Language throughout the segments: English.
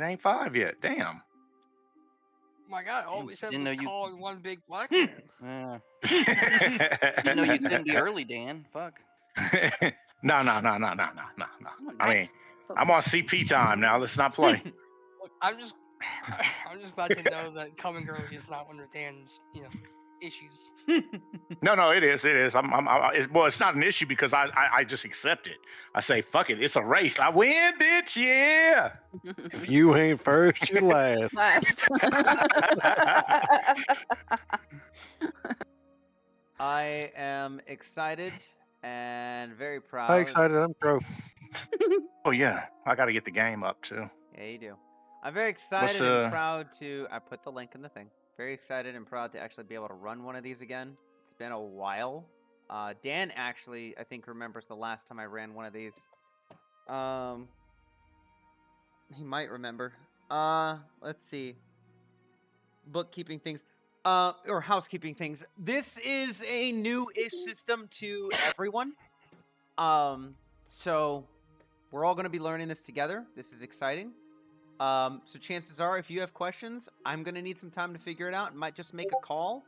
ain't 5 yet. Damn. My God, all we said Didn't was know you- calling one big black man. Didn't know you couldn't be early, Dan. Fuck. No. I mean, I'm on CP time now. Let's not play. Look, I'm just glad to know that coming early is not one of Dan's, issues. No, it is. It's not an issue because I just accept it. I say, fuck it, it's a race. I win, bitch. Yeah. If you ain't first, you're last. Last. I am excited and very proud. How excited I'm pro. Oh yeah, I got to get the game up too. Yeah, you do. I'm very excited and proud to. I put the link in the thing. Very excited and proud to actually be able to run one of these again. It's been a while. Dan actually, I think, remembers the last time I ran one of these. He might remember. Let's see. Bookkeeping things. Or housekeeping things. This is a new-ish system to everyone. So we're all going to be learning this together. This is exciting. So chances are, if you have questions, I'm going to need some time to figure it out. I might just make a call.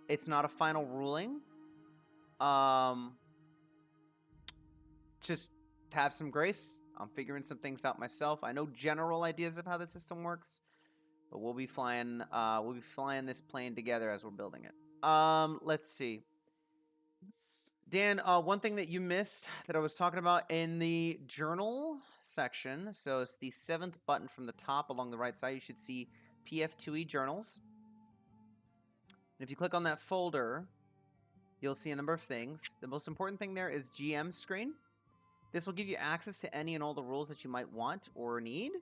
It's not a final ruling. Just have some grace. I'm figuring some things out myself. I know general ideas of how the system works, but we'll be flying this plane together as we're building it. Let's see. Dan, one thing that you missed that I was talking about in the journal section, so it's the 7th button from the top along the right side, you should see PF2E journals. And if you click on that folder, you'll see a number of things. The most important thing there is GM screen. This will give you access to any and all the rules that you might want or need.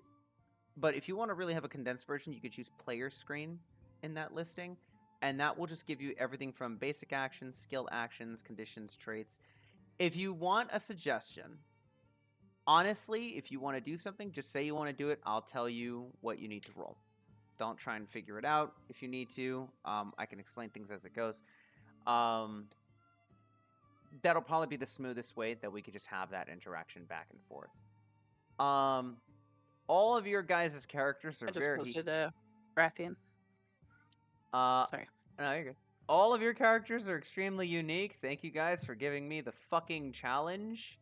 But if you want to really have a condensed version, you could choose player screen in that listing. And that will just give you everything from basic actions, skill actions, conditions, traits. If you want a suggestion, honestly, if you want to do something, just say you want to do it. I'll tell you what you need to roll. Don't try and figure it out if you need to. I can explain things as it goes. That'll probably be the smoothest way that we could just have that interaction back and forth. All of your guys' characters are I just posted a Rathian. Sorry. No, you're good. All of your characters are extremely unique. Thank you guys for giving me the fucking challenge.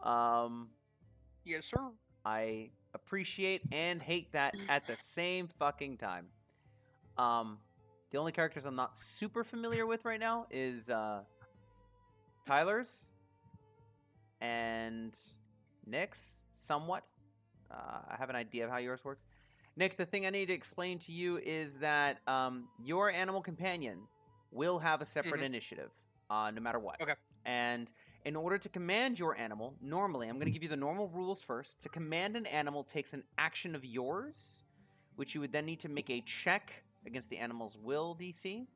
Yes, sir. I appreciate and hate that at the same fucking time. The only characters I'm not super familiar with right now is Tyler's and Nick's, somewhat. I have an idea of how yours works. Nick, the thing I need to explain to you is that your animal companion will have a separate initiative, no matter what. Okay. And in order to command your animal, normally, I'm going to give you the normal rules first. To command an animal takes an action of yours, which you would then need to make a check against the animal's will DC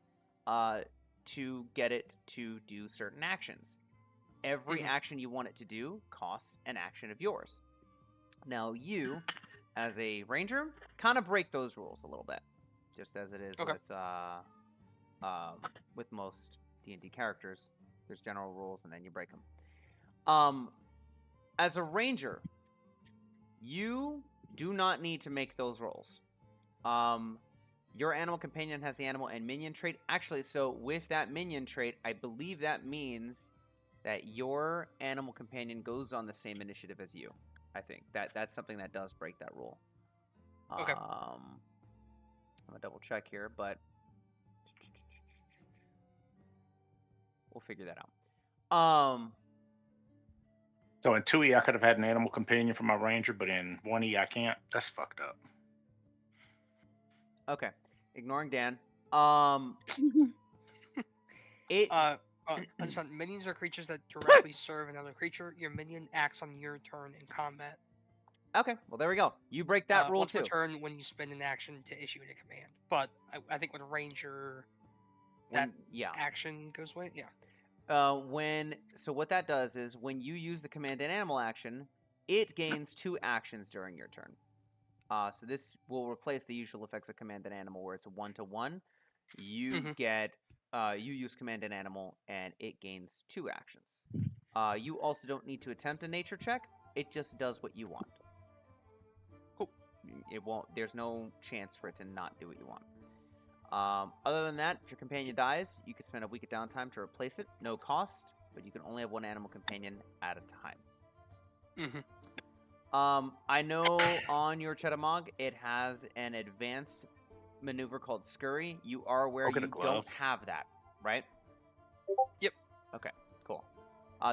to get it to do certain actions. Every action you want it to do costs an action of yours. Now, you, as a ranger, kind of break those rules a little bit, just as it is with most D&D characters. There's general rules, and then you break them. As a ranger, you do not need to make those rolls. Your animal companion has the animal and minion trait. Actually, so with that minion trait, I believe that means that your animal companion goes on the same initiative as you. I think that's something that does break that rule. Okay. I'm gonna double check here, but we'll figure that out. So in 2E, I could have had an animal companion for my ranger, but in 1E, I can't. That's fucked up. Okay, ignoring Dan. Minions are creatures that directly serve another creature. Your minion acts on your turn in combat. Okay, well there we go. You break that rule once too. per turn when you spend an action to issue a command. But I think with Ranger, that action goes away. Yeah. So what that does is when you use the command and animal action, it gains 2 actions during your turn. So this will replace the usual effects of command and animal where it's a 1-to-1. You get you use command and animal and it gains 2 actions. You also don't need to attempt a nature check. It just does what you want. Cool. it won't. There's no chance for it to not do what you want. Other than that, if your companion dies, you can spend a week of downtime to replace it. No cost, but you can only have one animal companion at a time. I know on your Chetamog it has an advanced maneuver called Scurry. You are aware you don't have that, right? Yep. Okay, cool.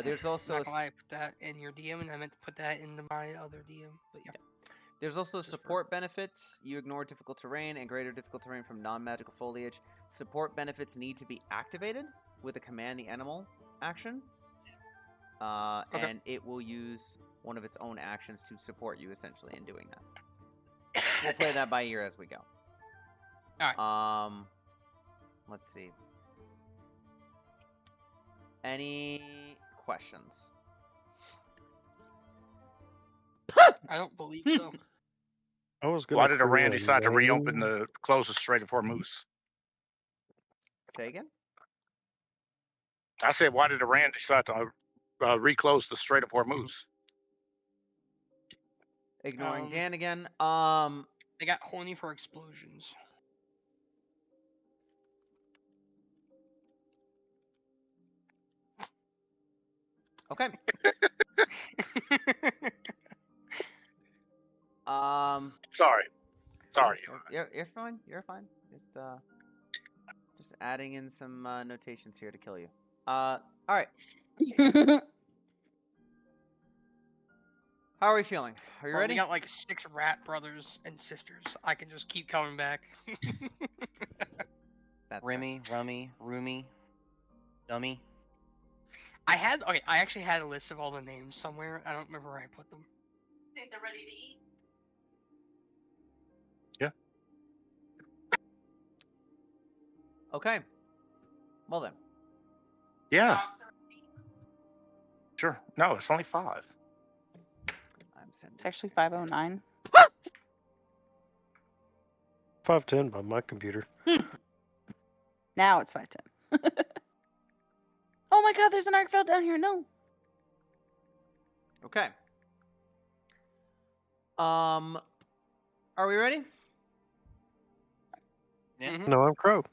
There's also not gonna lie, I put that in your DM, and I meant to put that into my other DM, but yeah. There's also support benefits. You ignore difficult terrain and greater difficult terrain from non-magical foliage. Support benefits need to be activated with a command the animal action. And it will use one of its own actions to support you, essentially, in doing that. We'll play that by ear as we go. Alright. Let's see. Any questions? I don't believe so. I was gonna Why did Iran create decide to reopen name. the close the Strait of Hormuz? Say again? I said, why did Iran decide to reclose the Strait of Hormuz? Ignoring Dan again. They got horny for explosions. Okay. Sorry. You're fine. You're fine. Just adding in some notations here to kill you. All right. How are we feeling? Are you ready? We got like 6 rat brothers and sisters. I can just keep coming back. That's Remy, Rummy, Roomy, Dummy. I actually had a list of all the names somewhere. I don't remember where I put them. Think they're ready to eat? Yeah. Okay. Well then. Yeah. Sure. No, it's only 5. It's actually 5:09. 5:10 by my computer. Now it's 5:10. Oh my god, there's an arc fell down here. No. Okay. Are we ready? Yeah. No, I'm Crow.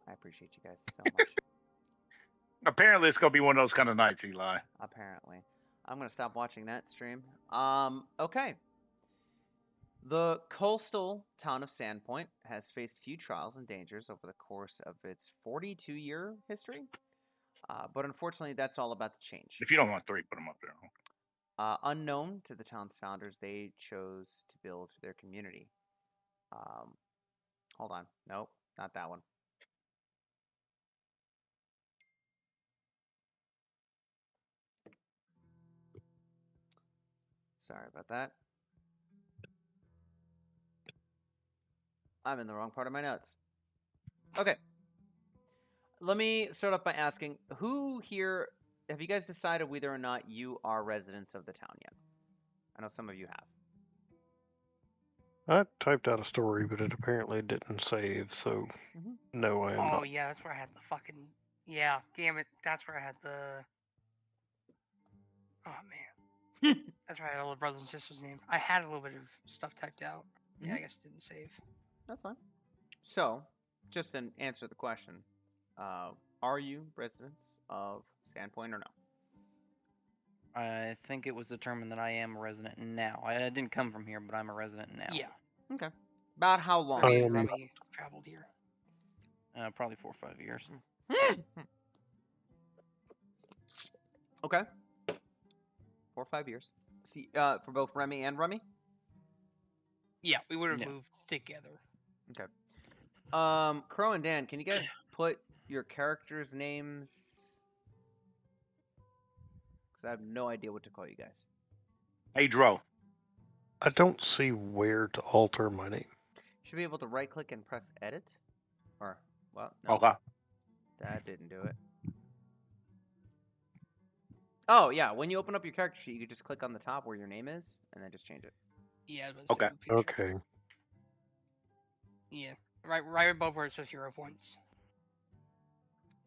I appreciate you guys so much. Apparently, it's gonna be one of those kind of nights, Eli. Apparently. I'm gonna stop watching that stream. Okay. The coastal town of Sandpoint has faced few trials and dangers over the course of its 42-year history. But unfortunately, that's all about to change. If you don't want 3, put them up there. Unknown to the town's founders, they chose to build their community. Hold on. Nope, not that one. Sorry about that. I'm in the wrong part of my notes. Okay. Let me start off by asking, who here, have you guys decided whether or not you are residents of the town yet? I know some of you have. I typed out a story, but it apparently didn't save, so no, I am not. Oh, yeah, that's where I had the fucking... Yeah, damn it. That's where I had the... Oh, man. That's where I had all the brothers and sisters' names. I had a little bit of stuff typed out. Yeah, I guess it didn't save. That's fine. So, just to answer the question, are you residents of Sandpoint or no? I think it was determined that I am a resident now. I didn't come from here, but I'm a resident now. Yeah. Okay. About how long? Remy traveled here. Probably 4 or 5 years. Okay. 4 or 5 years. See, for both Remy and Rummy? Yeah, we would have moved together. Okay. Crow and Dan, can you guys put your characters' names? Because I have no idea what to call you guys. Hey, Dro. I don't see where to alter my name. Should be able to right click and press edit. Or, well, no. Okay. That didn't do it. Oh, yeah. When you open up your character sheet, you can just click on the top where your name is, and then just change it. Yeah. Okay. Okay. Yeah. Right above where it says Hero Points.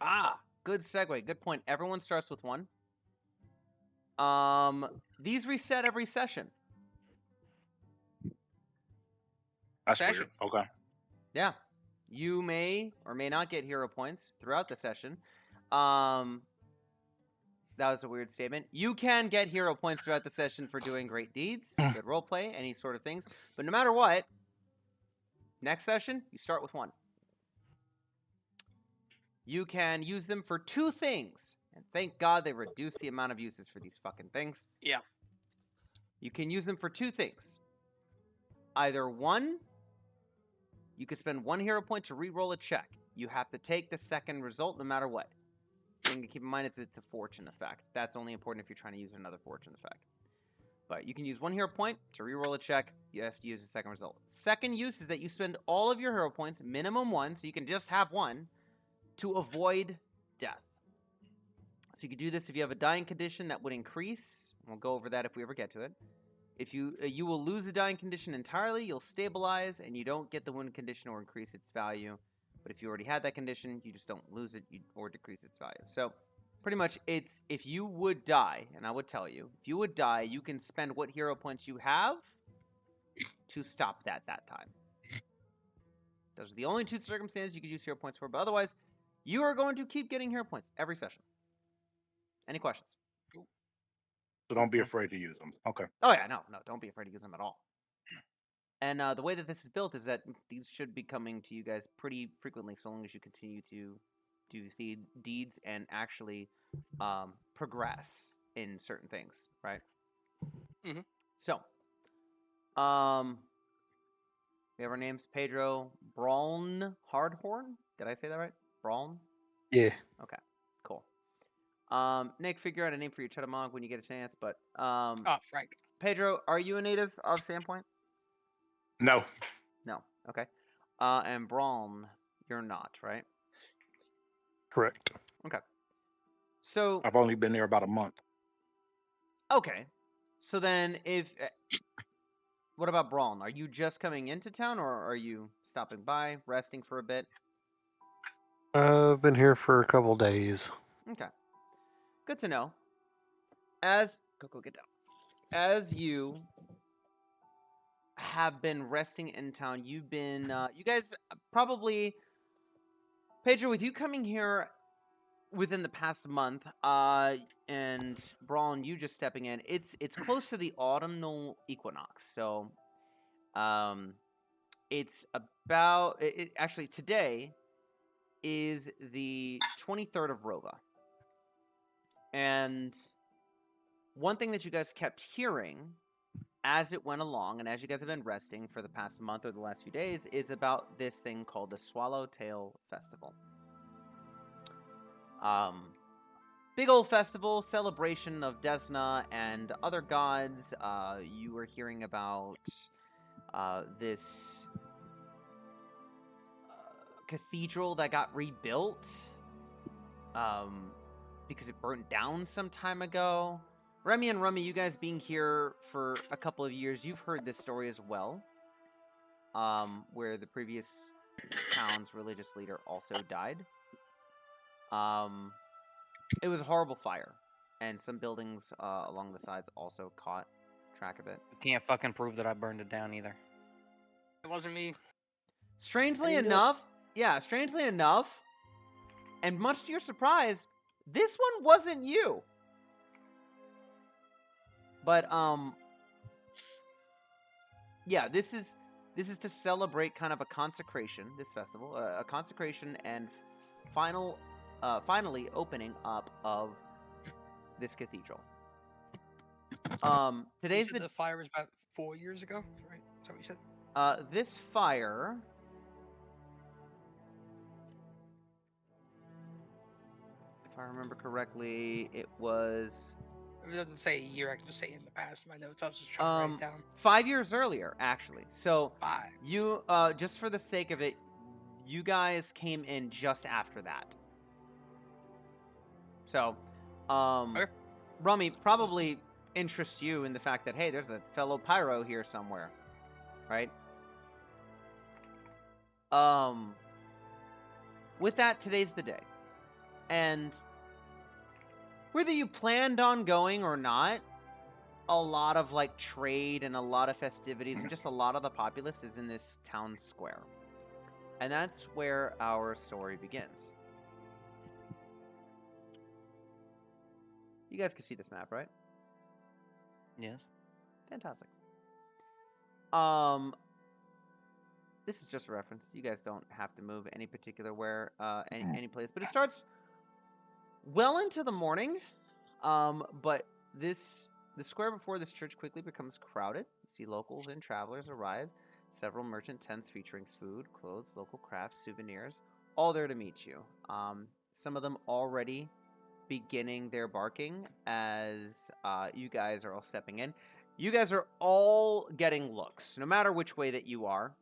Ah, good segue. Good point. Everyone starts with 1. These reset every session. That's Session. weird. Okay. Yeah. You may or may not get hero points throughout the session. That was a weird statement. You can get hero points throughout the session for doing great deeds, good roleplay, any sort of things. But no matter what, next session, you start with 1. You can use them for 2 things. And thank God they reduced the amount of uses for these fucking things. Yeah. You can use them for 2 things. Either 1, you can spend 1 hero point to re-roll a check. You have to take the second result no matter what. Thing to keep in mind is it's a fortune effect. That's only important if you're trying to use another fortune effect. But you can use 1 hero point to re-roll a check. You have to use the second result. Second use is that you spend all of your hero points, minimum 1, so you can just have 1, to avoid death. So you can do this if you have a dying condition that would increase. We'll go over that if we ever get to it. If you will lose a dying condition entirely, you'll stabilize, and you don't get the wound condition or increase its value. But if you already had that condition, you just don't lose it or decrease its value. So pretty much it's if you would die, and I would tell you, if you would die, you can spend what hero points you have to stop that time. Those are the only 2 circumstances you could use hero points for, but otherwise, you are going to keep getting hero points every session. Any questions? So don't be afraid to use them. Okay. Oh yeah, no, don't be afraid to use them at all. And the way that this is built is that these should be coming to you guys pretty frequently, so long as you continue to do the deeds and actually progress in certain things, right? Mm-hmm. So, we have our names: Pedro Braun Hardhorn. Did I say that right? Braun? Yeah. Okay, cool. Nick, figure out a name for your Chetamog when you get a chance. But Frank. Pedro, are you a native of Sandpoint? No. No. Okay. And Braun, you're not, right? Correct. Okay. So I've only been there about a month. okay. So then, what about Braun? Are you just coming into town, or are you stopping by, resting for a bit? I've been here for a couple days. Okay. Good to know. Go get down. As you have been resting in town, you've been you guys probably, Pedro, with you coming here within the past month, and Braun, you just stepping in, it's close to the autumnal equinox. So it's about actually today is the 23rd of Rova. And one thing that you guys kept hearing as it went along, and as you guys have been resting for the past month or the last few days, is about this thing called the Swallowtail Festival. Big old festival, celebration of Desna and other gods. You were hearing about this cathedral that got rebuilt because it burnt down some time ago. Remy and Rummy, you guys being here for a couple of years, you've heard this story as well, where the previous town's religious leader also died. It was a horrible fire, and some buildings along the sides also caught track of it. You can't fucking prove that I burned it down either. It wasn't me. Strangely enough, and much to your surprise, this one wasn't you. But yeah, this is to celebrate kind of a consecration. This festival, a consecration, and finally opening up of this cathedral. Today's the fire was about 4 years ago, right? Is that what you said? This fire. If I remember correctly, it was. It doesn't say a year. I can just say in the past. My notes. I was just trying to write it down. 5 years earlier, actually. So 5. you, just for the sake of it, you guys came in just after that. So, Okay. Rummy probably interests you in the fact that, hey, there's a fellow pyro here somewhere, right? With that, today's the day. And whether you planned on going or not, a lot of like trade and a lot of festivities and just a lot of the populace is in this town square. And that's where our story begins. You guys can see this map, right? Yes. Fantastic. This is just a reference. You guys don't have to move any particular any place, but it starts well into the morning. But the square before this church quickly becomes crowded. You see locals and travelers arrive. Several merchant tents featuring food, clothes, local crafts, souvenirs, all there to meet you. Some of them already beginning their barking as you guys are all stepping in. You guys are all getting looks, no matter which way that you are.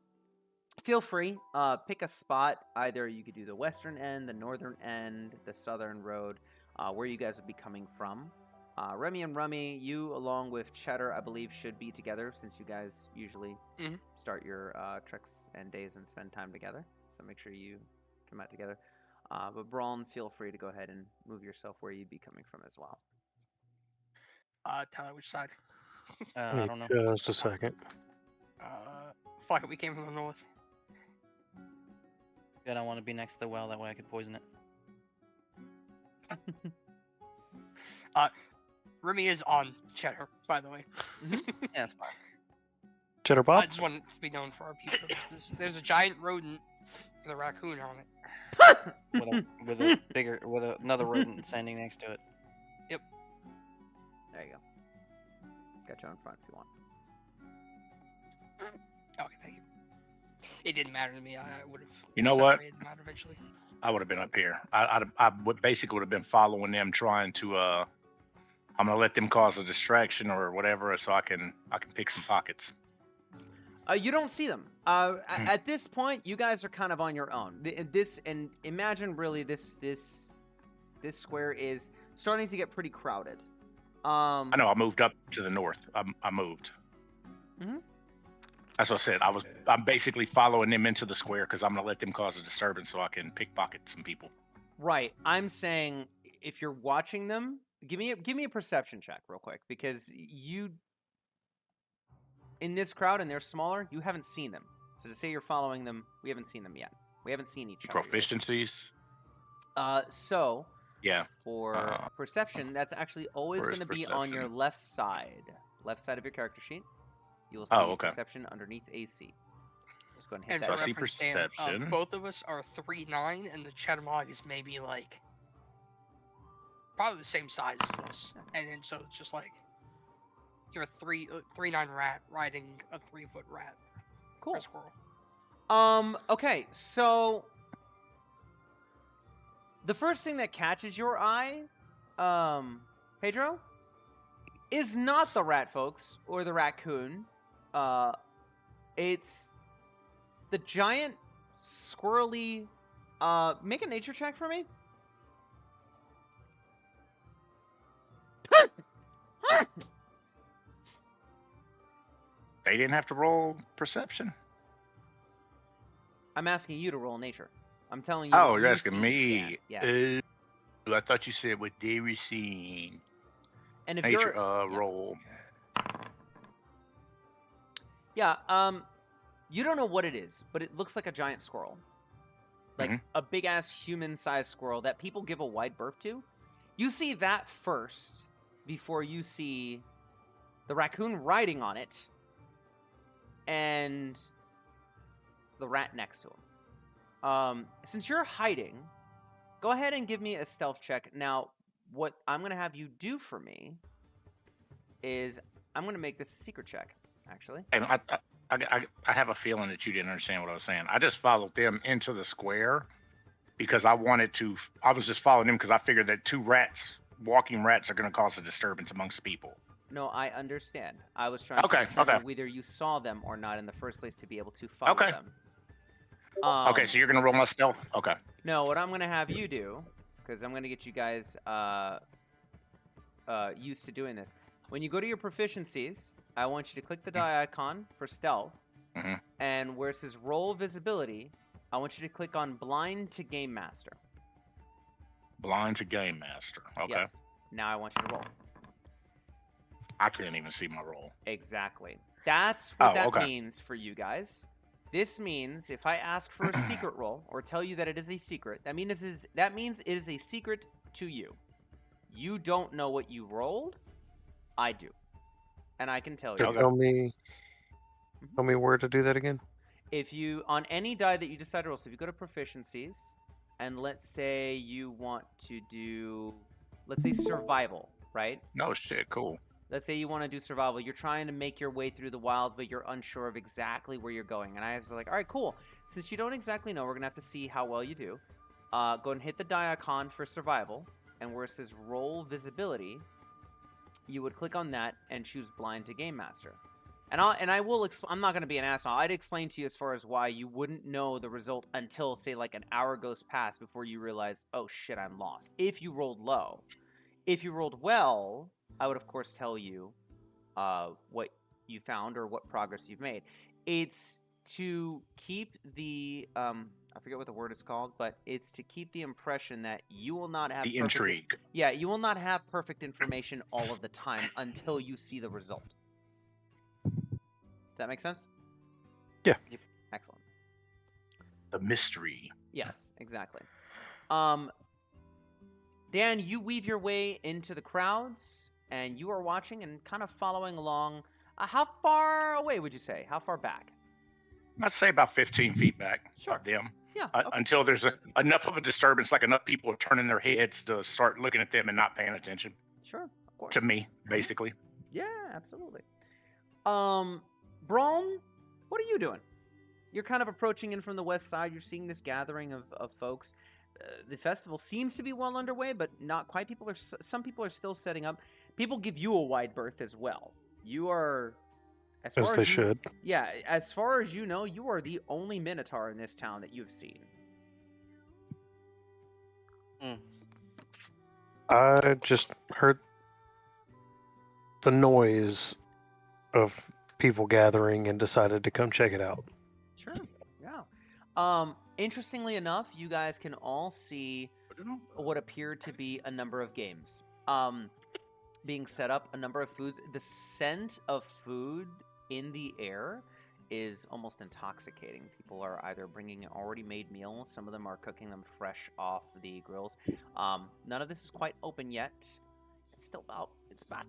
Feel free, pick a spot. Either you could do the western end, the northern end, the southern road, where you guys would be coming from. Remy and Rummy, you along with Cheddar, I believe, should be together since you guys usually start your treks and days and spend time together. So make sure you come out together. But Braun, feel free to go ahead and move yourself where you'd be coming from as well. Tyler, which side? I don't know. Just a second. Fuck it, we came from the north. Good, I want to be next to the well, that way I could poison it. Remy is on Cheddar, by the way. Yeah, that's fine. Cheddar Bob? I just want it to be known for our people. There's a giant rodent with a raccoon on it. with another rodent standing next to it. Yep. There you go. Got you in front if you want. Okay, thank you. It didn't matter to me. I would have. You know what? Them out eventually. I would have been up here. I basically would have been following them, trying to. I'm gonna let them cause a distraction or whatever, so I can pick some pockets. You don't see them. At this point, you guys are kind of on your own. And imagine really this square is starting to get pretty crowded. I know. I moved up to the north. I moved. Mm-hmm. That's what I said. I'm basically following them into the square because I'm gonna let them cause a disturbance so I can pickpocket some people. Right. I'm saying if you're watching them, give me a perception check real quick, because you in this crowd and they're smaller, you haven't seen them. So to say you're following them, we haven't seen them yet. We haven't seen each other. Proficiencies. So yeah. For perception, that's actually always going to be on your left side of your character sheet. You will see perception underneath AC. Just go ahead and hit that. I see perception. Both of us are 3'9", and the Chattermog is maybe like probably the same size as us. And then so it's just like you're a 3'9" rat riding a 3-foot rat. Cool. Or squirrel. Okay, so the first thing that catches your eye, Pedro, is not the rat folks or the raccoon. It's the giant squirrely. Make a nature check for me. They didn't have to roll perception. I'm asking you to roll nature. I'm telling you. Oh, you're asking me. Yes. I thought you said what they were seeing. And if nature, you're roll. Yeah. You don't know what it is, but it looks like a giant squirrel, like a big ass human-sized squirrel that people give a wide berth to. You see that first before you see the raccoon riding on it and the rat next to him. Since you're hiding, go ahead and give me a stealth check. Now, what I'm going to have you do for me is I'm going to make this a secret check, actually. And I have a feeling that you didn't understand what I was saying. I just followed them into the square because I was just following them because I figured that two walking rats are going to cause a disturbance amongst people. No, I understand. I was trying to determine whether you saw them or not in the first place to be able to follow them. Okay, so you're going to roll my stealth? Okay. No, what I'm going to have you do, because I'm going to get you guys used to doing this. When you go to your proficiencies, I want you to click the die icon for stealth. And where it says roll visibility, I want you to click on blind to game master. Blind to game master. Okay. Yes. Now I want you to roll. I couldn't even see my roll. Exactly. That's what that okay. means for you guys. This means if I ask for a secret roll or tell you that it is a secret, that means it is a secret to you. You don't know what you rolled. I do. And I can tell you. So tell me where to do that again. If you, on any die that you decide to roll, so if you go to proficiencies, and let's say you want to do, let's say survival, right? No shit, cool. Let's say you want to do survival. You're trying to make your way through the wild, but you're unsure of exactly where you're going. And I was like, all right, cool. Since you don't exactly know, we're going to have to see how well you do. Go and hit the die icon for survival. And where it says roll visibility, you would click on that and choose blind to game master. And I'm not going to be an asshole. I'd explain to you as far as why you wouldn't know the result until, say, like an hour goes past before you realize, oh shit, I'm lost. If you rolled low. If you rolled well, I would, of course, tell you what you found or what progress you've made. It's to keep the, I forget what the word is called, but it's to keep the impression that you will not have the intrigue. Yeah, you will not have perfect information all of the time until you see the result. Does that make sense? Yeah. Excellent. The mystery. Yes, exactly. Dan, you weave your way into the crowds, and you are watching and kind of following along. How far away would you say? How far back? I'd say about 15 feet back Sure. of them. Yeah. Okay. Until there's enough of a disturbance, like enough people are turning their heads to start looking at them and not paying attention. Sure, of course. To me, basically. Yeah, absolutely. Braun, what are you doing? You're kind of approaching in from the west side. You're seeing this gathering of folks. The festival seems to be well underway, but not quite. Some people are still setting up. People give you a wide berth as well. You are, as far as should. Yeah, as far as you know, you are the only Minotaur in this town that you've seen. I just heard the noise of people gathering and decided to come check it out. Sure. Yeah. Interestingly enough, you guys can all see what appear to be a number of games being set up, a number of foods. The scent of food in the air is almost intoxicating. People are either bringing already made meals. Some of them are cooking them fresh off the grills. None of this is quite open yet. It's about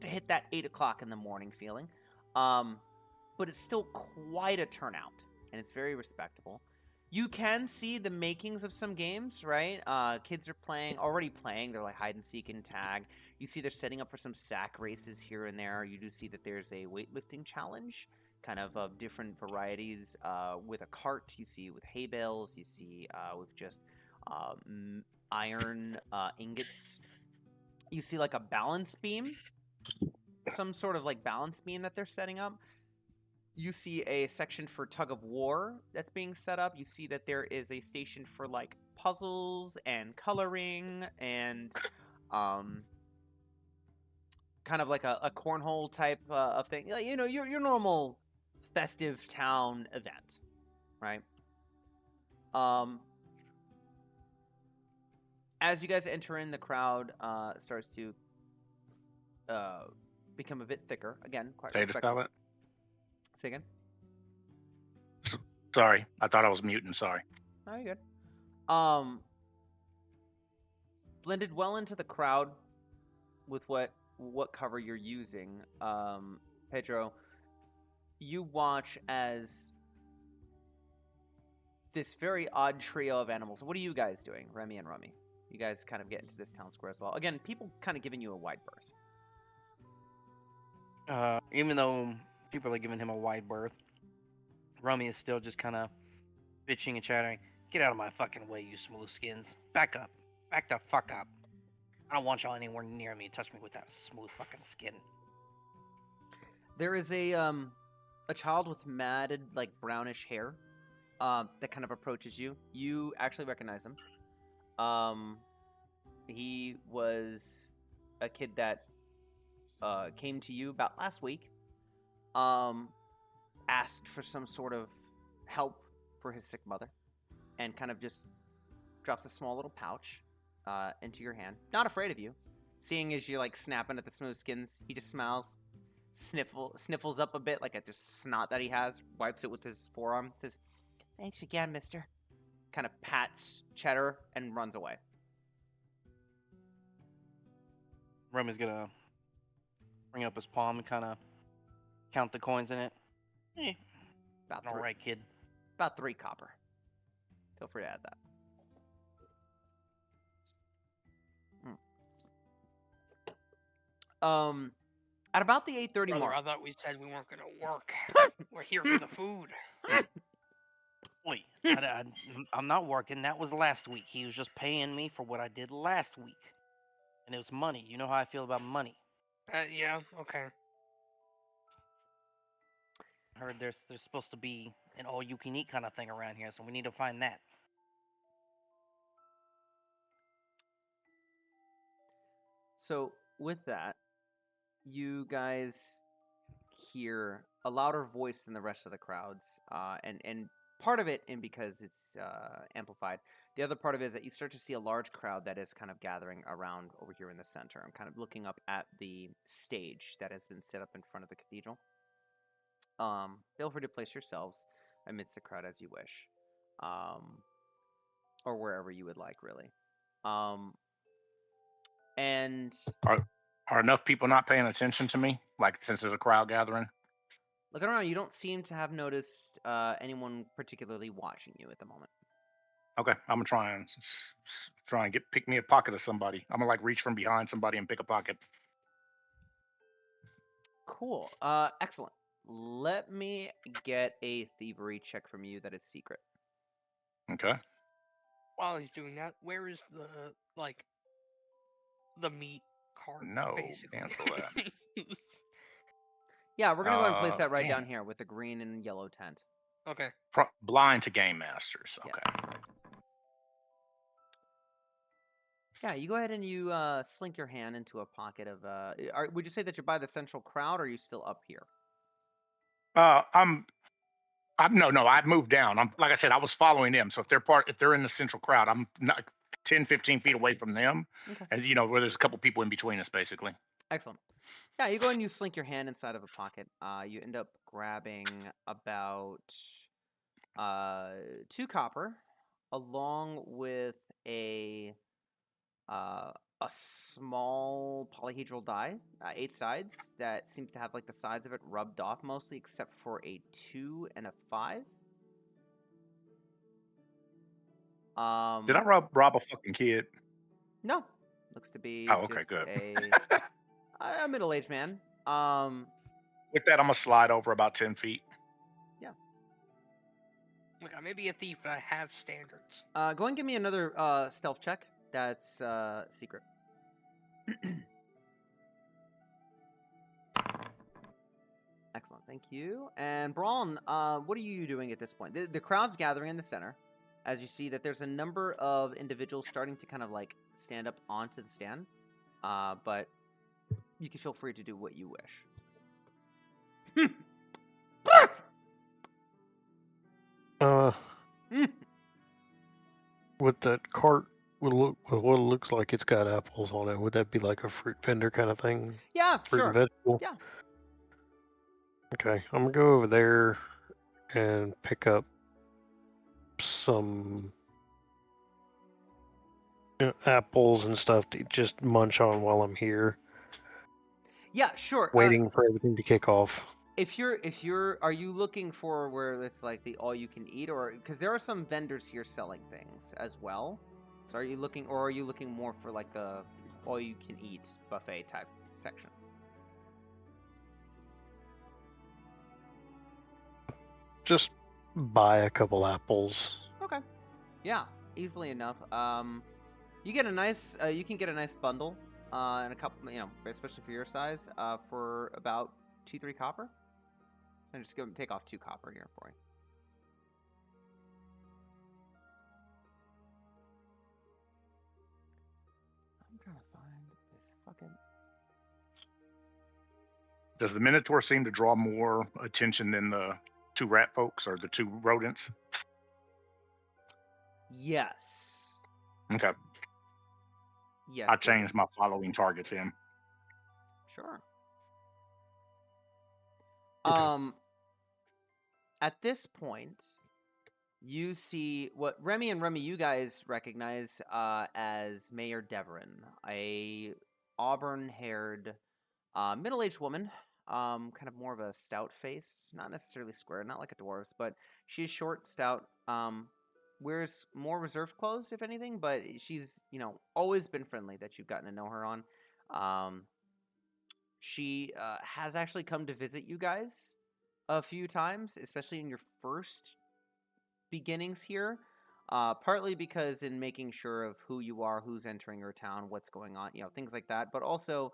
to hit that 8 o'clock in the morning feeling. But it's still quite a turnout, and it's very respectable. You can see the makings of some games, right? Kids are already playing. They're like hide and seek and tag. You see they're setting up for some sack races here and there. You do see that there's a weightlifting challenge, kind of different varieties with a cart. You see with hay bales. You see with just iron ingots. You see like a balance beam, some sort of like balance beam that they're setting up. You see a section for tug of war that's being set up. You see that there is a station for like puzzles and coloring and kind of like a cornhole type of thing. You know, your normal festive town event, right? As you guys enter in, the crowd starts to become a bit thicker. Again, quite respectful. Say again? Sorry, I thought I was muting. Sorry. Oh, you're good. Blended well into the crowd with what cover you're using. Pedro, you watch as this very odd trio of animals. What are you guys doing, Remy and Rummy? You guys kind of get into this town square as well. Again, people kind of giving you a wide berth. Even though people are giving him a wide berth, Rummy is still just kind of bitching and chattering. Get out of my fucking way, you smooth skins. Back up. Back the fuck up. I don't want y'all anywhere near me. Touch me with that smooth fucking skin. There is a child with matted, like, brownish hair that kind of approaches you. You actually recognize him. He was a kid that came to you about last week. Asked for some sort of help for his sick mother, and kind of just drops a small little pouch into your hand. Not afraid of you, Seeing as you're like snapping at the smooth skins, he just smiles, sniffles up a bit like a just snot that he has, wipes it with his forearm, says, "Thanks again, mister." Kind of pats Cheddar and runs away. Romy's gonna bring up his palm and kind of count the coins in it. About All right, kid. About 3 copper. Feel free to add that. At about the 8:30 Brother, mark. I thought we said we weren't gonna work. We're here for the food. Wait, I'm not working. That was last week. He was just paying me for what I did last week. And it was money. You know how I feel about money. Yeah, okay. I heard there's supposed to be an all-you-can-eat kind of thing around here, so we need to find that. So, with that, you guys hear a louder voice than the rest of the crowds, and part of it, and because it's amplified, the other part of it is that you start to see a large crowd that is kind of gathering around over here in the center. I'm kind of looking up at the stage that has been set up in front of the cathedral. Feel free to place yourselves amidst the crowd as you wish, or wherever you would like, really. And are enough people not paying attention to me? Like, since there's a crowd gathering? looking around, you don't seem to have noticed anyone particularly watching you at the moment. Okay, I'm gonna try and pick me a pocket of somebody. I'm gonna like reach from behind somebody and pick a pocket. Cool. Excellent. Let me get a thievery check from you that is secret. Okay. While he's doing that, where is the meat cart? No, basically. cancel that. Yeah, we're gonna go ahead and place that right damn. down here with the green and yellow tent. Okay. Blind to game masters. Okay. Yes. Yeah, you go ahead and you slink your hand into a pocket of. Would you say that you're by the central crowd, or are you still up here? I'm no, I've moved down. I'm like I said, I was following them. So if they're in the central crowd, I'm not 10, 15 feet away from them. Okay. And where there's a couple people in between us, basically. Excellent. Yeah, you go ahead and you slink your hand inside of a pocket. You end up grabbing about 2 copper, along with a small polyhedral die, 8 sides, that seems to have like the sides of it rubbed off mostly, except for a 2 and a 5. Did I rob a fucking kid? No, looks to be Oh, okay, just good. a middle-aged man. With that, I'm gonna slide over about 10 feet. Yeah. Look, I may be a thief, but I have standards. Go ahead and give me another stealth check. That's secret. Excellent, thank you. And Braun, what are you doing at this point? The crowd's gathering in the center. As you see that there's a number of individuals starting to kind of like stand up onto the stand. But you can feel free to do what you wish. With that cart, with what it looks like it's got apples on it, would that be like a fruit vendor kind of thing? Yeah, Fruit sure. and vegetable? Yeah. Okay, I'm gonna go over there and pick up some apples and stuff to just munch on while I'm here. Yeah, sure. Waiting for everything to kick off. Are you looking for where it's like the all you can eat, or because there are some vendors here selling things as well? So are you looking more for like the all you can eat buffet type section? Just buy a couple apples. Okay. Yeah, easily enough. You get a nice, you can get a nice bundle, and a couple, especially for your size, for about 2-3 copper. And just take off 2 copper here for you. I'm trying to find this fucking. Does the Minotaur seem to draw more attention than the 2 rat folks or the 2 rodents? Yes. Okay. Yes. I changed my following target then. Sure. Okay. At this point, you see what Remy, you guys recognize as Mayor Deverin, a auburn-haired, middle-aged woman, kind of more of a stout face, not necessarily square, not like a dwarf's, but she's short, stout, wears more reserved clothes, if anything, but she's, always been friendly that you've gotten to know her on. She has actually come to visit you guys a few times, especially in your first beginnings here. Partly because in making sure of who you are, who's entering your town, what's going on, things like that, but also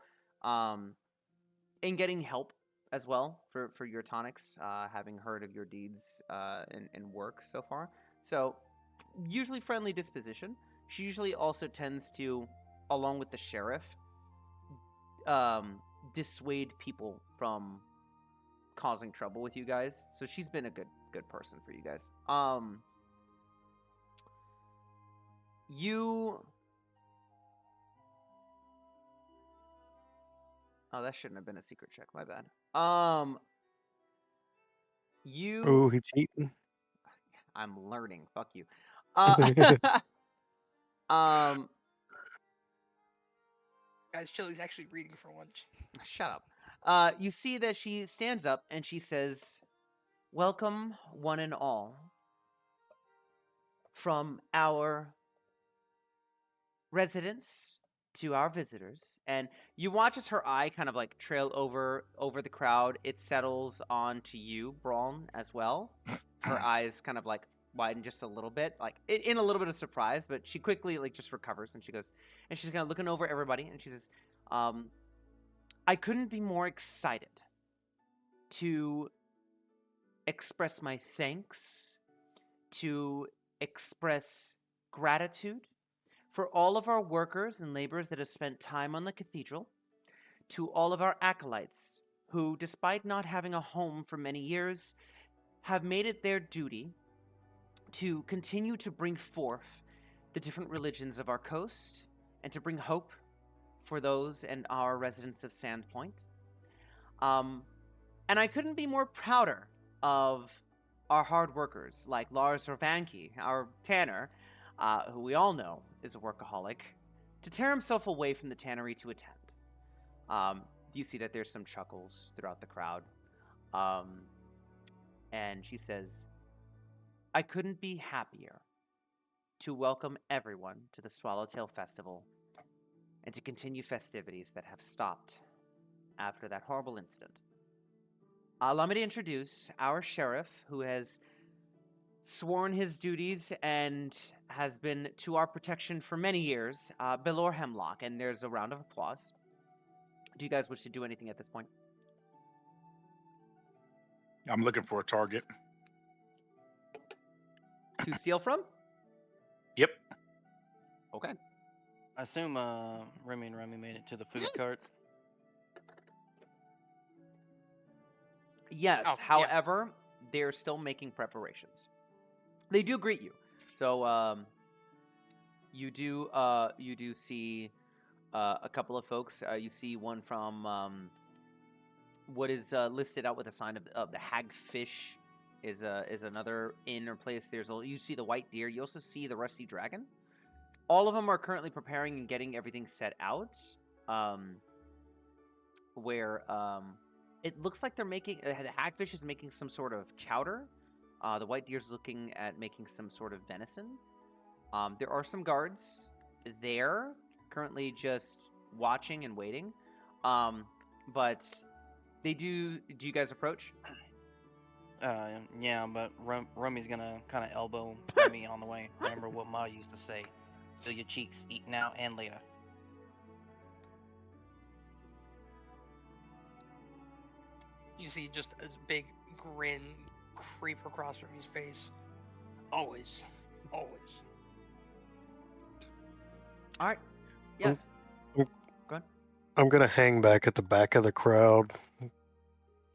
in getting help as well for your tonics, having heard of your deeds and work so far. So, usually friendly disposition. She usually also tends to, along with the sheriff, dissuade people from causing trouble with you guys. So she's been a good person for you guys. Oh, that shouldn't have been a secret check. My bad. Oh, he cheating. I'm learning. Fuck you. Guys, Chili's actually reading for once. Shut up. You see that she stands up and she says, "Welcome, one and all, from our residents to our visitors." And you watch as her eye kind of like trail over the crowd. It settles onto you, Braun, as well. Her eyes kind of like widen just a little bit, like in a little bit of surprise, but she quickly like just recovers and she goes, and she's kind of looking over everybody and she says, "I couldn't be more excited to express my thanks, to express gratitude for all of our workers and laborers that have spent time on the cathedral, to all of our acolytes who, despite not having a home for many years, have made it their duty to continue to bring forth the different religions of our coast and to bring hope for those and our residents of Sandpoint. And I couldn't be more prouder of our hard workers like Lars Rovanki, our tanner, who we all know is a workaholic, to tear himself away from the tannery to attend." You see that there's some chuckles throughout the crowd. And she says, "I couldn't be happier to welcome everyone to the Swallowtail Festival and to continue festivities that have stopped after that horrible incident. Allow me to introduce our sheriff, who has sworn his duties and has been to our protection for many years, Belor Hemlock." And there's a round of applause. Do you guys wish to do anything at this point? I'm looking for a target. To steal from? Yep. Okay. I assume Remy and Remy made it to the food cart. Yes. Oh, yeah. However, they're still making preparations. They do greet you. So you do see a couple of folks. You see one from what is listed out with a sign of the Hagfish is another inn or place. You see the White Deer. You also see the Rusty Dragon. All of them are currently preparing and getting everything set out. Where it looks like they're making the Hagfish is making some sort of chowder. The White Deer's looking at making some sort of venison. There are some guards there currently just watching and waiting. But they do. Do you guys approach? Yeah, but Rummy's gonna kind of elbow Remy on the way. Remember what Ma used to say: "Feel your cheeks, eat now and later." You see just a big grin creep across Remy's face. Always. Always. All right. Yes. I'm- Go ahead. I'm gonna hang back at the back of the crowd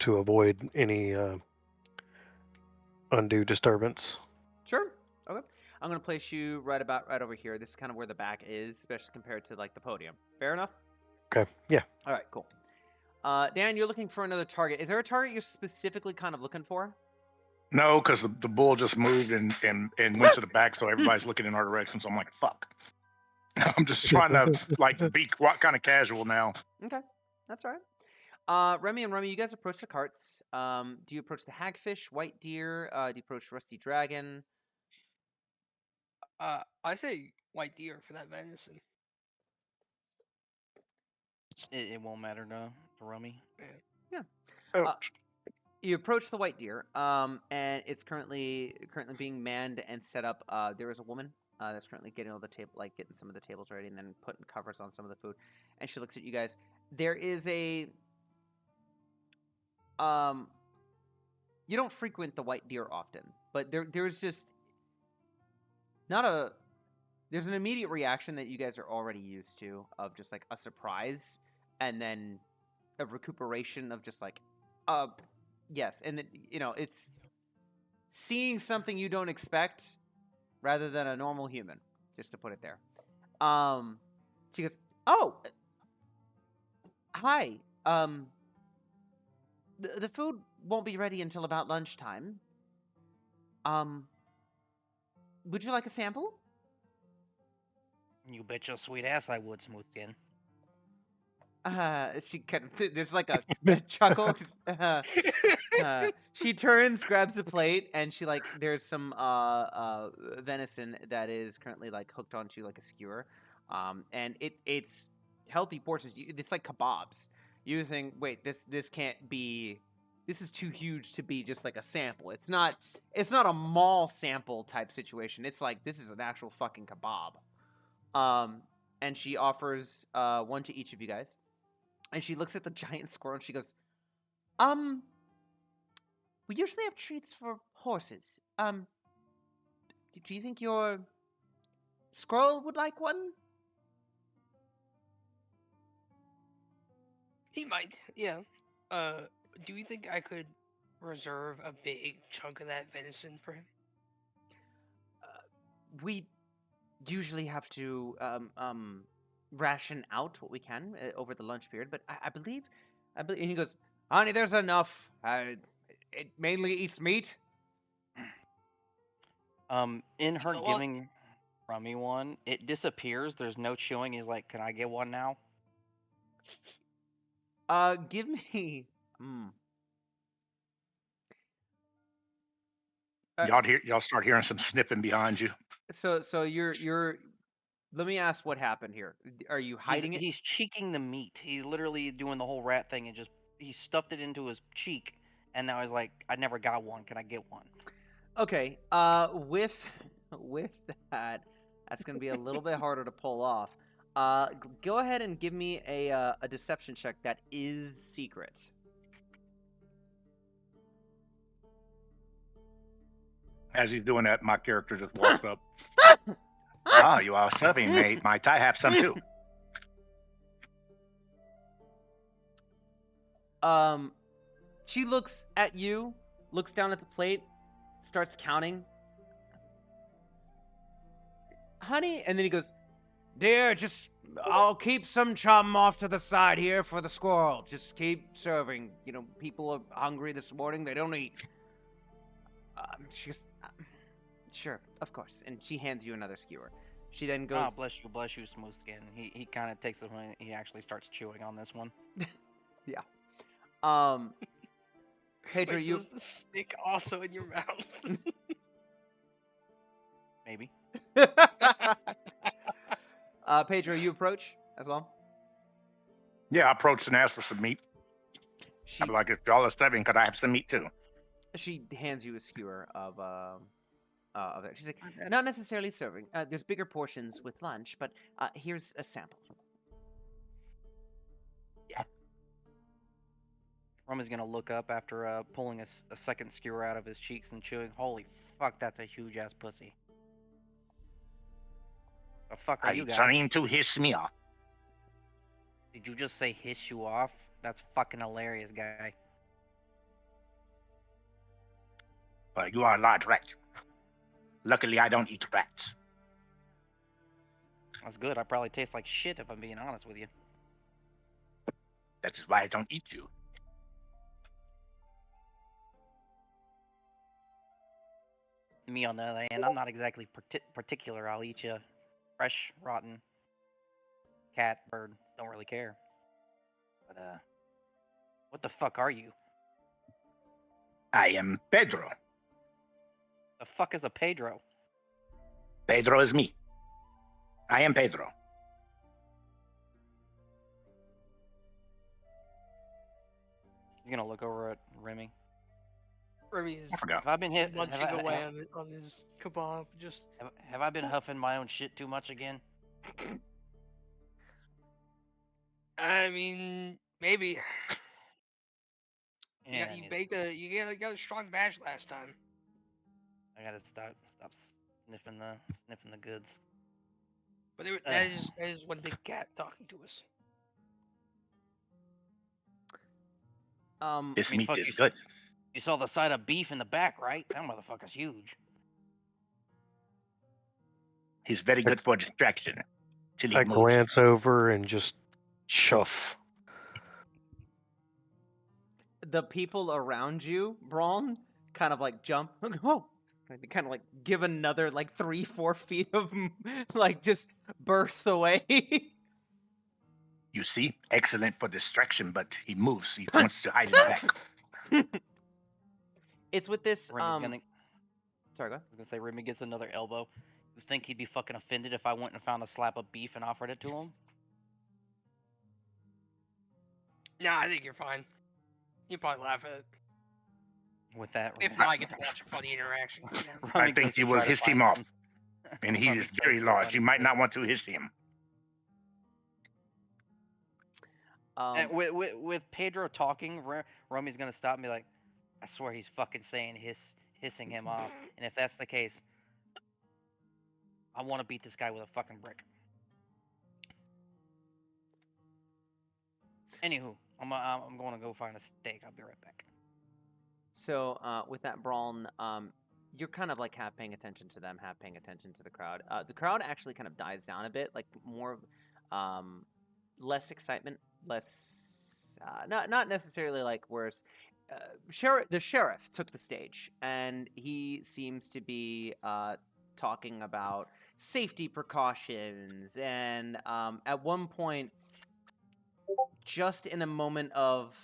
to avoid any undue disturbance. Sure. Okay. I'm gonna place you right over here. This is kind of where the back is, especially compared to like the podium. Fair enough? Okay. Yeah. All right, cool. Dan, you're looking for another target. Is there a target you're specifically kind of looking for? No, because the bull just moved and went to the back, so everybody's looking in our direction. So I'm like, fuck. I'm just trying to like be kind of casual now. Okay, that's all right. Remy and Remy, you guys approach the carts. Do you approach the hagfish, white deer? Do you approach rusty dragon? I say white deer for that venison. It won't matter to Rummy. Yeah. Oh. You approach the white deer, and it's currently being manned and set up. There is a woman that's currently getting all the table, like getting some of the tables ready, and then putting covers on some of the food. And she looks at you guys. There is a you don't frequent the white deer often, but there's just not a there's an immediate reaction that you guys are already used to of just like a surprise, and then a recuperation of just like yes, and it's seeing something you don't expect rather than a normal human, just to put it there. She goes, "Oh, hi. The food won't be ready until about lunchtime. Would you like a sample?" You bet your sweet ass I would, Smoothskin. She kind of, there's like a chuckle. She turns, grabs a plate, and she like there's some venison that is currently like hooked onto like a skewer, and it's healthy portions. It's like kebabs. You think, wait, this can't be. This is too huge to be just like a sample. It's not a mall sample type situation. It's like this is an actual fucking kebab. And she offers one to each of you guys. And she looks at the giant squirrel and she goes, we usually have treats for horses. Do you think your squirrel would like one? He might, yeah. Do you think I could reserve a big chunk of that venison for him? We usually have to ration out what we can over the lunch period, but I believe, and he goes, "Honey, there's enough. It mainly eats meat." In her giving Rummy one, it disappears. There's no chewing. He's like, "Can I get one now?" Give me. Y'all start hearing some sniffing behind you. So you're. Let me ask what happened here. Are you hiding it? He's cheeking the meat. He's literally doing the whole rat thing and just he stuffed it into his cheek, and now he's like, "I never got one. Can I get one?" Okay. With that, that's gonna be a little bit harder to pull off. Go ahead and give me a deception check that is secret. As he's doing that, my character just walks up. You are serving me. Might I have some too? She looks at you, looks down at the plate, starts counting. "Honey," and then he goes, "Dear, I'll keep some chum off to the side here for the squirrel. Just keep serving. People are hungry this morning. They don't eat." She goes, "Sure, of course." And she hands you another skewer. She then goes, "Oh, bless you, Smoothskin." He kind of takes it when he actually starts chewing on this one. Yeah. Pedro, Wait, so is the stick also in your mouth? Maybe. Pedro, you approach as well? Yeah, I approached and asked for some meat. I'm like, if y'all are serving, could I have some meat too? She hands you a skewer of it. She's like, "Not necessarily serving. There's bigger portions with lunch, but here's a sample." Yeah. Rum is gonna look up after pulling a second skewer out of his cheeks and chewing. Holy fuck, that's a huge ass pussy. The fuck are you guys? Trying to hiss me off? Did you just say hiss you off? That's fucking hilarious, guy. You are a large rat. Luckily, I don't eat rats. That's good. I probably taste like shit if I'm being honest with you. That is why I don't eat you. Me, on the other hand, I'm not exactly particular. I'll eat you fresh, rotten, cat, bird. Don't really care. But, what the fuck are you? I am Pedro. The fuck is a Pedro? Pedro is me. I am Pedro. He's gonna look over at Remy. Remy is I forgot. Have I been hit? munching away on his kebab. Just Have I been huffing my own shit too much again? I mean, maybe. Yeah, You got a strong bash last time. I gotta stop sniffing the goods. But that is one big cat talking to us. This meat fuck, is good. You saw the side of beef in the back, right? That motherfucker's huge. He's very good for distraction. Till he I moves. glance over and just chuff. The people around you, Braun, kind of like jump. Oh, they kind of like give another like 3-4 feet of like just burst away. You see, excellent for distraction, but he moves. He wants to hide in the back. It's with this. Sorry, go ahead. I go. was gonna say Remy gets another elbow. You think he'd be fucking offended if I went and found a slab of beef and offered it to him? No, I think you're fine. You probably laugh at it. With that, If not, I get to watch a funny interaction. I think you will hiss him off. And he is very large. You might not want to hiss him. With Pedro talking, Romy's gonna stop and be like, I swear he's fucking saying hissing him off. And if that's the case, I want to beat this guy with a fucking brick. Anywho, I'm going to go find a steak. I'll be right back. So with that, Braun, you're kind of like half paying attention to them, half paying attention to the crowd. The crowd actually kind of dies down a bit, like more, less excitement, less, not necessarily like whereas the sheriff took the stage, and he seems to be talking about safety precautions, and at one point, just in a moment of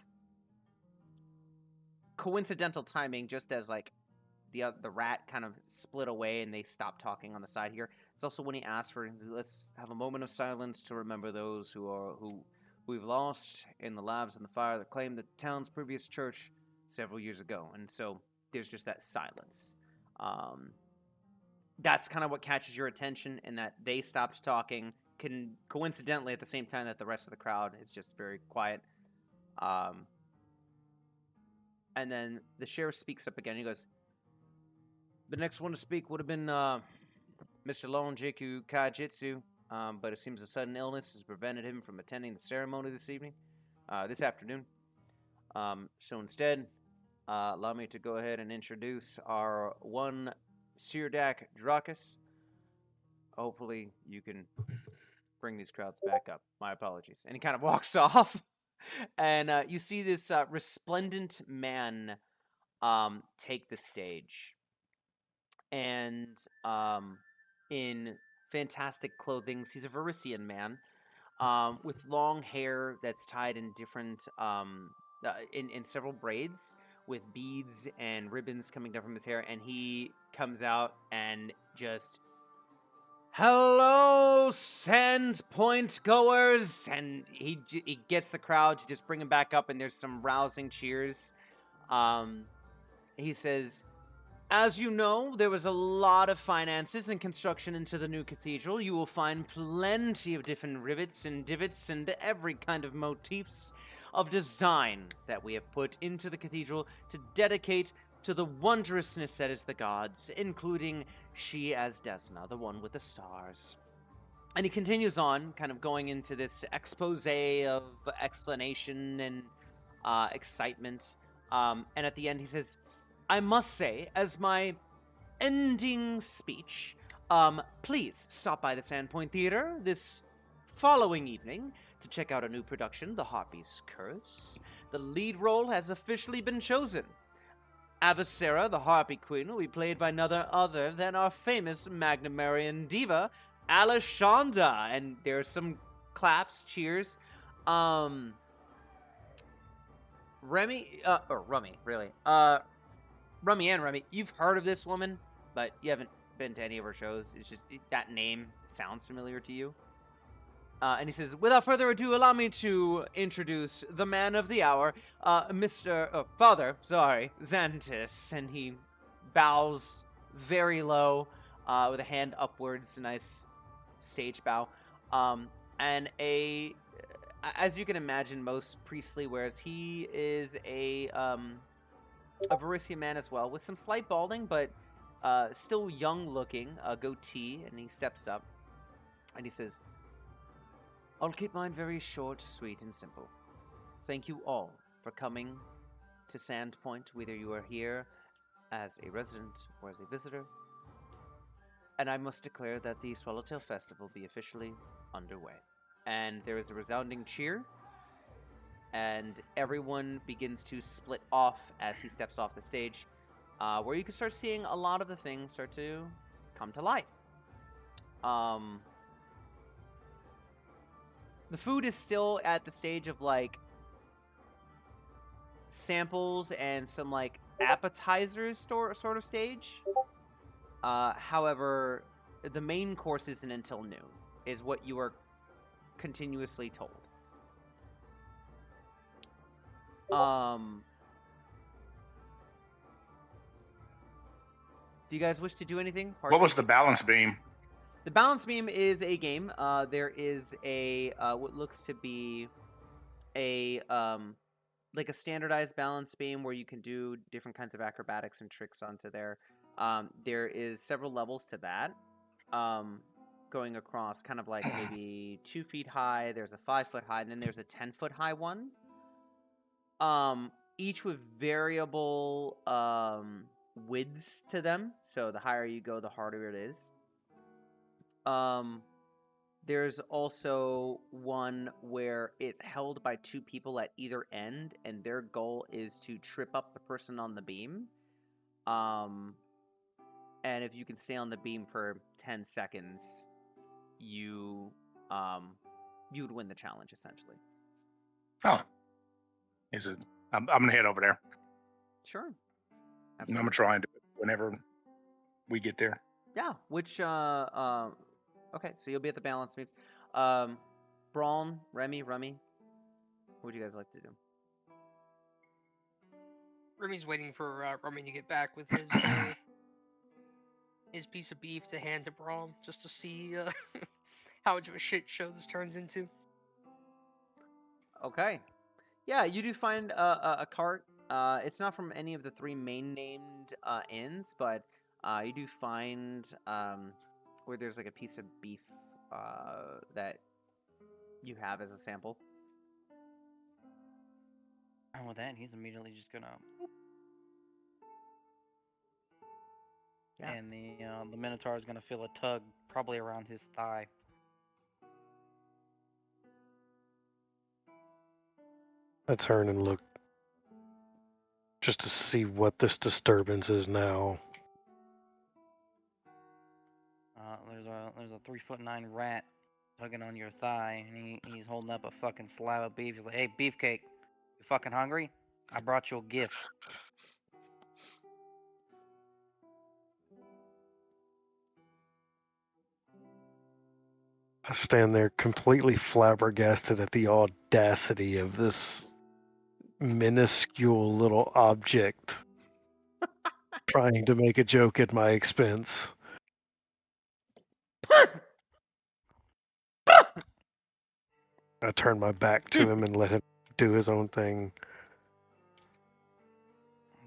coincidental timing, just as like the rat kind of split away and they stopped talking on the side here. It's also when he asked for, let's have a moment of silence to remember those who we've lost in the lives in the fire that claimed the town's previous church several years ago. And so there's just that silence. That's kind of what catches your attention, in that they stopped talking, coincidentally at the same time that the rest of the crowd is just very quiet. And then the sheriff speaks up again. He goes, the next one to speak would have been Mr. Lonjiku Kaijitsu, but it seems a sudden illness has prevented him from attending the ceremony this afternoon. So instead, allow me to go ahead and introduce our one Sirdak Drakus. Hopefully you can bring these crowds back up. My apologies. And he kind of walks off. And you see this resplendent man take the stage. And in fantastic clothing, he's a Varisian man with long hair that's tied in different, in several braids, with beads and ribbons coming down from his hair. And he comes out and just, hello, Sandpoint goers! And he gets the crowd to just bring him back up, and there's some rousing cheers. He says, as you know, there was a lot of finances and construction into the new cathedral. You will find plenty of different rivets and divots and every kind of motifs of design that we have put into the cathedral to dedicate to the wondrousness that is the gods, including she as Desna, the one with the stars. And he continues on, kind of going into this expose of explanation and excitement. And at the end he says, I must say, as my ending speech, please stop by the Sandpoint Theater this following evening to check out a new production, The Harpy's Curse. The lead role has officially been chosen. Avicera, the Harpy Queen, will be played by none other than our famous Magnamarian diva, Alashonda. And there's some claps, cheers. Remy, or Rummy, really. Rummy and Remy, you've heard of this woman, but you haven't been to any of her shows. It's just, that name sounds familiar to you. And he says, without further ado, allow me to introduce the man of the hour, Father Xantis. And he bows very low, with a hand upwards, a nice stage bow. And as you can imagine, most priestly wears, he is a Varisian man as well, with some slight balding, but still young looking, a goatee, and he steps up, and he says, I'll keep mine very short, sweet, and simple. Thank you all for coming to Sandpoint, whether you are here as a resident or as a visitor. And I must declare that the Swallowtail Festival be officially underway. And there is a resounding cheer, and everyone begins to split off as he steps off the stage, where you can start seeing a lot of the things start to come to light. The food is still at the stage of, like, samples and some, like, appetizers sort of stage. However, the main course isn't until noon, is what you are continuously told. Do you guys wish to do anything? What was the balance beam? The balance beam is a game. There is a what looks to be a like a standardized balance beam where you can do different kinds of acrobatics and tricks onto there. There is several levels to that, going across kind of like maybe 2 feet high. There's a 5 foot high, and then there's a 10 foot high one. Each with variable widths to them. So the higher you go, the harder it is. There's also one where it's held by 2 people at either end, and their goal is to trip up the person on the beam. And if you can stay on the beam for 10 seconds, you would win the challenge, essentially. Oh. Is it? I'm gonna head over there. Sure. I'm gonna try and do it whenever we get there. Yeah. Which okay, so you'll be at the balance meets. Braun, Remy, Rummy. What would you guys like to do? Remy's waiting for Rummy to get back with his piece of beef to hand to Braun, just to see how much of a shit show this turns into. Okay. Yeah, you do find a cart. It's not from any of the 3 main named inns, but you do find where there's like a piece of beef that you have as a sample. And with that, he's immediately just gonna. Whoop. Yeah. And the Minotaur is gonna feel a tug, probably around his thigh. I turn and look just to see what this disturbance is now. There's a 3'9" rat tugging on your thigh, and he's holding up a fucking slab of beef. He's like, "Hey, beefcake, you fucking hungry? I brought you a gift." I stand there completely flabbergasted at the audacity of this minuscule little object trying to make a joke at my expense. I turn my back to him and let him do his own thing.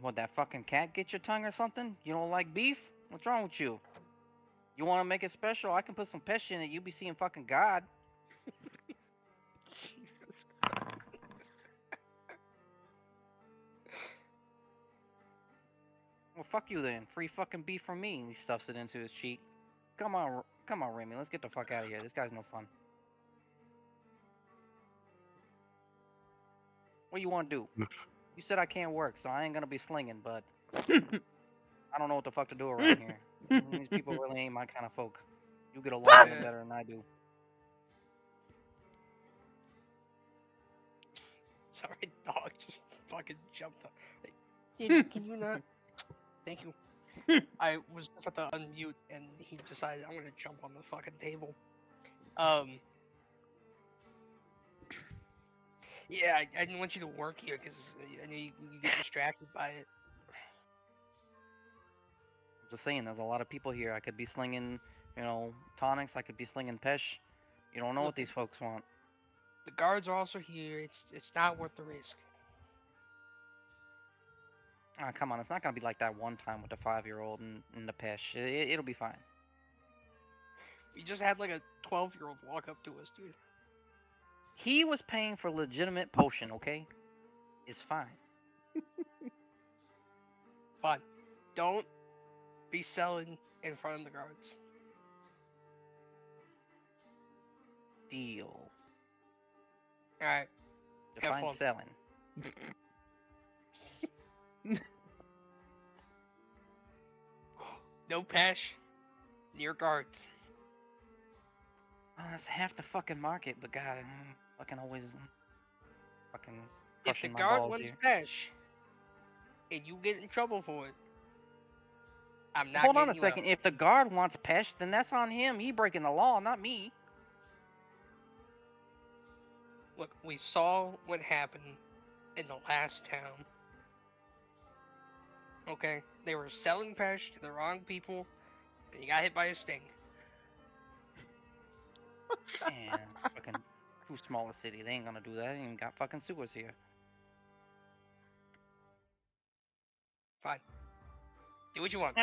What, that fucking cat get your tongue or something? You don't like beef? What's wrong with you? You want to make it special? I can put some pesci in it. You be seeing fucking God. Jesus Christ. Well, fuck you then. Free fucking beef from me. And he stuffs it into his cheek. Come on, Remy. Let's get the fuck out of here. This guy's no fun. What do you want to do? You said I can't work, so I ain't gonna be slinging, but I don't know what the fuck to do around here. These people really ain't my kind of folk. You get along with them better than I do. Sorry, dog. Just fucking jumped up. Hey, can you not? Thank you. I was about to unmute, and he decided I'm gonna jump on the fucking table. Yeah, I didn't want you to work here because I knew you get distracted by it. I'm just saying, there's a lot of people here. I could be slinging, tonics. I could be slinging pesh. You don't know what these folks want. The guards are also here. It's not worth the risk. Ah, come on. It's not gonna be like that one time with the 5-year-old and the pesh. It'll be fine. We just had like a 12-year-old walk up to us, dude. He was paying for legitimate potion, okay? It's fine. Fine. Don't be selling in front of the guards. Deal. Alright. Define selling. No pesh. Near guards. Oh, that's half the fucking market, but God, fucking always fucking If the crushing my guard balls wants here. pesh, and you get in trouble for it, I'm not Hold on a getting you second. out. If the guard wants pesh, then that's on him. He breaking the law, not me. Look, we saw what happened in the last town. Okay? They were selling pesh to the wrong people, and you got hit by a sting. Man, fucking too small a city. They ain't gonna do that. They ain't even got fucking sewers here. Fine. Do what you want.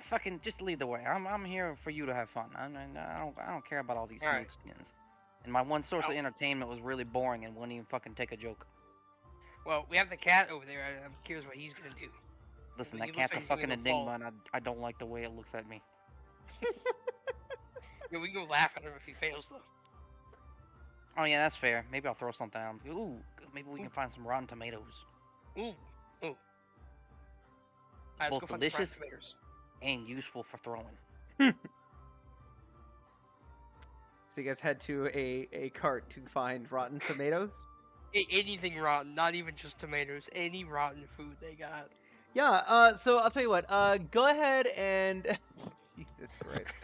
Fucking just lead the way. I'm here for you to have fun. I don't care about all these Alright. smooth skins. And my one source of entertainment was really boring and wouldn't even fucking take a joke. Well, we have the cat over there. I'm curious what he's gonna do. Listen, He that looks cat's like a he's gonna fucking go fall. enigma, and I don't like the way it looks at me. Yeah, we can go laugh at him if he fails, though. Oh yeah, that's fair. Maybe I'll throw something at him. Ooh, maybe we can find some rotten tomatoes. Ooh. Ooh. Alright, Both let's go find some delicious fried tomatoes. and useful for throwing. So you guys head to a cart to find rotten tomatoes? Anything rotten, not even just tomatoes. Any rotten food they got. Yeah, so I'll tell you what, go ahead and... Jesus Christ.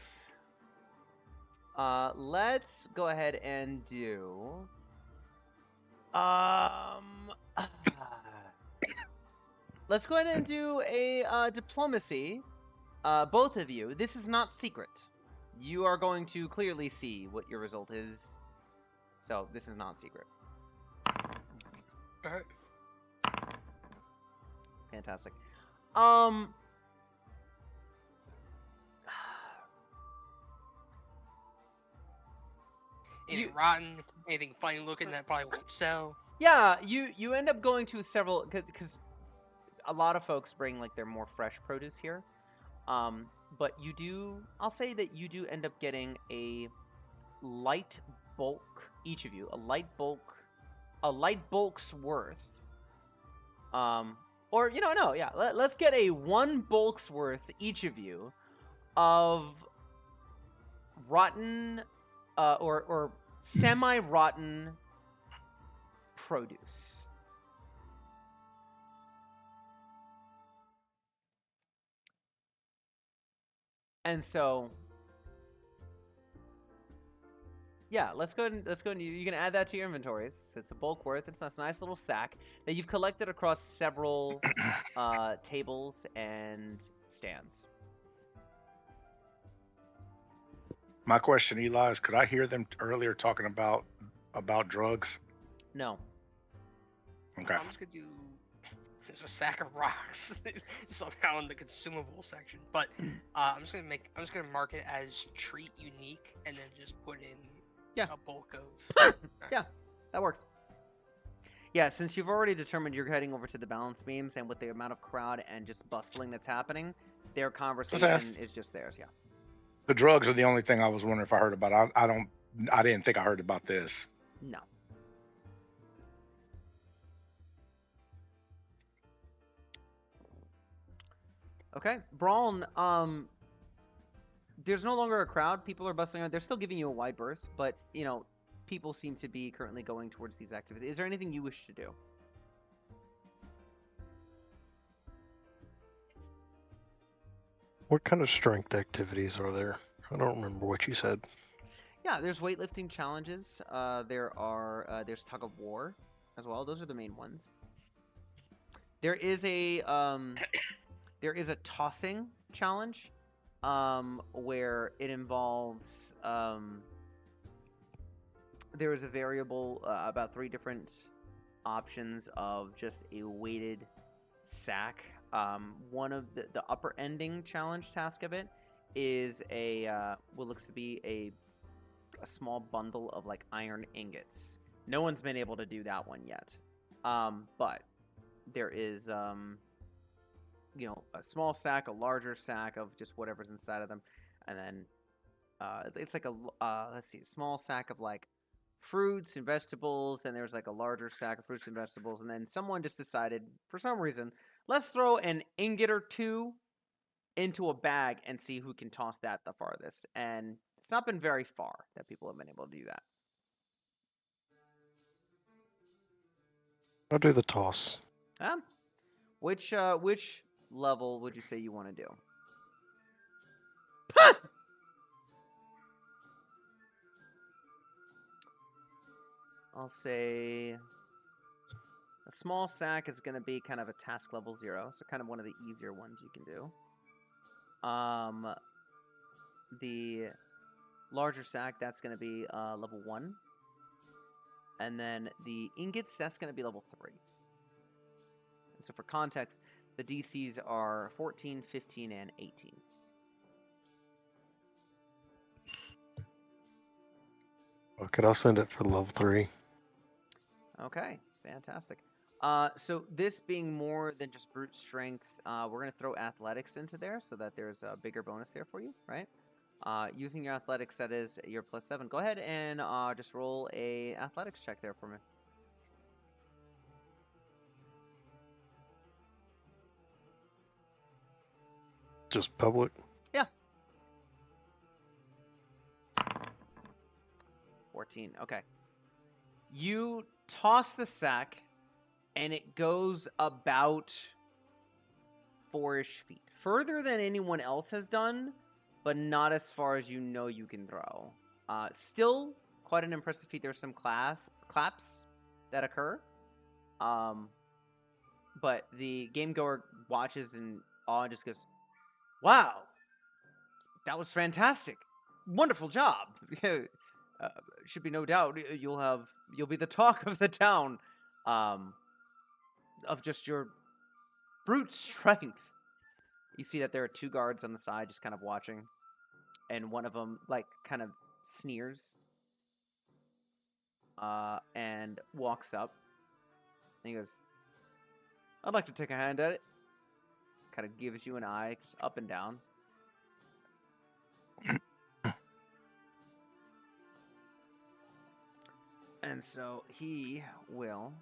Let's go ahead and do... Let's go ahead and do a diplomacy. Both of you. This is not secret. You are going to clearly see what your result is. So, this is not secret. Alright. Fantastic. Anything rotten, anything funny looking that probably won't sell. Yeah, you end up going to several, because a lot of folks bring like their more fresh produce here. But you do, I'll say that you do end up getting a light bulk, each of you, a light bulk's worth. Or, no, yeah, let's get a 1 bulk's worth, each of you, of rotten, or semi-rotten produce. And so, yeah, let's go and you can add that to your inventories. So it's a bulk worth. It's a nice little sack that you've collected across several tables and stands. My question, Eli, is could I hear them earlier talking about drugs? No. Okay. I'm just gonna do. There's a sack of rocks somehow in the consumable section, but I'm just gonna mark it as treat unique and then just put in a bulk of. Yeah, that works. Yeah, since you've already determined you're heading over to the balance beams, and with the amount of crowd and just bustling that's happening, their conversation is just theirs. Yeah. The drugs are the only thing I was wondering if I heard about. I didn't think I heard about this. No. Okay, Braun. There's no longer a crowd. People are bustling around. They're still giving you a wide berth, but people seem to be currently going towards these activities. Is there anything you wish to do? What kind of strength activities are there? I don't remember what you said. Yeah, there's weightlifting challenges. There's tug of war as well. Those are the main ones. There is a tossing challenge, where it involves there is a variable, about 3 different options of just a weighted sack. One of the upper ending challenge task of it is what looks to be a small bundle of like iron ingots. No one's been able to do that one yet, but there is a small sack, a larger sack of just whatever's inside of them, and then it's like a small sack of like fruits and vegetables. Then there's like a larger sack of fruits and vegetables, and then someone just decided for some reason, let's throw an ingot or 2 into a bag and see who can toss that the farthest. And it's not been very far that people have been able to do that. I'll do the toss. Which level would you say you want to do? I'll say a small sack is going to be kind of a task level 0, so kind of one of the easier ones you can do. The larger sack, that's going to be level 1. And then the ingots, that's going to be level 3. And so for context, the DCs are 14, 15, and 18. Okay, I'll send it for level 3. Okay, fantastic. So this being more than just brute strength, we're going to throw athletics into there so that there's a bigger bonus there for you, right? Using your athletics, that is your +7. Go ahead and just roll a athletics check there for me. Just public. Yeah. 14. Okay. You toss the sack, and it goes about 4-ish feet. Further than anyone else has done, but not as far as you know you can throw. Still quite an impressive feat. There's some claps that occur. But the game goer watches in awe and just goes, "Wow, that was fantastic. Wonderful job." Should be no doubt you'll be the talk of the town, of just your brute strength. You see that there are 2 guards on the side just kind of watching, and one of them like kind of sneers and walks up, and he goes, "I'd like to take a hand at it." Kind of gives you an eye, just up and down. And so he will.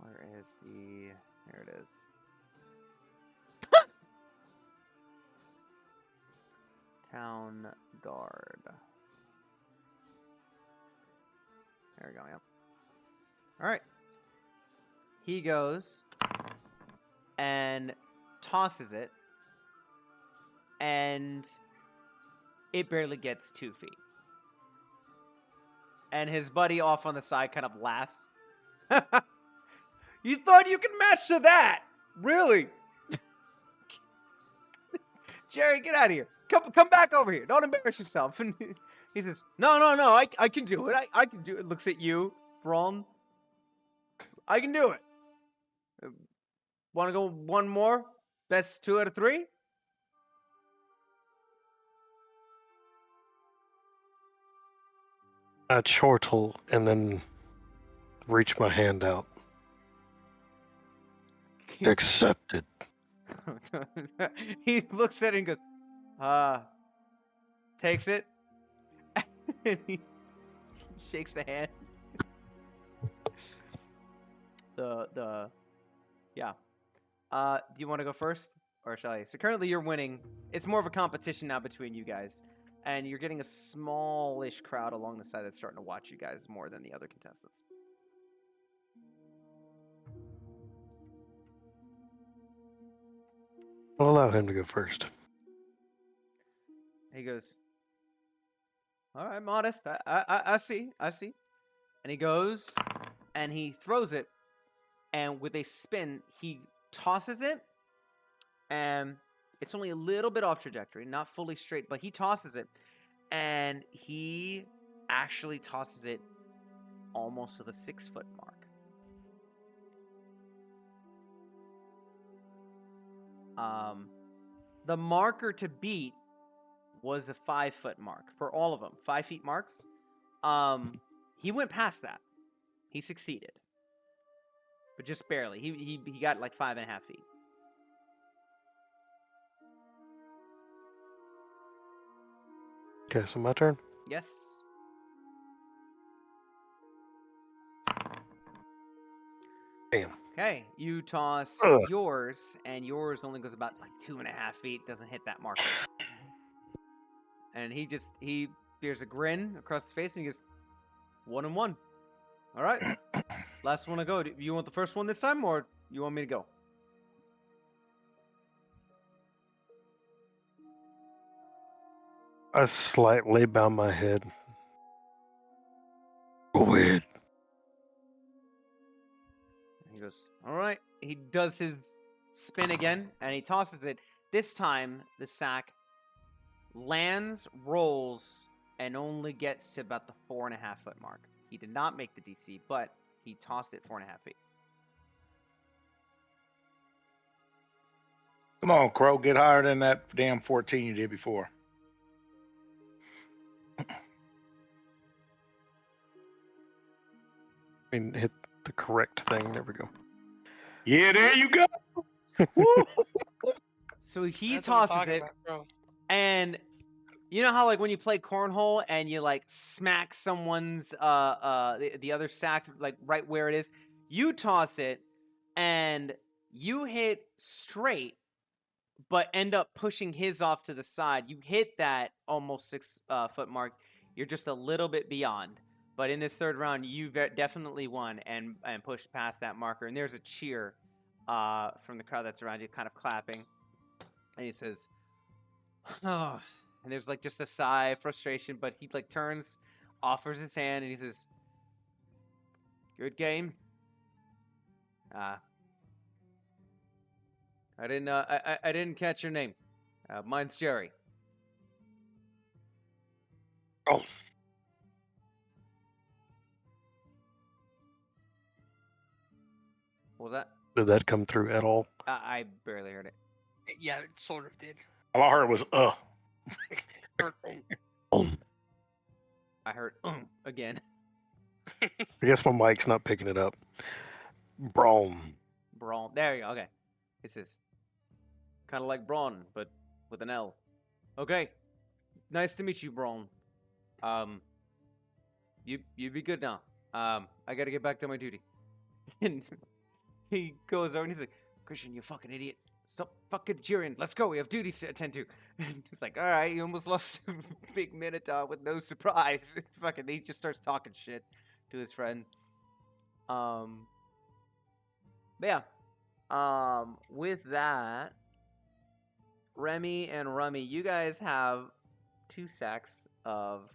Where is the? Here it is. Town guard. There we go. Yep. All right. He goes and tosses it, and it barely gets 2 feet. And his buddy off on the side kind of laughs. You thought you could match to that? Really? Jerry, get out of here. Come back over here. Don't embarrass yourself. And he says, No, I can do it. I can do it. Looks at you, Braun. I can do it. Want to go one more? Best 2 out of 3? I chortle and then reach my hand out. Accepted. He looks at it and goes, takes it, and he shakes the hand. Yeah. Do you want to go first, or shall I? So currently you're winning. It's more of a competition now between you guys, and you're getting a smallish crowd along the side that's starting to watch you guys more than the other contestants. I'll allow him to go first. He goes, all right, modest. I see. And he goes, and he throws it, and with a spin, he tosses it, and it's only a little bit off trajectory, not fully straight, but he tosses it, and he actually tosses it almost to the 6-foot mark. The marker to beat was a 5-foot mark for all of them. 5 feet marks. He went past that. He succeeded, but just barely. He got like 5.5 feet. Okay, so my turn. Yes. Damn. Okay, you toss Ugh. yours, and yours only goes about like 2.5 feet. Doesn't hit that marker. And there's a grin across his face, and he goes, 1 and 1. All right, last one to go. Do you want the first one this time, or you want me to go? I slightly bow my head. Go ahead. He goes, all right. He does his spin again, and he tosses it. This time, the sack lands, rolls, and only gets to about the 4.5-foot mark. He did not make the DC, but he tossed it 4.5 feet. Come on, Crow, get higher than that damn 14 you did before. I mean, hit the correct thing. There we go. Yeah, there you go. So he That's what I'm tosses talking it, about, bro. and you know how like when you play cornhole and you like smack someone's the other sack like right where it is, you toss it and you hit straight, but end up pushing his off to the side. You hit that almost 6-foot mark. You're just a little bit beyond. But in this third round, you definitely won and pushed past that marker. And there's a cheer from the crowd that's around you, kind of clapping. And he says, oh. And there's like just a sigh of frustration, but he like turns, offers his hand, and he says, good game. I didn't catch your name. Mine's Jerry. Oh. What was that? Did that come through at all? I barely heard it. Yeah, it sort of did. All I heard was I heard again. I guess my mic's not picking it up. Brawn. Brawn. There you go. Okay. This is kind of like Brawn, but with an L. Okay. Nice to meet you, Brawn. You be good now. I gotta get back to my duty. And he goes over and he's like, Christian, you fucking idiot. Stop fucking cheering. Let's go. We have duties to attend to. And he's like, all right, you almost lost a big Minotaur with no surprise. Fucking, he just starts talking shit to his friend. But yeah. With that, Remy and Rummy, you guys have 2 sacks of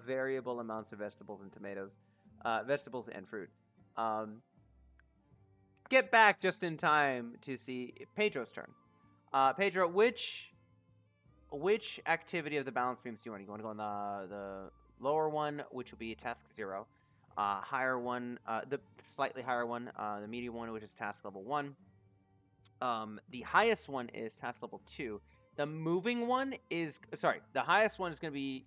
variable amounts of vegetables and tomatoes. Vegetables and fruit. Get back just in time to see Pedro's turn. Pedro, which activity of the balance beams do you want? You want to go on the lower one, which will be task 0, higher one, the slightly higher one, the medium one, which is task level 1. The highest one is task level 2. The moving one is the highest one is going to be,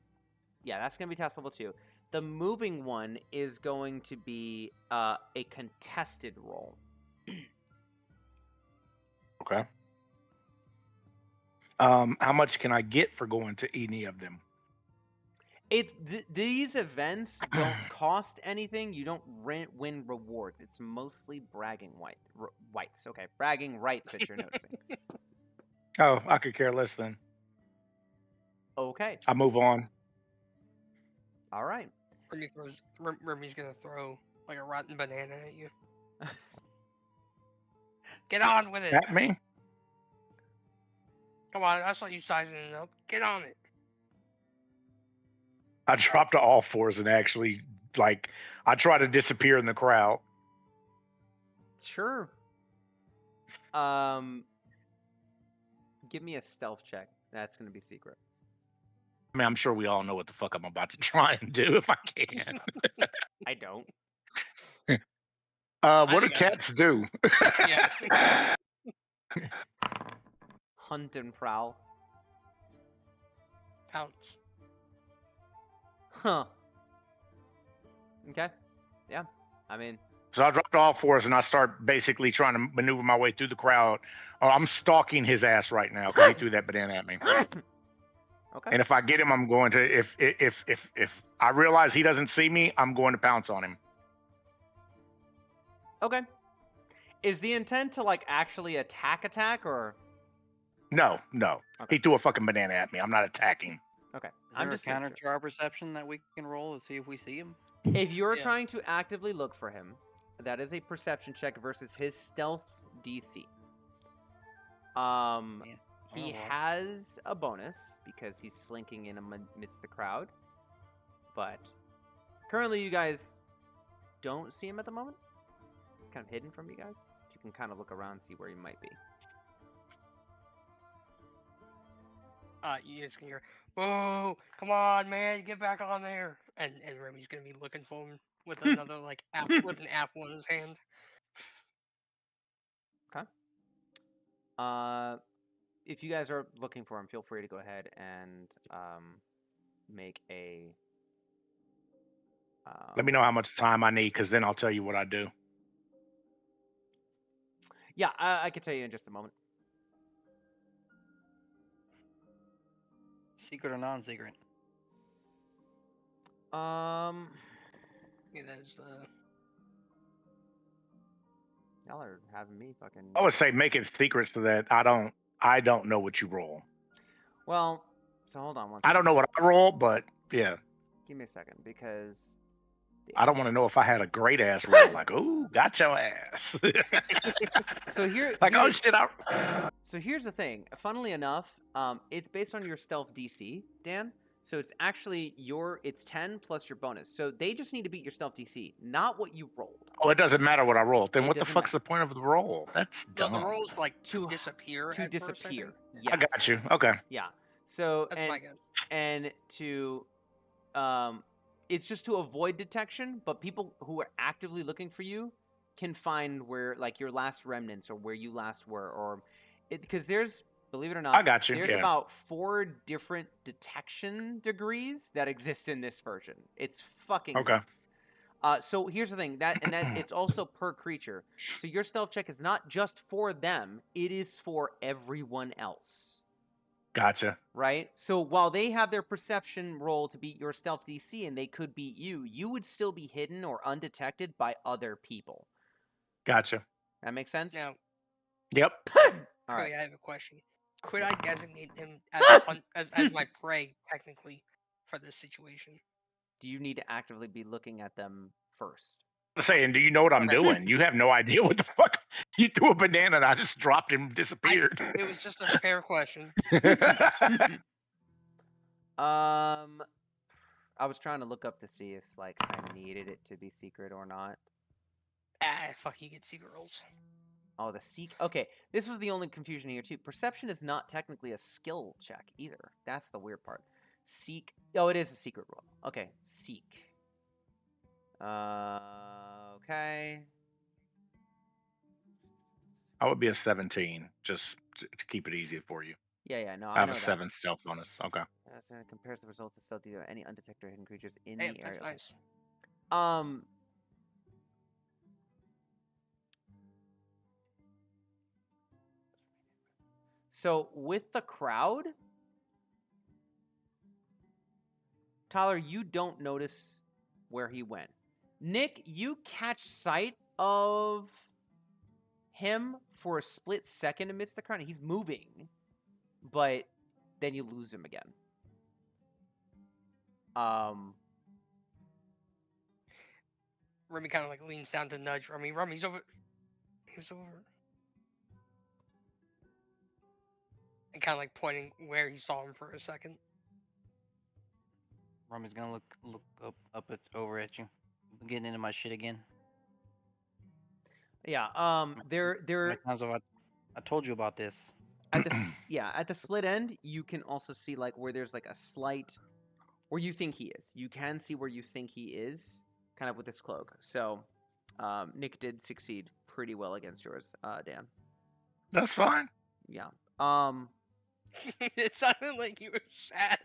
yeah, that's going to be task level 2. The moving one is going to be a contested roll. Okay. How much can I get for going to any of them? It's these events don't cost anything. You don't win rewards. It's mostly bragging whites. Okay, bragging rights that you're noticing. Oh, I could care less then. Okay, I move on. all right. Remy's gonna throw like a rotten banana at you. Get on with it. At me? Come on, I saw you sizing it up. Get on it. I drop to all fours and actually, like, I try to disappear in the crowd. Sure. Give me a stealth check. That's gonna be secret. I mean, I'm sure we all know what the fuck I'm about to try and do if I can. I don't. What do think I- cats do? Yeah. Hunt and prowl. Pounce. Huh. Okay. Yeah. I mean, So I drop to all fours and I start basically trying to maneuver my way through the crowd. Oh, I'm stalking his ass right now because he threw that banana at me. okay. And if I get him, I'm going to. If I realize he doesn't see me, I'm going to pounce on him. Okay. Is the intent to like actually attack or? No. Okay. He threw a fucking banana at me. I'm not attacking. Okay. Is I'm there a just making counter to our perception that we can roll to see if we see him? If you're Yeah. trying to actively look for him, that is a perception check versus his stealth DC. Yeah. He well. has a bonus because he's slinking in amidst the crowd. But currently, you guys don't see him at the moment. He's kind of hidden from you guys. You can kind of look around and see where he might be. You just can hear, "Whoa, come on, man, get back on there!" And Remy's gonna be looking for him with another like with an apple in his hand. If you guys are looking for him, feel free to go ahead and make a. Let me know how much time I need, because then I'll tell you what I do. Yeah, I can tell you in just a moment. Secret or non-secret? Yeah, that's Y'all are having me fucking. I would say make it secret so that I don't know what you roll. Well, so hold on one I second. don't know what I roll, but yeah, Give me a second because. I don't want to know if I had a great ass roll. Like, ooh, got your ass. So like, oh here- shit, So here's the thing. Funnily enough, it's based on your stealth DC, Dan. So it's actually it's 10 plus your bonus. So they just need to beat your stealth DC, not what you rolled. Oh, it doesn't matter what I roll. Then It what the doesn't fuck's the point of the roll? That's well, dumb. the roll's like to To- disappear. To at first, I disappear. think. Yes. I got you. Okay. Yeah. So That's my guess. and to it's just to avoid detection, but people who are actively looking for you can find where like your last remnants or where you last were, or because there's, believe it or not, I got you. there's Yeah. about 4 different detection degrees that exist in this version. It's fucking Okay. nuts. So here's the thing, that it's also per creature. So your stealth check is not just for them, it is for everyone else. Gotcha. Right? So while they have their perception roll to beat your stealth DC and they could beat you, you would still be hidden or undetected by other people. Gotcha. That makes sense? Now, Yep. All Cody, right. I have a question. Could I designate him as my prey technically for this situation? Do you need to actively be looking at them first? Saying, do you know what I'm doing? You have no idea what the fuck. You threw a banana and I just dropped and disappeared. It was just a fair question. I was trying to look up to see if like I needed it to be secret or not. Fuck, you get secret rolls. Oh, the seek. Okay, this was the only confusion here too. Perception is not technically a skill check either. That's the weird part. Seek. Oh, it is a secret roll. Okay, seek. Okay. I would be a 17, just to keep it easy for you. Yeah, no, I I have know a that. 7 stealth on us. Okay. So it compares the results to stealth to any undetected or hidden creatures in Hey, the that's area. nice. So with the crowd, Tyler, you don't notice where he went. Nick, you catch sight of him for a split second amidst the crowd. He's moving, but then you lose him again. Remy kind of like leans down to nudge Remy. Remy's over. He's over. And kind of like pointing where he saw him for a second. Rummy's gonna look over at you. I'm getting into my shit again. Yeah. How There. many times have I told you about this? At the split end, you can also see like where there's like a slight where you think he is. You can see where you think he is, kind of with this cloak. So, Nick did succeed pretty well against yours, Dan. That's fine. Yeah. It sounded like you were sad.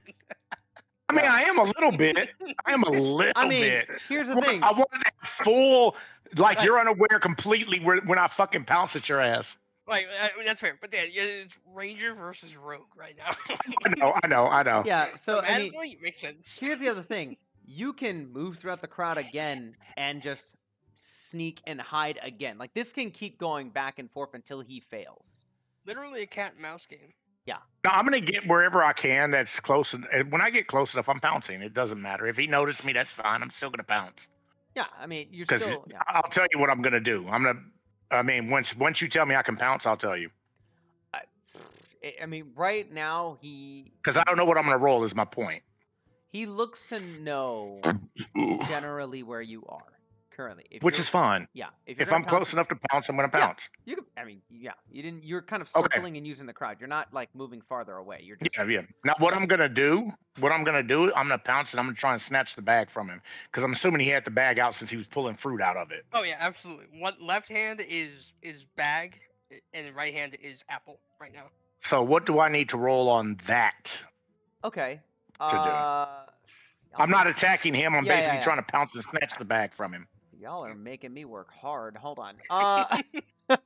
I mean, Yeah. I am a little bit. I am a little I mean, bit. here's the Well, thing. I wanted to have full, like Right. you're unaware completely when I fucking pounce at your ass. Like, I mean, that's fair. But Dan, it's Ranger versus Rogue right now. I know. Yeah. So I mean, Thematically, it makes sense. here's the other thing. You can move throughout the crowd again and just sneak and hide again. Like this can keep going back and forth until he fails. Literally a cat and mouse game. No, I'm gonna get wherever I can. That's close. And when I get close enough, I'm pouncing. It doesn't matter if he noticed me. That's fine. I'm still gonna pounce. Yeah. I mean, you're Because still. Yeah. I'll tell you what I'm gonna do. I mean, once you tell me I can pounce, I'll tell you. I mean, right now Because I don't know what I'm gonna roll. Is my point. he looks to know generally where you are currently. Which is fine. Yeah. You're If gonna I'm close pounce- enough to pounce, I'm gonna Yeah. pounce. You could, I mean, yeah. You didn't. You're kind of Okay. circling and using the crowd. You're not like moving farther away. You're just. Yeah. Now, what I'm gonna do, I'm gonna pounce and I'm gonna try and snatch the bag from him. Because I'm assuming he had the bag out since he was pulling fruit out of it. Oh yeah, absolutely. One left hand is bag, and the right hand is apple right now. So what do I need to roll on that? Okay. do. I'm not attacking him. I'm Yeah, basically yeah. trying to pounce and snatch the bag from him. Y'all are making me work hard. Hold on. Look,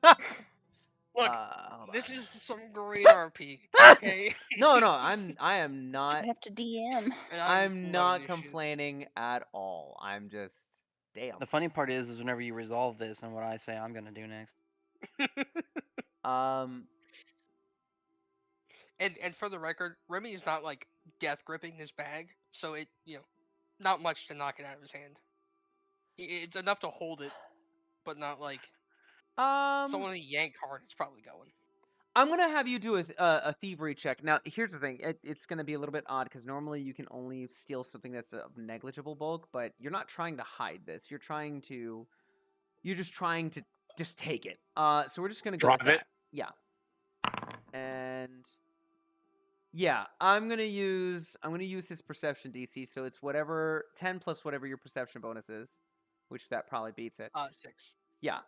hold this on. is some great RP. Okay. No. I am I not. have to DM. And I'm loving not this shit. complaining at all. I'm just. Damn. The funny part is whenever you resolve this and what I say I'm gonna do next. And for the record, Remy is not like death gripping this bag, so it not much to knock it out of his hand. It's enough to hold it, but not like someone to yank hard. It's probably going. I'm gonna have you do a thievery check. Now, here's the thing. It's gonna be a little bit odd because normally you can only steal something that's of negligible bulk, but you're not trying to hide this. You're just trying to just take it. So we're just gonna go with Drive it? that. Yeah. And yeah, I'm gonna use his perception DC. So it's whatever 10 plus whatever your perception bonus is, which that probably beats it. 6. Yeah.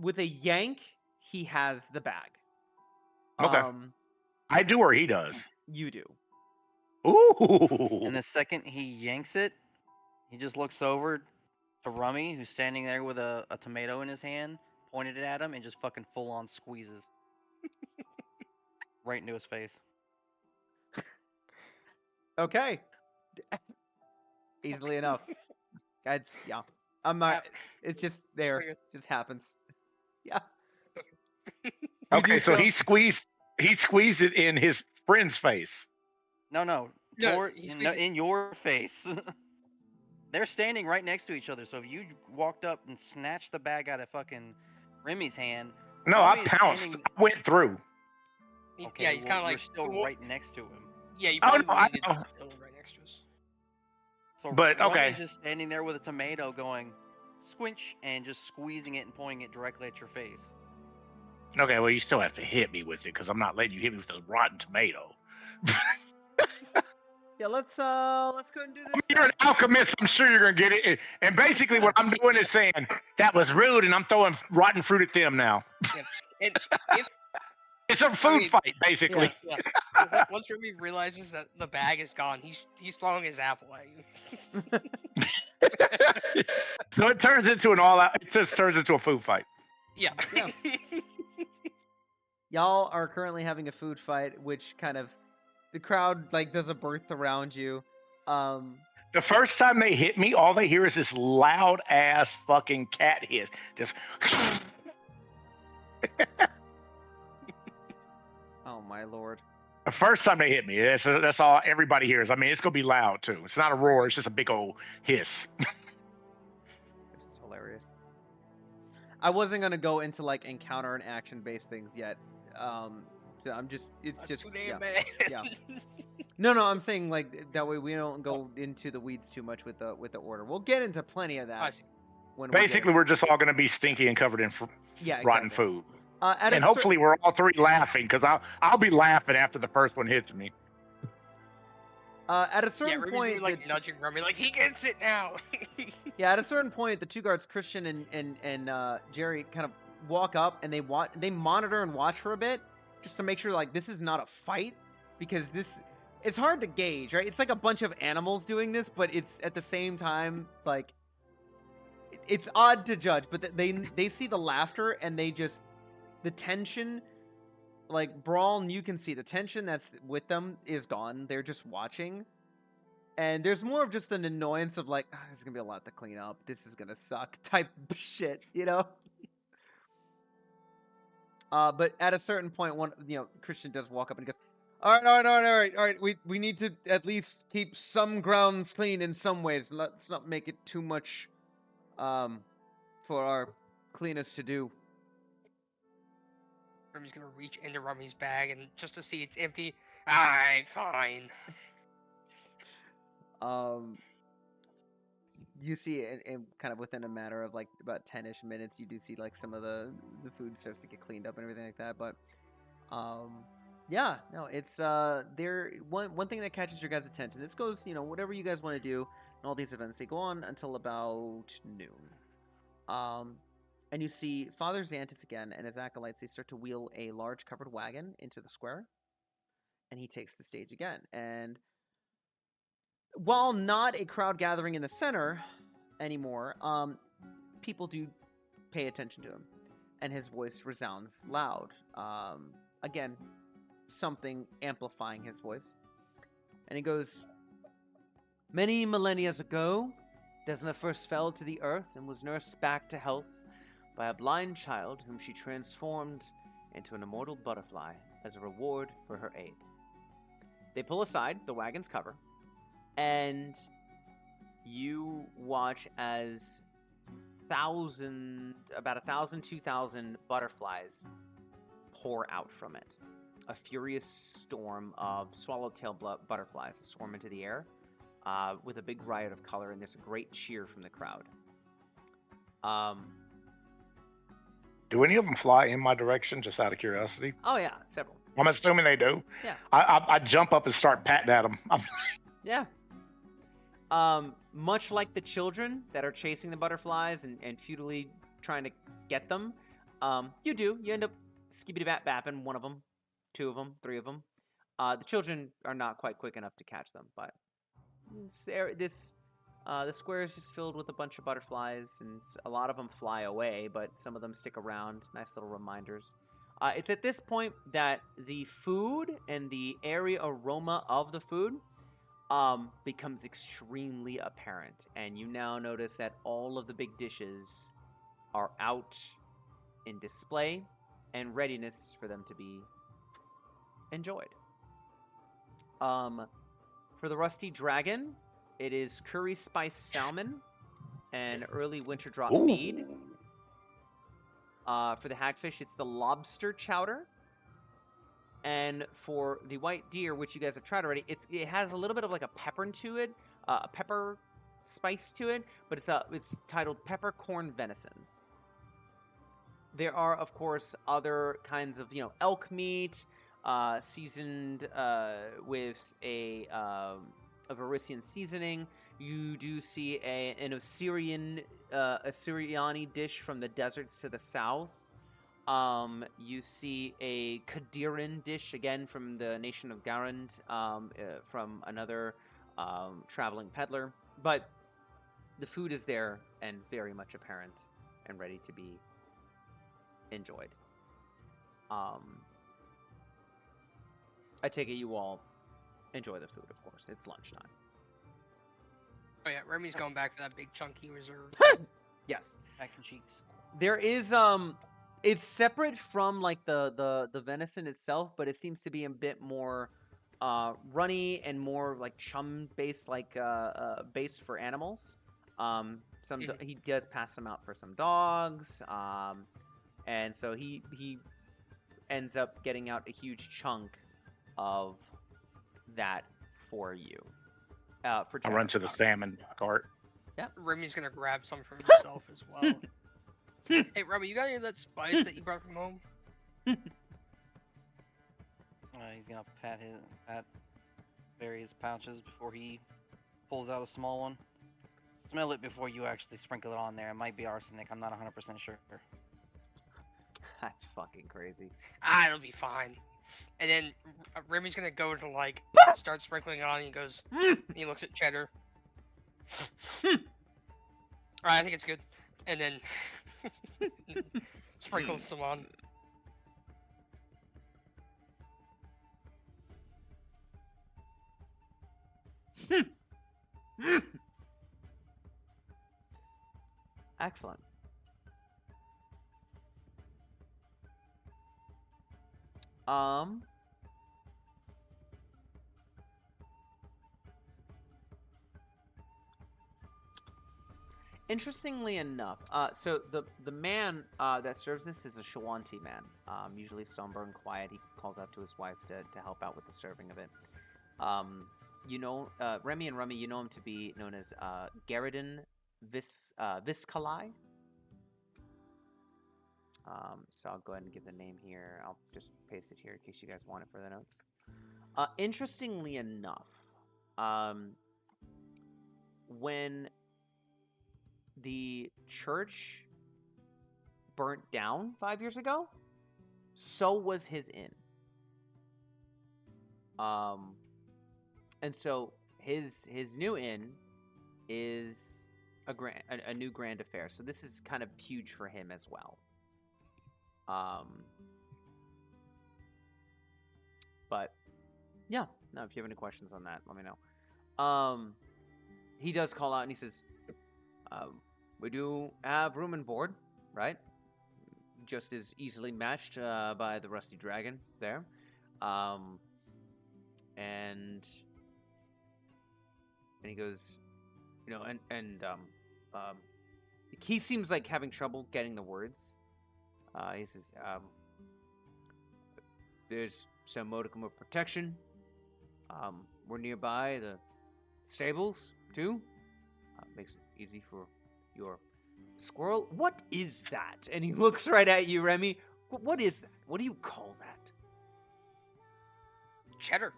With a yank, he has the bag. Okay. I do or he does. You do. Ooh. And the second he yanks it, he just looks over to Rummy, who's standing there with a tomato in his hand, pointed it at him, and just fucking full on squeezes. Right into his face. Okay. Easily enough. It's yeah. I'm not. It's just there. Okay. Just happens. Yeah. Okay, do so so- he squeezed it in his friend's face. No, No, he squeezed it- in your face. They're standing right next to each other, so if you walked up and snatched the bag out of fucking Remy's hand, No, I Remy is pounced. standing- I went through. okay, yeah, he's kind of like you're still right next to him. Yeah, you Oh, probably no, I needed know. to still right next to us. So But, Rummy's okay. just standing there with a tomato going squinch and just squeezing it and pointing it directly at your face. Okay, well, you still have to hit me with it because I'm not letting you hit me with a rotten tomato. Yeah. Let's go ahead and do this. You're an alchemist. I'm sure you're gonna get it. And basically, what I'm doing is saying that was rude, and I'm throwing rotten fruit at them now. And if It's a food mean, fight, basically. Yeah. Once Remy realizes that the bag is gone, he's throwing his apple at you. So it turns into an all-out. It just turns into a food fight. Yeah. Yeah. Y'all are currently having a food fight, which kind of the crowd like does a birth around you. The first time they hit me, all they hear is this loud ass fucking cat hiss. Just. Oh my lord. The first time they hit me, that's all everybody hears. I mean, it's gonna be loud too. It's not a roar; it's just a big old hiss. This is hilarious. I wasn't gonna go into like encounter and action based things yet. So I'm just it's That's just too damn yeah. bad. Yeah. No, I'm saying like that way we don't go into the weeds too much with the order. We'll get into plenty of I that see. when Basically, we're just all gonna be stinky and covered in yeah, rotten exactly. food. And Hopefully we're all three laughing because I'll be laughing after the first one hits me. at a Yeah, certain Remy's point, really, like nudging Remy, like he gets it now. yeah, at a certain point, the two guards, Christian and Jerry, kind of walk up and they monitor and watch for a bit, just to make sure like this is not a fight, because it's hard to gauge, right? It's like a bunch of animals doing this, but it's at the same time like it's odd to judge. But they see the laughter and the tension. Like Brawl, you can see the tension that's with them is gone. They're just watching. And there's more of just an annoyance of like, there's gonna be a lot to clean up. This is gonna suck type shit, you know? But at a certain point, Christian does walk up and he goes, all right. We need to at least keep some grounds clean in some ways. Let's not make it too much for our cleaners to do. Remy's gonna reach into Remy's bag and just to see it's empty. Alright, fine. You see, and kind of within a matter of like about 10-ish minutes, you do see like some of the food starts to get cleaned up and everything like that. But, yeah, no, it's there. One thing that catches your guys' attention. This goes, whatever you guys want to do, and all these events, they go on until about noon. And you see Father Xantus again and his acolytes. They start to wheel a large covered wagon into the square, and he takes the stage again. And while not a crowd gathering in the center anymore, people do pay attention to him, and his voice resounds loud. Again, something amplifying his voice. And he goes, "Many millennia ago, Desna first fell to the earth and was nursed back to health by a blind child whom she transformed into an immortal butterfly as a reward for her aid." They pull aside the wagon's cover, and you watch as about 1,000, 2,000 butterflies pour out from it. A furious storm of swallowtail butterflies swarm into the air with a big riot of color, and there's a great cheer from the crowd. Do any of them fly in my direction, just out of curiosity? Oh, yeah, several. I'm assuming they do. Yeah. I jump up and start patting at them. Yeah. Much like the children that are chasing the butterflies and futilely trying to get them, you end up skibbity-bap-bapping one of them, two of them, three of them. The children are not quite quick enough to catch them, but the square is just filled with a bunch of butterflies, and a lot of them fly away, but some of them stick around. Nice little reminders. It's at this point that the food and the area aroma of the food becomes extremely apparent, and you now notice that all of the big dishes are out in display and readiness for them to be enjoyed. For the Rusty Dragon, it is curry spice salmon and early winter drop mead. For the Hagfish, it's the lobster chowder. And for the white deer, which you guys have tried already, it has a little bit of like a pepper to it, a pepper spice to it, but it's titled peppercorn venison. There are, of course, other kinds of elk meat, seasoned with a Varisian seasoning. You do see an Assyriani dish from the deserts to the south. You see a Kadiran dish again from the nation of Garand, from another traveling peddler, but the food is there and very much apparent and ready to be enjoyed. I take it you all enjoy the food, of course. It's lunchtime. Oh yeah, Remy's going back for that big chunky reserve. Yes. Mac and cheeks. There is it's separate from like the venison itself, but it seems to be a bit more runny and more like chum based, like based for animals. He does pass them out for some dogs, and so he ends up getting out a huge chunk of that for you. For I run to the salmon cart. Remy's gonna grab some for himself as well. Hey, Remy, you got any of that spice that you brought from home? He's gonna pat various pouches before he pulls out a small one. Smell it before you actually sprinkle it on there. It might be arsenic. I'm not 100% sure. That's fucking crazy. It'll be fine. And then Remy's gonna go to like start sprinkling it on, and he goes, and he looks at Cheddar. Alright, I think it's good. And then sprinkles some on. Excellent. Interestingly enough, so the man that serves this is a Shawanti man, usually somber and quiet. He calls out to his wife to help out with the serving of it. Remy and Rummy, you know him to be known as Garridon Viscalai. So I'll go ahead and give the name here. I'll just paste it here in case you guys want it for the notes. Interestingly enough, when the church burnt down 5 years ago, so was his inn. And so his new inn is a new grand affair. So this is kind of huge for him as well. But yeah, no, if you have any questions on that, let me know. He does call out and he says, we do have room and board, right? Just as easily matched by the Rusty Dragon there. And he goes, he seems like having trouble getting the words. He says, there's some modicum of protection. We're nearby the stables, too. Makes it easy for your squirrel. What is that? And he looks right at you, Remy. What is that? What do you call that? Cheddar.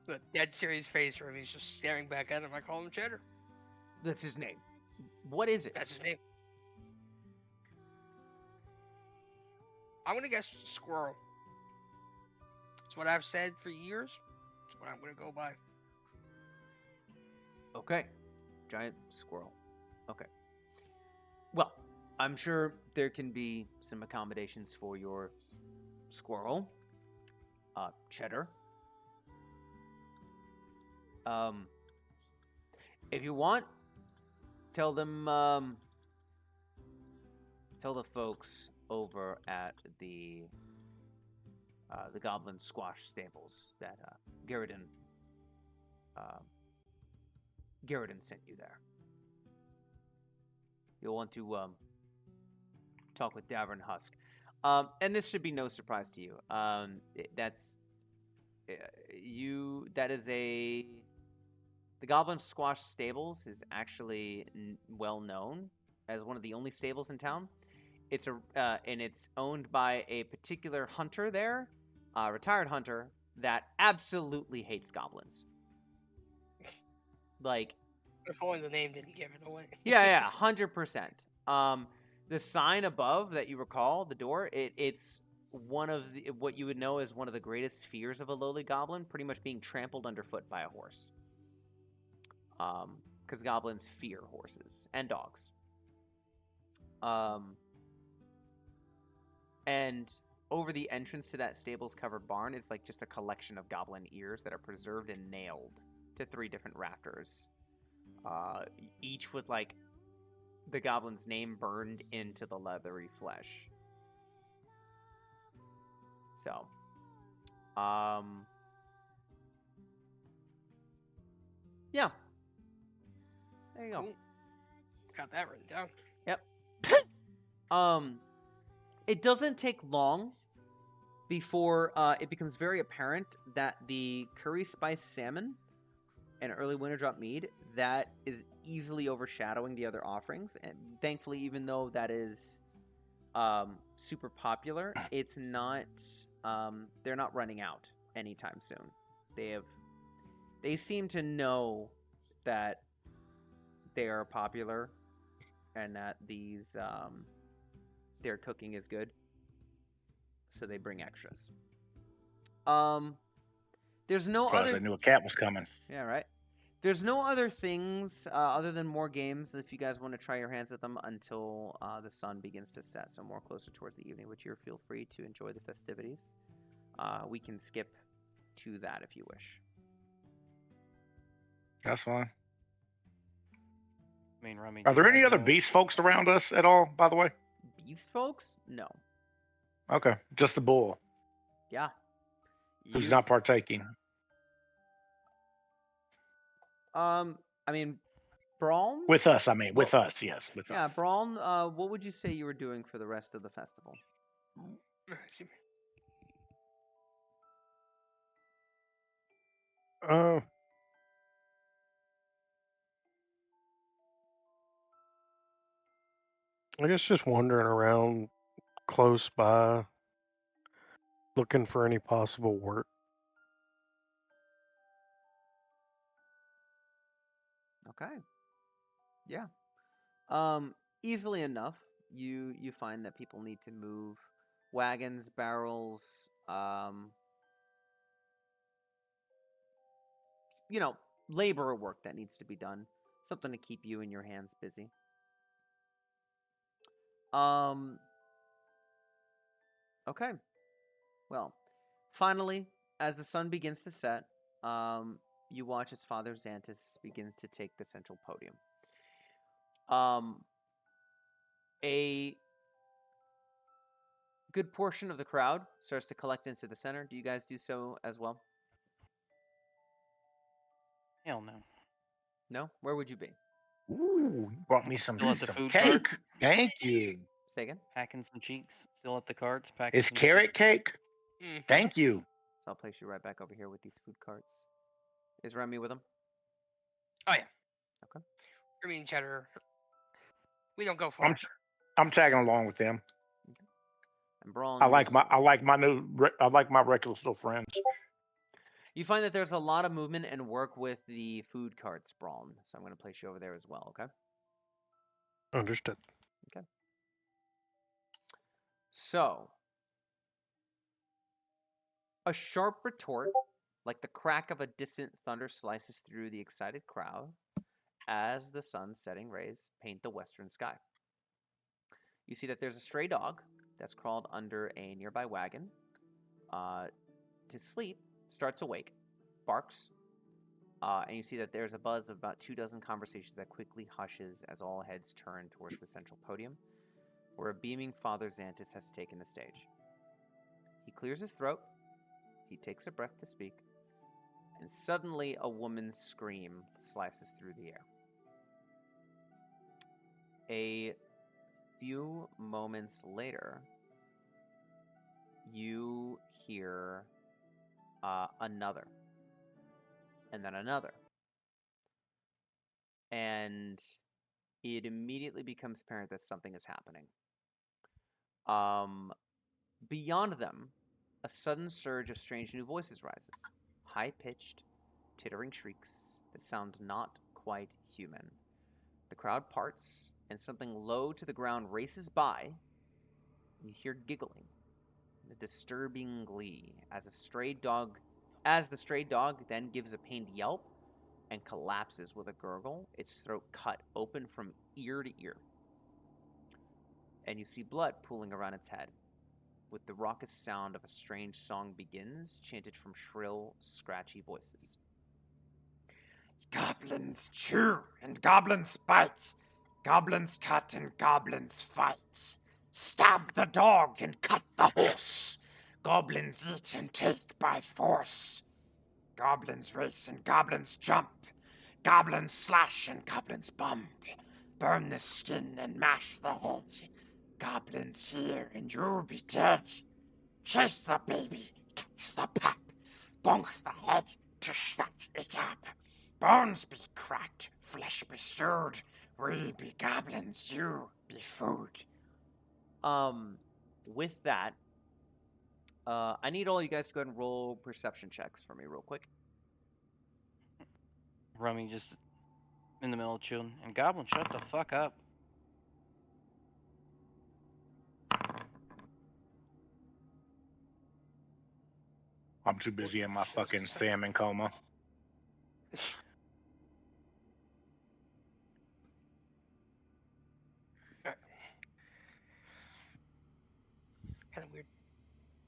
The dead serious face, Remy's just staring back at him. I call him Cheddar. That's his name. What is it? That's his name. I'm gonna guess squirrel. It's what I've said for years. It's what I'm gonna go by. Okay. Giant squirrel. Okay. Well, I'm sure there can be some accommodations for your squirrel. Cheddar. If you want, tell the folks over at the Goblin Squash Stables that Garridon sent you there. You'll want to talk with Davern Husk. And this should be no surprise to you. The Goblin Squash Stables is actually well known as one of the only stables in town. And it's owned by a particular hunter there, a retired hunter that absolutely hates goblins. Like, if only the name didn't give it away. yeah, 100%. The sign above that you recall, the door, it's one of what you would know as one of the greatest fears of a lowly goblin, pretty much being trampled underfoot by a horse. Because goblins fear horses and dogs. And over the entrance to that stables-covered barn is like just a collection of goblin ears that are preserved and nailed to 3 different rafters. Each with like the goblin's name burned into the leathery flesh. So, yeah. There you go. Cool. Got that written down. Yep. It doesn't take long before it becomes very apparent that the curry spice salmon and early winter drop mead, that is easily overshadowing the other offerings. And thankfully, even though that is super popular, it's not they're not running out anytime soon. They seem to know that they are popular and that these their cooking is good, so they bring extras. There's no Plus, other. I knew a cat was coming. Yeah, right. There's no other things other than more games if you guys want to try your hands at them until the sun begins to set, so more closer towards the evening, which you feel free to enjoy the festivities. We can skip to that if you wish. That's fine. I mean, Rummy. Are there any other go. beast folks around us at all, by the way? Beast folks? No. Okay, just the bull, Yeah. who's not partaking. I mean, Braun? With us, I mean. With Well, us, yes. With Yeah, us. Braun, what would you say you were doing for the rest of the festival? I guess just wandering around close by, looking for any possible work. Okay. Yeah. Easily enough, you find that people need to move wagons, barrels, labor work that needs to be done. Something to keep you and your hands busy. Okay. Well, finally, as the sun begins to set, you watch as Father Xantus begins to take the central podium. A good portion of the crowd starts to collect into the center. Do you guys do so as well? Hell no. No? Where would you be? Ooh, you brought me some, Still at the some food cake. cart? Thank you. Say again? Packing some cheeks. Still at the carts. Packing It's some carrot cheeks. cake. Mhm. Thank you. So I'll place you right back over here with these food carts. Is Remy with them? Oh yeah. Okay. Remy and Cheddar. We don't go far. I'm tagging along with them. And Braun, I you're like still- my reckless little friends. You find that there's a lot of movement and work with the food carts, Braun. So I'm going to place you over there as well, okay? Understood. So, a sharp retort, like the crack of a distant thunder, slices through the excited crowd as the sun's setting rays paint the western sky. You see that there's a stray dog that's crawled under a nearby wagon to sleep, starts awake, barks, and you see that there's a buzz of about 24 conversations that quickly hushes as all heads turn towards the central podium, where a beaming Father Xantus has taken the stage. He clears his throat, he takes a breath to speak, and suddenly a woman's scream slices through the air. A few moments later, you hear another, and then another. And it immediately becomes apparent that something is happening. Beyond them, a sudden surge of strange new voices rises. High-pitched, tittering shrieks that sound not quite human. The crowd parts, and something low to the ground races by. You hear giggling, and a disturbing glee as the stray dog then gives a pained yelp and collapses with a gurgle, its throat cut open from ear to ear. And you see blood pooling around its head. With the raucous sound of a strange song begins, chanted from shrill, scratchy voices. Goblins chew and goblins bite. Goblins cut and goblins fight. Stab the dog and cut the horse. Goblins eat and take by force. Goblins race and goblins jump. Goblins slash and goblins bump. Burn the skin and mash the head. Goblins hear and you'll be dead. Chase the baby, catch the pup. Bonk the head to shut it up. Bones be cracked, flesh be stirred. We be goblins, you be food. With that, I need all you guys to go ahead and roll perception checks for me real quick. Rummy just in the middle of chilling. And Goblin, shut the fuck up. I'm too busy in my fucking salmon coma. Kind of weird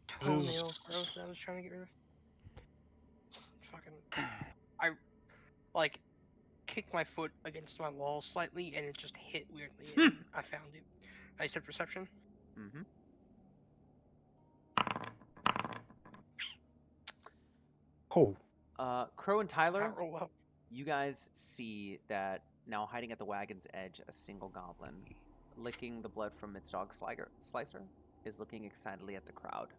toenail growth that I was trying to get rid of. Fucking, I like kicked my foot against my wall slightly, and it just hit weirdly. And I found it. I said perception. Mm-hmm. Oh, Crow and Tyler, Roll well. you guys see that now hiding at the wagon's edge, a single goblin, licking the blood from its dog Slicer, is looking excitedly at the crowd.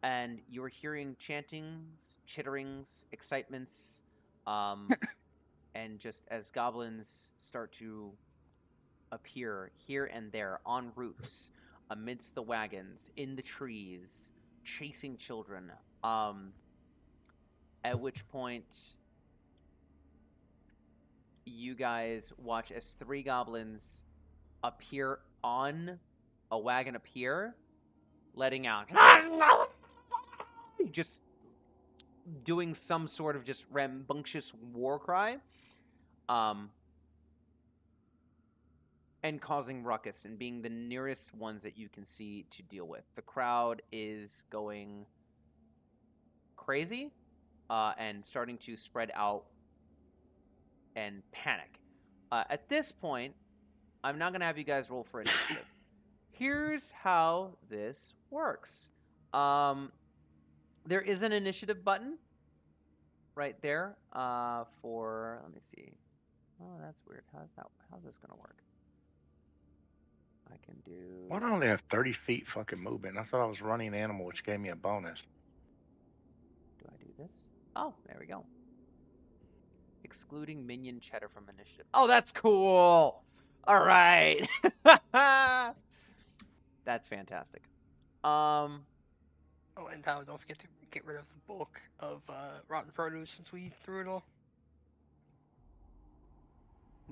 And you're hearing chantings, chitterings, excitements, and just as goblins start to appear here and there on roofs, amidst the wagons, in the trees, chasing children. At which point, you guys watch as 3 goblins appear on a wagon letting out just doing some sort of just rambunctious war cry, and causing ruckus and being the nearest ones that you can see to deal with. The crowd is going crazy and starting to spread out and panic. At this point, I'm not going to have you guys roll for initiative. Here's how this works. There is an initiative button right there for, let me see. Oh, that's weird. How's this going to work? I can do... Why do I only have 30 feet fucking movement? I thought I was running an animal, which gave me a bonus. Do I do this? Oh, there we go. Excluding minion cheddar from initiative. Oh, that's cool! All right. That's fantastic. Oh, and Tyler, don't forget to get rid of the bulk of rotten produce since we threw it all.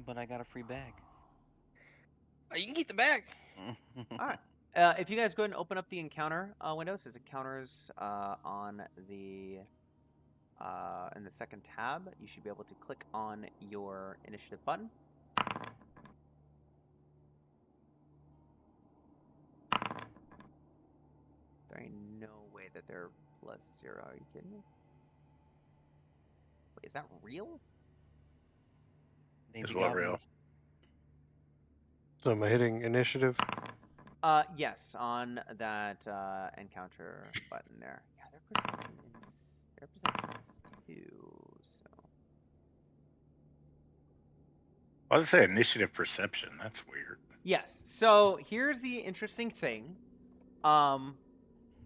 But I got a free bag. Oh, you can keep the bag. All right. If you guys go ahead and open up the encounter window, says encounters on the in the second tab, you should be able to click on your initiative button. There ain't no way that they're +0. Are you kidding me? Wait, is that real? Baby Is what real? goblins. so am I hitting initiative? Yes, on that encounter button there. Yeah, their perception is 2, so. I was gonna say initiative perception. That's weird. Yes. So here's the interesting thing.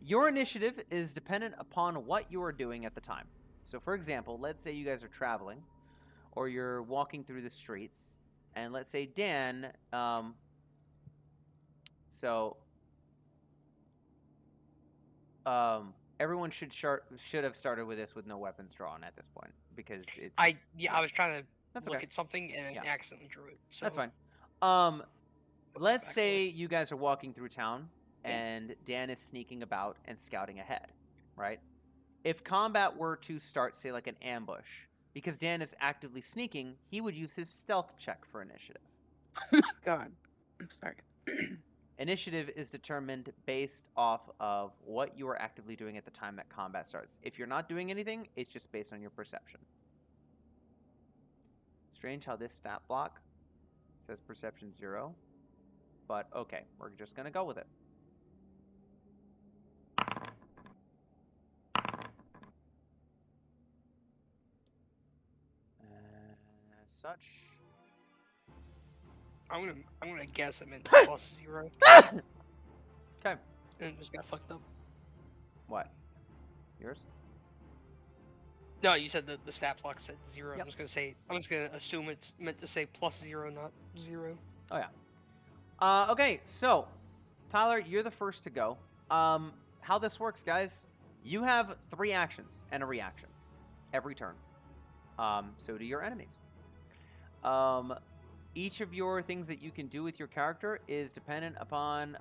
Your initiative is dependent upon what you are doing at the time. So, for example, let's say you guys are traveling, or you're walking through the streets, and let's say Dan. Everyone should have started with this with no weapons drawn at this point because it's. I was trying to That's look okay. at something and Yeah. accidentally drew it. So. That's fine. Let's back say you guys are walking through town Yeah. and Dan is sneaking about and scouting ahead, right? If combat were to start, say, like an ambush, because Dan is actively sneaking, he would use his stealth check for initiative. Oh my god. I'm sorry. Initiative is determined based off of what you are actively doing at the time that combat starts. If you're not doing anything, it's just based on your perception. Strange how this stat block says perception 0, but okay, we're just gonna go with it. As such, I'm gonna guess I meant +0 okay. and it just got fucked up. What? Yours? No, you said the stat block said 0. Yep. I'm just gonna assume it's meant to say +0, not 0. Oh yeah. Okay, so Tyler, you're the first to go. How this works, guys? You have 3 actions and a reaction every turn. So do your enemies. Each of your things that you can do with your character is dependent upon.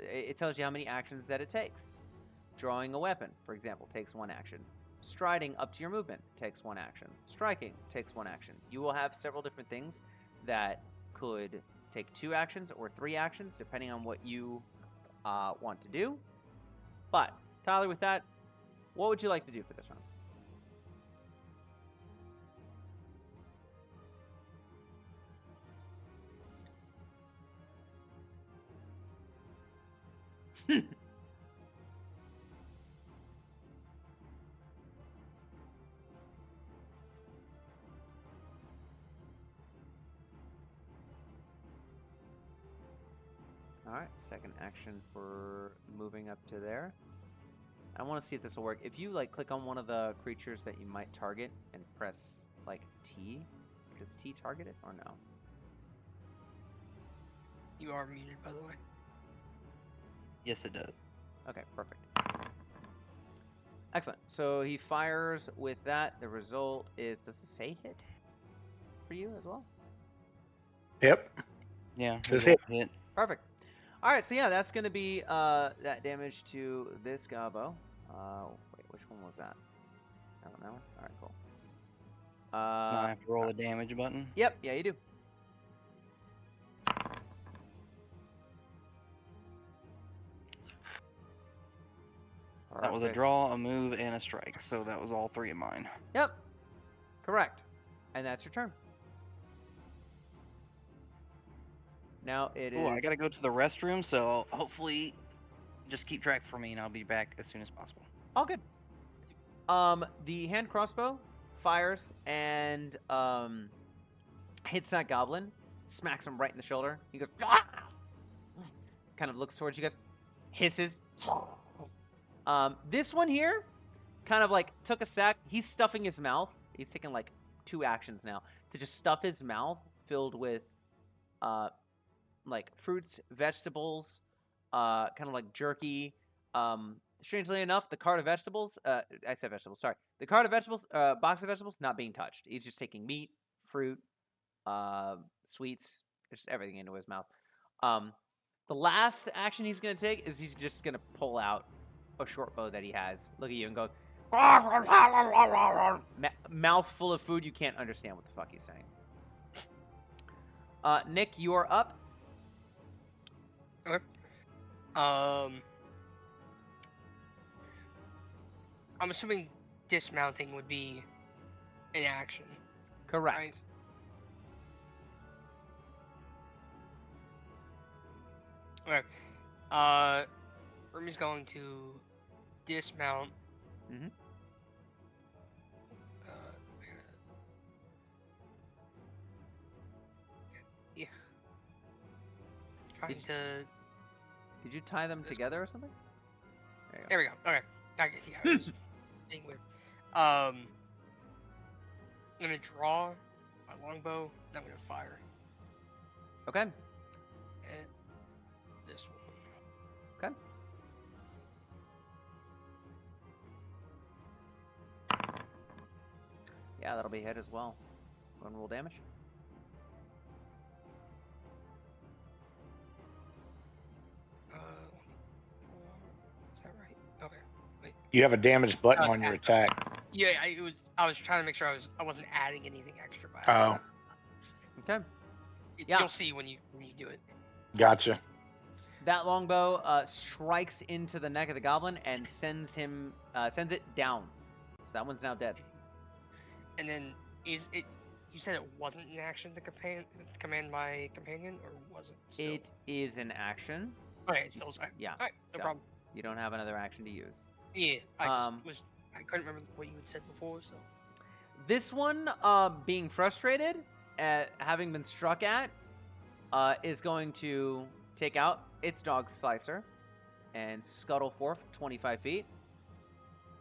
It tells you how many actions that it takes. Drawing a weapon, for example, takes 1 action. Striding up to your movement takes 1 action. Striking takes 1 action. You will have several different things that could take 2 actions or 3 actions, depending on what you want to do. But, Tyler, with that, what would you like to do for this round? Alright, second action for moving up to there. I want to see if this will work. If you like click on one of the creatures that you might target and press like T, does T target it or no? You are muted, by the way. Yes, it does. Okay, perfect. Excellent. So he fires with that. The result is, does it say hit for you as well? Yep. Yeah, Says result hit. Perfect. All right, so yeah, that's going to be that damage to this gobbo. Wait, which one was that? That one, that one? All right, cool. Now I have to roll a damage button. Yep, yeah, you do. That was a Perfect. draw, a move, and a strike. So that was all 3 of mine. Yep, correct. And that's your turn. Now it is. Oh, I gotta go to the restroom, so hopefully just keep track for me and I'll be back as soon as possible. All good. The hand crossbow fires and hits that goblin, smacks him right in the shoulder. He goes, "Ah!" Kind of looks towards you guys, hisses. This one here kind of like took a sec. He's stuffing his mouth. He's taking like 2 actions now to just stuff his mouth filled with like fruits, vegetables, kind of like jerky. Strangely enough, the cart of vegetables, I said vegetables, sorry. The cart of vegetables, box of vegetables, not being touched. He's just taking meat, fruit, sweets, just everything into his mouth. The last action he's going to take is he's just going to pull out a short bow that he has, look at you and go, mouth full of food, you can't understand what the fuck he's saying. Nick, you are up. Okay. I'm assuming dismounting would be an action. Correct. Right. Okay. Rumi's going to dismount. Mhm. Yeah. Trying to. Did you tie them together or something? There you go. There we go. Okay. I guess, yeah, it was being weird. I'm gonna draw my longbow, and I'm gonna fire Okay. at this one. Okay. Yeah, that'll be hit as well. Go and roll damage. You have a damage button No, on your attack. attack. Yeah, I was trying to make sure I wasn't adding anything extra by it. Oh, Okay. Yeah. You'll see when you do it. gotcha. That longbow strikes into the neck of the goblin and sends it down. So that one's now dead. And then is it? You said it wasn't an action to command my companion, or was it? Still? It is an action. Okay, it's still sorry. Yeah. All right, no so problem. You don't have another action to use. Yeah, I couldn't remember what you had said before, so. This one, being frustrated at having been struck at, is going to take out its dog slicer and scuttle forth 25 feet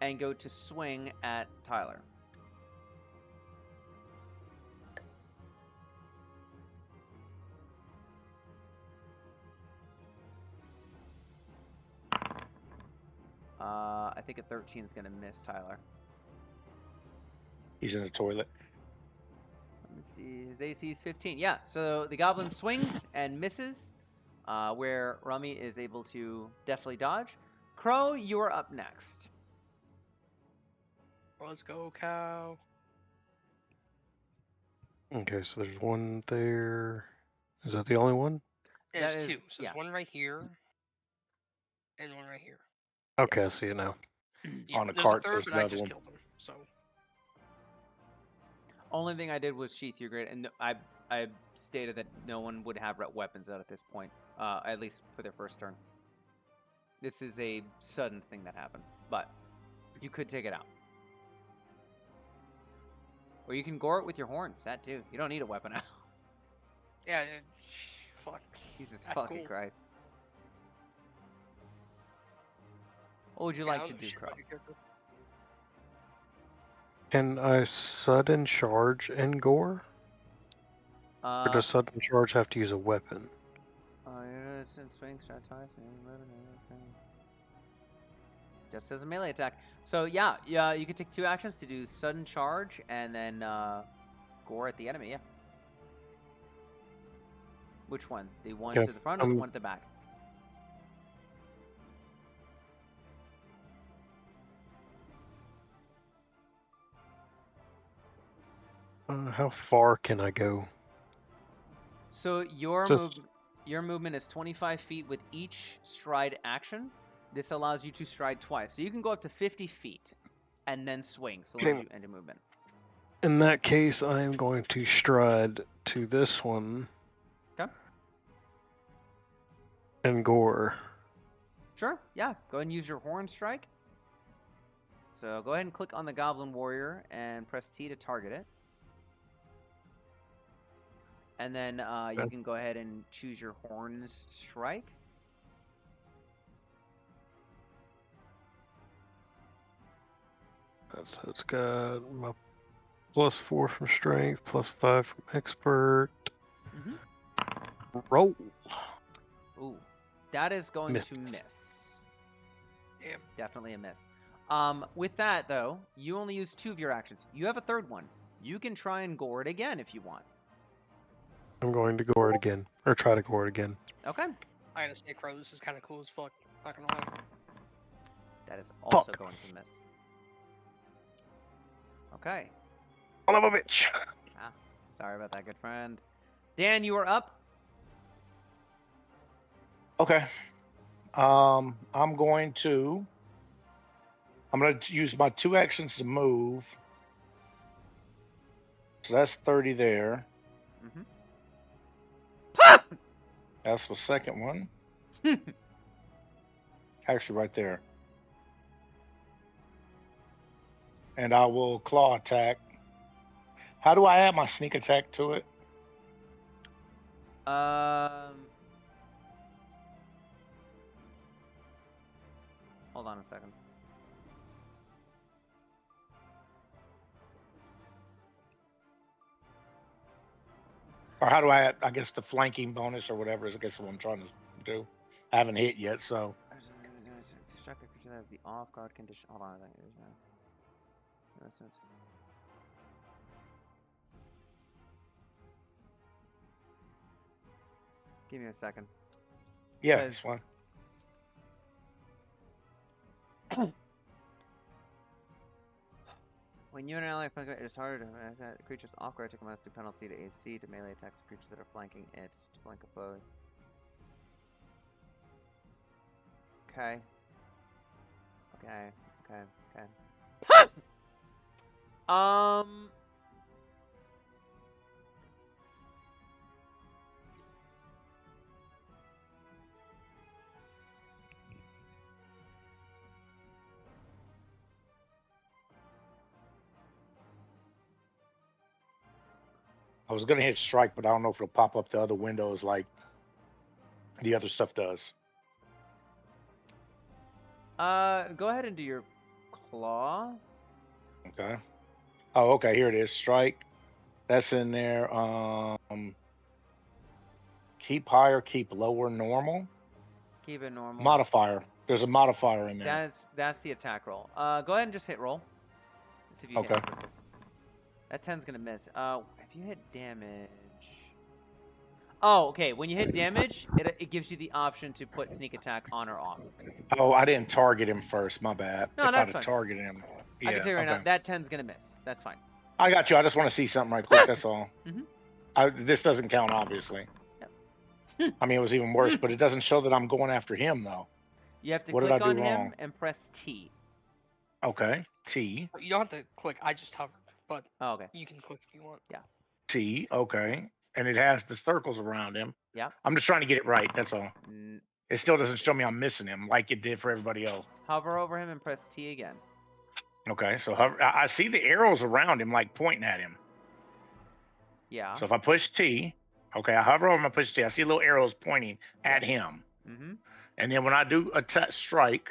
and go to swing at Tyler. I think a 13 is going to miss Tyler. He's in the toilet. Let me see. His AC is 15. Yeah, so the goblin swings and misses, where Rummy is able to deftly dodge. Crow, you're up next. Let's go, cow. Okay, so there's one there. Is that the only one? There's That two. is- So yeah. there's one right here, and one right here. Okay, I see it now. Yeah, On the there's cart, a third, there's but I another just one. killed him. So. Only thing I did was sheath your great, and I stated that no one would have weapons out at this point, at least for their first turn. This is a sudden thing that happened, but you could take it out. Or you can gore it with your horns, that too. You don't need a weapon out. Yeah, fuck. Jesus That's fucking cool. Christ. What would you Yeah, like I'll to do, shoot Crow? my character. Can I sudden charge and gore? Or does sudden charge have to use a weapon? Just as a melee attack. So yeah, you can take 2 actions to do sudden charge and then gore at the enemy. Yeah. Which one? The one Okay, to the front or the one at the back? How far can I go? So your Just- your movement is 25 feet with each stride action. This allows you to stride twice, so you can go up to 50 feet and then swing, so long as you end your movement. In that case, I am going to stride to this one. Okay. And gore. Sure. Yeah. Go ahead and use your horn strike. So go ahead and click on the Goblin Warrior and press T to target it. And then you Okay. can go ahead and choose your horns strike. So it's got my +4 from strength, +5 from expert. Roll. Ooh, that is going to Miss. miss. Damn. Definitely a miss. With that though, you only use 2 of your actions. You have a third one. You can try and gore it again if you want. I'm going to gore it again. Or try to gore it again. Okay. I gotta say, Crow, this is kind of cool as fuck. Not gonna lie. That is also Fuck. going to miss. Okay. Son of a bitch. Sorry about that, good friend. Dan, you are up. Okay. I'm going to use my 2 actions to move. So that's 30 there. Mm-hmm. That's the second one. Actually, right there. And I will claw attack. How do I add my sneak attack to it? Hold on a second. Or how do I add, I guess, the flanking bonus or whatever is, I guess, what I'm trying to do. I haven't hit yet, so. Strike a creature that has the off guard condition. Hold on a second. Give me a second. Yeah, it's Because- fine. When you and ally flank, it is harder to creatures off guard take a -2 penalty to AC to melee attacks of creatures that are flanking it to flank a foe. Okay. Okay. Okay. Okay. I was gonna hit strike, but I don't know if it'll pop up the other windows like the other stuff does. Go ahead and do your claw. Okay. Oh, okay. Here it is. Strike. That's in there. Keep higher, keep lower, normal. Keep it normal. Modifier. There's a modifier in there. That's the attack roll. Go ahead and just hit roll. Let's see if you hit Okay. it with this. That 10's gonna miss. If you hit damage. Oh, okay. When you hit damage, it gives you the option to put sneak attack on or off. Oh, I didn't target him first. My bad. No, if that's I'd fine. have targeted him. Yeah, I can tell you right now, okay. that 10's gonna miss. That's fine. I got you. I just want to see something right quick. That's all. Mhm. This doesn't count, obviously. Yep. I mean, it was even worse, but it doesn't show that I'm going after him, though. You have to What did click I do on him wrong? and press T. Okay. T. You don't have to click. I just hovered, but Oh, okay. you can click if you want. T. Okay. And it has the circles around him. Yeah. I'm just trying to get it right. That's all. It still doesn't show me I'm missing him like it did for everybody else. Hover over him and press T again. Okay. So I see the arrows around him, like pointing at him. Yeah. So if I push T, okay, I hover over him, I push T. I see little arrows pointing at him. Mm-hmm. And then when I do attack strike,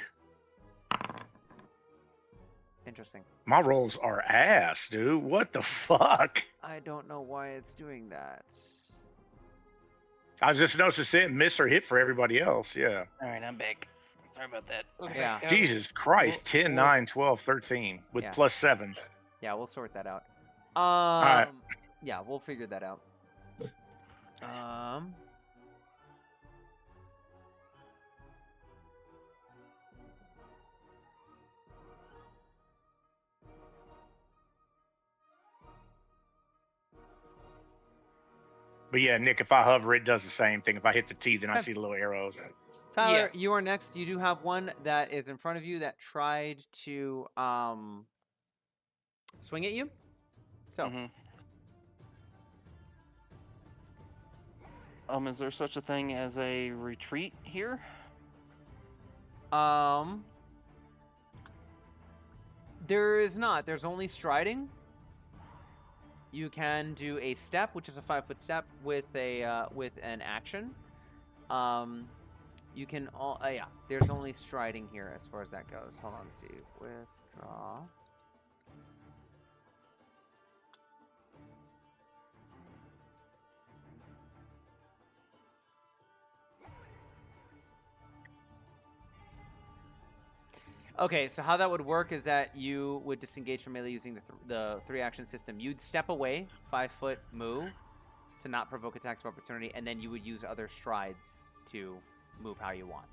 Interesting. my rolls are ass, dude. What the fuck? I don't know why it's doing that. I was just noticed it miss or hit for everybody else. Yeah. All right, I'm back. Sorry about that. Okay, Yeah. Jesus Christ. Well- 10, well- 9, 12, 13 with Yeah. plus 7s. Yeah, we'll sort that out. right. Yeah, we'll figure that out. But yeah, Nick, if I hover, it does the same thing. If I hit the T, then I Okay. see the little arrows. Tyler, you are next. You do have one that is in front of you that tried to swing at you. So, Is there such a thing as a retreat here? there is not. There's only striding. You can do a step, which is a 5-foot step with a with an action. You can all yeah. There's only striding here as far as that goes. Hold on, let's see. Withdraw. Okay, so how that would work is that you would disengage from melee using the 3-action system. You'd step away, 5-foot move, to not provoke attacks of opportunity, and then you would use other strides to move how you want.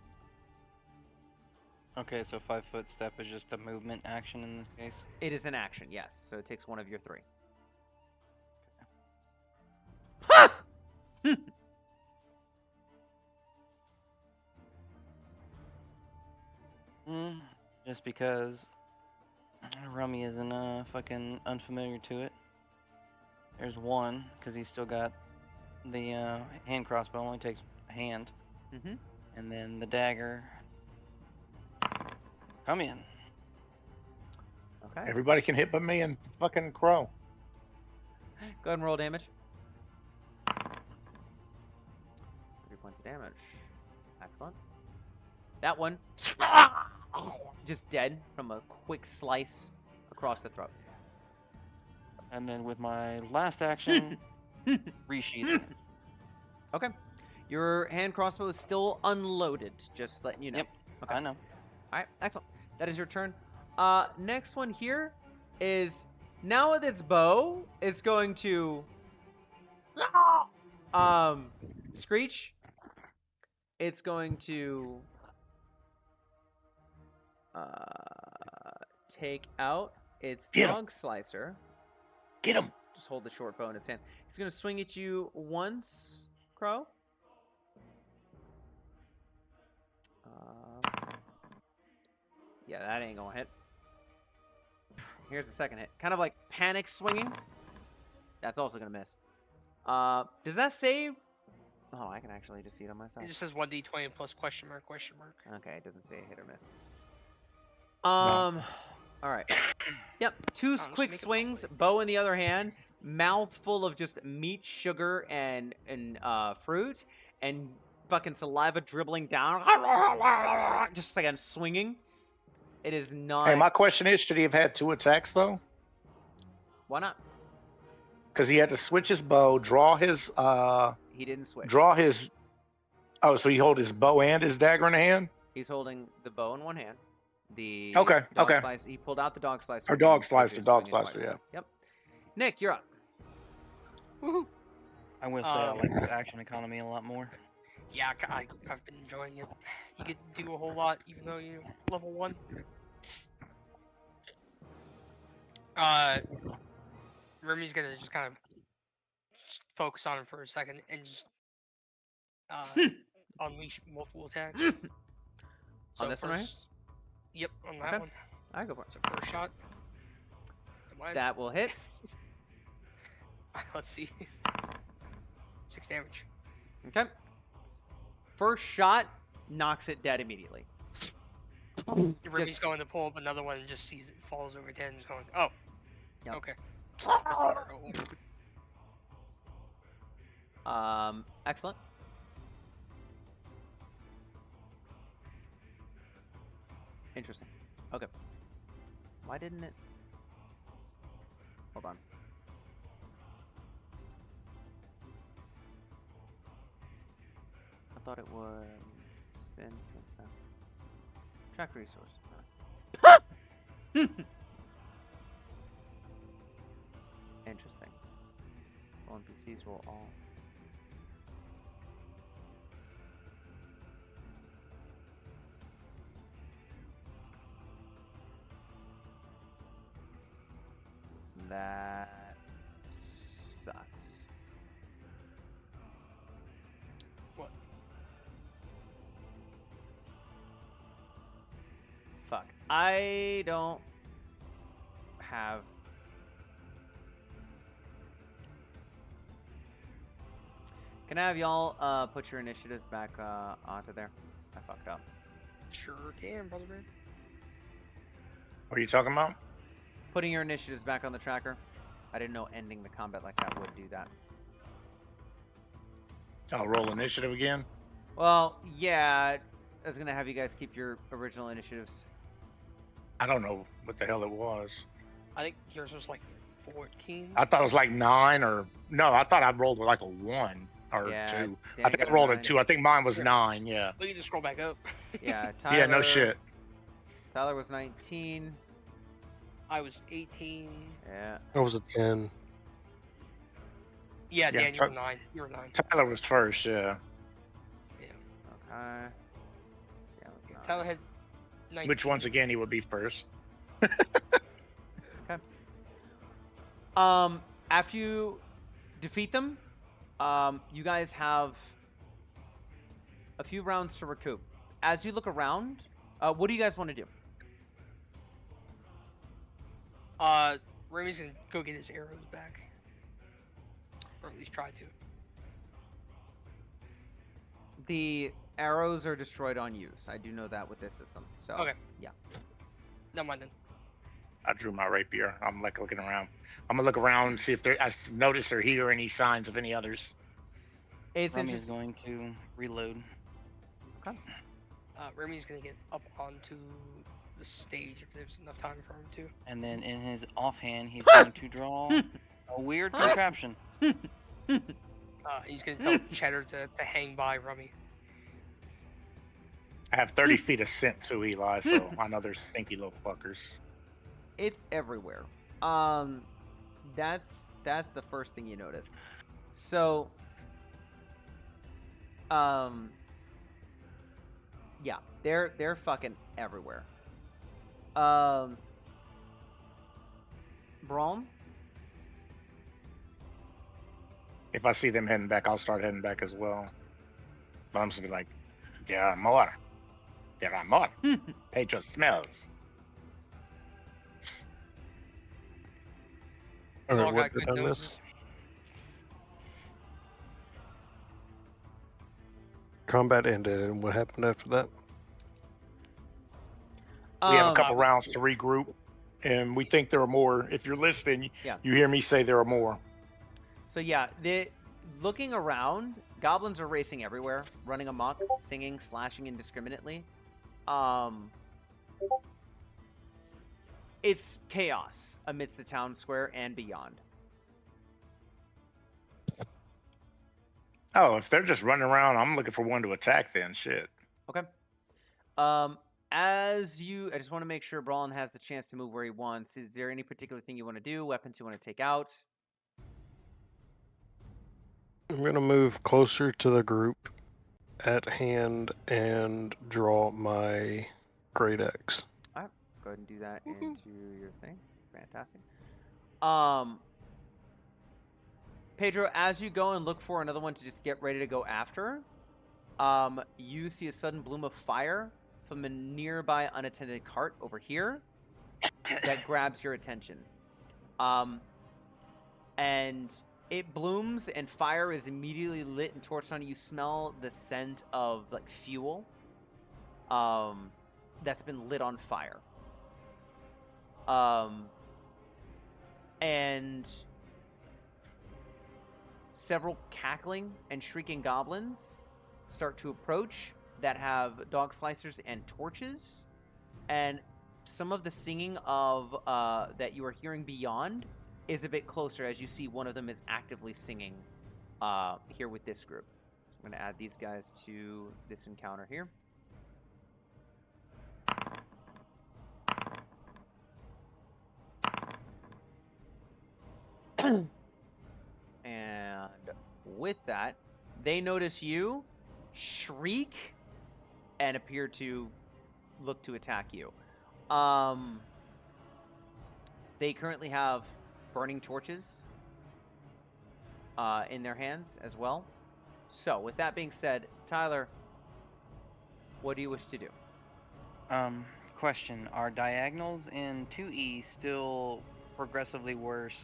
Okay, so 5-foot step is just a movement action in this case? It is an action, yes. So it takes one of your 3. Just because Rummy isn't fucking unfamiliar to it. There's one, because he's still got the hand crossbow, only takes a hand. Mm-hmm. And then the dagger. Come in. Okay. Everybody can hit but me and fucking Crow. Go ahead and roll damage. 3 points of damage. Excellent. That one, just dead from a quick slice across the throat. And then with my last action, resheathing it. Okay. Your hand crossbow is still unloaded, just letting you know. Yep, Okay. I know. Alright, excellent. That is your turn. Next one here is, now with its bow, it's going to screech. It's going to take out It's Get 'em. Dog Slicer. Get him. Just hold the short bow in its hand. He's gonna swing at you once, Crow. Yeah, that ain't gonna hit. Here's the second hit. Kind of like panic swinging. That's also gonna miss. Does that save? Oh, I can actually just see it on myself. It just says 1d20 plus question mark, question mark. Okay, it doesn't say hit or miss. All right. Yep, two just quick make it swings, public. bow in the other hand, mouth full of just meat, sugar, and fruit, and fucking saliva dribbling down, just like I'm swinging. It is not. Hey, my question is, should he have had 2 attacks though? Why not? Because he had to switch his bow, draw his He didn't switch. Oh, so he hold his bow and his dagger in the hand? He's holding the bow in one hand. The Okay, dog okay. slice. He pulled out the dog slicer. Or dog and slicer, was dog swinging slicer, twice. yeah. Yep. Nick, you're up. Woohoo! I will say I like the action economy a lot more. Yeah, I've been enjoying it. You get to do a whole lot, even though you're level 1. Remy's gonna just kind of focus on him for a second and just unleash multiple attacks. On this one right here? Yep, on that Okay. one. Alright, go for it. So first shot. Come on. That will hit. Let's see. 6 damage. Okay. First shot knocks it dead immediately. Remy's Just- going to pull up another one and just sees it falls over dead and is going, oh. Yep. Okay. Excellent. Interesting. Okay. Why didn't it? Hold on. I thought it was spin. Track resource. Interesting. All NPCs will all. That sucks. What? Fuck. I don't have. Can I have y'all put your initiatives back onto there? I fucked up. Sure can, brother man. What are you talking about? Putting your initiatives back on the tracker. I didn't know ending the combat like that would do that. I'll roll initiative again. Well, yeah, I was gonna have you guys keep your original initiatives. I don't know what the hell it was. I think yours was like 14. I thought it was like 9 or no. I thought I rolled with like a 1 or Yeah, 2. Dan I think got I a rolled a 9. 2. I think mine was Sure. 9. Yeah. We can just scroll back up. Yeah, Tyler. Yeah. No shit. Tyler was 19. I was 18. Yeah. That was a 10. Yeah, Yeah, Dan, you try- were 9. You were 9. Tyler was first. Yeah. Okay. Yeah, let's not. Tyler had 19. Which once again he would be first. After you defeat them, you guys have a few rounds to recoup. As you look around, what do you guys want to do? Remy's gonna go get his arrows back. Or at least try to. The arrows are destroyed on use. I do know that with this system. So Okay. yeah. Never mind then. I drew my rapier. I'm like looking around. I'm gonna look around and see if I notice or hear any signs of any others. It's Remy is interesting. going to reload. Remy's gonna get up onto the stage if there's enough time for him to. And then in his offhand, he's going to draw a weird contraption. He's gonna tell Cheddar to hang by Rummy. I have 30 feet of scent too, Eli, so I know they're stinky little fuckers. It's everywhere. That's the first thing you notice. So, yeah, they're fucking everywhere. Braun? If I see them heading back, I'll start heading back as well. But I'm just gonna be like, there are more. There are more. Pedro smells. We've Alright, all what got good did I miss? noses. Combat ended, and what happened after that? We have a Um, couple rounds to regroup, and we think there are more. If you're listening, Yeah. you hear me say there are more. So yeah, looking around, goblins are racing everywhere, running amok, singing, slashing indiscriminately. It's chaos amidst the town square and beyond. Oh, if they're just running around, I'm looking for one to attack then. Shit. Okay. I just want to make sure Brawlin has the chance to move where he wants. Is there any particular thing you want to do? Weapons you want to take out? I'm gonna move closer to the group at hand and draw my great axe. All right, go ahead and do that Woohoo. into your thing. Fantastic. Pedro, as you go and look for another one to just get ready to go after, you see a sudden bloom of fire from a nearby unattended cart over here that grabs your attention. And it blooms and fire is immediately lit and torched on you. You smell the scent of like fuel that's been lit on fire. And several cackling and shrieking goblins start to approach that have dog slicers and torches, and some of the singing of that you are hearing beyond is a bit closer as you see one of them is actively singing here with this group. So I'm going to add these guys to this encounter here. And with that, they notice you, shriek, and appear to look to attack you. They currently have burning torches in their hands as well. So, with that being said, Tyler, what do you wish to do? Question: are diagonals in 2E still progressively worse?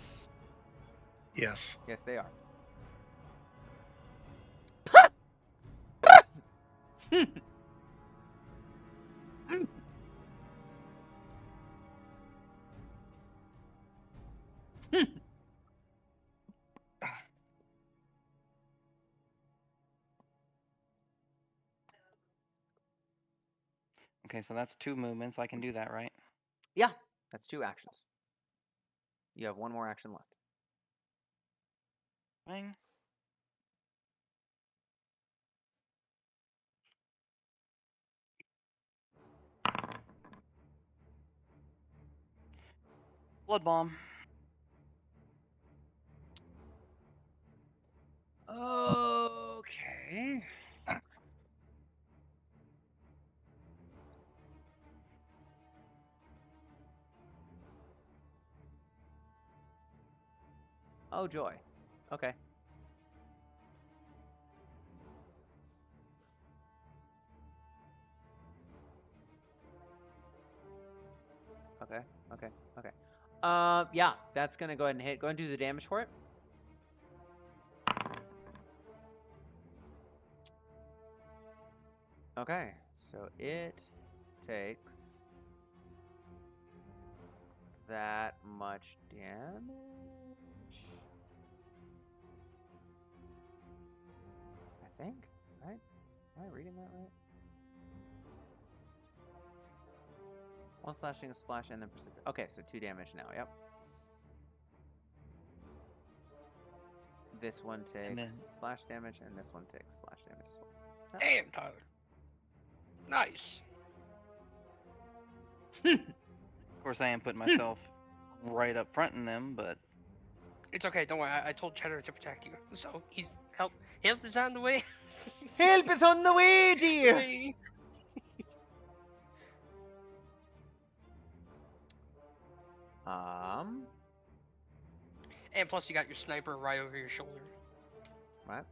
Yes. Yes, they are. Okay, so that's 2 movements. I can do that, right? Yeah, that's 2 actions. You have 1 more action left. Bang. Blood bomb. Okay. Oh, joy. Okay. Okay. Okay. Okay. Yeah, that's gonna go ahead and hit. Go ahead and do the damage for it. Okay, so it takes that much damage. I think, right? Am I reading that right? 1 slashing, a splash, and then persistent. Okay, so 2 damage now. Yep. This one takes then- slash damage, and this one takes slash damage as well. Damn, Tyler. Nice. Of course, I am putting myself right up front in them, but It's okay. Don't worry. I told Cheddar to protect you, so he's help. Help is on the way. Help is on the way, dear! Way. And plus, you got your sniper right over your shoulder. Right.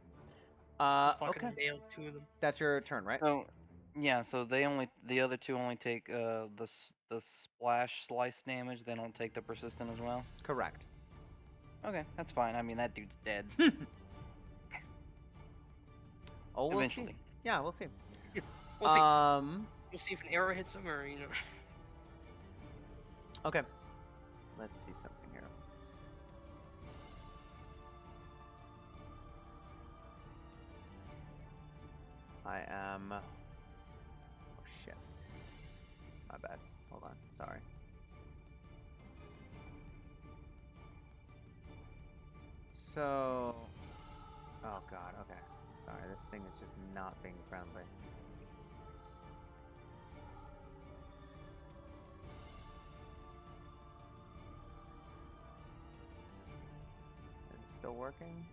Just fucking Okay. nailed 2 of them. That's your turn, right? So, yeah, so the other two only take the splash slice damage. They don't take the persistent as well. Correct. Okay, that's fine. I mean, that dude's dead. Oh, we'll Eventually. see. Yeah, we'll see. We'll see. We'll see if an arrow hits him or Okay. Let's see something here. I am. Oh shit. My bad. Hold on. Sorry. So. Oh god. Okay. Sorry. This thing is just not being friendly. It's still working?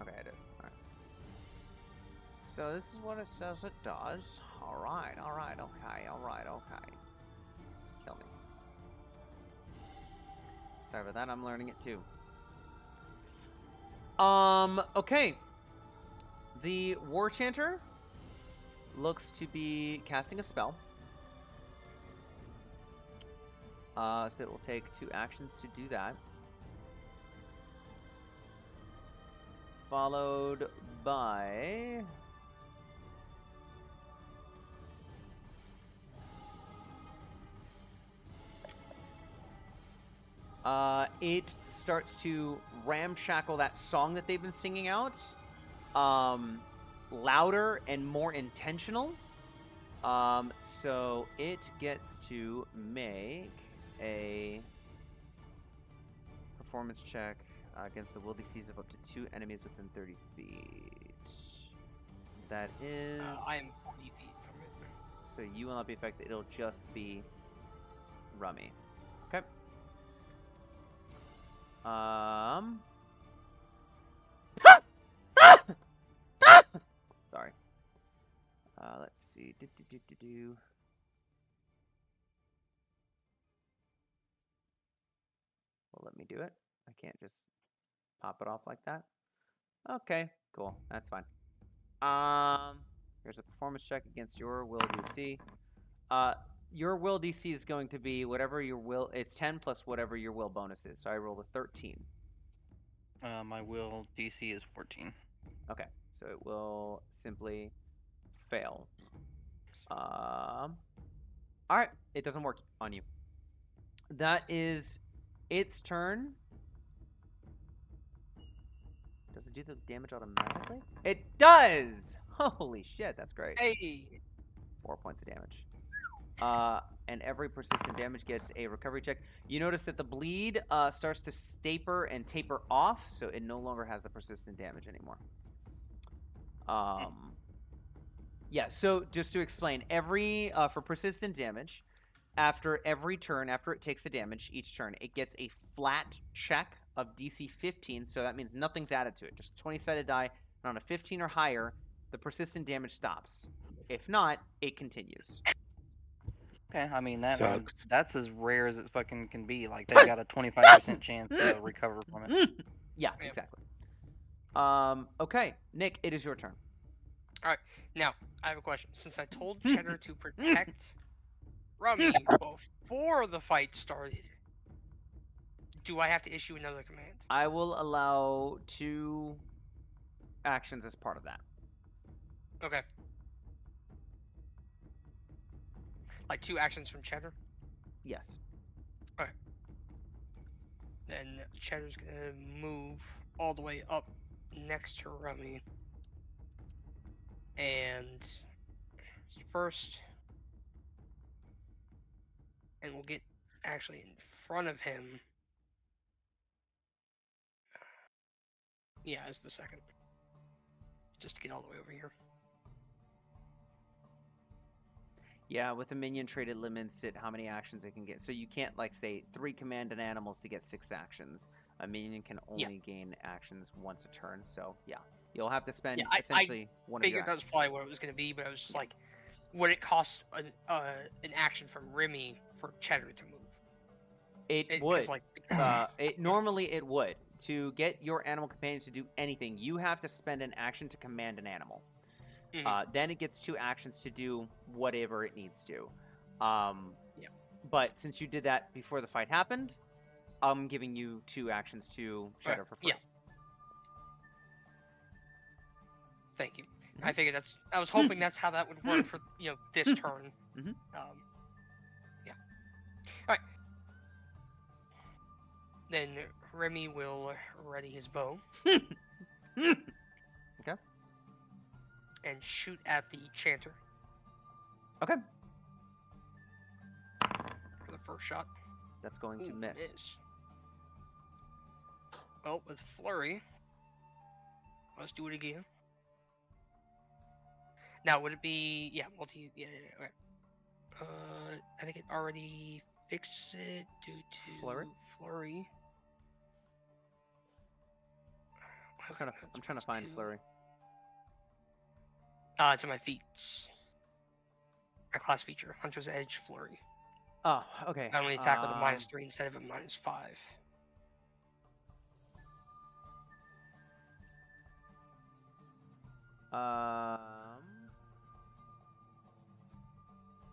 Okay, it is. Alright. So this is what it says it does. Alright, alright, okay, alright, okay. Kill me. Sorry about that, I'm learning it too. Okay. The War Chanter looks to be casting a spell. So it will take 2 actions to do that. Followed by... it starts to ramshackle that song that they've been singing out. Louder and more intentional. So it gets to make a performance check against the will DCs of up to 2 enemies within 30 feet. That is... I am 40 feet from it. So you will not be affected. It'll just be Rummy. Okay. Sorry. Let's see. Well, let me do it. I can't just pop it off like that. Okay, cool. That's fine. Here's a performance check against your will DC. Your will DC is going to be whatever your will. It's 10 plus whatever your will bonus is. So I rolled a 13. My will DC is 14. Okay, so it will simply fail. All right, it doesn't work on you. That is its turn. Does it do the damage automatically? It does! Holy shit, that's great. Hey! 4 points of damage. And every persistent damage gets a recovery check. You notice that the bleed starts to taper and taper off, so it no longer has the persistent damage anymore. Yeah, so just to explain, every for persistent damage, after every turn, after it takes the damage, each turn, it gets a flat check of DC 15, so that means nothing's added to it. Just a 20-sided die, and on a 15 or higher, the persistent damage stops. If not, it continues. Okay, I mean that's as rare as it fucking can be. Like they got a 25% chance to recover from it. Yeah, exactly. Okay, Nick, it is your turn. All right, now I have a question. Since I told Cheddar to protect Rummy before the fight started, do I have to issue another command? I will allow 2 actions as part of that. Okay. Like 2 actions from Cheddar? Yes. Alright. Then Cheddar's gonna move all the way up next to Rummy. And first, and we'll get actually in front of him. Yeah, as the second. Just to get all the way over here. Yeah, with the minion trait, it limits it how many actions it can get. So you can't, like, say, 3 commanded animals to get 6 actions. A minion can only gain actions once a turn. So, yeah. You'll have to spend essentially one of your actions. I figured that's probably what it was going to be, but I was just like, would it cost an action from Remy for Cheddar to move? It would. Like, normally it would, to get your animal companion to do anything, you have to spend an action to command an animal. Then it gets 2 actions to do whatever it needs to. Yeah. But since you did that before the fight happened, I'm giving you 2 actions to Shadow for free. Yeah. Thank you. I figured I was hoping that's how that would work for this turn. Mhm. Yeah. All right. Then Remy will ready his bow. Okay. And shoot at the chanter. Okay. For the first shot. That's going to miss. Well, with flurry, let's do it again. Now, would it be multi? Yeah. Okay. I think it already fixed it due to flurry. I'm trying to find flurry. It's in my feats. My class feature, Hunter's Edge Flurry. Oh, okay. I only attack with a -3 instead of a -5.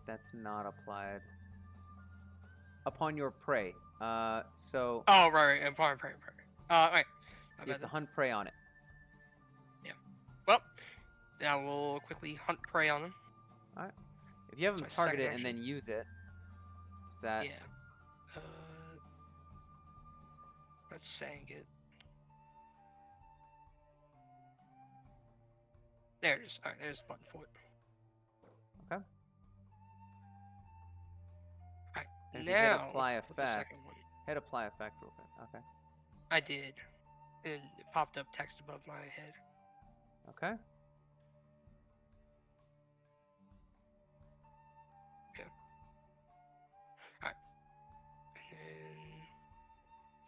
That's not applied. Upon your prey. So. Oh, right. Upon prey. Right. You have to hunt prey on it. Yeah. Well, now we'll quickly hunt prey on him. All right. If you have him target it and then use it, is that? Yeah. Let's sang it. There it is. Alright, there's the button for it. Okay. Alright, And now hit apply the effect. second one. Hit apply effect real quick. Okay. I did. And it popped up text above my head. Okay. Okay. Alright. And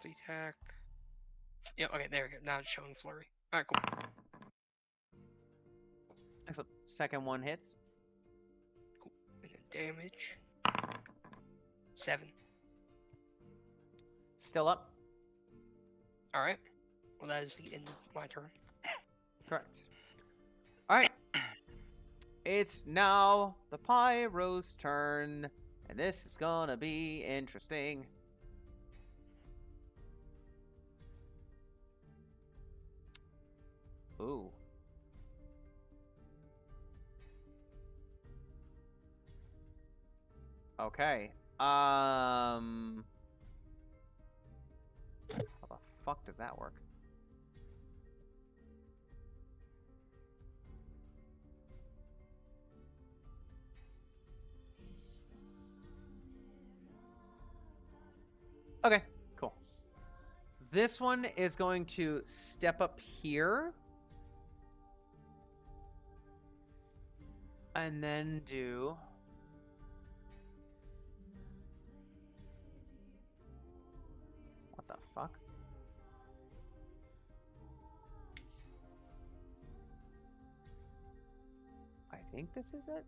then attack. Yep, okay, there we go. Now it's showing flurry. Alright, cool. Excellent. Second one hits. Cool. And then damage. 7. Still up. Alright. Well, that is the end of my turn. Correct. Alright. It's now the Pyro's turn. And this is gonna be interesting. Ooh. Okay. How the fuck does that work? Okay, cool. This one is going to step up here. And then do... What the fuck? I think this is it?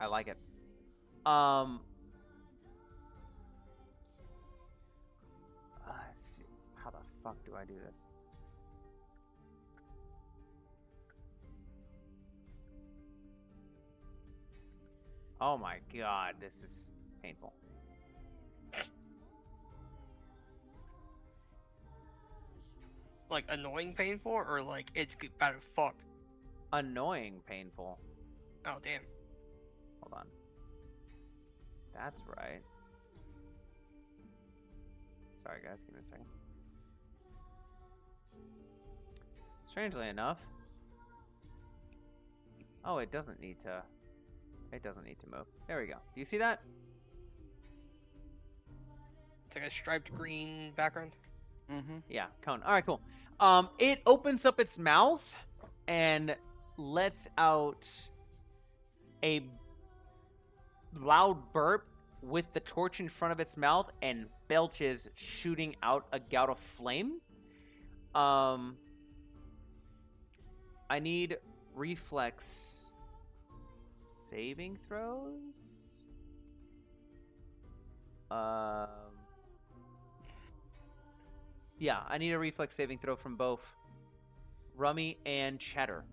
I like it. Let's see. How the fuck do I do this? Oh my god, this is painful. Like, annoying painful, or like, it's bad as fuck? Annoying painful. Oh, damn. Hold on. That's right. Sorry guys, give me a second. Strangely enough. Oh, it doesn't need to... It doesn't need to move. There we go. Do you see that? It's like a striped green background. Mm-hmm. Yeah, cone. All right, cool. It opens up its mouth and lets out a loud burp with the torch in front of its mouth and belches, shooting out a gout of flame. I need reflex saving throws. Yeah, I need a reflex saving throw from both Rummy and Cheddar.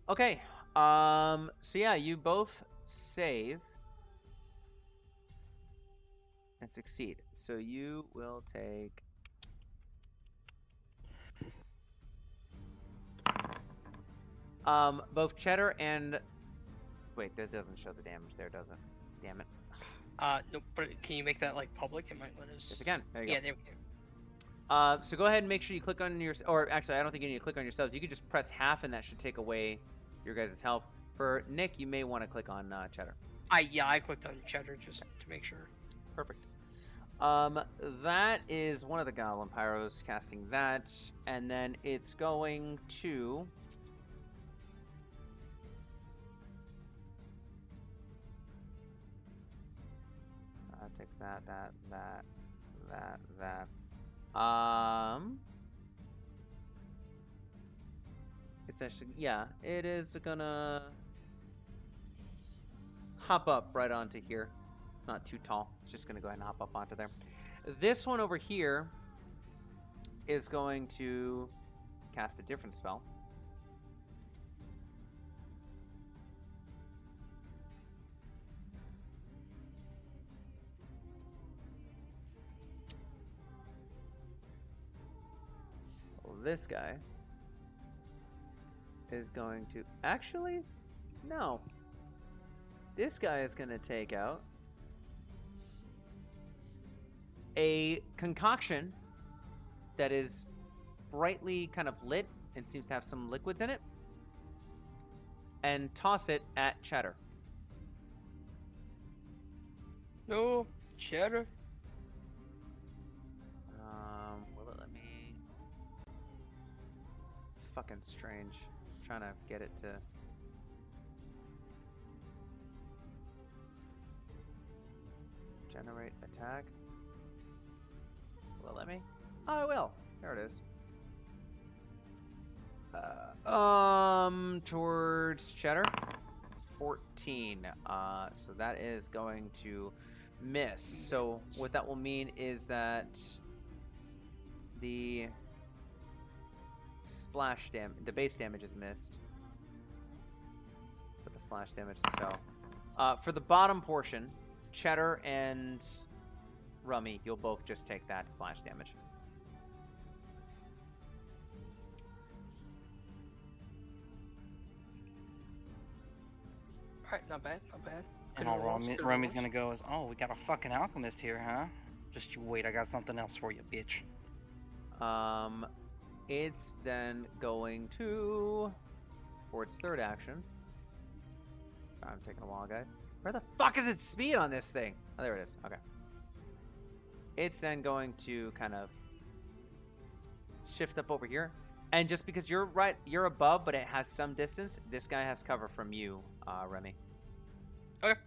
Okay. So yeah, you both save and succeed. So you will take both Cheddar and wait, that doesn't show the damage there, does it? Damn it. No, but can you make that like public? It might let us. Yes, again. There you go. Yeah, there we go. So go ahead and make sure you click on your, or actually, I don't think you need to click on yourselves. You could just press half, and that should take away your guys' health. For Nick, you may want to click on Cheddar. I clicked on Cheddar just to make sure. Perfect. That is one of the Goblin Pyros casting that, and then it's going to. Takes that. It's actually, yeah, it is gonna hop up right onto here. It's not too tall. It's just gonna go ahead and hop up onto there. This one over here is going to cast a different spell. This guy is going to actually no, this guy is going to take out a concoction that is brightly kind of lit and seems to have some liquids in it and toss it at Cheddar. No, Cheddar. Will it let me? It's fucking strange. I'm trying to get it to. Generate attack. Will it let me? Oh, it will. There it is. Towards Cheddar. 14. So that is going to miss. So what that will mean is that the splash damage, the base damage is missed, but the splash damage. So, for the bottom portion, Cheddar and Rummy, you'll both just take that splash damage. Alright, not bad, not bad. And all Rummy's gonna go is, oh, we got a fucking alchemist here, huh? Just you wait, I got something else for you, bitch. It's then going to, for its third action. I'm taking a while, guys. Where the fuck is its speed on this thing? Oh, there it is. Okay. It's then going to kind of shift up over here. And just because you're above, but it has some distance, this guy has cover from you, Remy. Okay.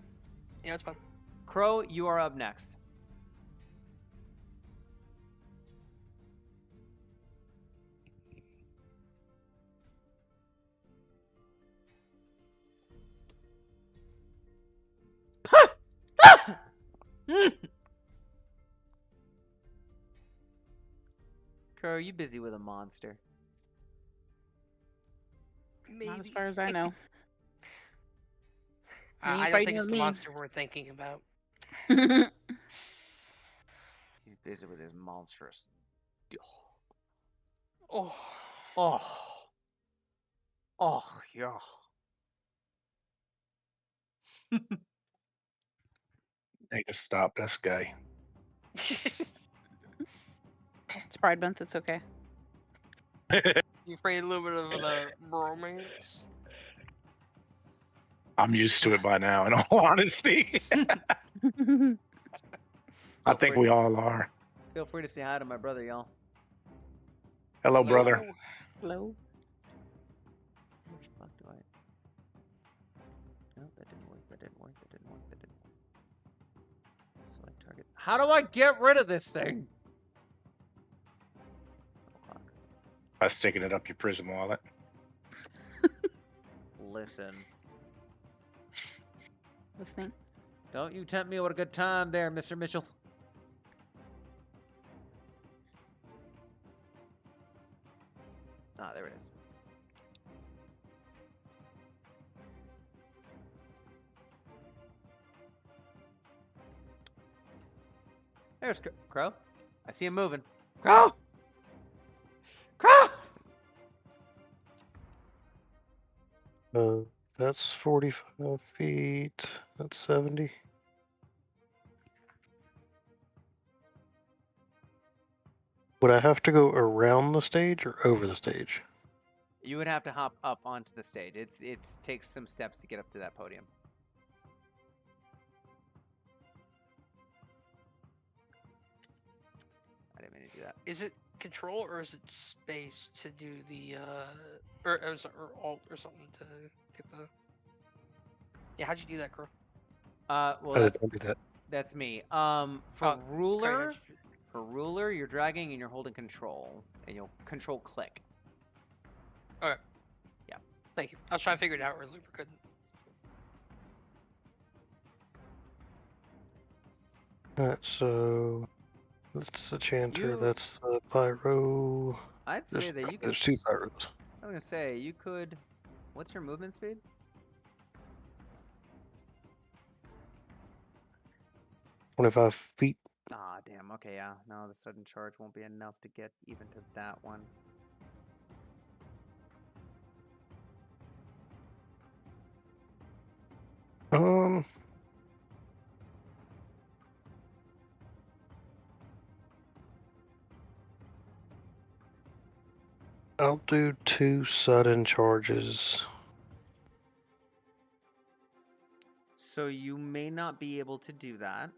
Yeah, that's fine. Crow, you are up next. Crow, are you busy with a monster? Maybe. Not as far as I know. I don't think it's the monster we're thinking about. He's busy with his monstrous. Oh. Oh. Oh, yeah. Need to stop this guy. It's Pride Month. It's okay. You afraid a little bit of the bromance? I'm used to it by now, in all honesty. I think we all are. Feel free to say hi to my brother, y'all. Hello, brother. Hello. Which fuck do I? No, that didn't work. That didn't work. That didn't work. That didn't work. Select target. How do I get rid of this thing? Oh, fuck. By sticking it up your prison wallet. listen. Listening. Don't you tempt me with a good time there, Mr. Mitchell. Ah, there it is. There's Crow. I see him moving. Crow! Crow! That's 45 feet. That's 70. Would I have to go around the stage or over the stage? You would have to hop up onto the stage. It's takes some steps to get up to that podium. I didn't mean to do that. Is it control or is it space to do the or alt or something to get the? Yeah, how'd you do that, Crow? Well, I didn't do that. that's me. Oh, For sorry, ruler, you're dragging and you're holding control, and you'll control click. Okay. Yeah. Thank you. I was trying to figure it out where Looper couldn't. Alright, so that's the chanter, You- that's the pyro. I'd say that you can. There's two pyros. I'm gonna say you could. What's your movement speed? 25 feet. Ah, damn. Okay, yeah. No, the sudden charge won't be enough to get even to that one. Um. I'll do 2 sudden charges. So you may not be able to do that.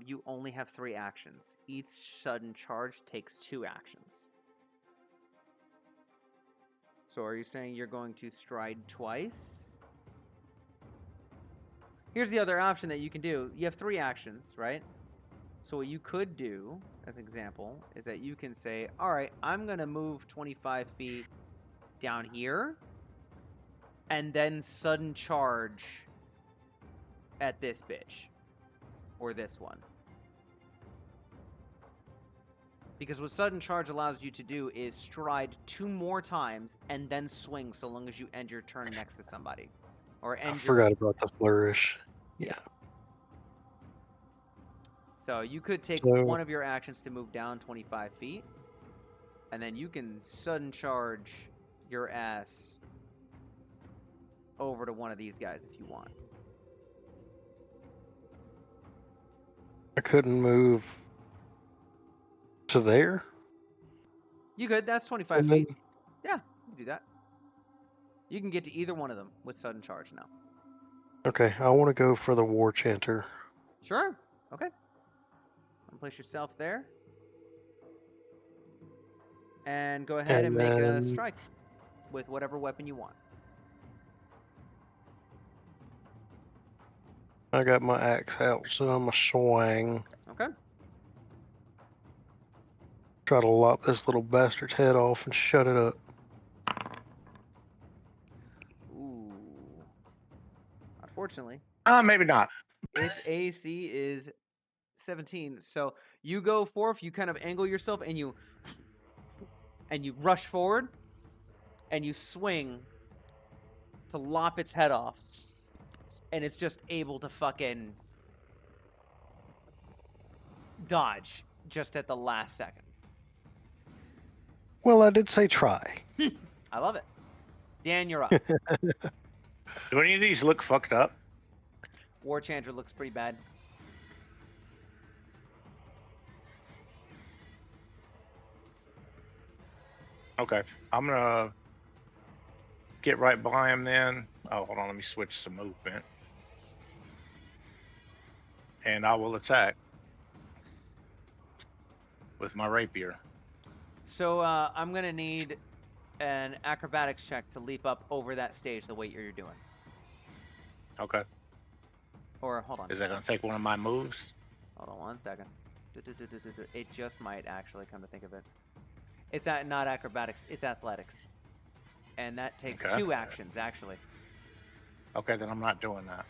You only have 3 actions. Each sudden charge takes 2 actions. So are you saying you're going to stride twice? Here's the other option that you can do. You have 3 actions, right? So what you could do, as an example, is that you can say, all right, I'm going to move 25 feet down here, and then sudden charge at this bitch. Or this one. Because what sudden charge allows you to do is stride 2 more times and then swing so long as you end your turn next to somebody. Or I end your... forgot about the flourish. Yeah. So you could take So- one of your actions to move down 25 feet. And then you can sudden charge your ass over to one of these guys if you want. I couldn't move to there. You could. That's 25 And then- feet. Yeah, you can do that. You can get to either one of them with sudden charge now. Okay, I want to go for the war chanter. Sure. Okay. Place yourself there. And go ahead and And make a then- strike with whatever weapon you want. I got my axe out, so I'm a swing. Okay. Try to lop this little bastard's head off and shut it up. Ooh. Unfortunately, Maybe not. its AC is 17. So you go forth, you kind of angle yourself, and you rush forward, and you swing to lop its head off, and it's just able to fucking dodge just at the last second. Well, I did say try. I love it. Dan, you're up. Do any of these look fucked up? War Chanter looks pretty bad. Okay, I'm gonna get right by him then. Oh, hold on, let me switch some movement. And I will attack with my rapier. So I'm gonna need an acrobatics check to leap up over that stage the way you're doing. Okay. Or hold on. Is that gonna take one of my moves? Hold on 1 second. It just might actually, come to think of it. It's not acrobatics. It's athletics. and that takes Okay. 2 actions actually. Okay, then I'm not doing that.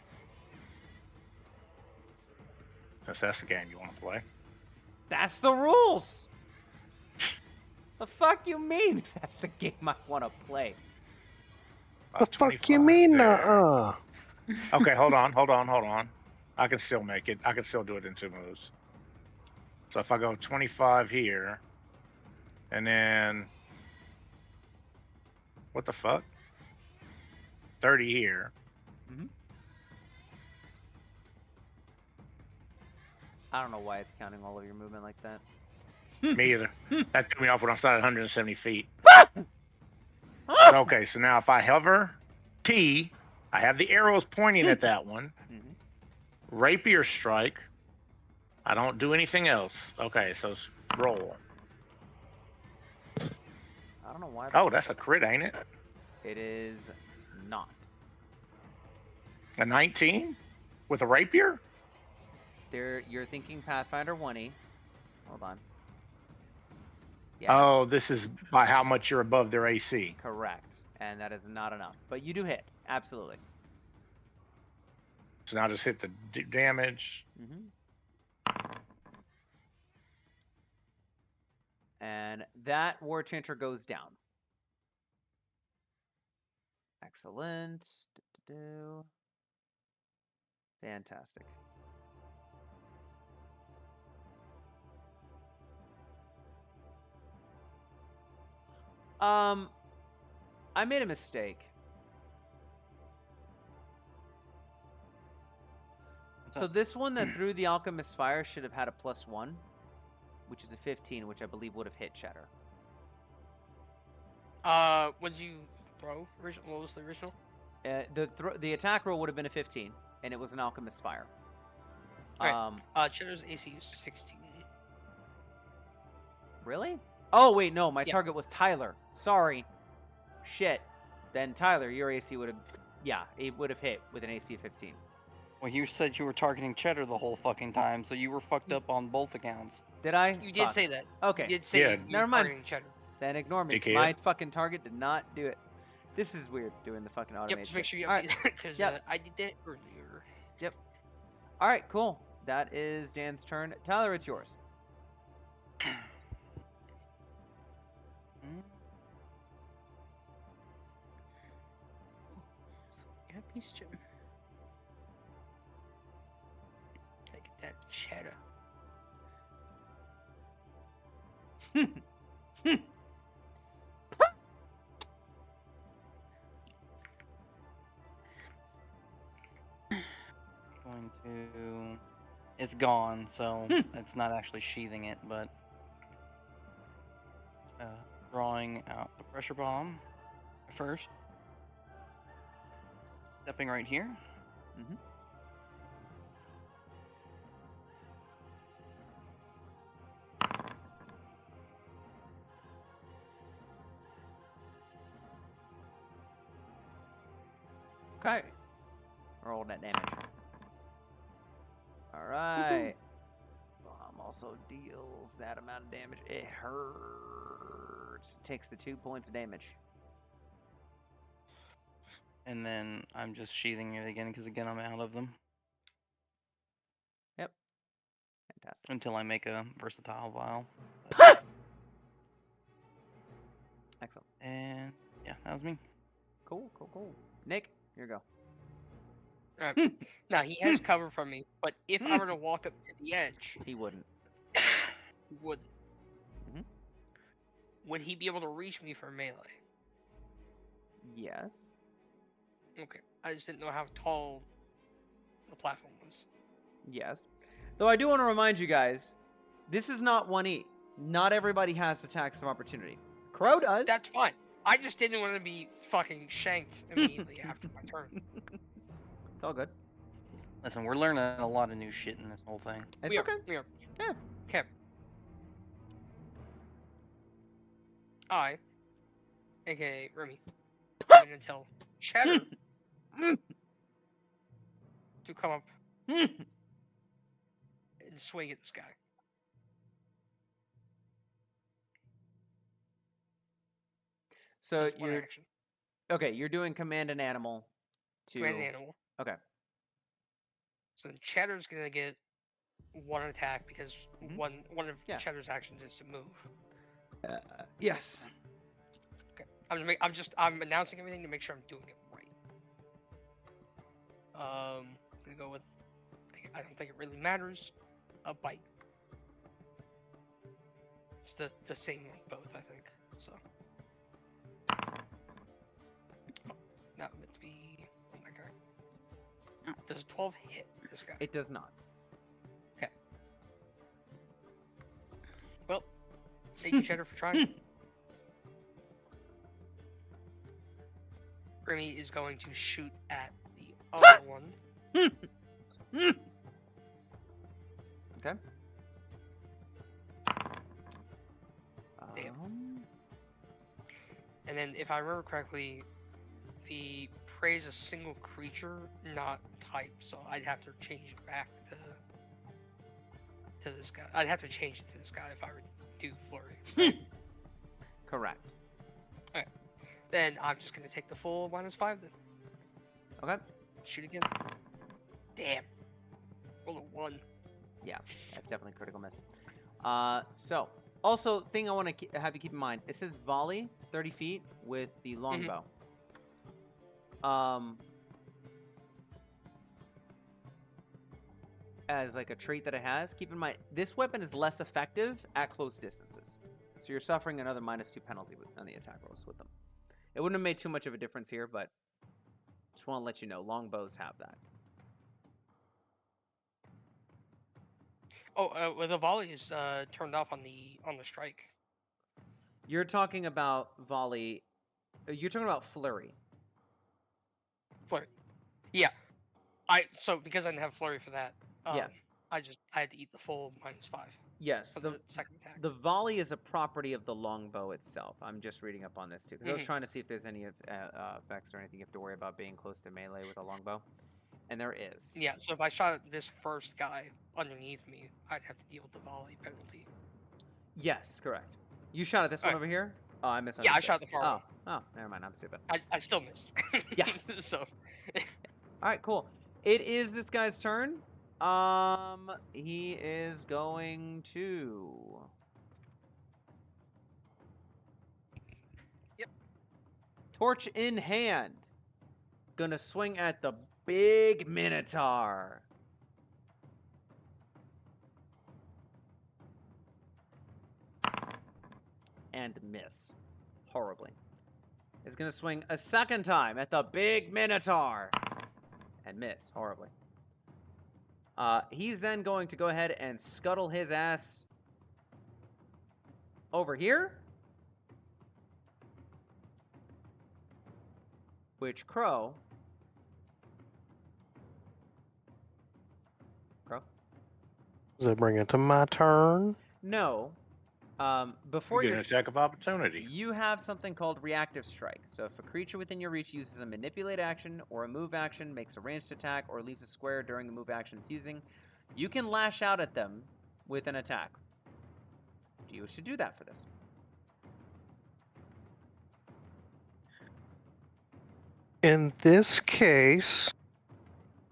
Since that's the game you want to play. That's the rules. The fuck you mean? If that's the game I want to play. The fuck you mean, there. Okay, hold on. I can still make it. I can still do it in 2 moves. So if I go 25 here, and then what the fuck? 30 here. Mm-hmm. I don't know why it's counting all of your movement like that. Me either. That threw me off when I started 170 feet. Okay, so now if I hover T, I have the arrows pointing at that one. Mm-hmm. Rapier strike. I don't do anything else. Okay, so roll. I don't know why. Oh, that's a crit, ain't it? It is not. A 19 with a rapier? You're thinking Pathfinder 1E. Hold on. Yeah. Oh, this is by how much you're above their AC. Correct. And that is not enough. But you do hit. Absolutely. So now just hit the damage. Mm-hmm. And that War Chanter goes down. Excellent. Fantastic. I made a mistake. So this one that threw the Alchemist Fire should have had a +1, which is a 15, which I believe would have hit Cheddar. What did you throw? What was the original? The attack roll would have been a 15, and it was an Alchemist Fire. Right. Cheddar's AC is 16. Really? Oh, wait, no, my Yeah. target was Tyler. Sorry. Shit. Then Tyler, your AC would have... Yeah, it would have hit with an AC of 15. Well, you said you were targeting Cheddar the whole fucking time, so you were fucked up on both accounts. Did I? You did Fuck. say that. Okay. You did say Yeah. you were Never mind. targeting Cheddar. Then ignore me. Dickhead. My fucking target did not do it. This is weird, doing the fucking Yep, automation. just make sure you All right. update it, because Yep. I did that earlier. Yep. All right, cool. That is Jan's turn. Tyler, it's yours. Got these two. Take that Cheddar. Going to... It's gone, so it's not actually sheathing it, but... drawing out the pressure bomb first. Stepping right here. Mm-hmm. Okay. Roll that damage. Alright. Bomb also deals that amount of damage. It hurts. It takes the 2 points of damage. And then I'm just sheathing it again, because again, I'm out of them. Yep. Fantastic. Until I make a versatile vial. Excellent. And yeah, that was me. Cool, cool, cool. Nick, here you go. Alright. Now, he has cover from me, but if I were to walk up to the edge, He wouldn't. he wouldn't. Mhm. Would he be able to reach me for melee? Yes. Okay. I just didn't know how tall the platform was. Yes. Though I do want to remind you guys, this is not 1E. Not everybody has attacks of opportunity. Crow does. That's fine. I just didn't want to be fucking shanked immediately after my turn. It's all good. Listen, we're learning a lot of new shit in this whole thing. It's we okay. Are, we are. Yeah. Okay. I, aka Remy, I'm gonna tell Cheddar to come up and swing at this guy. So That's one you're action. Okay, you're doing command an animal to. Command an animal. Okay. So then Cheddar's gonna get one attack because Mhm. one of Yeah. Cheddar's actions is to move. Yes. Okay. I'm announcing everything to make sure I'm doing it right. I'm gonna go with. I don't think it really matters. A bite. It's the same on both, I think. So. That would be. Okay. Does 12 hit this guy? It does not. Well, thank you, Cheddar, for trying. Remy is going to shoot at the other one. Okay. And then, if I remember correctly, the prey is a single creature, not type, so I'd have to change it back to this guy. I'd have to change it to this guy if I were to do flurry. Correct. Then I'm just gonna take the full -5 then. Okay. Shoot again. Damn. Roll a 1. Yeah, that's definitely a critical miss. So, also, thing I want to have you keep in mind, it says volley 30 feet with the longbow. As like a trait that it has, keep in mind, this weapon is less effective at close distances. So you're suffering another -2 penalty on the attack rolls with them. It wouldn't have made too much of a difference here, but just want to let you know, longbows have that. Oh, well, the volley is turned off on the strike. You're talking about volley. You're talking about flurry. Flurry. Yeah. So because I didn't have flurry for that, Yeah. I had to eat the full -5 Yes, for the second attack. the volley is a property of the longbow itself. I'm just reading up on this too, because I was trying to see if there's any effects or anything you have to worry about being close to melee with a longbow, and there is. Yeah, so if I shot at this first guy underneath me, I'd have to deal with the volley penalty. Yes, correct. You shot at this one Alright. over here? Oh, I misunderstood. Yeah, I shot the far one. Oh, never mind. I'm stupid. I still missed. Yeah. So. All right, cool. It is this guy's turn. He is going to. Yep. Torch in hand. Gonna swing at the big Minotaur. And miss. Horribly. Is gonna swing a second time at the big Minotaur. And miss horribly. He's then going to go ahead and scuttle his ass over here. Which Crow? Does that bring it to my turn? No. Before You you get an attack of opportunity. You have something called Reactive Strike. So if a creature within your reach uses a manipulate action or a move action, makes a ranged attack, or leaves a square during the move action it's using, you can lash out at them with an attack. Do you wish to do that for this? In this case,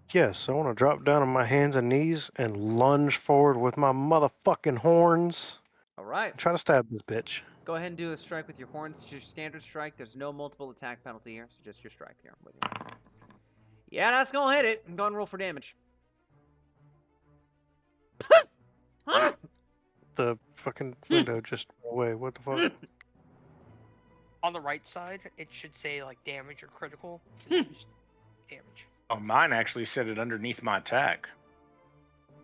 yes, I want to drop down on my hands and knees and lunge forward with my motherfucking horns. All right. Try to stab this bitch. Go ahead and do a strike with your horns. It's your standard strike. There's no multiple attack penalty here, so just your strike here with your horns. Yeah, that's gonna hit it. Go and roll for damage. The fucking window just went away. What the fuck? On the right side, it should say like damage or critical. Just damage. Oh, mine actually said it underneath my attack.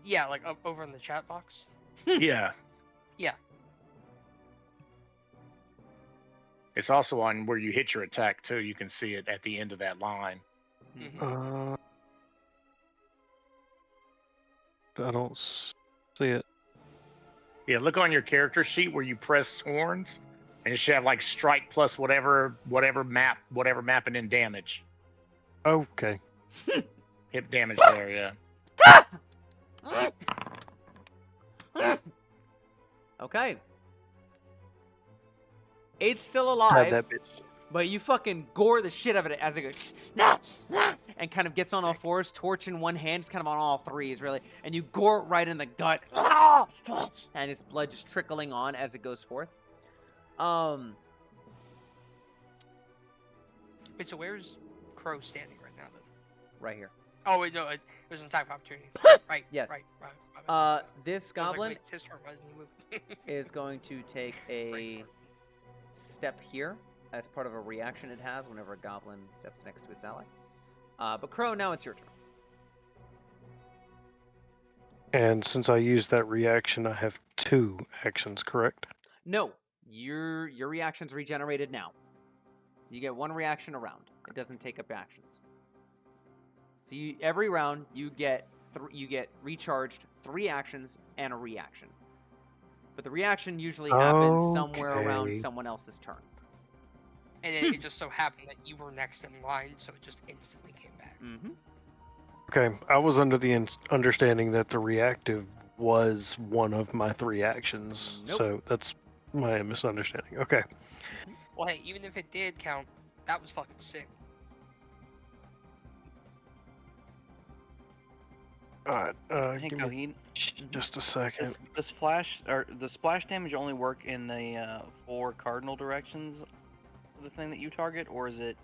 Yeah, like over in the chat box. Yeah. Yeah. It's also on where you hit your attack too. You can see it at the end of that line. Mm-hmm. I don't see it. Yeah, look on your character sheet where you press horns, and it should have like strike plus whatever map, and then damage. Okay. Hit damage there, yeah. Okay. It's still Stab alive. that bitch. But you fucking gore the shit out of it as it goes, nah, nah, and kind of gets on all fours, torch in one hand, it's kind of on all threes, really. And you gore it right in the gut. And its blood just trickling on as it goes forth. Wait, so where's Crow standing right now, then? Right here. Oh, wait, no, it was an attack of opportunity. Right, Yes. right. This I was like, goblin wait, it's his turn, why isn't he moving? is going to take a step here as part of a reaction it has whenever a goblin steps next to its ally. But Crow, now it's your turn. And since I used that reaction, I have 2 actions, correct? No, your reaction's regenerated now. You get 1 reaction a round. It doesn't take up actions. So every round you get recharged 3 actions and a reaction. But the reaction usually happens somewhere around Okay. someone else's turn. And it just so happened that you were next in line, so it just instantly came back. Mm-hmm. Okay, I was under the understanding that the reactive was one of my 3 actions, Nope. so that's my misunderstanding. Okay. Well, hey, even if it did count, that was fucking sick. Alright, Hey, give me Coheed, just a second. the splash damage only work in the 4 cardinal directions of the thing that you target, or is it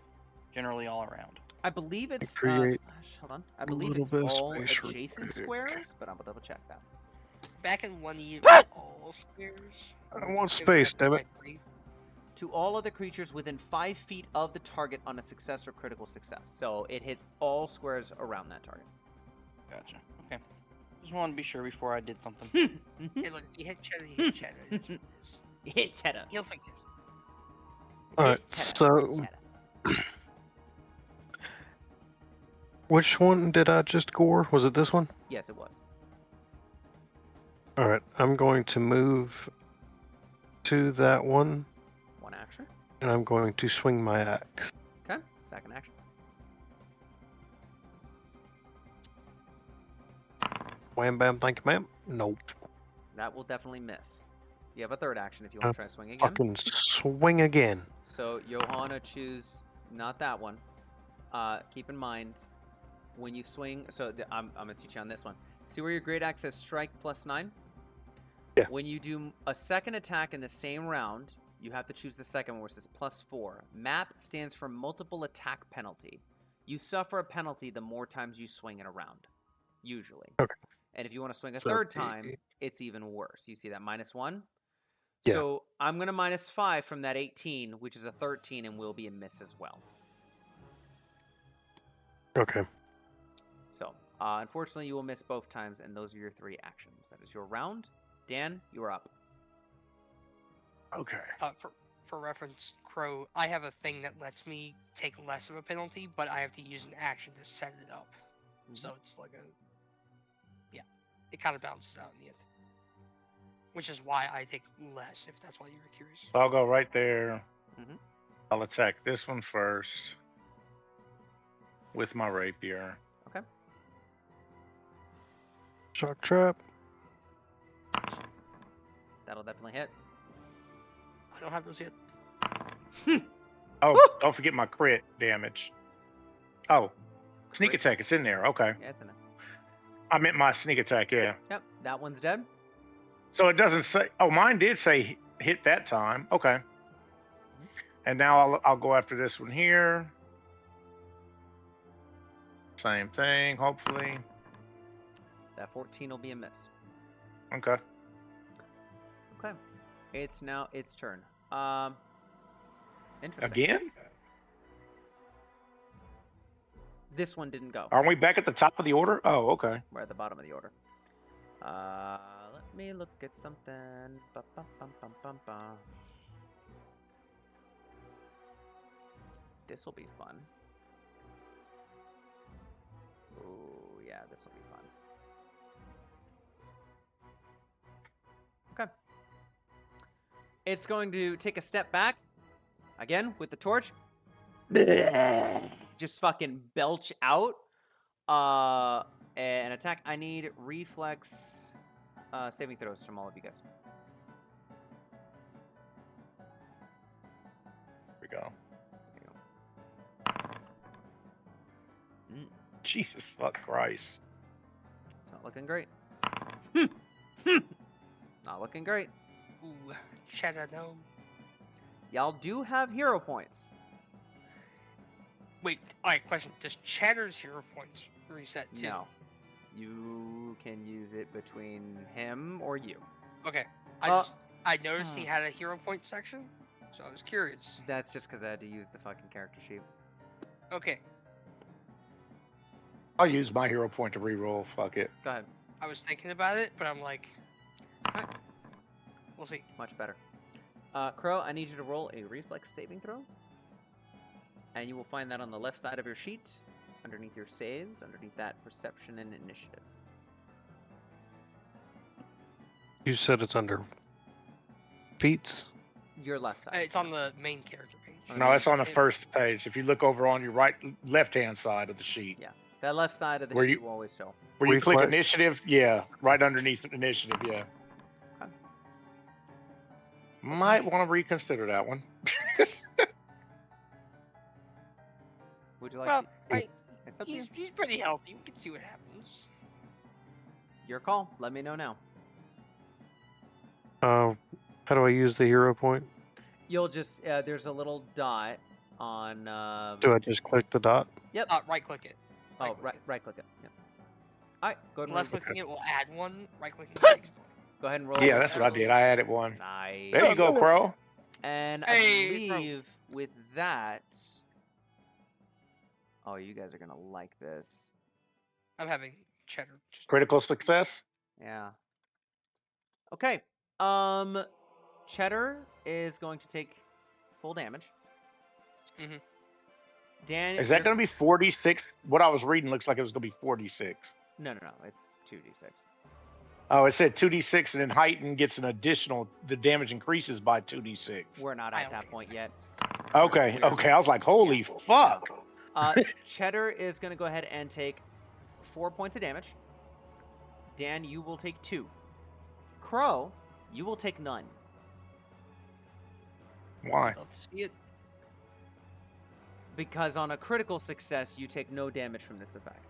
generally all around? I believe it's create hold on. I a believe little it's bit of all space real adjacent quick. squares, but I'm gonna double check that. Back in 1E, all squares. I want It was space, like damn it. 3. To all other creatures within 5 feet of the target on a success or critical success. So it hits all squares around that target. Gotcha. Okay. Just wanted to be sure before I did something. Hey, look, if you hit cheddar, you hit cheddar. It is what it is. Hit cheddar. He'll think it. Alright, Hit cheddar. so Hit cheddar. which one did I just gore? Was it this one? Yes, it was. Alright, I'm going to move to that one, 1 action. and I'm going to swing my axe. Okay. 2nd action. Wham bam, thank you, ma'am. Nope. That will definitely miss. You have a 3rd action if you want to try to swing again. Fucking swing again. So Johanna choose not that one. Keep in mind when you swing. So I'm gonna teach you on this one. See where your great axe says strike +9? Yeah. When you do a 2nd attack in the same round, you have to choose the 2nd one where it says +4. MAP stands for multiple attack penalty. You suffer a penalty the more times you swing in a round, usually. Okay. And if you want to swing a So 3rd time, it's even worse. You see that -1? Yeah. So I'm going to -5 from that 18, which is a 13, and will be a miss as well. Okay. So, unfortunately, you will miss both times, and those are your 3 actions. That is your round. Dan, you are up. Okay. For reference, Crow, I have a thing that lets me take less of a penalty, but I have to use an action to set it up. So it's like it kind of balances out in the end. Which is why I take less, if that's why you were curious. So I'll go right there. Mhm. I'll attack this one first with my rapier. Okay. Shock trap. That'll definitely hit. I don't have those yet. Oh, don't forget my crit damage. Oh, sneak Crit? attack. It's in there. Okay. Yeah, it's in there. I meant my sneak attack. Yeah. Yep, that one's dead. So it doesn't say. Oh, mine did say hit that time. Okay. And now I'll go after this one here. Same thing. Hopefully. That 14 will be a miss. Okay. Okay. It's now its turn. Interesting. Again? This one didn't go. Aren't we back at the top of the order? Oh, okay. We're at the bottom of the order. Let me look at something. Ba-bum-bum-bum-bum-bum. This will be fun. Oh, yeah, this will be fun. Okay. It's going to take a step back. Again, with the torch. Just fucking belch out. An attack. I need reflex saving throws from all of you guys. Here we go. Jesus fuck Christ. It's not looking great. Not looking great. Ooh, Cheddar Gnome. Y'all do have hero points. Wait, alright, question. Does Cheddar's hero points reset too? No. You can use it between him or you. Okay. Uh, I noticed he had a hero point section, so I was curious. That's just because I had to use the fucking character sheet. Okay. I'll use my hero point to reroll. Fuck it. Go ahead. I was thinking about it, but I'm like, Alright. we'll see. Much better. Crow, I need you to roll a reflex saving throw. And you will find that on the left side of your sheet, underneath your saves, underneath that perception and initiative. You said it's under feats? Your left side. It's on the main character page. No, it's on the first page. If you look over on your left-hand side of the sheet, Yeah. That left side of the Where sheet you- will always show. where you click Reflex. initiative, yeah, right underneath initiative, yeah. Okay. Might want to reconsider that one. Would you like Well, to? right, It's up to you. he's pretty healthy. We can see what happens. Your call. Let me know now. How do I use the hero point? You'll just there's a little dot on. Do I just click the dot? Yep. Right click it. Oh, right click it. Yep. All right. Go ahead and Left roll. clicking it will add one. Right clicking it takes one. Go ahead and roll. Yeah, that's what I did. I added one. Nice. There you go, Crow. And Hey, I bro. believe with that. Oh, you guys are gonna like this. I'm having cheddar. Just Critical success. Yeah. Okay. Cheddar is going to take full damage. Mhm. Dan, Is that going to be 46? What I was reading looks like it was going to be 46. No. It's 2d6. Oh, it said 2d6 and then heighten gets an additional, the damage increases by 2d6. We're not I at don't that think point so. yet. Okay, Weird. okay. I was like, holy fuck. Cheddar is going to go ahead and take 4 points of damage. Dan, you will take 2. Crow, you will take none. Why? love to see it. Because on a critical success, you take no damage from this effect.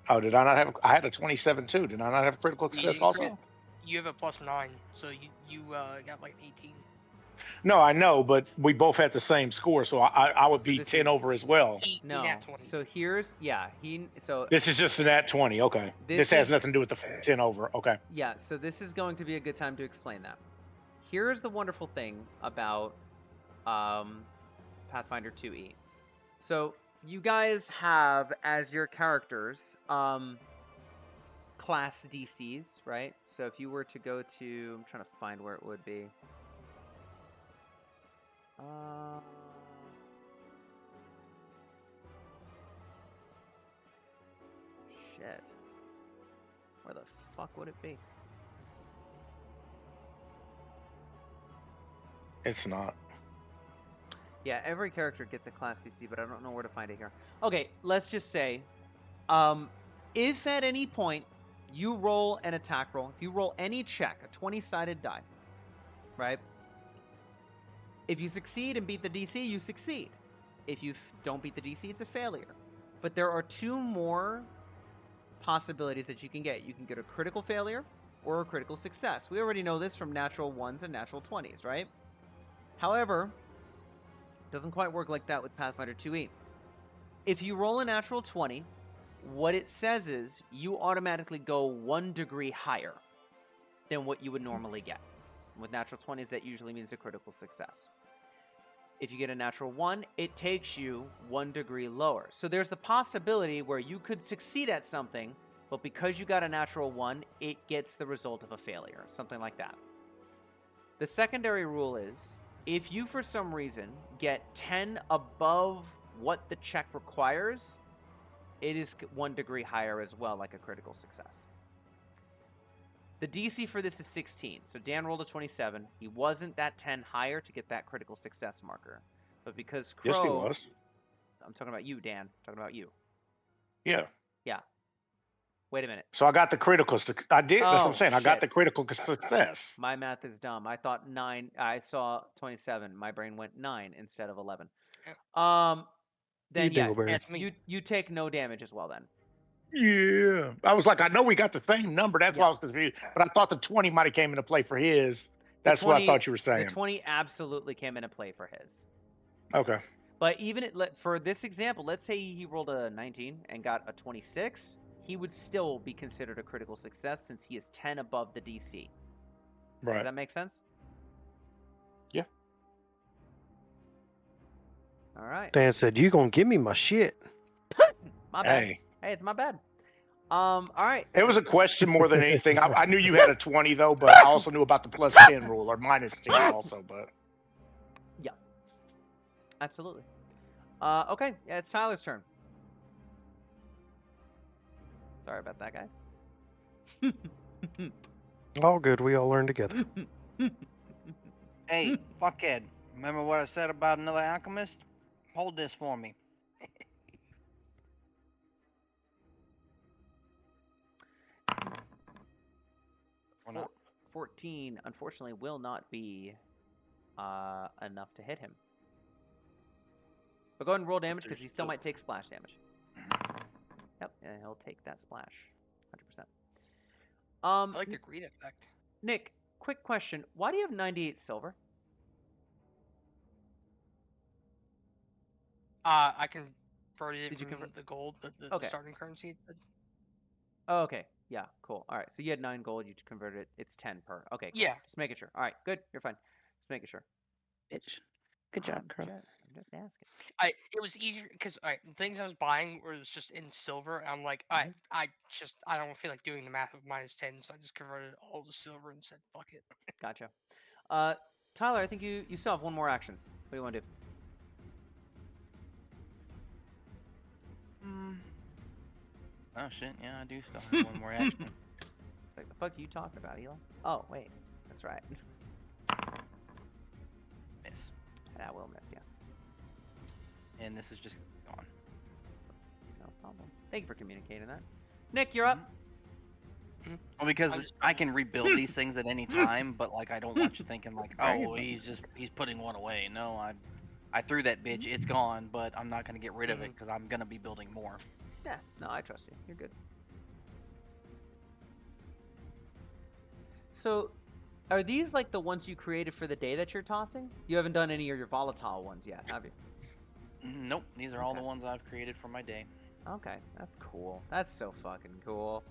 Oh, did I not have, I had a 27 too. Did I not have critical You success didn't also? crit. You have a +9, so you got like 18. No, I know, but we both had the same score, so I would So be this 10 is- over as well. No. Nat 20. So here's so This is just an at 20. Okay. This This has is- nothing to do with the 10 over. Okay. yeah, so this is going to be a good time to explain that. Here's the wonderful thing about Pathfinder 2e. So you guys have as your characters class DCs, right? So if you were to go to, I'm trying to find where it would be. Shit. Where the fuck would it be? It's not. Yeah, every character gets a class DC, but I don't know where to find it here. Okay, let's just say, if at any point you roll an attack roll, if you roll any check, a 20-sided die, right? If you succeed and beat the DC, you succeed. If you don't beat the DC, it's a failure. But there are 2 more possibilities that you can get. You can get a critical failure or a critical success. We already know this from natural 1s and natural 20s, right? However, doesn't quite work like that with Pathfinder 2e. If you roll a natural 20, what it says is you automatically go 1 degree higher than what you would normally get. With natural 20s, that usually means a critical success. If you get a natural 1, it takes you 1 degree lower. So there's the possibility where you could succeed at something, but because you got a natural 1, it gets the result of a failure, something like that. The secondary rule is, if you for some reason get 10 above what the check requires, it is 1 degree higher as well, like a critical success. The DC for this is 16, so Dan rolled a 27. He wasn't that 10 higher to get that critical success marker. But because Crow... Yes, he was. I'm talking about you, Dan. I'm talking about you. Yeah. Yeah. Wait a minute. So I got the critical. I did. That's what Oh, I'm saying. I got shit. the critical success. My math is dumb. I thought 9. I saw 27. My brain went 9 instead of 11. then yeah, Dingleberry. Yeah, it's me. you take no damage as well then. Yeah. I was like, I know we got the same number. That's why I Yeah. was confused. But I thought the 20 might have came into play for his. The That's what I thought you were The saying. 20 absolutely came into play for his. Okay. But even for this example, let's say he rolled a 19 and got a 26, he would still be considered a critical success since he is 10 above the DC. Right. Does that make sense? Yeah. All right. Dan said, "You gonna give me my shit?" My bad. Hey. Hey, it's my bad. All right. It was a question more than anything. I knew you had a 20 though, but I also knew about the +10 rule or -10 also. But Absolutely. Okay, yeah, it's Tyler's turn. Sorry about that, guys. All good. We all learn together. Hey, fuckhead. Remember what I said about another alchemist? Hold this for me. Or not. 14, unfortunately, will not be enough to hit him. But go ahead and roll damage because he still might take splash damage. Yep, and he'll take that splash. 100%. I like the green effect. Nick, quick question. Why do you have 98 silver? I converted it Did you from convert- the gold, the Okay. starting currency. It said. Oh, okay. Yeah, cool. All right. So you had 9 gold. You converted it. It's 10 per. Okay, cool. Yeah. Just making sure. All right, good. You're fine. Just making sure. Bitch. Good job, Crow. I'm just asking. It was easier because the things I was buying was just in silver. And I'm like, Mm-hmm. I don't feel like doing the math of -10, so I just converted all to silver and said, fuck it. Gotcha. Tyler, I think you still have one more action. What do you want to do? Oh shit, yeah, I do still have one more action. It's like, the fuck are you talking about, Eli? Oh, wait. That's right. Miss. That will miss, yes. And this is just gone. No problem. Thank you for communicating that. Nick, you're up. Well, because I'm just- I can rebuild these things at any time, but like I don't want you thinking like, oh, he's putting one away. No, I threw that bitch. It's gone, but I'm not gonna get rid of it because I'm gonna be building more. Yeah, no, I trust you. You're good. So, are these like the ones you created for the day that you're tossing? You haven't done any of your volatile ones yet, have you? Nope, these are all the Okay. ones I've created for my day. Okay, that's cool. That's so fucking cool.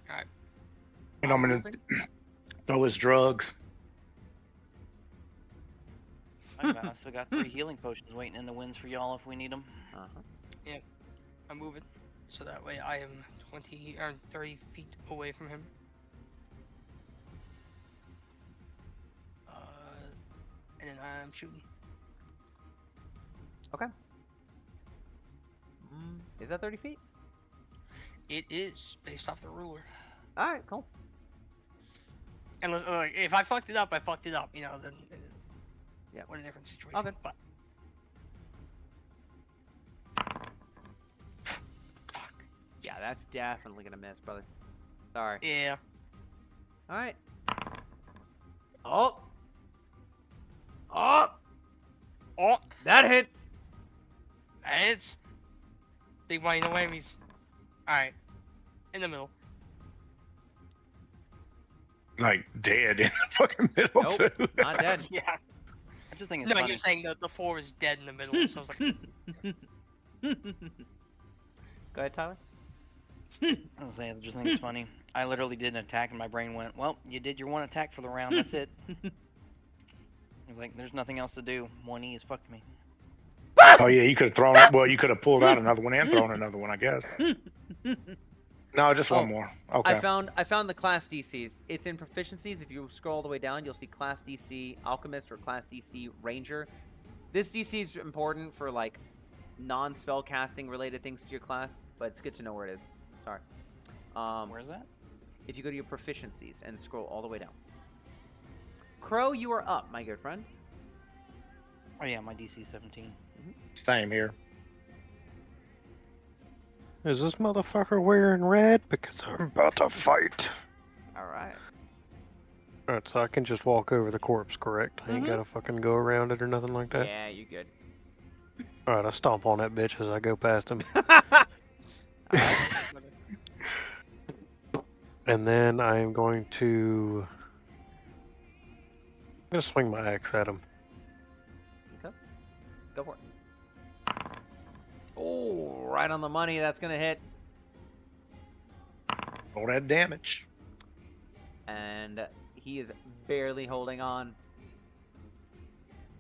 Alright. and I'm gonna throw his drugs. I've also got 3 healing potions waiting in the winds for y'all if we need them. Uh-huh. I'm moving, so that way I am 20 or 30 feet away from him. And then I'm shooting. Okay. Is that 30 feet? It is based off the ruler. All right, cool. And if I fucked it up, I fucked it up. You know, then Yeah. we're in a different situation. Okay. But Yeah, that's definitely gonna miss, brother. Sorry. yeah, All right. Oh. Oh. oh, That hits. and it's big money, no whammies. All right, in the middle. Like dead in the fucking middle Nope, too. not dead. Yeah. I just think it's No, funny. you're saying the 4 is dead in the middle. So I was like, Go ahead, Tyler. I was saying, I just think it's funny. I literally did an attack and my brain went, well, you did your one attack for the round, that's it. I was like, there's nothing else to do. 1E has fucked me. Oh yeah, you could have thrown it. Well, you could have pulled out another one and thrown another one, I guess. No, just one more. Okay. I found the class DCs. It's in proficiencies. If you scroll all the way down, you'll see class DC Alchemist or class DC Ranger. This DC is important for like non-spell casting related things to your class, but it's good to know where it is. Sorry. Where's that? If you go to your proficiencies and scroll all the way down. Crow, you are up, my good friend. Oh yeah, my DC is 17. Same here. Is this motherfucker wearing red? Because I'm about to fight. All right. Alright, so I can just walk over the corpse, correct? I ain't Mhm. gotta fucking go around it or nothing like that. Yeah, you good. All right, I stomp on that bitch as I go past him, Alright. and then I am going to. I'm gonna swing my axe at him. Okay. Go for it. Oh, right on the money. That's gonna hit. All that damage. And he is barely holding on.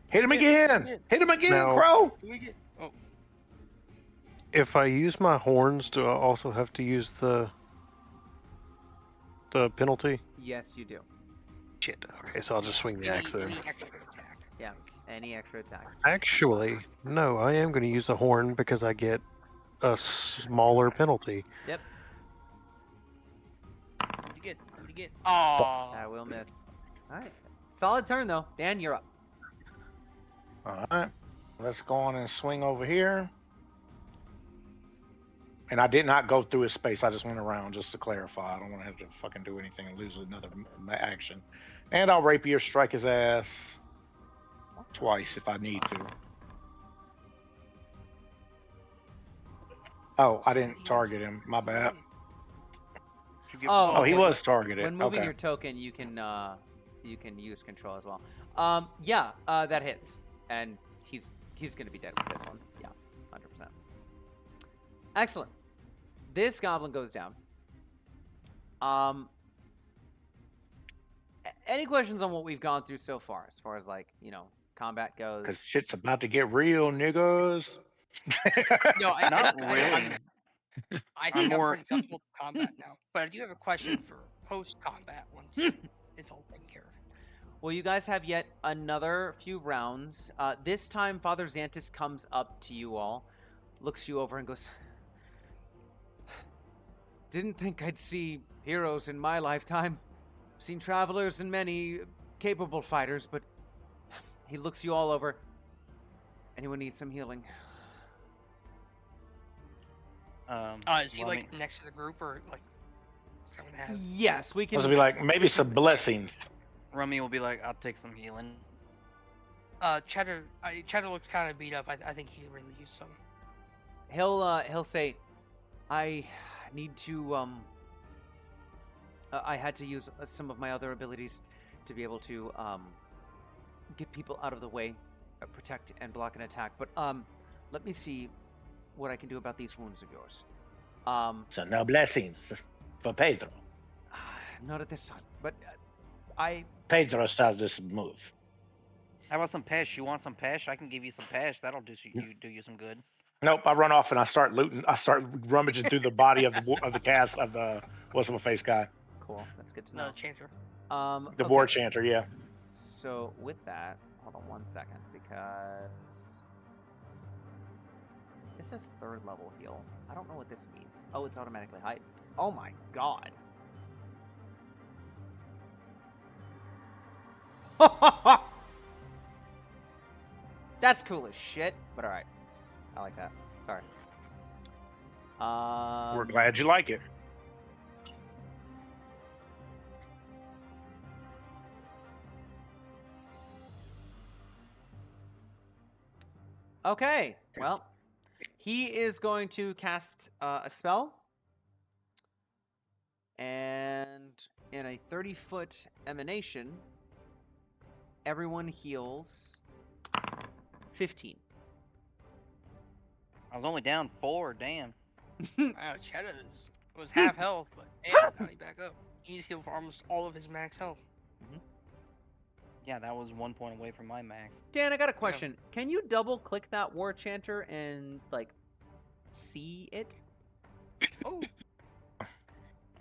Hit him again! Hit him again, Now- Crow! Do we get? Oh, If I use my horns, do I also have to use the penalty? Yes, you do. Shit. Okay, so I'll just swing the axe any then. extra attack. Yeah. Any extra attack. Actually, no, I am going to use the horn because I get a smaller penalty. Yep. What do you get? What do you get? Oh. I will miss. Alright. Solid turn though. Dan, you're up. Alright. Let's go on and swing over here. And I did not go through his space. I just went around, just to clarify. I don't want to have to fucking do anything and lose another action. And I'll rapier strike his ass twice if I need to. Oh, I didn't target him. My bad. Oh, he okay. was targeted. When moving Okay. your token, you can use control as well. Yeah, that hits, and he's gonna be dead with this one. Yeah, 100%. Excellent. This goblin goes down. Any questions on what we've gone through so far, as far as like combat goes? Because shit's about to get real, niggas. No, Not I really. I think I'm more- pretty comfortable with combat now. But I do have a question for post-combat once it's all taken care of. Well, you guys have yet another few rounds. This time, Father Xantus comes up to you all, looks you over, and goes, "Didn't think I'd see heroes in my lifetime. Seen travelers and many capable fighters, but..." He looks you all over. "Anyone need some healing?" Is he let like me- next to the group or like? Someone has? Yes, we can. Supposed to be like, maybe some blessings. Rummy will be like, I'll take some healing. Cheddar. Cheddar looks kind of beat up. I think he really used some. He'll say, "I need to I had to use some of my other abilities to be able to get people out of the way, protect and block an attack. But let me see what I can do about these wounds of yours. So no blessings for Pedro. Not at this time, but I Pedro starts this move. How about some pesh? You want some pesh? I can give you some pesh. That'll do you some good. Nope, I run off and I start looting. I start rummaging through the body of the cast of the what's my face guy, cool. That's good to No, know. Chancer. the Okay. war chanter. Yeah. So with that, hold on 1 second because this is 3rd level heal. I don't know what this means. Oh, it's automatically heightened. Oh my god. That's cool as shit. But all right, I like that. Sorry. We're glad you like it. Okay, well, he is going to cast a spell. And in a 30-foot emanation, everyone heals 15. I was only down 4. Damn. Wow, Cheddar was half health, but damn, now he back up. He's healed for almost all of his max health. Yeah, that was 1 point away from my max. Dan, I got a question. Can you double-click that War Chanter and, like, see it? Oh,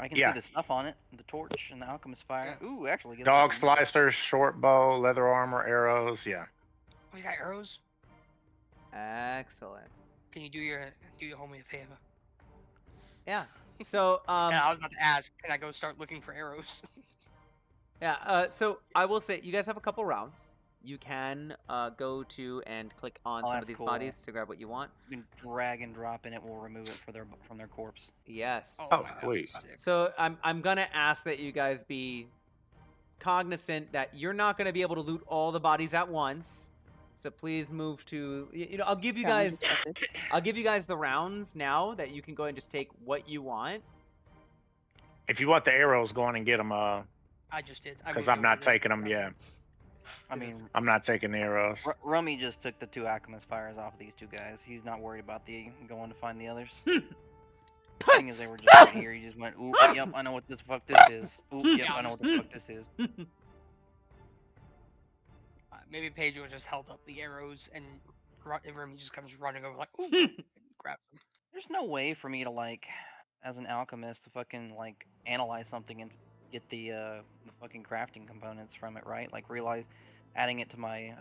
I can Yeah. see the stuff on it, the torch and the alchemist fire. Ooh, actually. get Dog that- slicers, short bow, leather armor, arrows. Yeah. we got arrows. Excellent. Can you do your homie a favor? Yeah. So, Yeah, I was about to ask. Can I go start looking for arrows? yeah, so I will say, you guys have a couple rounds. You can go to and click on Oh, some of that's these cool. bodies to grab what you want. You can drag and drop and it will remove it from their corpse. Yes. Oh, wow, sweet. sick. So I'm gonna ask that you guys be cognizant that you're not gonna be able to loot all the bodies at once. So please move to. I'll give you Challenge guys. accepted. I'll give you guys the rounds now that you can go and just take what you want. If you want the arrows, go on and get them. I just did. Because I'm not taking them. Yeah, I This is- mean, I'm not taking the arrows. Rummy just took the 2 alchemist fires off of these 2 guys. He's not worried about the going to find the others. Thing is, they were just right here. He just went, "Oop, yep, I know what the fuck this is. Oop, yep, I know what the fuck this is." Maybe Pedro just held up the arrows and Remy just comes running over like, ooh, and grabs them. There's no way for me to like, as an alchemist, to fucking like analyze something and get the fucking crafting components from it, right? Like realize adding it to my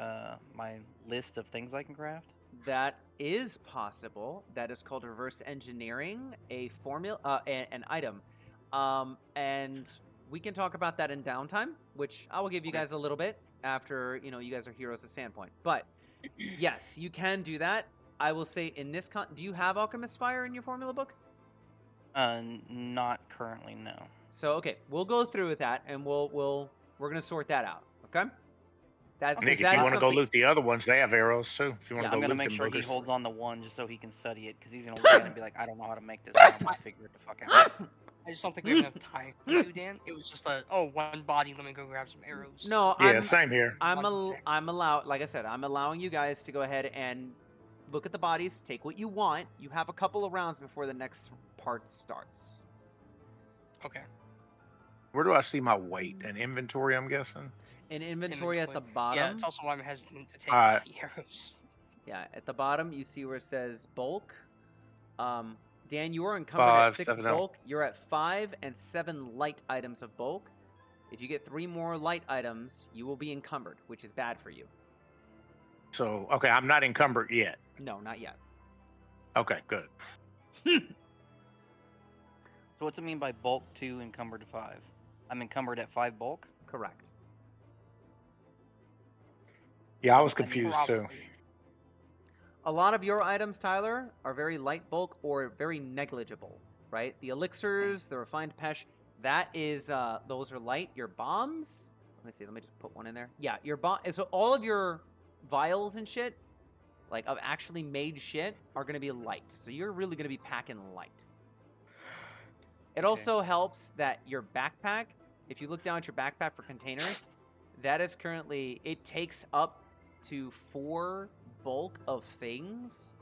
my list of things I can craft. That is possible. That is called reverse engineering a formula, an item, and we can talk about that in downtime, which I will give you guys a little bit after you guys are heroes of Sandpoint. But yes, you can do that. I will say in this do you have Alchemist Fire in your formula book? Not currently, no. So okay, we'll go through with that, and we're gonna sort that out. Okay. That's Nick, if that you is want to go something- loot the other ones, they have arrows too. If you want Yeah, to I'm go gonna loot make them sure he boogers. holds on to one just so he can study it, because he's gonna look at it and be like, I don't know how to make this. I'm gonna figure it the fuck out. I just don't think we have enough time for you, Dan. It was just one body. Let me go grab some arrows. No, Yeah, same here. I'm allowed. Like I said, I'm allowing you guys to go ahead and look at the bodies, take what you want. You have a couple of rounds before the next part starts. Okay. Where do I see my weight and inventory? I'm guessing. In inventory at the Yeah, bottom. it's also why I'm hesitant to take Alright. the arrows. Yeah, at the bottom you see where it says bulk. Dan, you are encumbered at 5, 6 7, bulk. You're at 5 and 7 light items of bulk. If you get 3 more light items, you will be encumbered, which is bad for you. So okay, I'm not encumbered yet. No, not yet. Okay, good. So what's it mean by bulk 2, encumbered 5? I'm encumbered at 5 bulk? Correct. Yeah, I was confused too. Probably. A lot of your items, Tyler, are very light bulk or very negligible, right? The elixirs, the refined pesh, that is, those are light. Your bombs, let me see, let me just put one in there. Yeah, your bomb. So all of your vials and shit, like of actually made shit, are going to be light. So you're really going to be packing light. It also helps that your backpack, if you look down at your backpack for containers, that is currently, it takes up to 4 bulk of things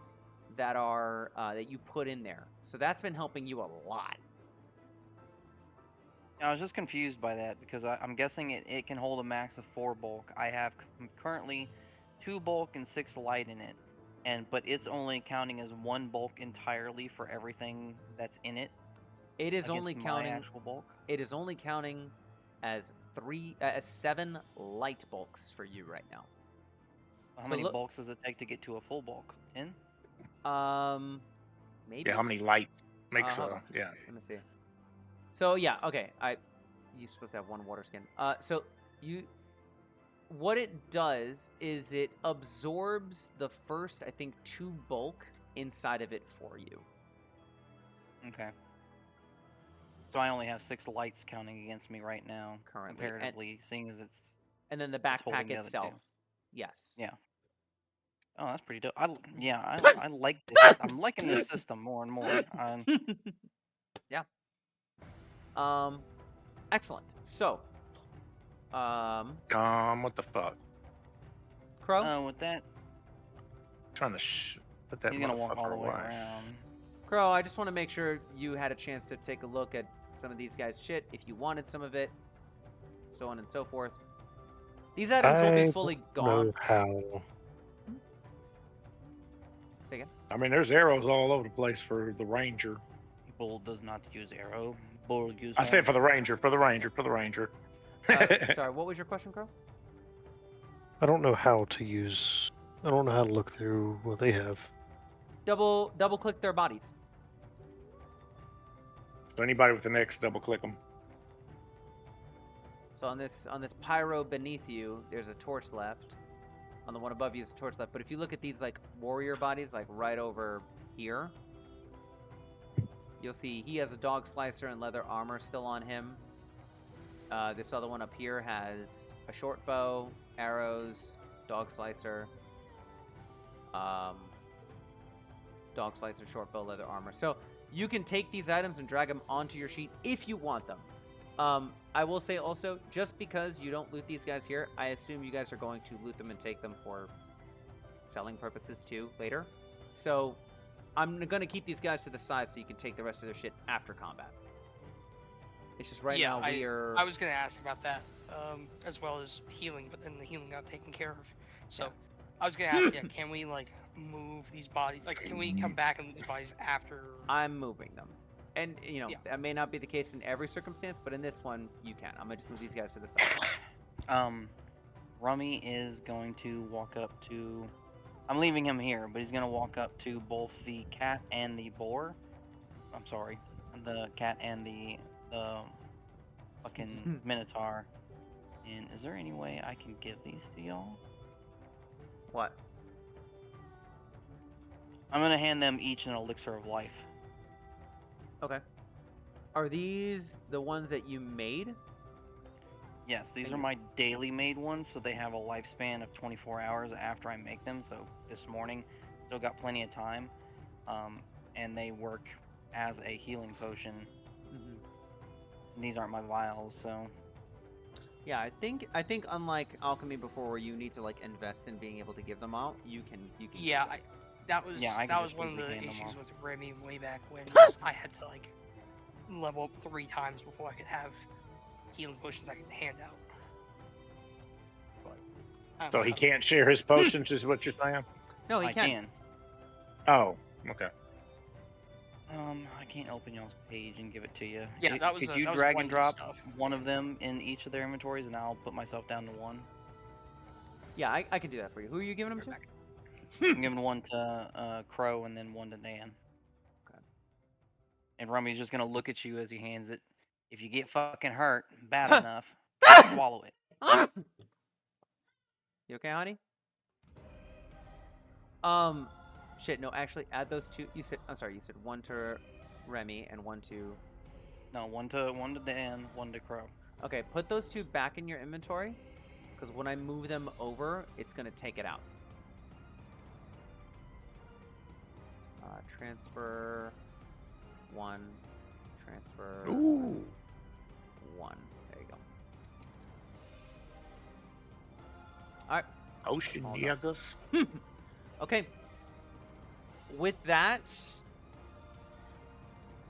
that are that you put in there. So that's been helping you a lot. I was just confused by that because I'm guessing it can hold a max of 4 bulk. I have currently 2 bulk and 6 light in it, but it's only counting as 1 bulk entirely for everything that's in it. It is against only my counting. actual bulk. It is only counting as 7 light bulks for you right now. How So many look- bulks does it take to get to a full bulk? 10? Maybe. Yeah, how many lights makes hold on. yeah. Let me see. So yeah, okay. You're supposed to have 1 water skin. What it does is it absorbs the first, I think, 2 bulk inside of it for you. Okay. So I only have 6 lights counting against me right now, Currently, and- comparatively, seeing as it's... And then the It's holding backpack the other itself. 2. Yes. Yeah. Oh, that's pretty dope. I like this. I'm liking this system more and more. Yeah. Excellent. So, What the fuck? Crow. With that, trying to put that he's gonna walk all the motherfucker way away. around. Crow, I just want to make sure you had a chance to take a look at some of these guys' shit, if you wanted some of it, so on and so forth. These items will be fully gone. know how. Say again? I mean, there's arrows all over the place for the ranger. Bull does not use arrow. Bull uses. I said for the ranger, for the ranger, for the ranger. Sorry, what was your question, Crow? I don't know how to use. I don't know how to look through what they have. Double click their bodies. So anybody with an X, double click them. So on this pyro beneath you, there's a torch left. On the one above you is a torch left. But if you look at these like warrior bodies, like right over here, you'll see he has a dog slicer and leather armor still on him. This other one up here has a short bow, arrows, dog slicer. dog slicer, short bow, leather armor. So you can take these items and drag them onto your sheet if you want them. I will say also, just because you don't loot these guys here, I assume you guys are going to loot them and take them for selling purposes too later. So I'm going to keep these guys to the side so you can take the rest of their shit after combat. It's just right now we are... I was going to ask about that, as well as healing, but then the healing got taken care of. So I was going to ask, can we, like, move these bodies? Like, can we come back and loot these bodies after? I'm moving them. And, you know, that may not be the case in every circumstance, but in this one, you can. I'm going to just move these guys to the side. Rummy is going to walk up to... I'm leaving him here, but he's going to walk up to both the cat and the boar. I'm sorry. The cat and the fucking minotaur. And is there any way I can give these to y'all? What? I'm going to hand them each an elixir of life. Okay. Are these the ones that you made? Yes, these are my daily made ones, so they have a lifespan of 24 hours after I make them. So this morning, still got plenty of time, and they work as a healing potion. And these aren't my vials, so. Yeah, I think unlike alchemy before, where you need to like invest in being able to give them out, you can. Yeah, that was one of the issues with Remy way back when. I had to like level up 3 times before I could have healing potions I could hand out. But, so he can't share his potions, is what you're saying? No, he can. Oh, okay. I can't open y'all's page and give it to you. Yeah, that was. Could you drag and drop one of them in each of their inventories, and I'll put myself down to 1? Yeah, I can do that for you. Who are you giving them to? I'm giving 1 to Crow and then 1 to Dan. Okay. And Rummy's just gonna look at you as he hands it. If you get fucking hurt bad enough, swallow it. You okay, honey? Shit, no, actually, add those 2. You said, I'm sorry, you said 1 to Remy and 1 to... No, 1 to Dan, 1 to Crow. Okay, put those 2 back in your inventory, because when I move them over, it's going to take it out. Transfer 1, transfer 1. There you go. Alright. Ocean Diagus. Okay. With that,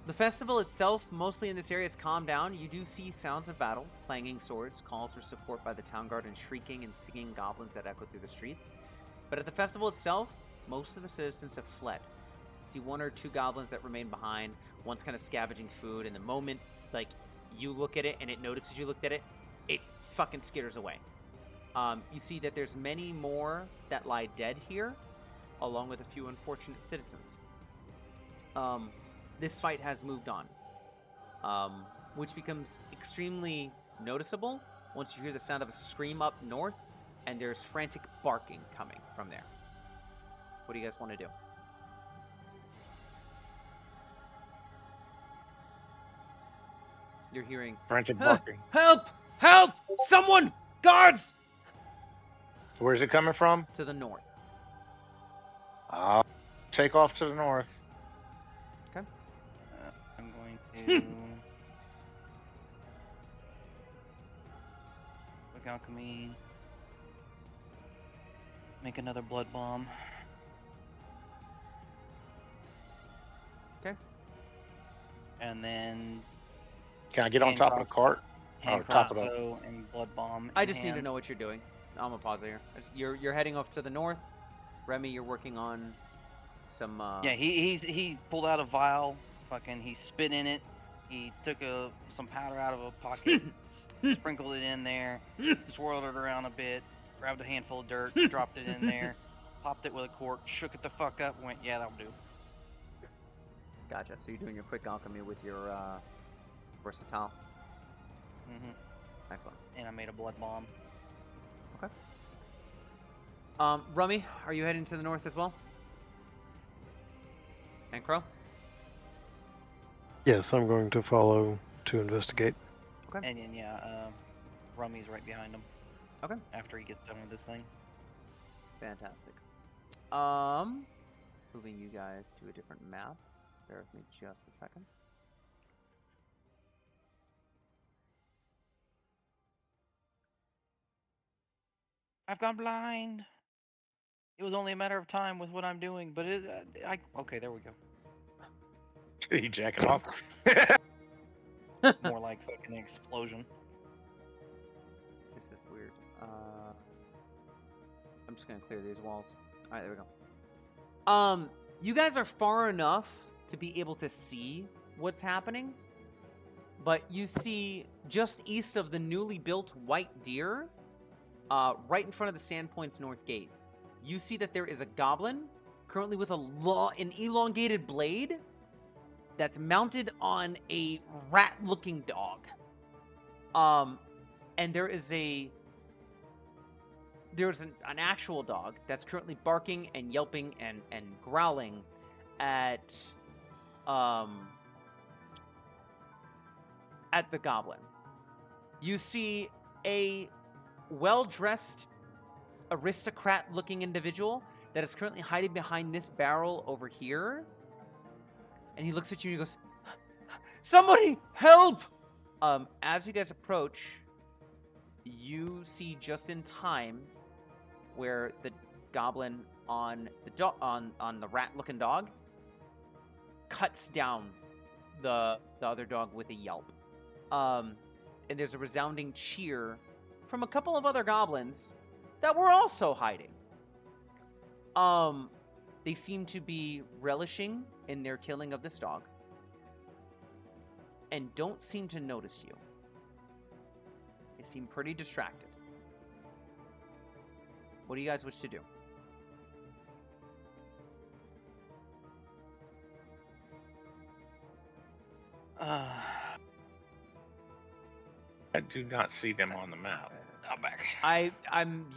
the festival itself, mostly in this area, has calmed down. You do see sounds of battle, clanging swords, calls for support by the town guard, and shrieking and singing goblins that echo through the streets. But at the festival itself, most of the citizens have fled. You see 1 or 2 goblins that remain behind. One's kind of scavenging food, and the moment, like, you look at it and it notices you looked at it, it fucking skitters away. You see that there's many more that lie dead here, along with a few unfortunate citizens. This fight has moved on, which becomes extremely noticeable once you hear the sound of a scream up north, and there's frantic barking coming from there. What do you guys want to do? You're hearing Frantic barking. Help! Help! Someone! Guards! Where's it coming from? to the north. I'll take off to the north. I'm going to quick alchemy. Make another blood bomb. Okay. And then Can I get on Hand top of the cart? hand top of the- crossbow and blood bomb. I in just need to hand. know what you're doing. I'm gonna pause it here. You're heading off to the north. Remy, you're working on some. Yeah, he pulled out a vial. Fucking, he spit in it. He took some powder out of a pocket, sprinkled it in there, swirled it around a bit, grabbed a handful of dirt, dropped it in there, popped it with a cork, shook it the fuck up, went, yeah, that'll do. Gotcha. So you're doing your quick alchemy with your versatile. Excellent. And I made a blood bomb. Rummy, are you heading to the north as well? And Crow? Yes, I'm going to follow to investigate. Okay. And then, yeah, Rummy's right behind him. Okay. After he gets done with this thing. Fantastic. Moving you guys to a different map. Bear with me just a second. I've gone blind. It was only a matter of time with what I'm doing, but okay, there we go. You jacking off? More like fucking explosion. This is weird. I'm just gonna clear these walls. All right, there we go. You guys are far enough to be able to see what's happening, but you see just east of the newly built White Deer, right in front of the Sandpoint's north gate, you see that there is a goblin currently with an elongated blade that's mounted on a rat-looking dog. And there's an actual dog that's currently barking and yelping and growling at the goblin. You see a well-dressed aristocrat-looking individual that is currently hiding behind this barrel over here. And he looks at you and he goes, "Somebody help!" As you guys approach, you see just in time where the goblin on the rat-looking dog cuts down the other dog with a yelp. And there's a resounding cheer from a couple of other goblins that were also hiding. They seem to be relishing in their killing of this dog and don't seem to notice you. They seem pretty distracted. What do you guys wish to do? I do not see them on the map. I'm back.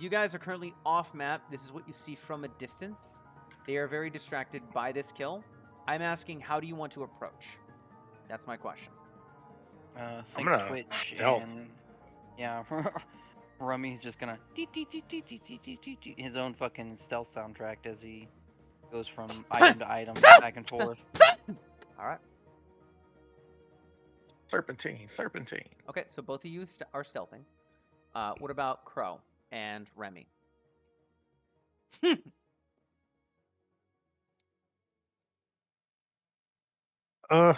You guys are currently off map. This is what you see from a distance. They are very distracted by this kill. I'm asking, how do you want to approach? That's my question. Think gonna Twitch stealth. and yeah, Rummy's just gonna his own fucking stealth soundtrack as he goes from item to item, back and forth. All right. Serpentine. Okay, so both of you are stealthing. What about Crow and Remy? I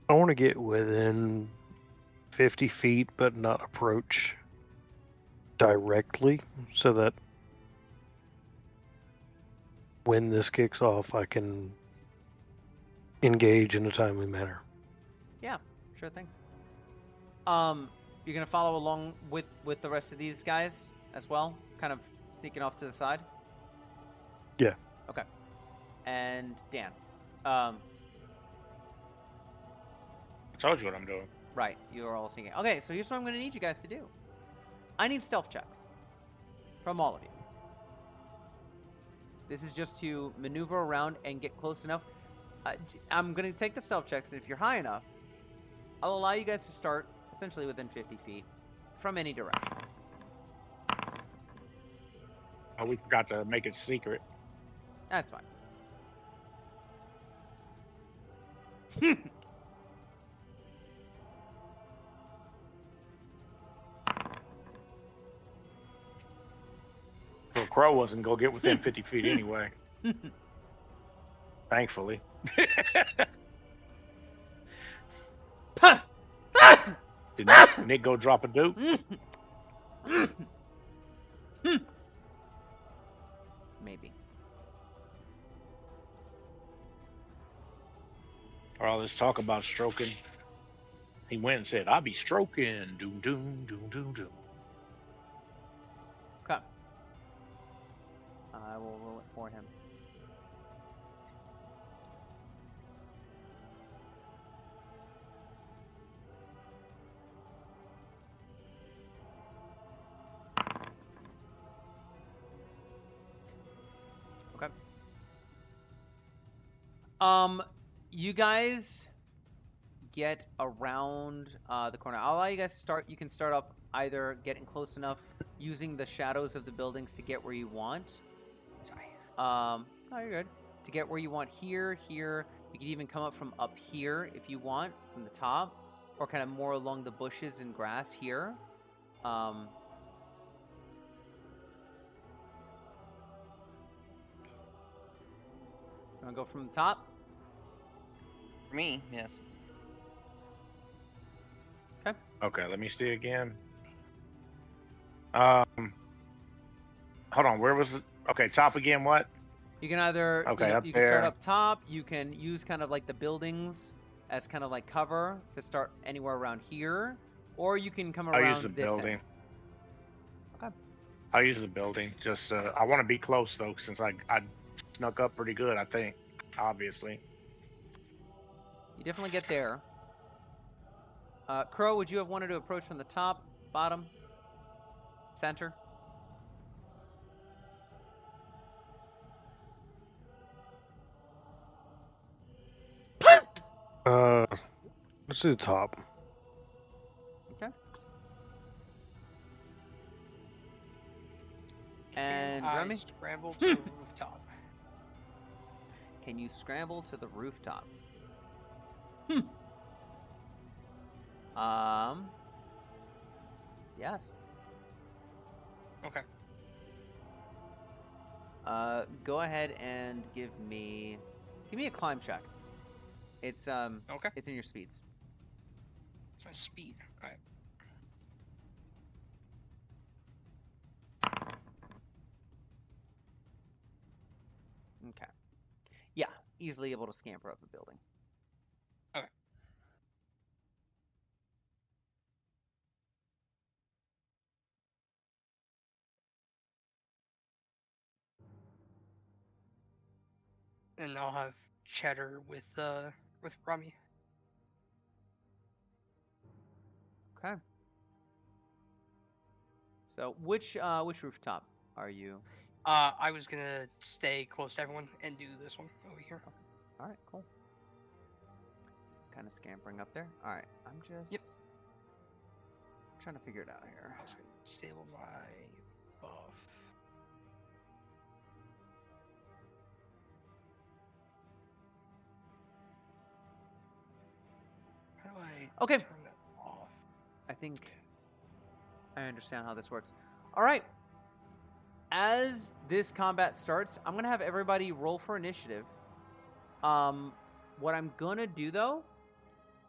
want to get within 50 feet, but not approach directly, so that when this kicks off, I can engage in a timely manner. Yeah, sure thing. You're gonna follow along with the rest of these guys as well, kind of sneaking off to the side? Yeah. Okay. And Dan. I told you what I'm doing. Right, you are all sneaking. Okay, so here's what I'm gonna need you guys to do. I need stealth checks from all of you. This is just to maneuver around and get close enough. I'm going to take the stealth checks, and if you're high enough, I'll allow you guys to start essentially within 50 feet from any direction. Oh, we forgot to make it secret. That's fine. Well, Crow wasn't going to get within 50 feet anyway. Thankfully. Did Nick go drop a dupe? Maybe. Or all this talk about stroking. He went and said, "I'll be stroking." Doom, doom, doom, doom, doom. Okay. I will roll it for him. Okay. You guys get around the corner. I'll allow you guys to start. You can start up either getting close enough using the shadows of the buildings to get where you want. Sorry. No, you're good. To get where you want here, here. You can even come up from up here if you want, from the top, or kind of more along the bushes and grass here. Want to go from the top? For me, yes. Okay, let me see again. Hold on. Where was it? Okay, top again. What? You can either Okay, up you can start there. up top. You can use kind of like the buildings as kind of like cover to start anywhere around here, or you can come I'll around use the this building. end. Okay. I'll use the building. Just I want to be close though, since I snuck up pretty good. I think, obviously. You definitely get there. Crow, would you have wanted to approach from the top, bottom, center? Let's do the top. Okay. And I Remy, scramble to the rooftop. can you scramble to the rooftop? Yes. Okay. Go ahead and give me a climb check. It's Okay. it's in your speeds. It's my speed. All right. Okay. Yeah, easily able to scamper up the building. Okay. And I'll have cheddar with Rummy. Okay. So which rooftop are you? I was gonna stay close to everyone and do this one over here. All right, cool. Kind of scampering up there. All right, I'm just Yep. trying to figure it out here. I was gonna stable my buff. How do I Okay. turn that off? I think I understand how this works. All right. As this combat starts, I'm gonna have everybody roll for initiative. What I'm gonna do though,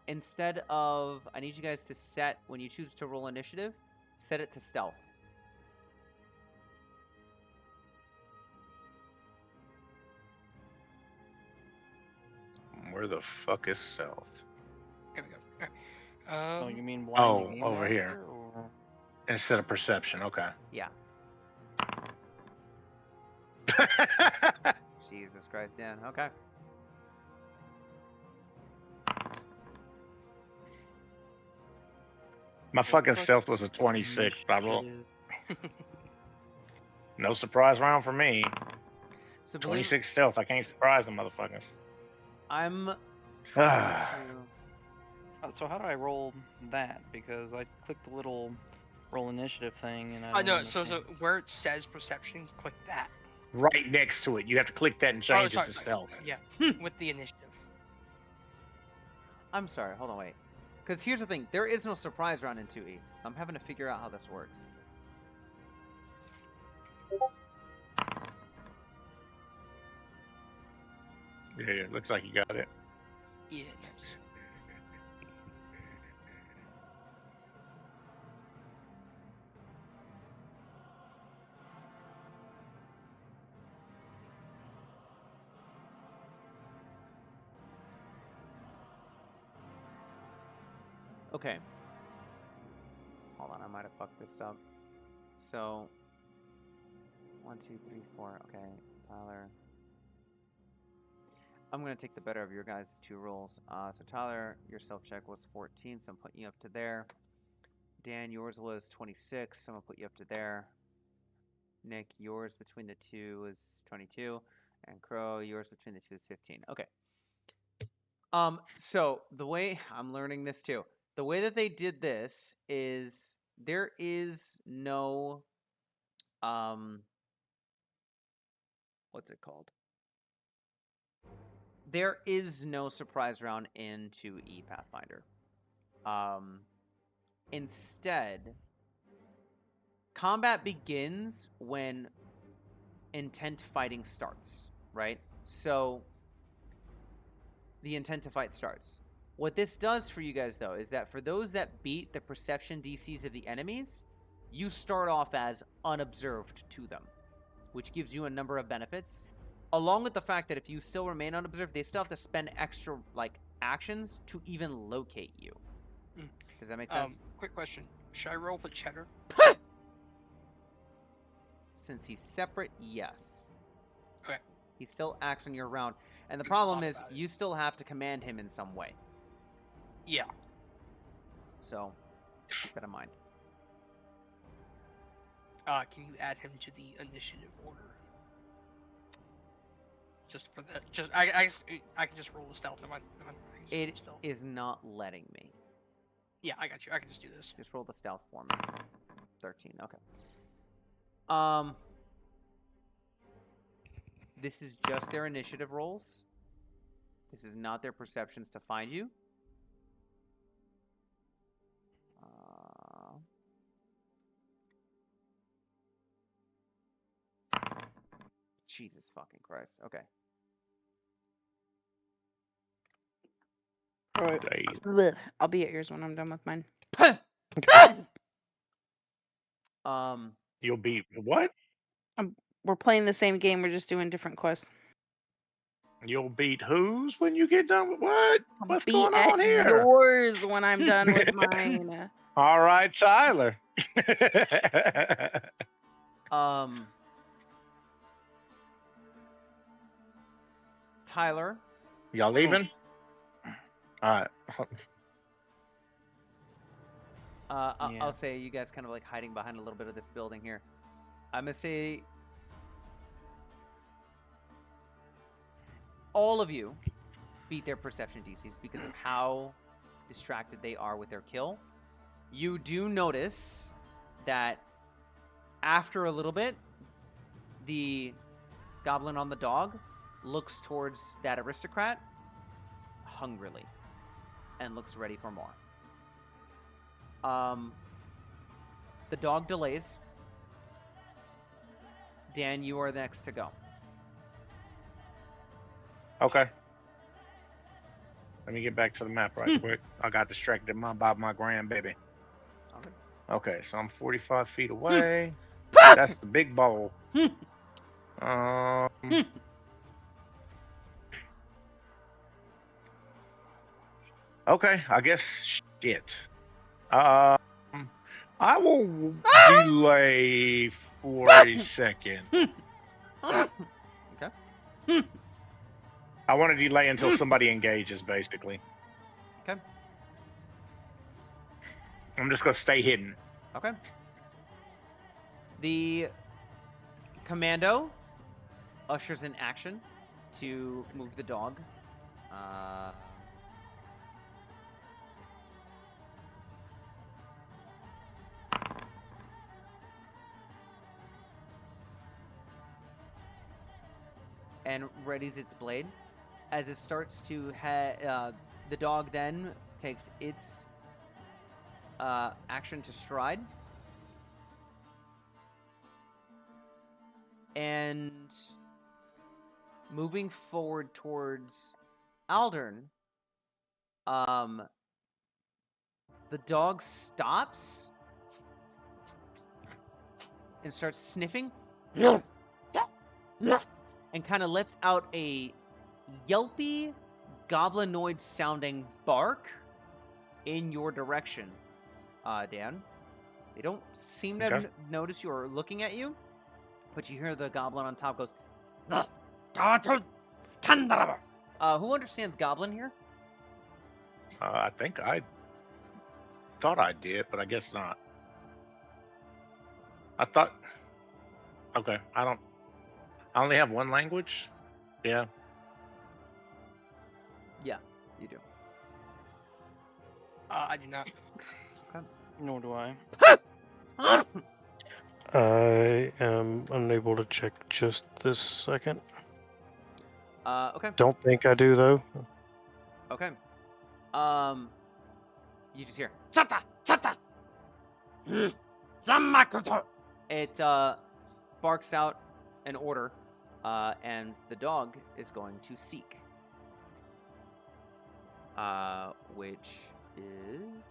instead of, I need you guys to set, when you choose to roll initiative, set it to stealth. Where the fuck is stealth? Here we go. All right. Oh, you mean blind game over here. master, or- Instead of perception. Okay. Yeah. Jesus Christ, Dan. Okay. My fucking Fuck stealth was a 26, but I rolled. initiative. No surprise round for me. So believe, 26 stealth. I can't surprise the motherfucker. I'm trying to. So how do I roll that? Because I clicked the little roll initiative thing, and I. Oh no, don't so understand. where it says perception, click that. Right next to it. You have to click that and change it to stealth. Yeah, with the initiative. I'm sorry. Hold on, wait. Because here's the thing: there is no surprise round in 2E, so I'm having to figure out how this works. Yeah, it looks like you got it. Yeah, nice. Okay. Hold on, I might have fucked this up. So, 1, 2, 3, 4. Okay, Tyler. I'm gonna take the better of your guys' 2 rolls. So Tyler, your self check was 14, so I'm putting you up to there. Dan, yours was 26, so I'm gonna put you up to there. Nick, yours between the 2 is 22, and Crow, yours between the 2 is 15. Okay. So the way I'm learning this too, the way that they did this is there is no, what's it called? There is no surprise round in 2E Pathfinder. Instead, combat begins when intent fighting starts, right? So the intent to fight starts. What this does for you guys, though, is that for those that beat the perception DCs of the enemies, you start off as unobserved to them, which gives you a number of benefits, along with the fact that if you still remain unobserved, they still have to spend extra, like, actions to even locate you. Does that make sense? Quick question. Should I roll for Cheddar? Since he's separate, yes. Okay. He still acts on your round. And the Just problem thought is, about it. you still have to command him in some way. Yeah. So, keep that in mind. Can you add him to the initiative order? Just for the I can just roll the stealth. It is not letting me. Yeah, I got you. I can just do this. Just roll the stealth for me. 13, okay. This is just their initiative rolls. This is not their perceptions to find you. Jesus fucking Christ. Okay. Alright. Blech. I'll be at yours when I'm done with mine. You'll be what? We're playing the same game. We're just doing different quests. You'll beat whose when you get done with what? What's Be going at on here? yours when I'm done with mine. All right, Tyler. Tyler. Y'all leaving? All right. I'll say you guys kind of like hiding behind a little bit of this building here. I'm gonna say all of you beat their perception DCs because of how distracted they are with their kill. You do notice that after a little bit, the goblin on the dog looks towards that aristocrat hungrily and looks ready for more. The dog delays. Dan, you are next to go. Okay. Let me get back to the map right quick. I got distracted by my grandbaby. Okay. Okay, so I'm 45 feet away. That's the big bowl. Okay, I guess shit. I will delay for a second. Okay. I want to delay until somebody engages, basically. Okay. I'm just going to stay hidden. Okay. The commando ushers in action to move the dog. And readies its blade. As it starts to the dog then takes its action to stride. And moving forward towards Aldern, the dog stops and starts sniffing and kind of lets out a yelpy, goblinoid sounding bark in your direction, Dan. They don't seem to notice you or looking at you, but you hear the goblin on top goes, Who who understands goblin here? I think I thought I did, but I guess not. I thought... Okay, I only have one language? Yeah. Yeah. You do. I do not. Nor do I. I am unable to check just this second. Okay. Don't think I do though. Okay. You just hear Chata! Chata! Yamakuto! it barks out an order, and the dog is going to seek. Which is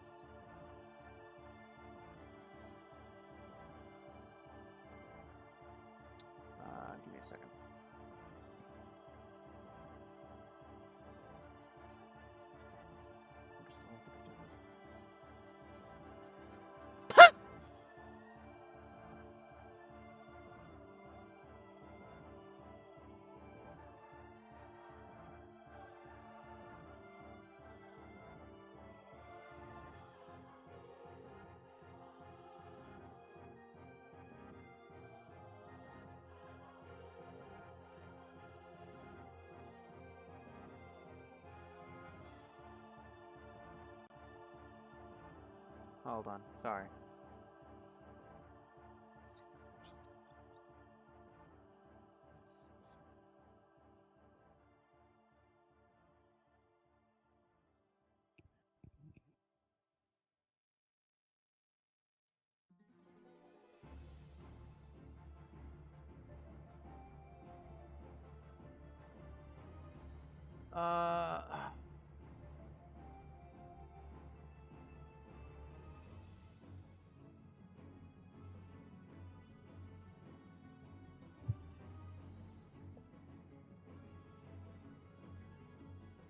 give me a second. Hold on. Sorry.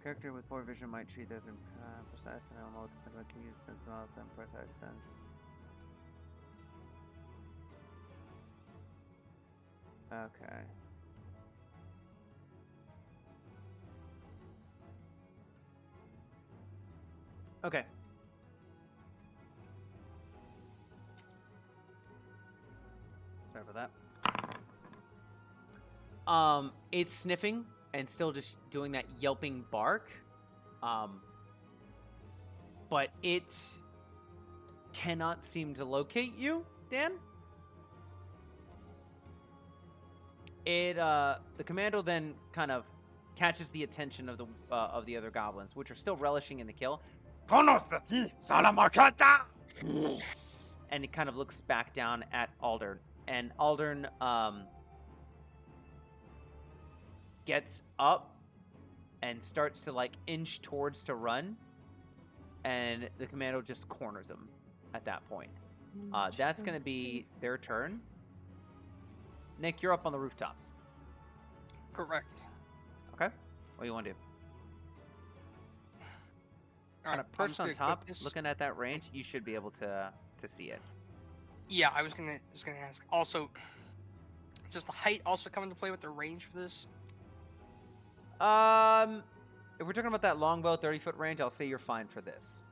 Character with poor vision might treat those precise and remote sentiment can use sense analysis and precise sense. Okay. Okay. Sorry about that. It's sniffing and still just doing that yelping bark. But it cannot seem to locate you, Dan. The commando then kind of catches the attention of the other goblins, which are still relishing in the kill, Konosati Salamakata! and it kind of looks back down at Aldern. And Aldern gets up and starts to like inch towards to run, and the commando just corners him at that point. That's going to be their turn. Nick, you're up on the rooftops. Correct. Okay. What do you want to do? All Kind right, of I'm perched just on gonna equip top, this. looking at that range, you should be able to see it. Yeah, I was gonna ask. Also, does the height also come into play with the range for this? If we're talking about that longbow 30-foot range, I'll say you're fine for this.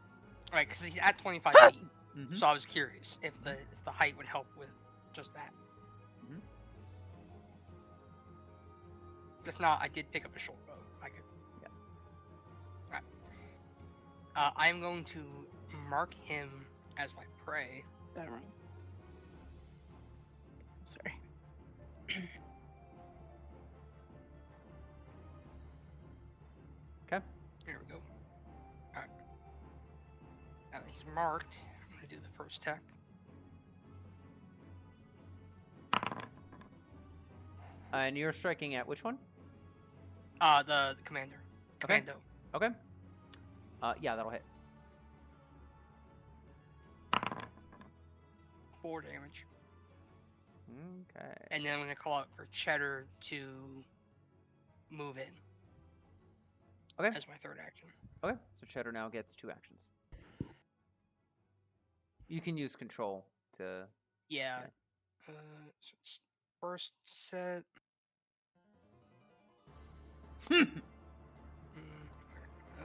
All right, because he's at 25 feet. Mhm. So I was curious if the height would help with just that. Mhm. If not, I did pick up a short bow. I could. Yeah. Alright. I am going to mark him as my prey. That wrong. Sorry. Okay. There we go. Alright. Now that he's marked, I'm gonna do the first attack. And you're striking at which one? The commander. Okay. Commando. Okay. Yeah, that'll hit. 4 damage. Okay. And then I'm gonna call out for Cheddar to move in. Okay. As my third action. Okay. So Cheddar now gets 2 actions. You can use control to. Yeah. So it's first set. Mm, uh,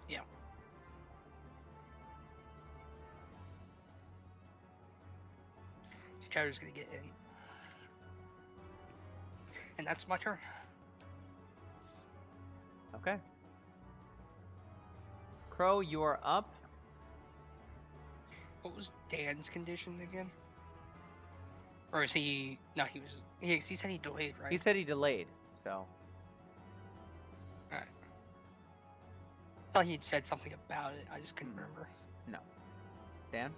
yeah. Cheddar's gonna get in. And that's my turn. Okay. Crow, you are up. What was Dan's condition again? Or is he? No, he was. He said he delayed, right? He said he delayed, so. Alright. I thought he'd said something about it. I just couldn't remember. No. Dan?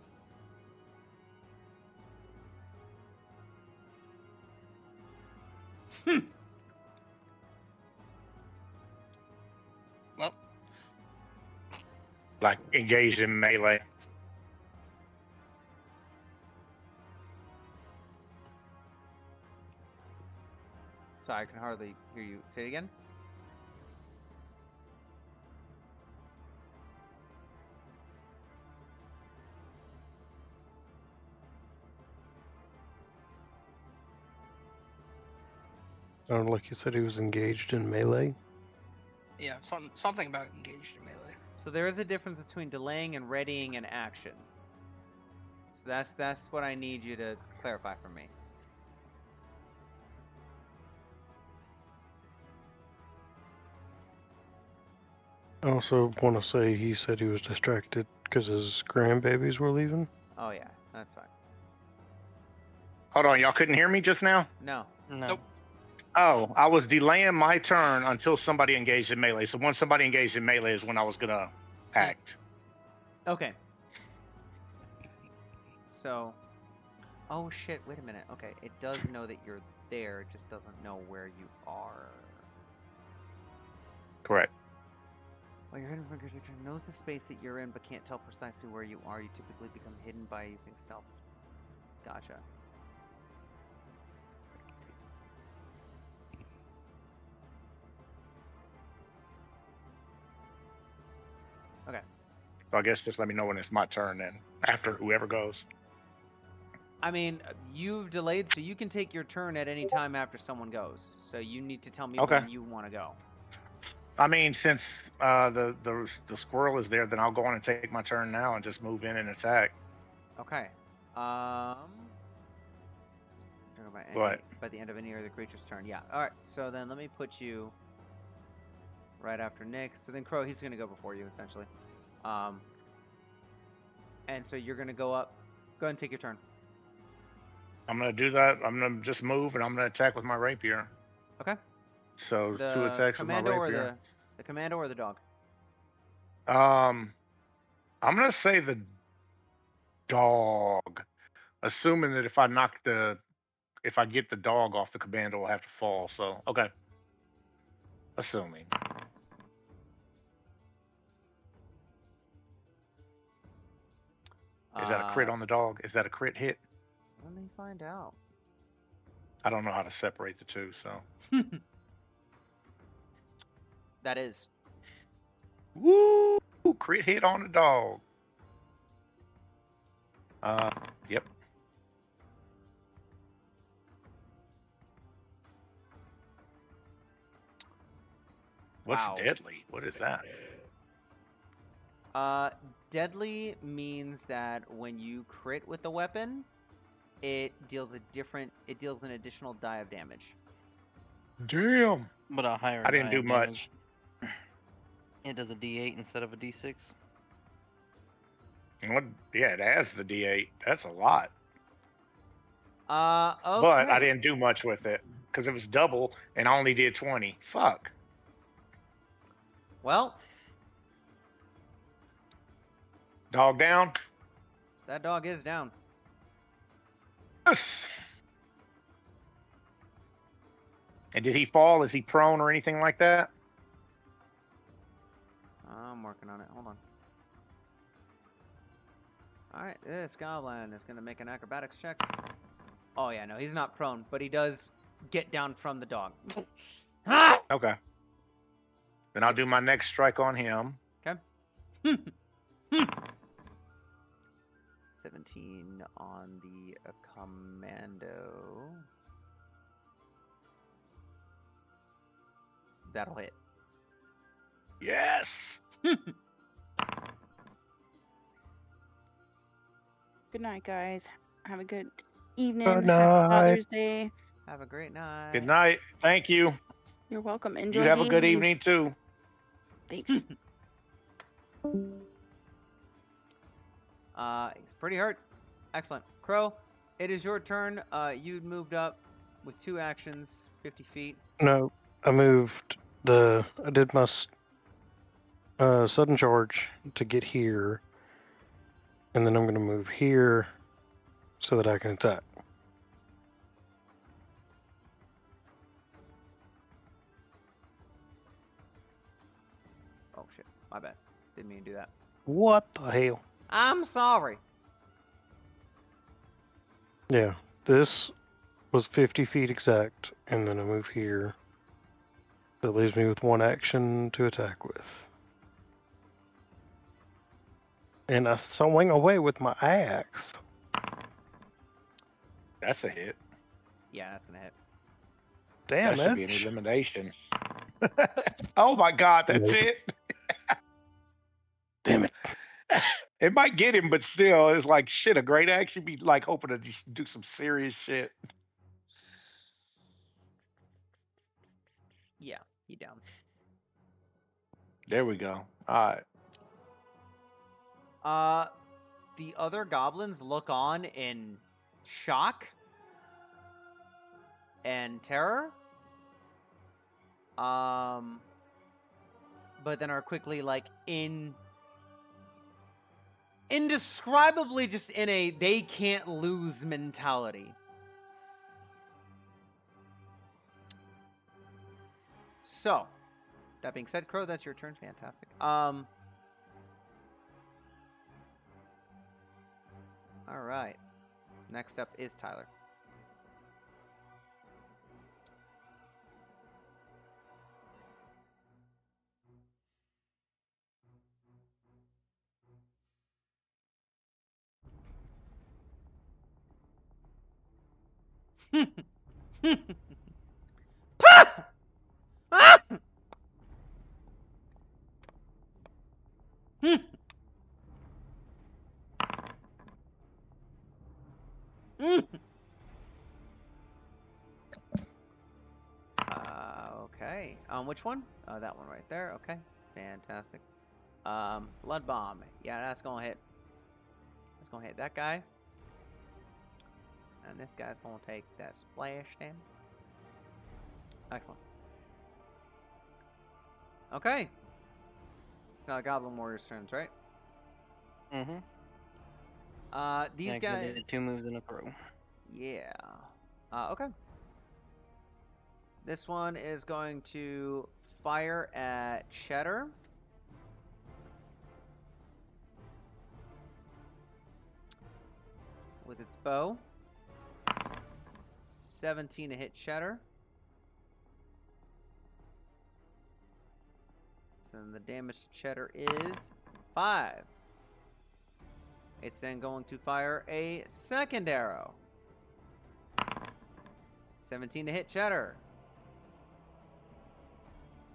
Well, Like engaged in melee. Sorry, I can hardly hear you. Say it again. Sounded like you said he was engaged in melee. yeah, something about engaged in melee. So there is a difference between delaying and readying an action. So that's what I need you to clarify for me. I also want to say he said he was distracted because his grandbabies were leaving. Oh yeah, that's fine. Hold on, y'all couldn't hear me just now? No. No. Nope. Oh, I was delaying my turn until somebody engaged in melee. So once somebody engaged in melee is when I was gonna act. Okay. So, oh shit, wait a minute. Okay, it does know that you're there, it just doesn't know where you are. Correct. While your hidden figure knows the space that you're in but can't tell precisely where you are, you typically become hidden by using stealth. Gotcha. Okay. So I guess just let me know when it's my turn then. After whoever goes. I mean, you've delayed, so you can take your turn at any time after someone goes. So you need to tell me Okay. when you want to go. I mean, since the squirrel is there, then I'll go on and take my turn now and just move in and attack. Okay. What? By the end of any other creature's turn. Yeah. All right. So then let me put you right after Nick. So then Crow, he's gonna go before you essentially. And so you're gonna go up. Go ahead and take your turn. I'm gonna do that. I'm gonna just move and I'm gonna attack with my rapier. Okay. So two attacks with my commando or rapier. the commando or the dog? I'm gonna say the dog, assuming that if I get the dog off, the commando will have to fall. So okay, assuming. Is that a crit on the dog? Is that a crit hit? Let me find out. I don't know how to separate the two, so. That is. Woo! Crit hit on the dog. Yep. What's Wow. deadly? What is that? Deadly means that when you crit with the weapon, it deals an additional die of damage. Damn. But a higher. I didn't die do of much. damage. It does a D8 instead of a D6. What? Yeah, it has the D8. That's a lot. Okay. But I didn't do much with it because it was double and I only did 20. Fuck. Well, Dog down. that dog is down. Yes. And did he fall? Is he prone or anything like that? I'm working on it. Hold on. Alright, this goblin is going to make an acrobatics check. Oh, yeah, no, he's not prone, but he does get down from the dog. Okay. Then I'll do my next strike on him. Okay. 17 on the commando. That'll hit. Yes. Good night, guys. Have a good evening. Good Happy night. Father's Day. Have a great night. Good night. Thank you. You're welcome. Enjoy You have the a good evening too. Thanks. He's pretty hurt. Excellent. Crow, it is your turn. You moved up with 2 actions, 50 feet. No, I moved I did my sudden charge to get here, and then I'm going to move here so that I can attack. Oh shit, my bad. Didn't mean to do that. What the hell? I'm sorry. Yeah, this was 50 feet exact, and then I move here. That leaves me with 1 action to attack with. And I swing away with my axe. That's a hit. Yeah, that's gonna hit. Damn That should be an it. elimination. Oh my God, that's Nope. it. Damn it. It might get him, but still, it's like shit. A great action be like hoping to just do some serious shit. Yeah, he down. There we go. All right. The other goblins look on in shock and terror. But then are quickly like indescribably just in a they can't lose mentality. So, that being said, Crow, that's your turn. Fantastic. All right. Next up is Tyler. Pah! Ah! Okay. Which one? That one right there. Okay. Fantastic. Blood bomb. Yeah, that's gonna hit. That's gonna hit that guy. And this guy's gonna take that splash damage. Excellent. Okay. It's now Goblin Warrior's turns, right? Mm-hmm. These Yeah, 'cause I guys. did 2 moves in a throw. Yeah. Okay. This one is going to fire at Cheddar. With its bow. 17 to hit Cheddar. So then the damage to Cheddar is 5. It's then going to fire a second arrow. 17 to hit Cheddar.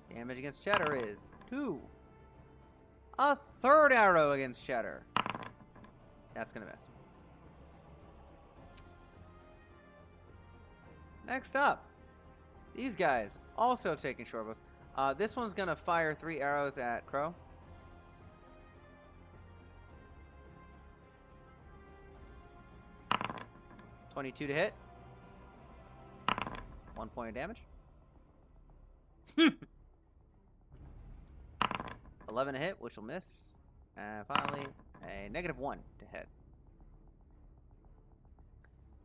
Damage against Cheddar is 2. A third arrow against Cheddar. That's going to miss. Next up, these guys also taking short bows. This one's going to fire 3 arrows at Crow. $22 to hit. 1 point of damage. 11 to hit, which will miss. And finally, a -1 to hit.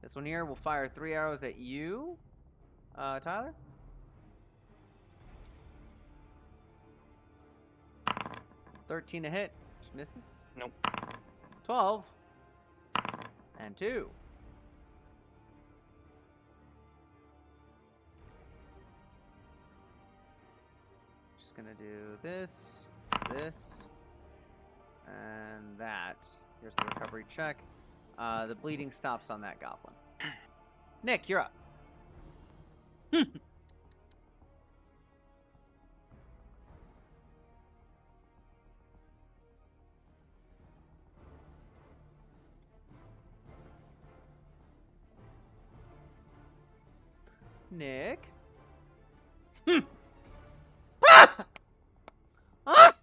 This one here will fire 3 arrows at you, Tyler. 13 to hit, which misses. Nope. 12. And 2. Just gonna do this, and that. Here's the recovery check. The bleeding stops on that goblin. Nick, you're up. Nick. Ah! Ah!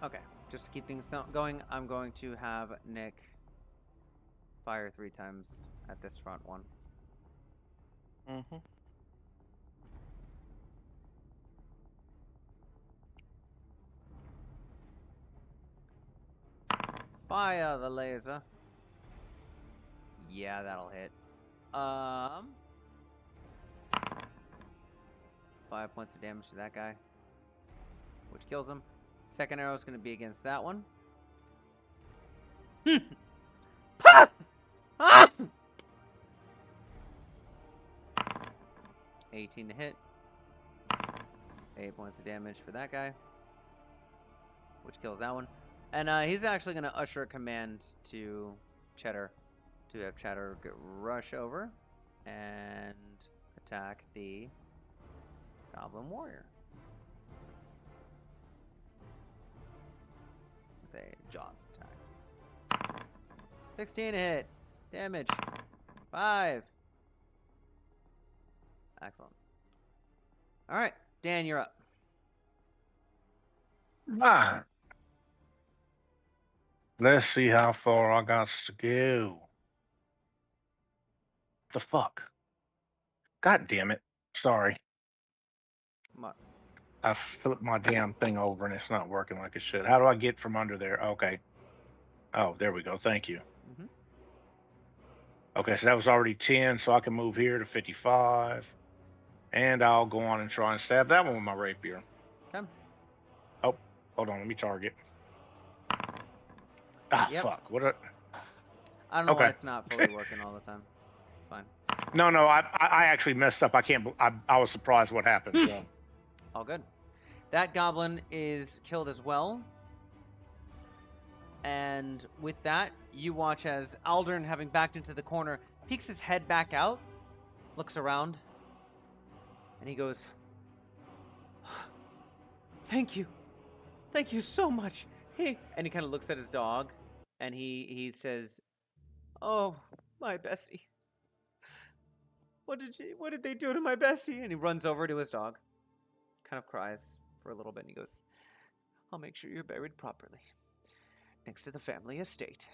Okay, just to keep things going, I'm going to have Nick fire 3 times at this front one. Mm-hmm. Fire the laser. Yeah, that'll hit. 5 points of damage to that guy, which kills him. Second arrow is going to be against that one. Ah! Ah! 18 to hit. 8 points of damage for that guy, which kills that one. And he's actually going to usher a command to Cheddar to have Cheddar rush over and attack the Goblin Warrior with a Jaws attack. 16 to hit. Damage. 5. Excellent. All right, Dan, you're up. Ah. Let's see how far I got to go. The fuck? God damn it. Sorry. What? I flipped my damn thing over and it's not working like it should. How do I get from under there? Okay. Oh, there we go. Thank you. Mhm. Okay, so that was already 10, so I can move here to 55. And I'll go on and try and stab that one with my rapier. Okay. Oh, hold on. Let me target. Ah, Yep. fuck. What a... I don't know why Okay. it's not fully working all the time. It's fine. No, I actually messed up. I can't... I was surprised what happened, so... All good. That goblin is killed as well. And with that, you watch as Aldern, having backed into the corner, peeks his head back out, looks around, and he goes, "Thank you. Thank you so much." And he kind of looks at his dog, and he says, "Oh, my Bessie. What did they do to my Bessie?" And he runs over to his dog, kind of cries for a little bit, and he goes, "I'll make sure you're buried properly, next to the family estate."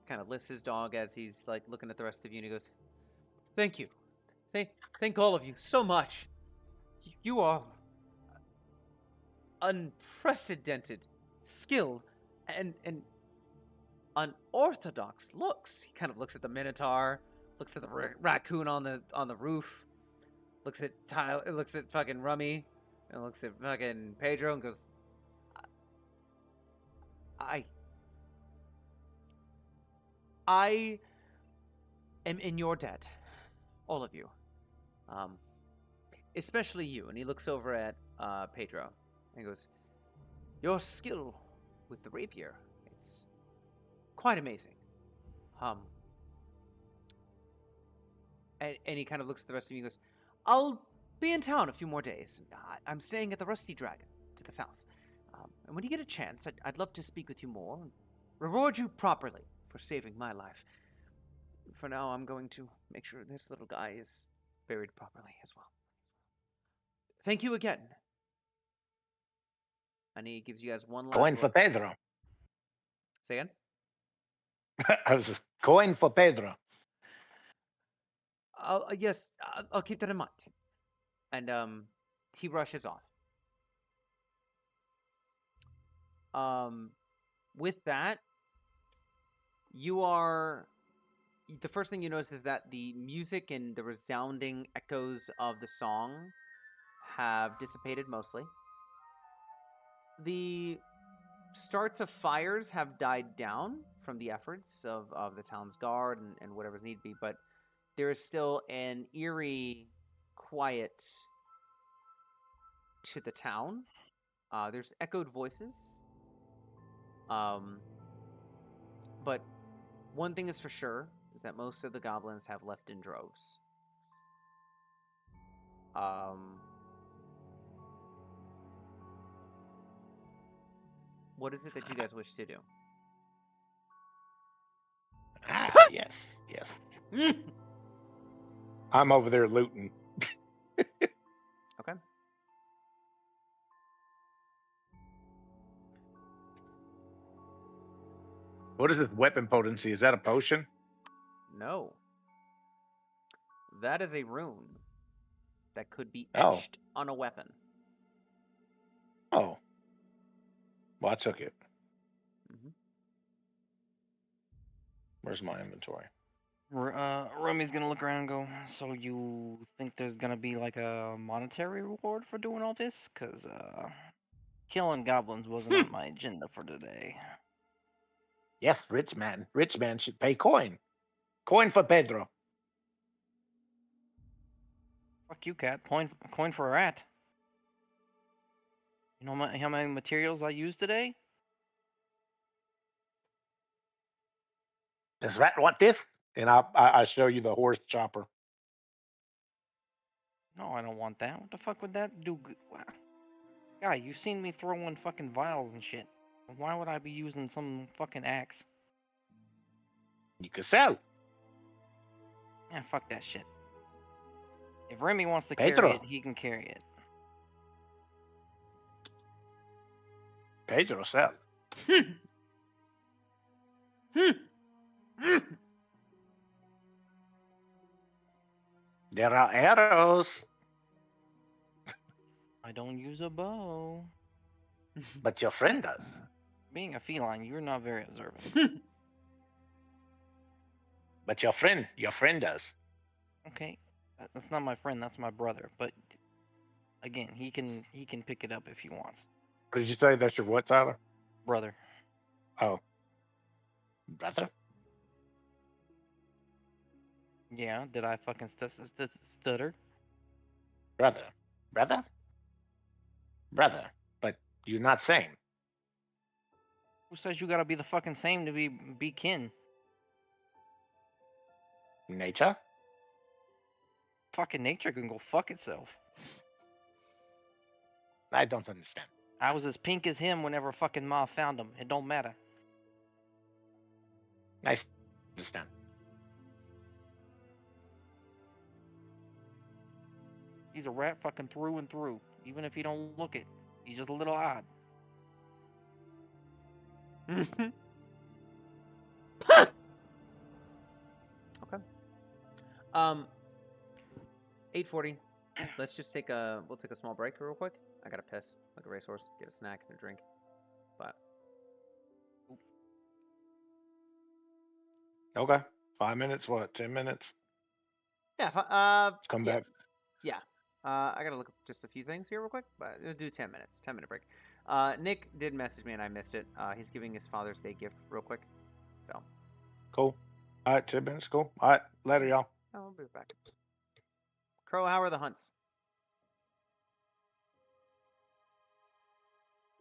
Kind of lifts his dog as he's like looking at the rest of you, and he goes, "Thank you. Thank all of you so much. You are unprecedented skill and unorthodox looks." He kind of looks at the Minotaur, looks at the raccoon on the roof, looks at Tyler, looks at fucking Rummy, and looks at fucking Pedro, and goes, I am in your debt, all of you, especially you." And he looks over at Pedro, and he goes, "Your skill with the rapier, it's quite amazing. And he kind of looks at the rest of you and goes, "I'll be in town a few more days. I'm staying at the Rusty Dragon to the south. And when you get a chance, I'd love to speak with you more and reward you properly for saving my life. For now, I'm going to make sure this little guy is buried properly as well. Thank you again." And he gives you guys one last Coin for look. Pedro. Say again? I was just coin for Pedro. Yes, I'll keep that in mind. And he rushes off. With that, the first thing you notice is that the music and the resounding echoes of the song have dissipated mostly. The starts of fires have died down from the efforts of the town's guard and whatever's need be, but there is still an eerie quiet to the town. There's echoed voices. But one thing is for sure is that most of the goblins have left in droves. What is it that you guys wish to do? Yes. I'm over there looting. Okay. What is this weapon potency? Is that a potion? No. That is a rune that could be Oh. etched on a weapon. Oh. Well, I took it. Mm-hmm. Where's my inventory? Rummy's gonna look around and go, so you think there's gonna be like a monetary reward for doing all this? Cause killing goblins wasn't on my agenda for today. Yes, rich man. Rich man should pay coin. Coin for Pedro. Fuck you, cat. Coin for a rat. You know how many materials I used today? Does rat want this? And I show you the horse chopper. No, I don't want that. What the fuck would that do? Guy, you've seen me throwing fucking vials and shit. Why would I be using some fucking axe? You can sell. Yeah, fuck that shit. If Remy wants to Pedro. carry it, he can carry it. Pedro sell. There are arrows. I don't use a bow. But your friend does. Being a feline, you're not very observant. But your friend does. Okay, that's not my friend. That's my brother. But again, he can pick it up if he wants. What did you say? That's your what, Tyler? Brother. Oh. Brother? Yeah, did I fucking stutter? Brother. Brother? Brother. But you're not sane. Who says you gotta be the fucking same to be kin? Nature? Fucking nature can go fuck itself. I don't understand. I was as pink as him whenever fucking Ma found him. It don't matter. I understand. He's a rat fucking through and through. Even if he don't look it. He's just a little odd. Okay. 8:40. Let's just we'll take a small break real quick. I gotta piss like a racehorse, get a snack and a drink. But Okay. 5 minutes, what? 10 minutes? yeah, Come yeah, back. yeah. I gotta look up just a few things here real quick, but we'll do 10 minutes. 10-minute break. Nick did message me and I missed it. He's giving his Father's Day gift real quick. So. Cool. All right, 10 minutes. Cool. All right. Later, y'all. I'll be back. Crow, how are the hunts?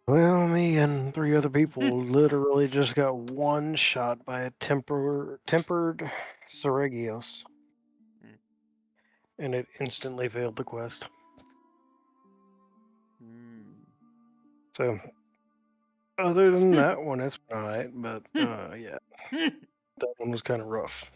Well, me and 3 other people literally just got one shot by a tempered Seregios. Mm. And it instantly failed the quest. So, other than that one, it's alright, but yeah. That one was kind of rough.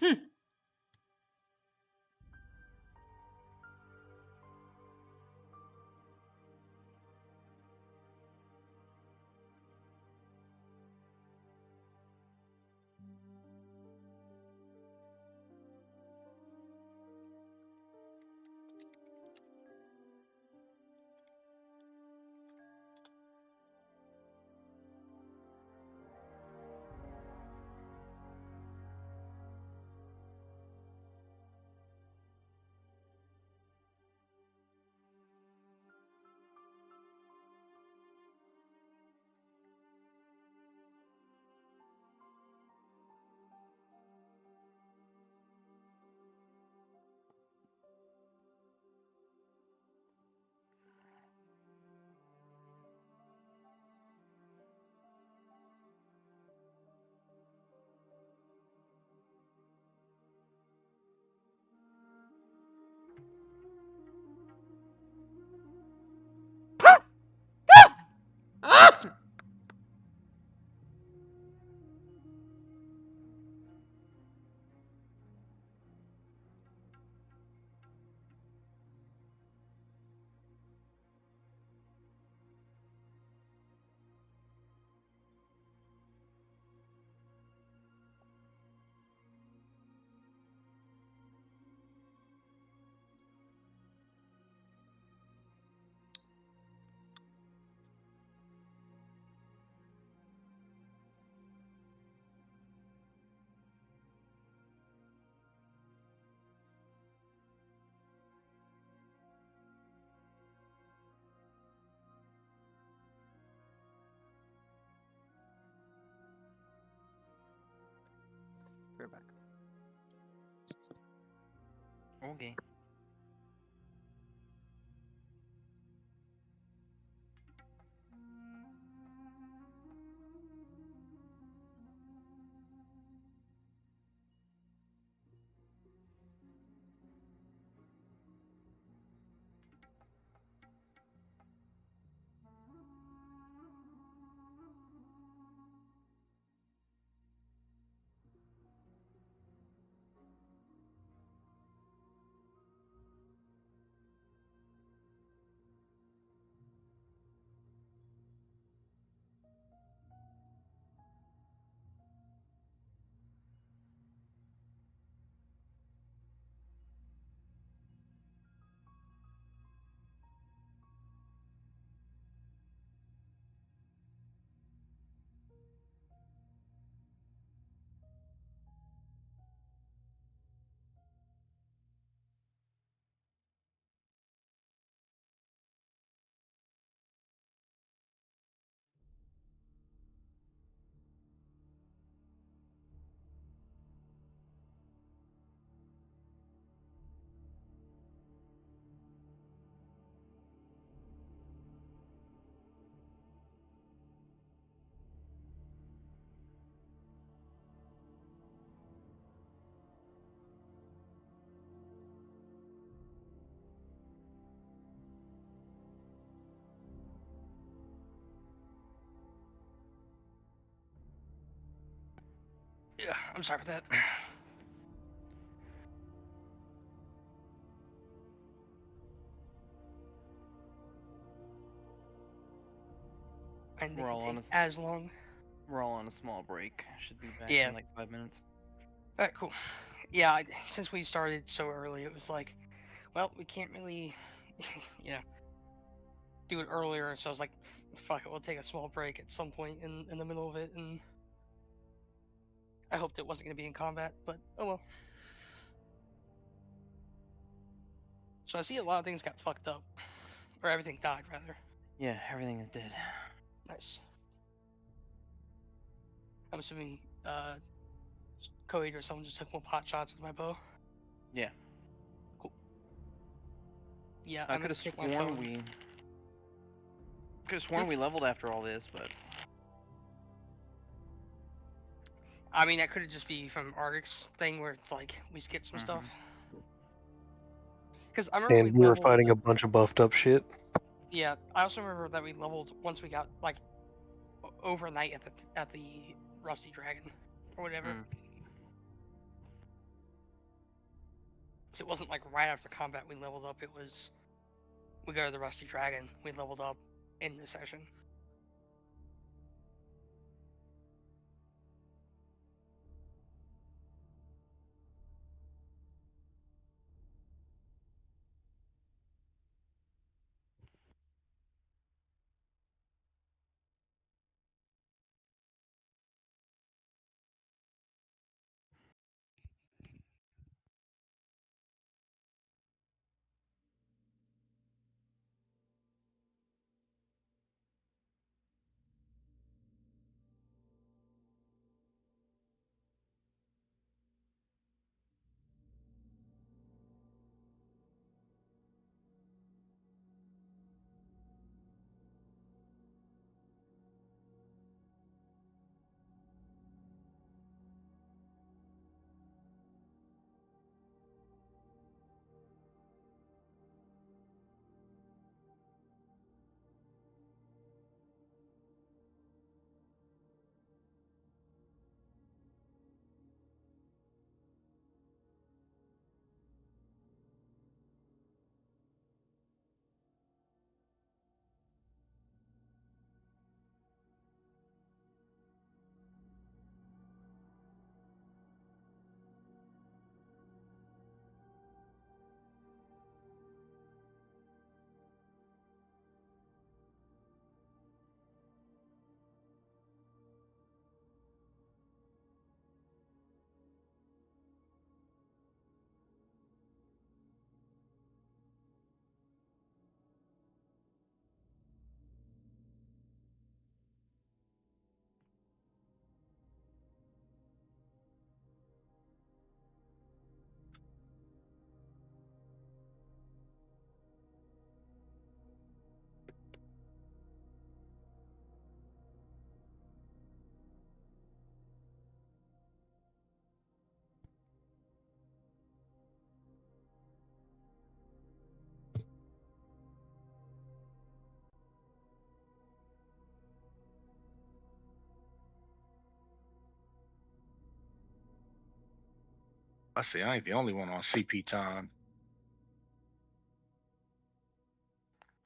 We're back. Okay. Yeah, I'm sorry for that. I think We're it all on take a as long. we're all on a small break. Should be back Yeah. in like 5 minutes. Alright, cool. Yeah, since we started so early, it was like, well, we can't really, you know, do it earlier. So I was like, fuck it, we'll take a small break at some point in the middle of it. And I hoped it wasn't going to be in combat, but oh well. So I see a lot of things got fucked up. Or everything died, rather. Yeah, everything is dead. Nice. I'm assuming, Coed or someone just took more pot shots with my bow. Yeah. Cool. Yeah, I I'm could gonna have take my sworn phone. we could have sworn we leveled after all this, but I mean, that could just be from Ardic's thing where it's like, we skipped some stuff. Because I remember And we were fighting a bunch of buffed up shit. Yeah, I also remember that we leveled once we got like overnight at the Rusty Dragon or whatever. So it wasn't like right after combat we leveled up. It was we go to the Rusty Dragon. We leveled up in the session. I see. I ain't the only one on CP time.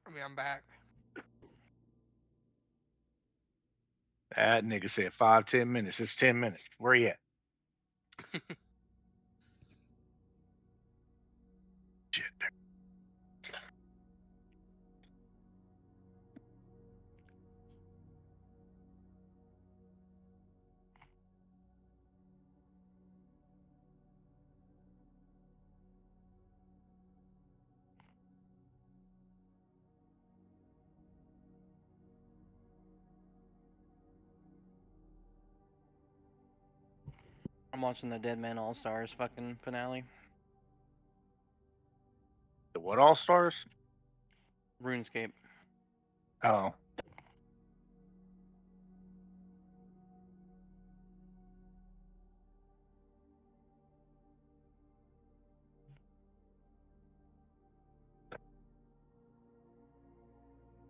I mean, I'm back. That nigga said 5-10 minutes. It's 10 minutes. Where you at? Shit. I'm watching the Dead Man All Stars fucking finale. The what All Stars? RuneScape. Oh.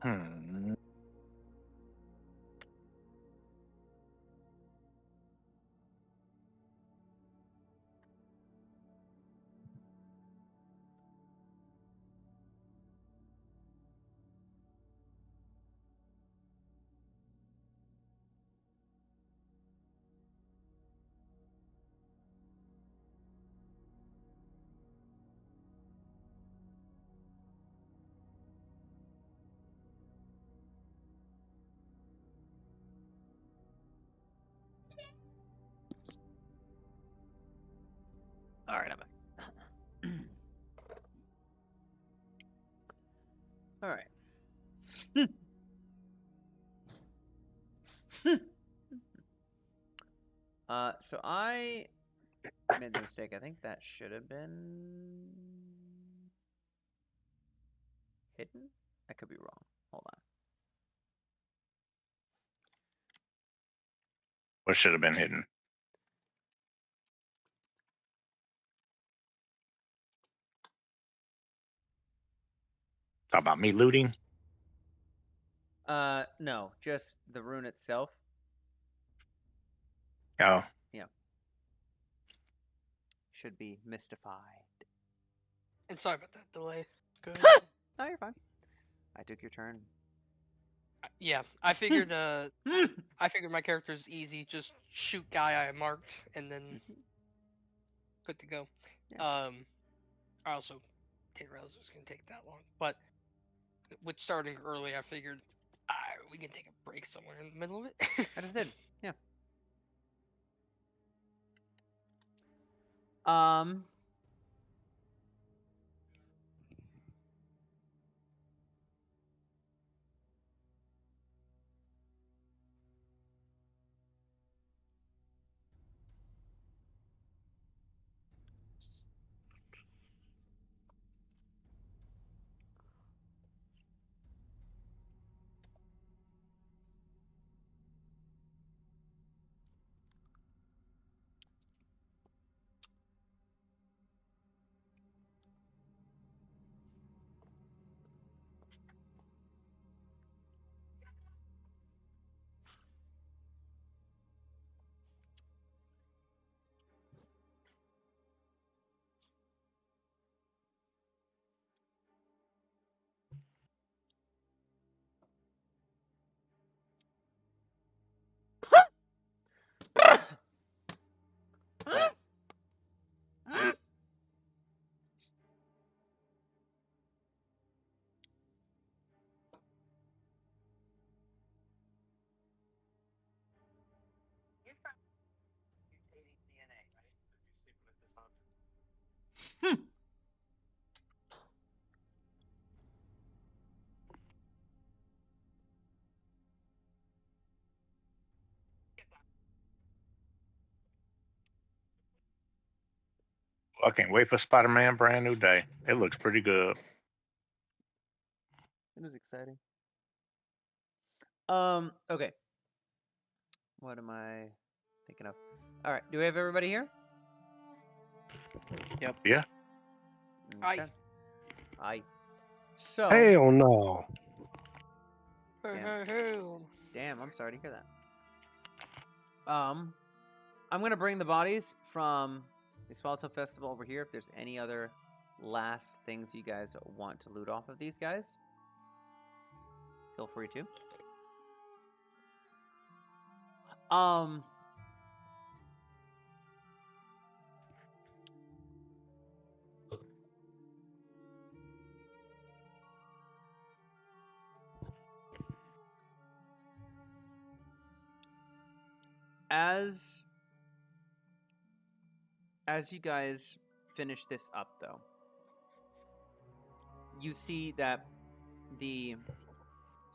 Hmm. All right, I'm back. All right. So I made the mistake. I think that should have been hidden. I could be wrong. Hold on. What should have been hidden? Talk about me looting? No, just the rune itself. Oh. Should be mystified. And sorry about that delay. Good. No, you're fine. I took your turn. Yeah, I figured my character's easy. Just shoot guy I marked, and then good to go. Yeah. I also didn't realize it was gonna take that long, but with starting early, I figured we can take a break somewhere in the middle of it. I just did. Yeah. Um. I can't wait for Spider-Man Brand New Day. It looks pretty good. It is exciting. Okay. What am I thinking of? All right. Do we have everybody here? Yep. Yeah. Aye. Aye. So. Hell no. Damn. I'm sorry to hear that. I'm gonna bring the bodies from the Swallowtail Festival over here. If there's any other last things you guys want to loot off of these guys, feel free to. As you guys finish this up, though, you see that the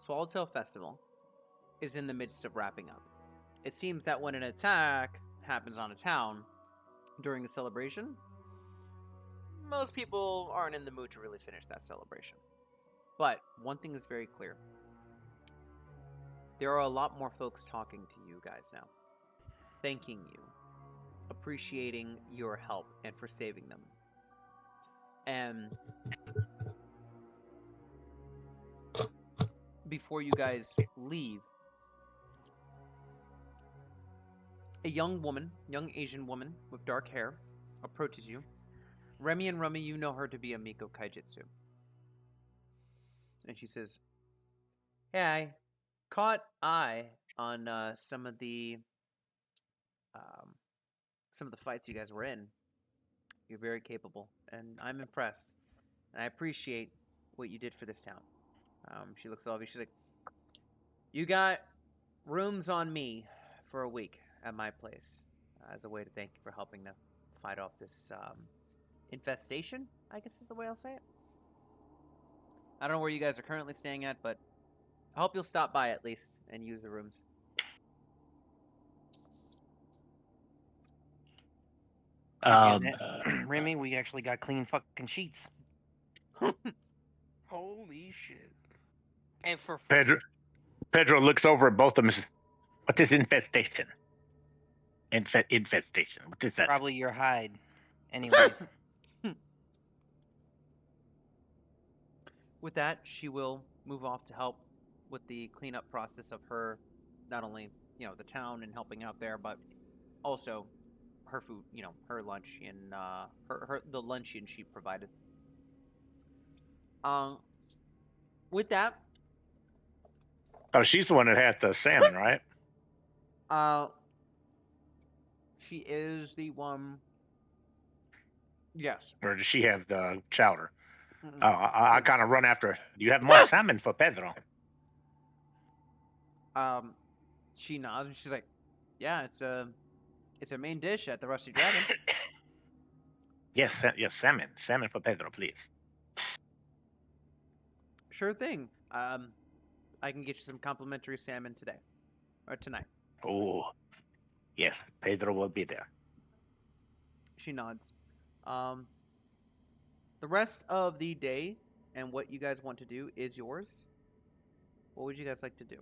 Swallowtail Festival is in the midst of wrapping up. It seems that when an attack happens on a town during a celebration, most people aren't in the mood to really finish that celebration. But one thing is very clear. There are a lot more folks talking to you guys now, thanking you, appreciating your help, and for saving them. And before you guys leave, a young Asian woman with dark hair, approaches you. Remy and Rummy, you know her to be a Miko Kaijitsu. And she says, "Hey, I caught eye on some of the fights you guys were in. You're very capable, and I'm impressed. And I appreciate what you did for this town." She looks at all of you. She's like, "You got rooms on me for a week at my place as a way to thank you for helping to fight off this infestation, I guess is the way I'll say it. I don't know where you guys are currently staying at, but I hope you'll stop by at least and use the rooms." Remy, we actually got clean fucking sheets. Holy shit! And for Pedro looks over at both of them and says, "What is infestation? Infestation. What is that?" Probably your hide. Anyways. With that, she will move off to help with the cleanup process of her, not only, the town and helping out there, but also her food, her lunch and the luncheon she provided. With that, Oh, she's the one that had the salmon, right? she is the one. Yes. Or does she have the chowder? Mm-mm. I kind of run after her. Do you have more salmon for Pedro? She nods and she's like, "Yeah, it's a main dish at the Rusty Dragon." Yes, yes, salmon for Pedro, please. Sure thing. I can get you some complimentary salmon today or tonight. Oh, yes, Pedro will be there. She nods. The rest of the day and what you guys want to do is yours. What would you guys like to do?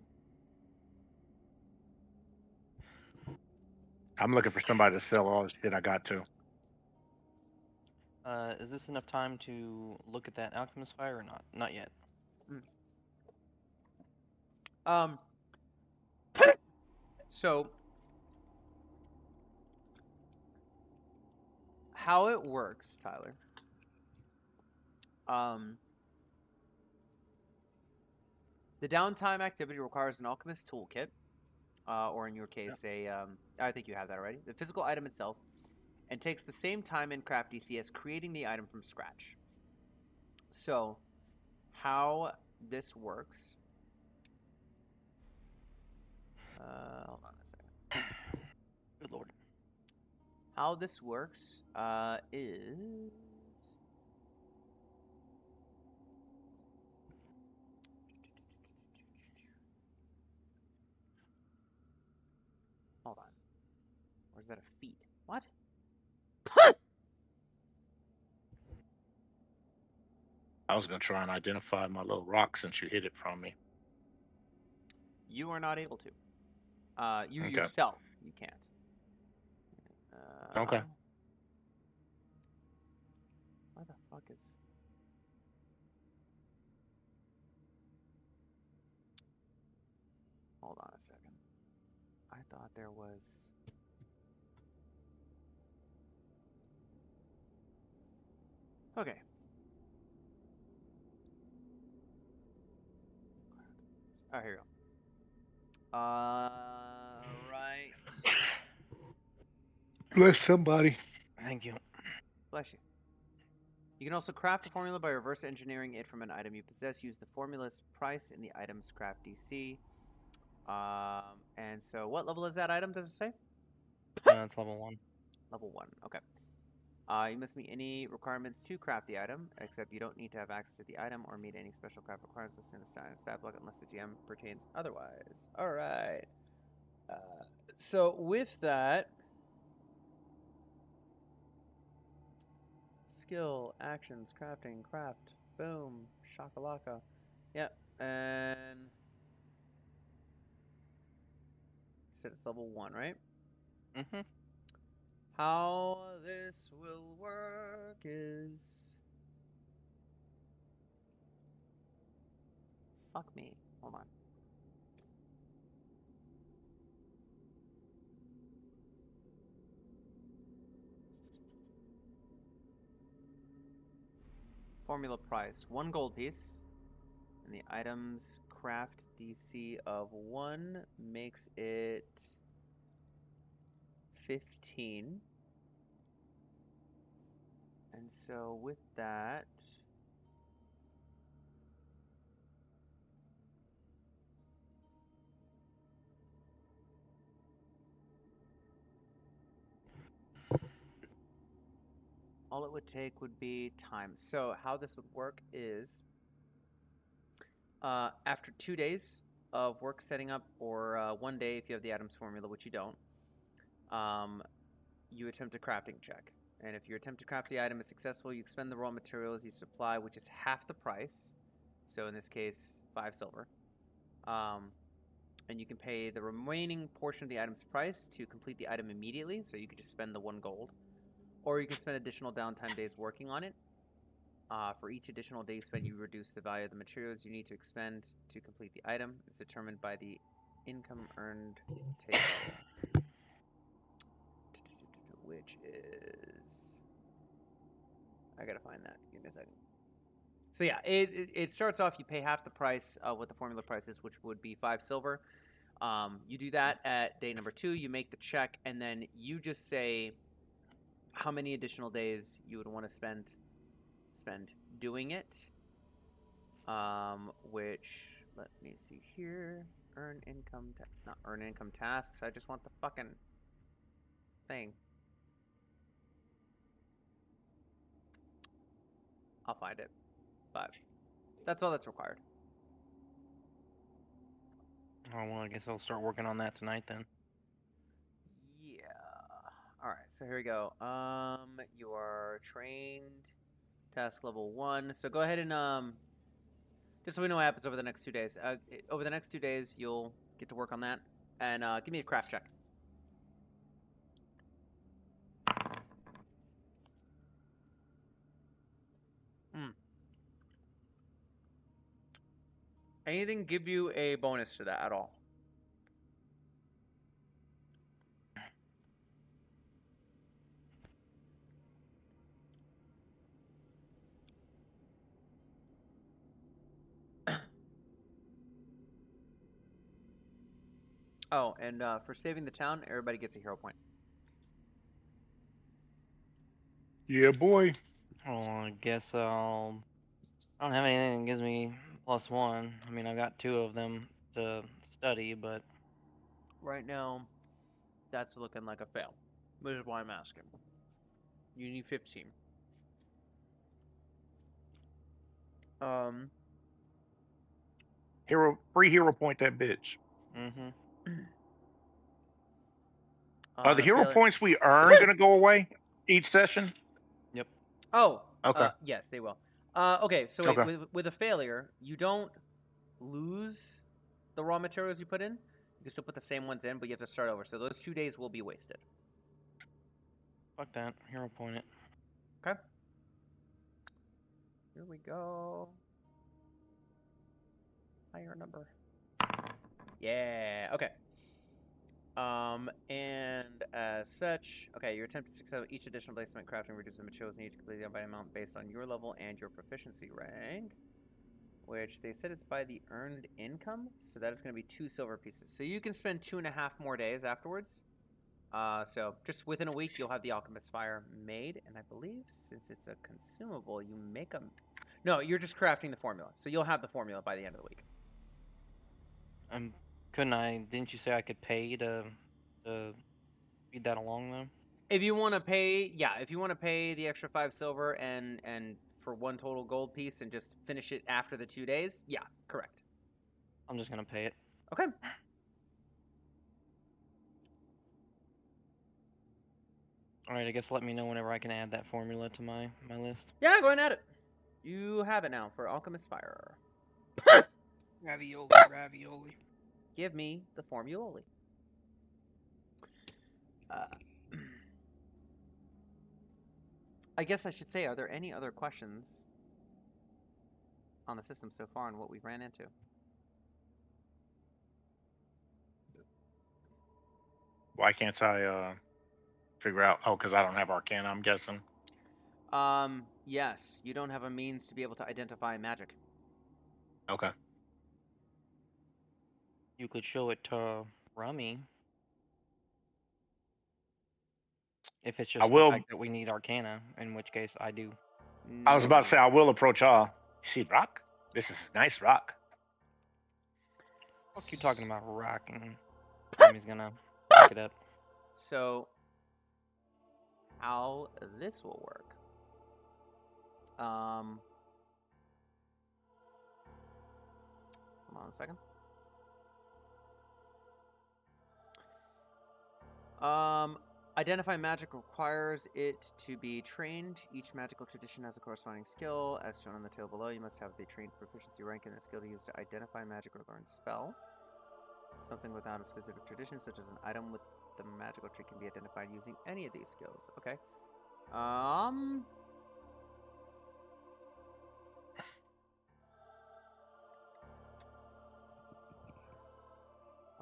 I'm looking for somebody to sell all the shit I got to. Is this enough time to look at that alchemist fire or not? Not yet. So how it works, Tyler? The downtime activity requires an alchemist toolkit, or in your case, I think you have that already. The physical item itself, and takes the same time in craft DC as creating the item from scratch. So, how this works? Hold on a second. Good lord. How this works is. Hold on. Or is that a feat? What? I was gonna try and identify my little rock since you hid it from me. You are not able to. You Okay. yourself, you can't. Okay. Why the fuck is? Hold on a second. I thought there was. Okay. Oh, here we go. Right. Bless somebody. Thank you. Bless you. You can also craft a formula by reverse engineering it from an item you possess. Use the formula's price in the item's craft DC. And so, what level is that item? Does it say? It's level 1. Level 1. Okay. You must meet any requirements to craft the item, except you don't need to have access to the item or meet any special craft requirements listed in the stat block unless the GM pertains otherwise. All right. So with that, skill, actions, crafting, craft, boom, shakalaka. Yep, and you said it's level 1, right? Mm-hmm. How this will work is. Fuck me. Hold on. Formula price 1 gold piece. And the item's craft DC of 1 makes it 15. And so with that. All it would take would be time. So how this would work is after 2 days of work setting up, or 1 day if you have the items formula, which you don't, you attempt a crafting check. And if your attempt to craft the item is successful, you expend the raw materials you supply, which is half the price. So in this case, 5 silver. And you can pay the remaining portion of the item's price to complete the item immediately. So you could just spend the 1 gold. Or you can spend additional downtime days working on it. For each additional day spent, you reduce the value of the materials you need to expend to complete the item. It's determined by the income earned table, which is... I gotta find that. Give me a second. So yeah, it starts off. You pay half the price of what the formula price is, which would be 5 silver. You do that at day number 2. You make the check, and then you just say how many additional days you would want to spend doing it. Which let me see here. Not earn income tasks. I just want the fucking thing. I'll find it, but that's all that's required. Oh well, I guess I'll start working on that tonight then. Yeah. All right. So here we go. You are trained. Task level 1. So go ahead and just so we know what happens over the next 2 days. Over the next 2 days, you'll get to work on that, and give me a craft check. Anything give you a bonus to that at all? Oh, and for saving the town, everybody gets a hero point. Yeah, boy. Oh, I guess I don't have anything that gives me +1. I mean, I've got 2 of them to study, but Right now, that's looking like a fail, which is why I'm asking. You need 15. Free hero point that bitch. Are the hero points we earn gonna go away each session? Yep. Oh, Okay. yes, they will. Okay, so wait, Okay. with a failure, you don't lose the raw materials you put in. You can still put the same ones in, but you have to start over. So those 2 days will be wasted. Fuck that. Hero point it. Okay. Here we go. Higher number. Yeah. Okay. And as such, okay, your attempted success of each additional placement crafting reduces the materials needed to complete the by amount based on your level and your proficiency rank, which they said it's by the earned income, so that is going to be 2 silver pieces. So you can spend 2.5 more days afterwards. So just within a week, you'll have the Alchemist Fire made, and I believe since it's a consumable, you make a... No, you're just crafting the formula, so you'll have the formula by the end of the week. Couldn't I? Didn't you say I could pay to feed that along though? If you want to pay, yeah, if you want to pay the extra 5 silver and for 1 total gold piece and just finish it after the 2 days, yeah, correct. I'm just gonna pay it. Okay. All right, I guess let me know whenever I can add that formula to my list. Yeah, go ahead and add it. You have it now for Alchemist Fire. Ravioli, ravioli. Give me the formula. I guess I should say, are there any other questions on the system so far and what we ran into? Why can't I figure out? Oh, because I don't have Arcana, I'm guessing. Yes, you don't have a means to be able to identify magic. Okay. You could show it to Rummy. If it's just the fact that we need Arcana, in which case I do. I was about to say I will approach y'all. You see rock? This is nice rock. What you talking about, rock? And Rummy's gonna pick it up. So, how this will work? Hold on a second. Identify magic requires it to be trained. Each magical tradition has a corresponding skill. As shown on the table below, you must have the trained proficiency rank in the skill to use to identify magic or learn spell. Something without a specific tradition, such as an item with the magical tree, can be identified using any of these skills. Okay.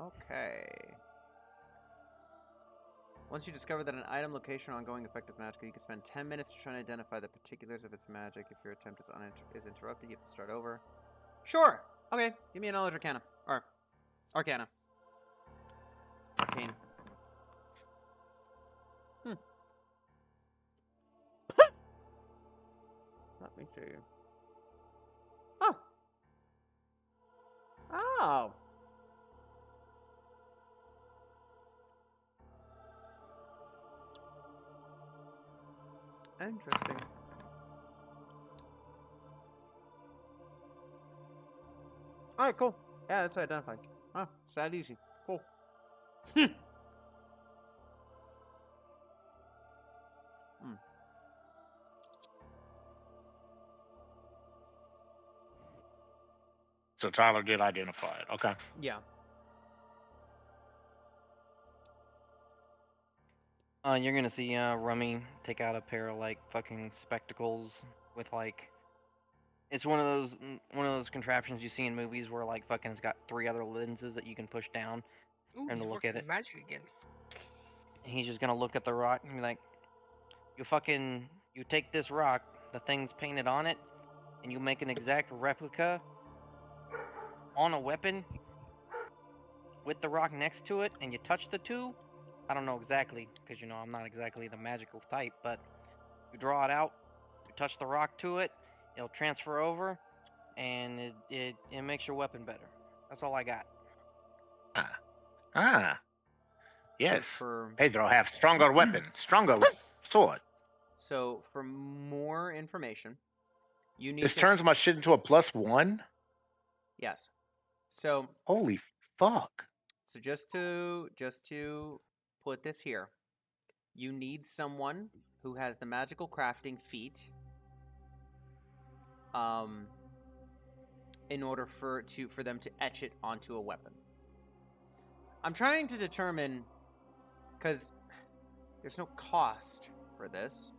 Okay. Once you discover that an item, location, or ongoing effect of magic, you can spend 10 minutes to try and identify the particulars of its magic. If your attempt is interrupted, you have to start over. Sure. Okay. Give me a knowledge arcana. Or arcana. Arcane. Let me see. Oh. Oh. Interesting. Alright, cool. Yeah, that's identified. Oh, it's that easy. Cool. So Tyler did identify it. Okay. Yeah. You're gonna see Rummy take out a pair of like fucking spectacles with like, it's one of those contraptions you see in movies where like fucking it's got 3 other lenses that you can push down Ooh, for him he's to look working at it. magic again. And he's just gonna look at the rock and be like, you take this rock, the thing's painted on it, and you make an exact replica on a weapon with the rock next to it, and you touch the two. I don't know exactly, because I'm not exactly the magical type, but you draw it out, you touch the rock to it, it'll transfer over, and it makes your weapon better. That's all I got. Yes. So for Pedro have stronger weapon, stronger sword. So for more information, you need This to turns my shit into a +1. Yes. So Holy fuck. So just to put this here, you need someone who has the magical crafting feat, in order for them to etch it onto a weapon. I'm trying to determine, because there's no cost for this.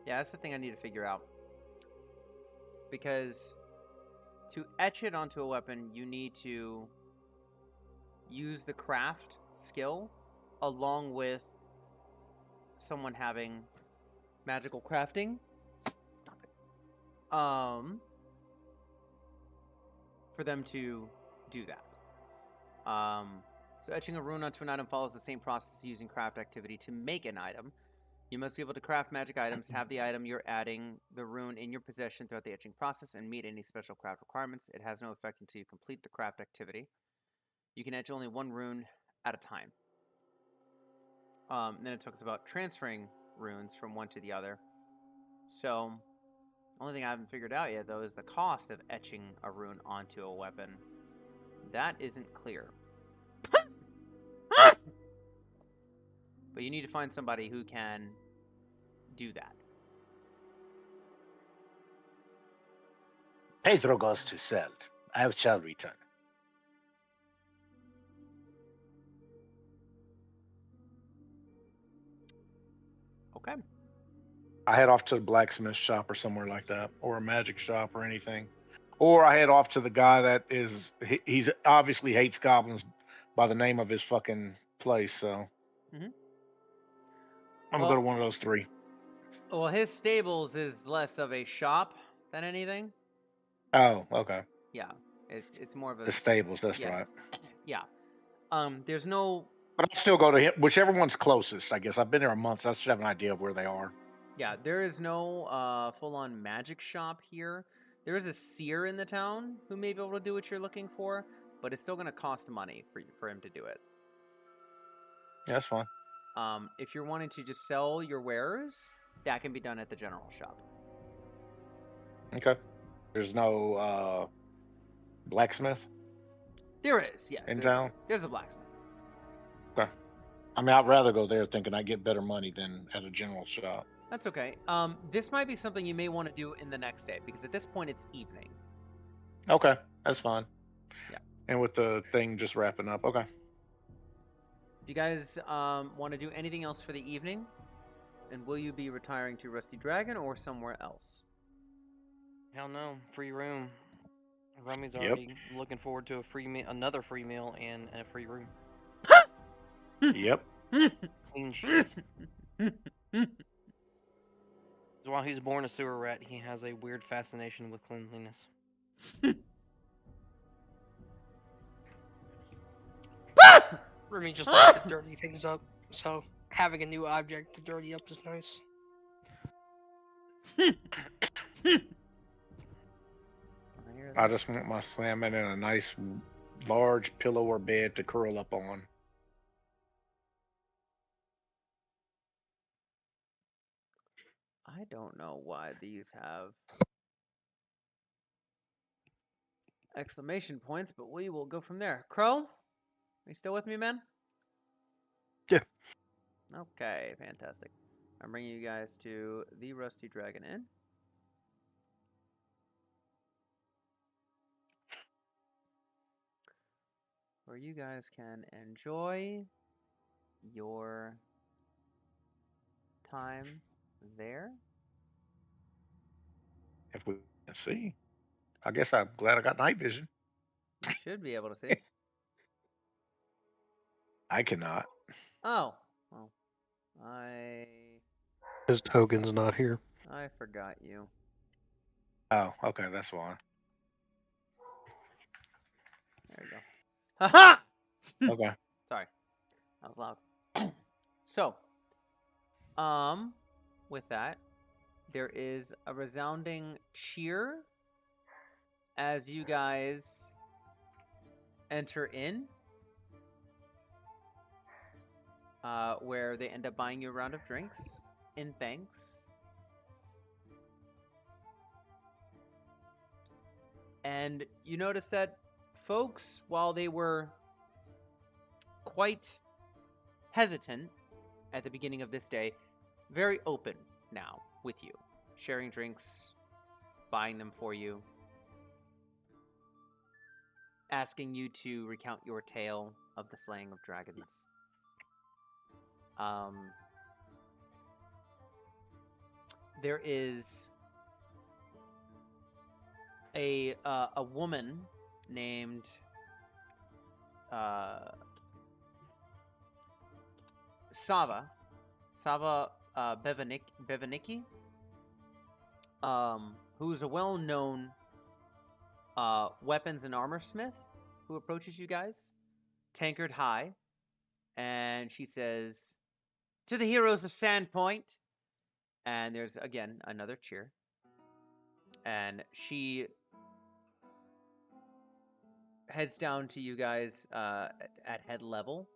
Yeah, that's the thing I need to figure out. Because to etch it onto a weapon, you need to use the craft skill along with someone having magical crafting. Stop it. For them to do that. So etching a rune onto an item follows the same process as using craft activity to make an item. You must be able to craft magic items, have the item you're adding the rune in your possession throughout the etching process, and meet any special craft requirements. It has no effect until you complete the craft activity. You can etch only 1 rune at a time. Then it talks about transferring runes from one to the other. So, the only thing I haven't figured out yet, though, is the cost of etching a rune onto a weapon. That isn't clear. But you need to find somebody who can do that. Pedro goes to sell. I shall return. Okay. I head off to the blacksmith shop or somewhere like that, or a magic shop or anything. Or I head off to the guy that he's obviously hates goblins by the name of his fucking place, so. Mhm. I'm gonna go to one of those 3. Well, his stables is less of a shop than anything. Oh, okay. Yeah, it's more of a The stables, that's yeah. right. Yeah. There's no. But I'll still go to him, whichever one's closest, I guess. I've been there a month, so I should have an idea of where they are. Yeah, there is no full-on magic shop here. There is a seer in the town who may be able to do what you're looking for, but it's still going to cost money for him to do it. Yeah, that's fine. If you're wanting to just sell your wares, that can be done at the general shop. Okay. There's no blacksmith There is, yes. in town? There's a blacksmith. Okay. I mean, I'd rather go there thinking I get better money than at a general shop. That's okay. This might be something you may want to do in the next day, because at this point it's evening. Okay, that's fine. Yeah. And with the thing just wrapping up, okay. Do you guys want to do anything else for the evening? And will you be retiring to Rusty Dragon or somewhere else? Hell no, free room. Rummy's Yep. already looking forward to another free meal and a free room. Yep. Clean sheets. While he's born a sewer rat, he has a weird fascination with cleanliness. Remy just likes to dirty things up, so having a new object to dirty up is nice. I just want my salmon in a nice, large pillow or bed to curl up on. I don't know why these have exclamation points, but we will go from there. Crow, are you still with me, man? Yeah. Okay, fantastic. I'm bringing you guys to the Rusty Dragon Inn. Where you guys can enjoy your time there. If we can see. I guess I'm glad I got night vision. You should be able to see. I cannot. Oh, well, His token's not here. I forgot you. Oh, okay, that's why. There you go. Ha Okay. Sorry, that was loud. So, with that, there is a resounding cheer as you guys enter in, where they end up buying you a round of drinks in thanks. And you notice that folks, while they were quite hesitant at the beginning of this day, very open now with you, sharing drinks, buying them for you, asking you to recount your tale of the slaying of dragons. There is a woman named Sava Bevanicki, who's a well-known weapons and armor smith who approaches you guys, tankard high, and she says, "To the heroes of Sandpoint." And there's, again, another cheer. And she heads down to you guys at head level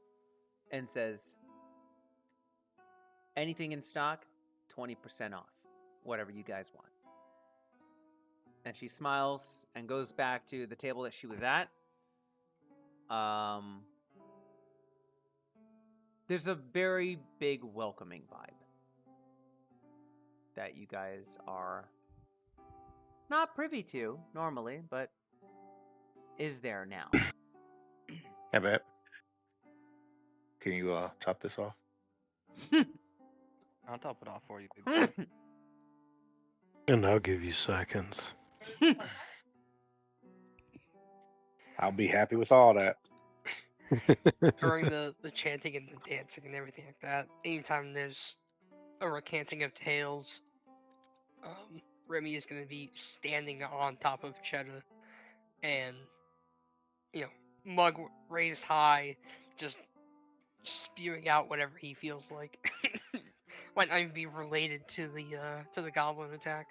and says, "Anything in stock, 20% off. Whatever you guys want." And she smiles and goes back to the table that she was at. There's a very big welcoming vibe that you guys are not privy to normally, but is there now. I bet. Can you top this off? I'll top it off for you, big boy. And I'll give you seconds. I'll be happy with all that. During the chanting and the dancing and everything like that, anytime there's a recanting of tales, Remy is going to be standing on top of Cheddar and, mug raised high, just spewing out whatever he feels like. Might not even be related to the goblin attack.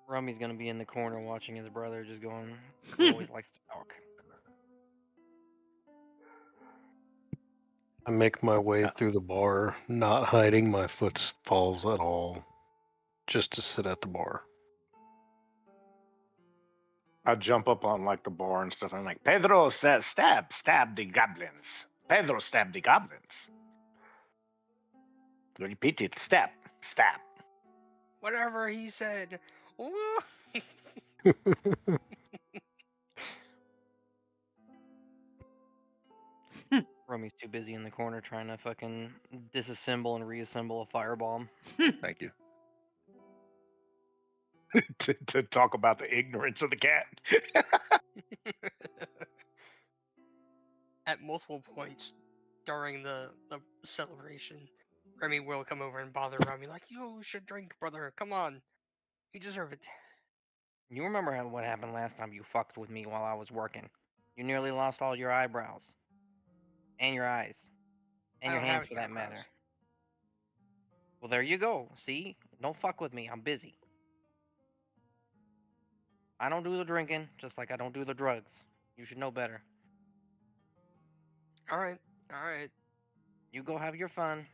Rummy's gonna be in the corner watching his brother, just going, he always likes to talk. I make my way through the bar, not hiding my footfalls at all, just to sit at the bar. I jump up on like the bar and stuff. I'm like, Pedro says, stab the goblins. Pedro, stab the goblins. Repeat it, stab. Whatever he said. Rummy's too busy in the corner trying to fucking disassemble and reassemble a firebomb. Thank you. to talk about the ignorance of the cat. At multiple points during the celebration, Remy will come over and bother Remy like, "You should drink, brother. Come on, you deserve it." You remember what happened last time you fucked with me while I was working? You nearly lost all your eyebrows. And your eyes. And I your don't have hands, for any that matter. eyebrows. Well, there you go. See? Don't fuck with me. I'm busy. I don't do the drinking, just like I don't do the drugs. You should know better. All right, all right. You go have your fun.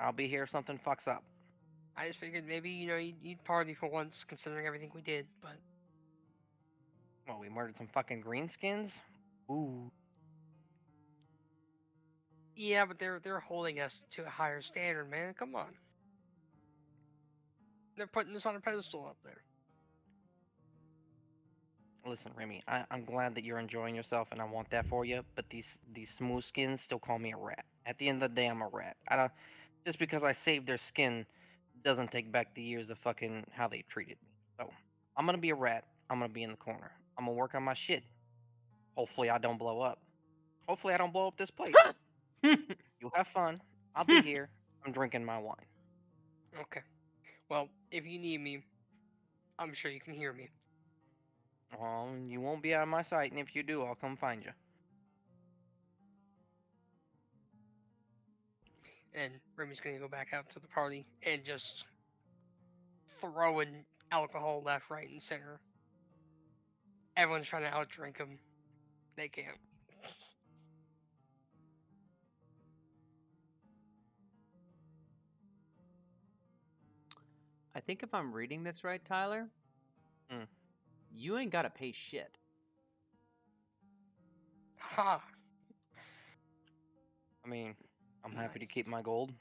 I'll be here if something fucks up. I just figured maybe you'd party for once, considering everything we did. But Well, we murdered some fucking greenskins? Ooh. yeah, but they're holding us to a higher standard, man. Come on. They're putting us on a pedestal up there. Listen, Remy, I'm glad that you're enjoying yourself, and I want that for you. But these smooth skins still call me a rat. At the end of the day, I'm a rat. I don't. Just because I saved their skin doesn't take back the years of fucking how they treated me. So I'm gonna be a rat. I'm gonna be in the corner. I'm gonna work on my shit. Hopefully, I don't blow up. Hopefully, I don't blow up this place. You have fun. I'll be here. I'm drinking my wine. Okay. Well, if you need me, I'm sure you can hear me. You won't be out of my sight, and if you do, I'll come find you. And Remy's gonna go back out to the party and just throwing alcohol left, right, and center. Everyone's trying to outdrink him. They can't. I think if I'm reading this right, Tyler, you ain't gotta pay shit. Ha! I mean, I'm happy to Nice. keep my gold.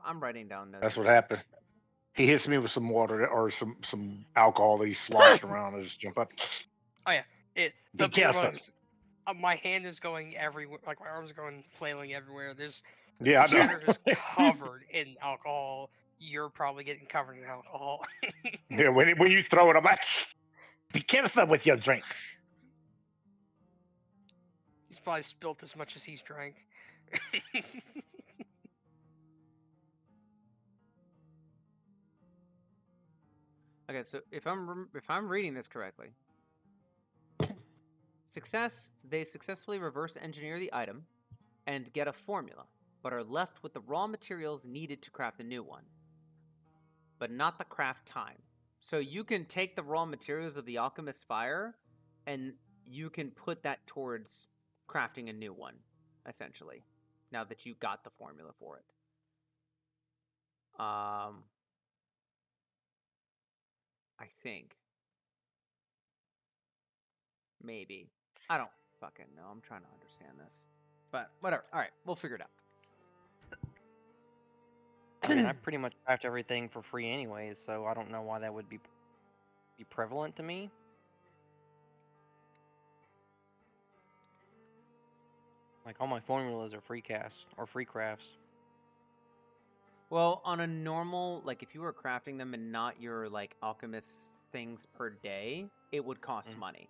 I'm writing down notes. That's what happened. He hits me with some water or some alcohol that he sloshed around. I just jump up. Oh yeah, Be the beer careful. mugs. My hand is going everywhere. Like my arms are going flailing everywhere. There's Yeah, I know. Cheddar is covered in alcohol. You're probably getting covered in alcohol. Yeah, when you throw it, I'm like, be careful with your drink. He's probably spilt as much as he's drank. Okay, so if I'm reading this correctly, they successfully reverse engineer the item and get a formula, but are left with the raw materials needed to craft a new one, but not the craft time. So you can take the raw materials of the alchemist's fire, and you can put that towards crafting a new one, essentially. Now that you got the formula for it. I think. Maybe. I don't fucking know. I'm trying to understand this. But whatever. All right, we'll figure it out. I mean, I pretty much craft everything for free anyways, so I don't know why that would be prevalent to me. Like, all my formulas are free casts or free crafts. Well, on a normal, like if you were crafting them and not your like alchemist things per day, it would cost money.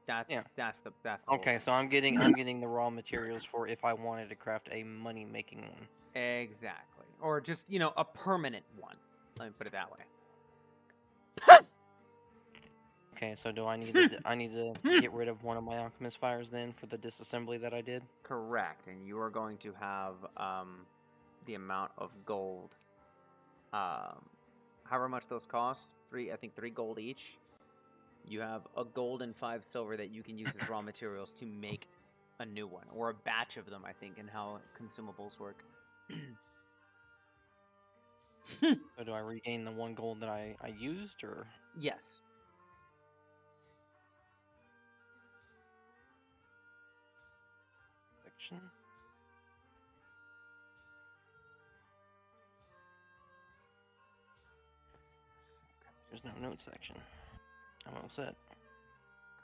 That's the Okay, so I'm getting the raw materials for if I wanted to craft a money making one. Exactly. Or just, a permanent one. Let me put it that way. Okay, so do I need to get rid of one of my alchemist fires then for the disassembly that I did? Correct, and you are going to have the amount of gold. However much those cost, I think 3 gold each. You have a gold and 5 silver that you can use as raw materials to make a new one, or a batch of them, I think, and how consumables work. So do I regain the 1 gold that I used, or? Yes. Section. There's no note section. I'm all set.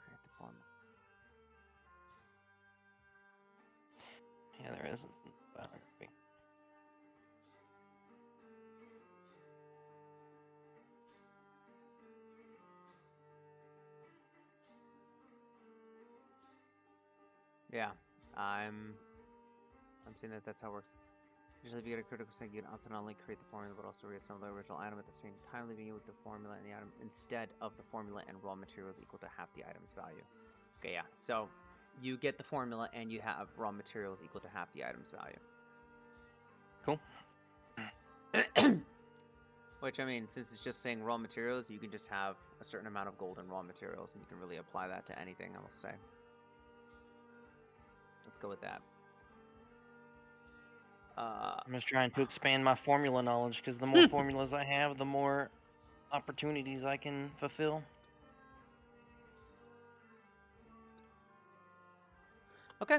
Create the formula. Yeah, there is. Biography. Yeah, I'm seeing that that's how it works. Usually, if you get a critical strike, you can opt to not only create the formula, but also reassemble the original item at the same time, leaving you with the formula and the item instead of the formula and raw materials equal to half the item's value. Okay, yeah. So you get the formula and you have raw materials equal to half the item's value. Cool. Which, I mean, since it's just saying raw materials, you can just have a certain amount of gold in raw materials, and you can really apply that to anything, I will say. Let's go with that. I'm just trying to expand my formula knowledge, because the more formulas I have, the more opportunities I can fulfill. Okay.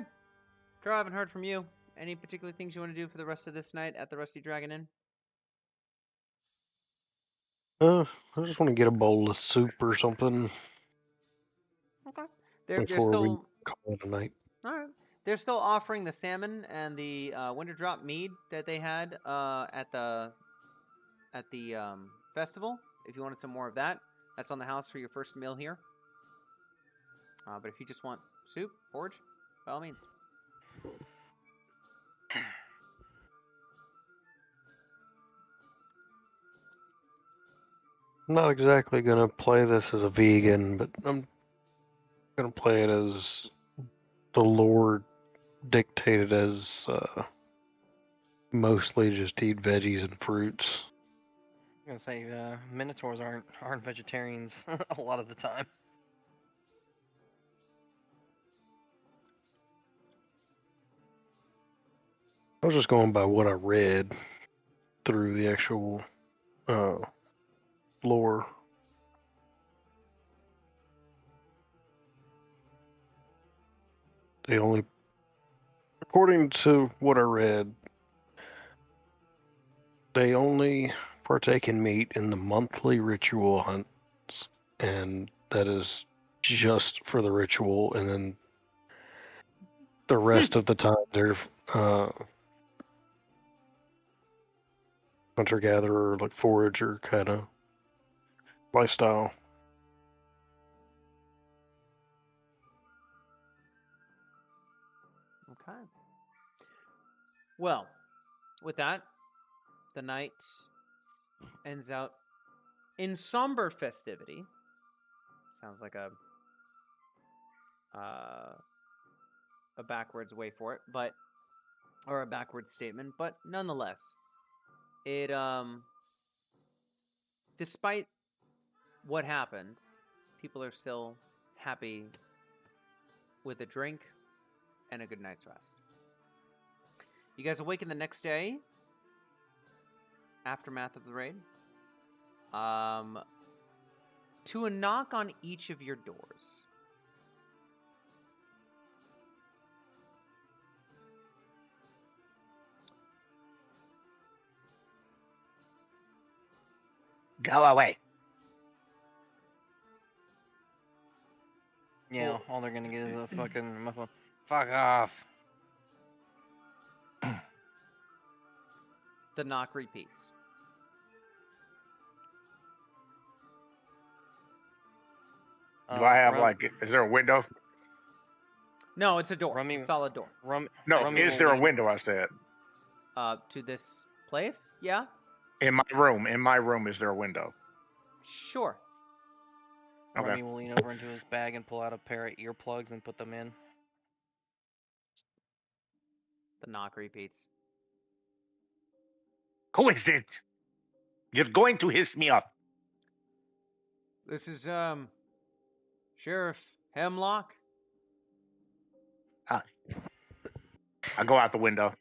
Crow, I haven't heard from you. Any particular things you want to do for the rest of this night at the Rusty Dragon Inn? I just want to get a bowl of soup or something Okay. They're before we still call it a night. all right. They're still offering the salmon and the winter drop mead that they had at the festival. If you wanted some more of that, that's on the house for your first meal here. But if you just want soup, porridge, by all means. I'm not exactly gonna play this as a vegan, but I'm gonna play it as the lore dictated, as mostly just eat veggies and fruits. I'm gonna say minotaurs aren't vegetarians a lot of the time. I was just going by what I read through the actual lore. They only, according to what I read, they only partake in meat in the monthly ritual hunts, and that is just for the ritual, and then the rest of the time they're hunter-gatherer, like forager kind of lifestyle. Okay. Well, with that, the night ends out in somber festivity. Sounds like a backwards way for it, or a backwards statement, but nonetheless, it despite what happened, people are still happy with a drink and a good night's rest. You guys awaken the next day, aftermath of the raid, to a knock on each of your doors. Go away. Yeah, all they're gonna get is a fucking muffin. Fuck off. The knock repeats. Do I have is there a window? No, it's a door. Rummy- It's a solid door. No, Rummy is will there a lean- window? I said. To this place? Yeah? In my room, is there a window? Sure. Okay. Rummy will lean over into his bag and pull out a pair of earplugs and put them in. The knock repeats. Who is it? You're going to hiss me up. This is, Sheriff Hemlock? I go out the window.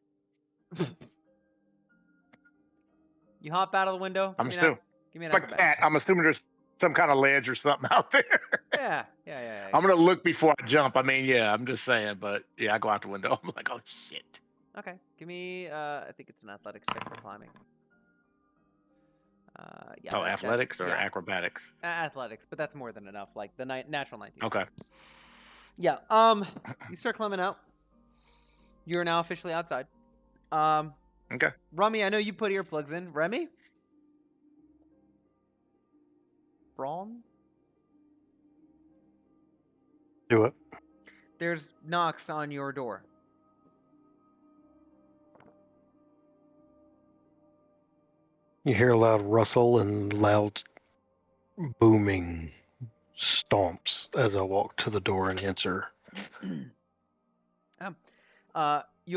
You hop out of the window? I'm Give me still an give me an like acrobatics that. I'm assuming there's some kind of ledge or something out there. Yeah. I'm gonna look before I jump. I mean, yeah, I'm just saying, but yeah, I go out the window. I'm like, oh shit. Okay. Give me, I think it's an athletics check for climbing. Yeah. Athletics or yeah, acrobatics? athletics, but that's more than enough. Like the natural 19. Okay. Yeah. You start climbing out. You're now officially outside. Okay. Rummy, I know you put earplugs in. Remy? Braun? Do it. There's knocks on your door. You hear a loud rustle and loud booming stomps as I walk to the door and answer. You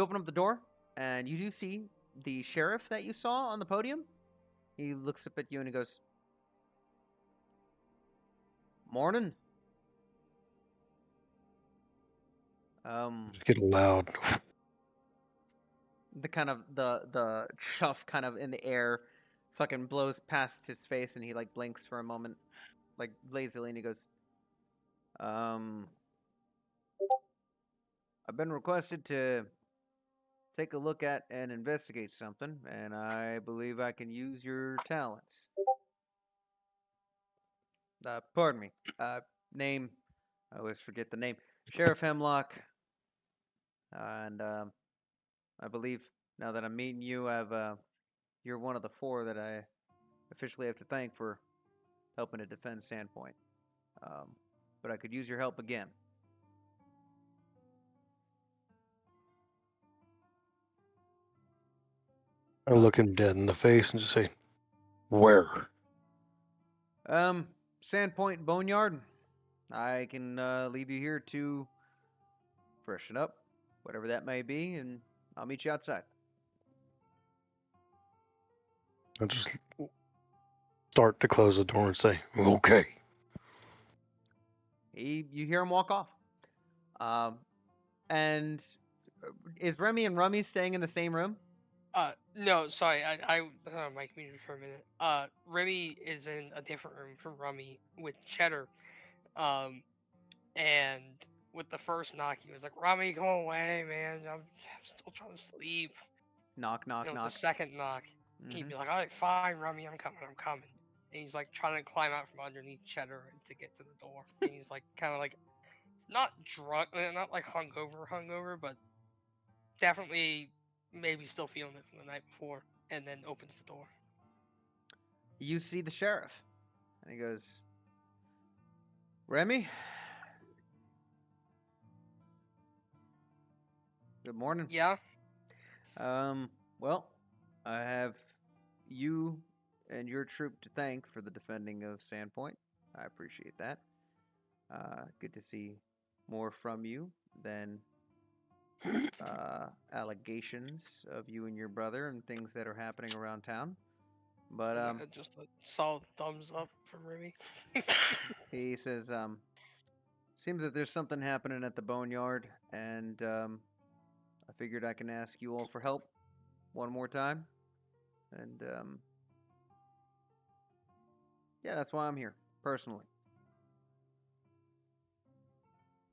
open up the door, and you do see the sheriff that you saw on the podium. He looks up at you and he goes, "Morning." Just get a loud. The kind of the chuff kind of in the air, fucking blows past his face, and he like blinks for a moment, like lazily, and he goes, I've been requested to take a look at and investigate something, and I believe I can use your talents. Pardon me. Name. I always forget the name. Sheriff Hemlock. And I believe now that I'm meeting you, you're one of the 4 that I officially have to thank for helping to defend Sandpoint. But I could use your help again. I look him dead in the face and just say, "Where?" Sandpoint Boneyard. I can leave you here to freshen up, whatever that may be, and I'll meet you outside. I just start to close the door and say, "Okay." You hear him walk off. And is Remy and Rummy staying in the same room? No, sorry, I mic muted for a minute. Remy is in a different room from Rummy with Cheddar. And with the first knock, he was like, "Rummy, go away, man. I'm still trying to sleep." Knock, knock, knock. The second knock, he'd be like, "All right, fine, Rummy, I'm coming." And he's like trying to climb out from underneath Cheddar to get to the door. And he's like, kind of like, not drunk, not like hungover, but definitely maybe still feeling it from the night before, and then opens the door. You see the sheriff, and he goes, "Remy, good morning." Yeah. Well, I have you and your troop to thank for the defending of Sandpoint. I appreciate that. Good to see more from you than allegations of you and your brother and things that are happening around town. But Just a solid thumbs up from Remy. he says, seems that there's something happening at the Boneyard, and I figured I can ask you all for help one more time. And yeah, that's why I'm here, personally.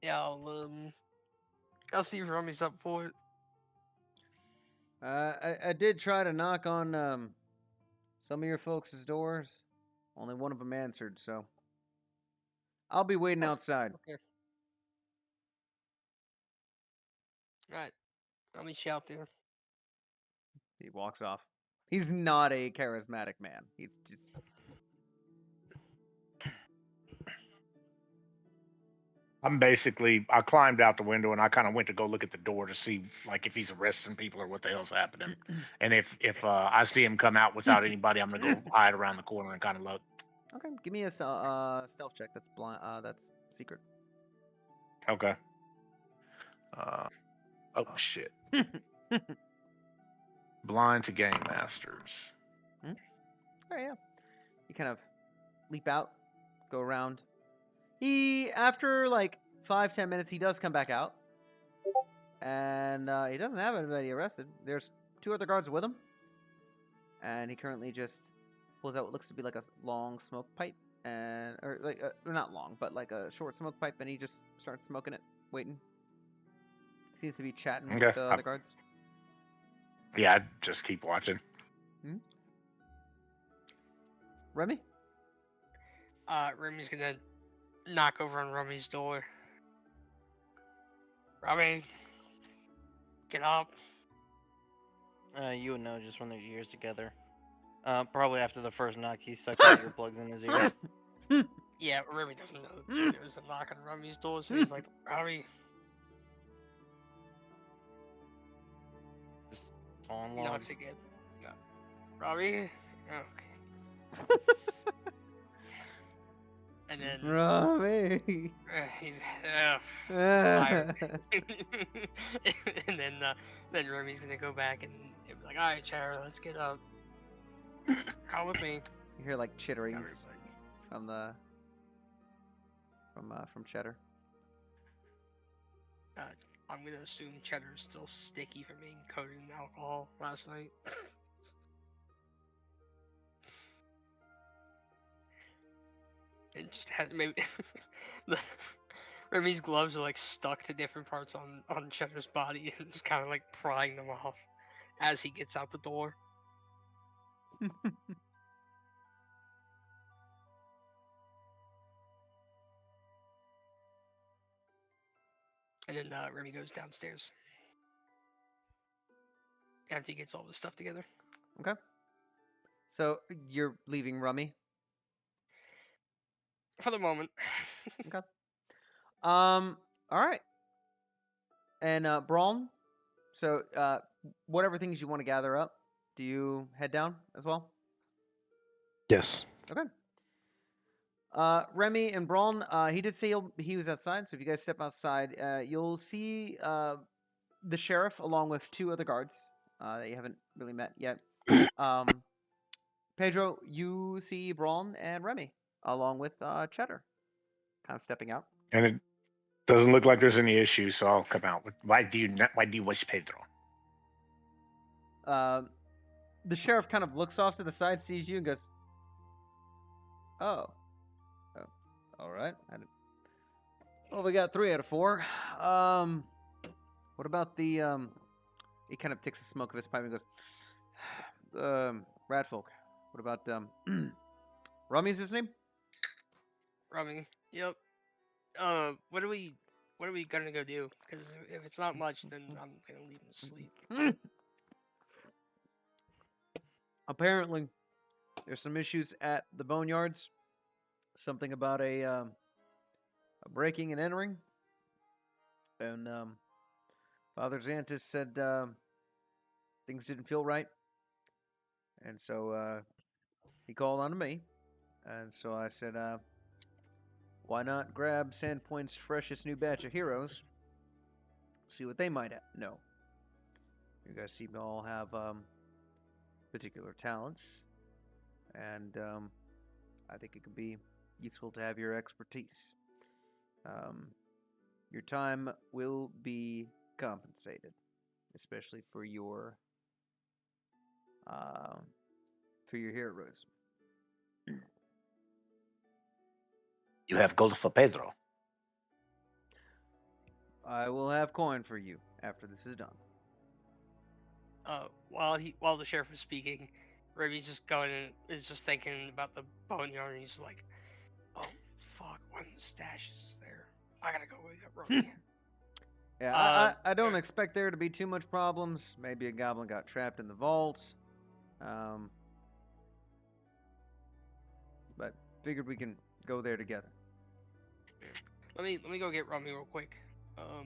Yeah, I'll see if Rummy's up for it. I did try to knock on some of your folks' doors. Only one of them answered, so I'll be waiting outside. Okay. Alright. I'll meet you out there. He walks off. He's not a charismatic man. He's just... I climbed out the window and I kind of went to go look at the door to see like if he's arresting people or what the hell's happening. And if I see him come out without anybody, I'm gonna go hide around the corner and kind of look. Okay, give me a stealth check. That's blind. That's secret. Okay. Oh shit. Blind to game masters. Oh yeah. You kind of leap out, go around. He, after like 5-10 minutes, he does come back out, and he doesn't have anybody arrested. There's 2 other guards with him, and he currently just pulls out what looks to be like a long smoke pipe, and or like not long, but like a short smoke pipe, and he just starts smoking it, waiting. Seems to be chatting with the other guards. Yeah, I just keep watching. Remy? Remy's gonna knock over on Rummy's door. Rummy, get up. You would know just from their ears together. Probably after the first knock, he stuck his earplugs in his ear. Yeah, Remy doesn't know there's a knock on Rummy's door, so he's like, Rummy, Just sawing he knocks logs. again. No. Rummy? Okay. And then Rummy. he's tired. And then Remy's gonna go back and be like, alright, Cheddar, let's get up. Come with me. You hear like chitterings Everybody. from Cheddar. I'm gonna assume Cheddar's still sticky from being coated in alcohol last night. It just has maybe Remy's gloves are like stuck to different parts on Cheddar's body and it's kind of like prying them off as he gets out the door. And then Remy goes downstairs after he gets all the stuff together. Okay. So you're leaving Rummy. For the moment. Okay. All right. And Braun. So whatever things you want to gather up, do you head down as well? Yes. Okay. Remy and Braun, he did say he was outside, so if you guys step outside, you'll see the sheriff along with 2 other guards that you haven't really met yet. Pedro, you see Braun and Remy along with Cheddar kind of stepping out. And it doesn't look like there's any issue, so I'll come out. Why do you wish Pedro? The sheriff kind of looks off to the side, sees you, and goes, "Oh, all right. Well, we got 3 out of 4. What about the He kind of takes a smoke of his pipe and goes, Rat folk. What about Rummy's his name? Rummy. Yep. What are we gonna go do? Because if it's not much, then I'm gonna leave him to sleep. Apparently, there's some issues at the boneyards. Something about a breaking and entering. And Father Xantus said things didn't feel right. And so he called on me. And so I said, why not grab Sandpoint's freshest new batch of heroes? See what they might know. You guys seem to all have particular talents. And I think it could be useful to have your expertise. Your time will be compensated, especially for your heroism. You have gold for Pedro. I will have coin for you after this is done. While the sheriff is speaking, Remy's just is just thinking about the boneyard, and he's like, "Oh fuck, one of the stashes is there. I gotta go wake up Rummy." Yeah, I don't expect there to be too much problems. Maybe a goblin got trapped in the vault. But figured we can go there together. Let me go get Rummy real quick. I'll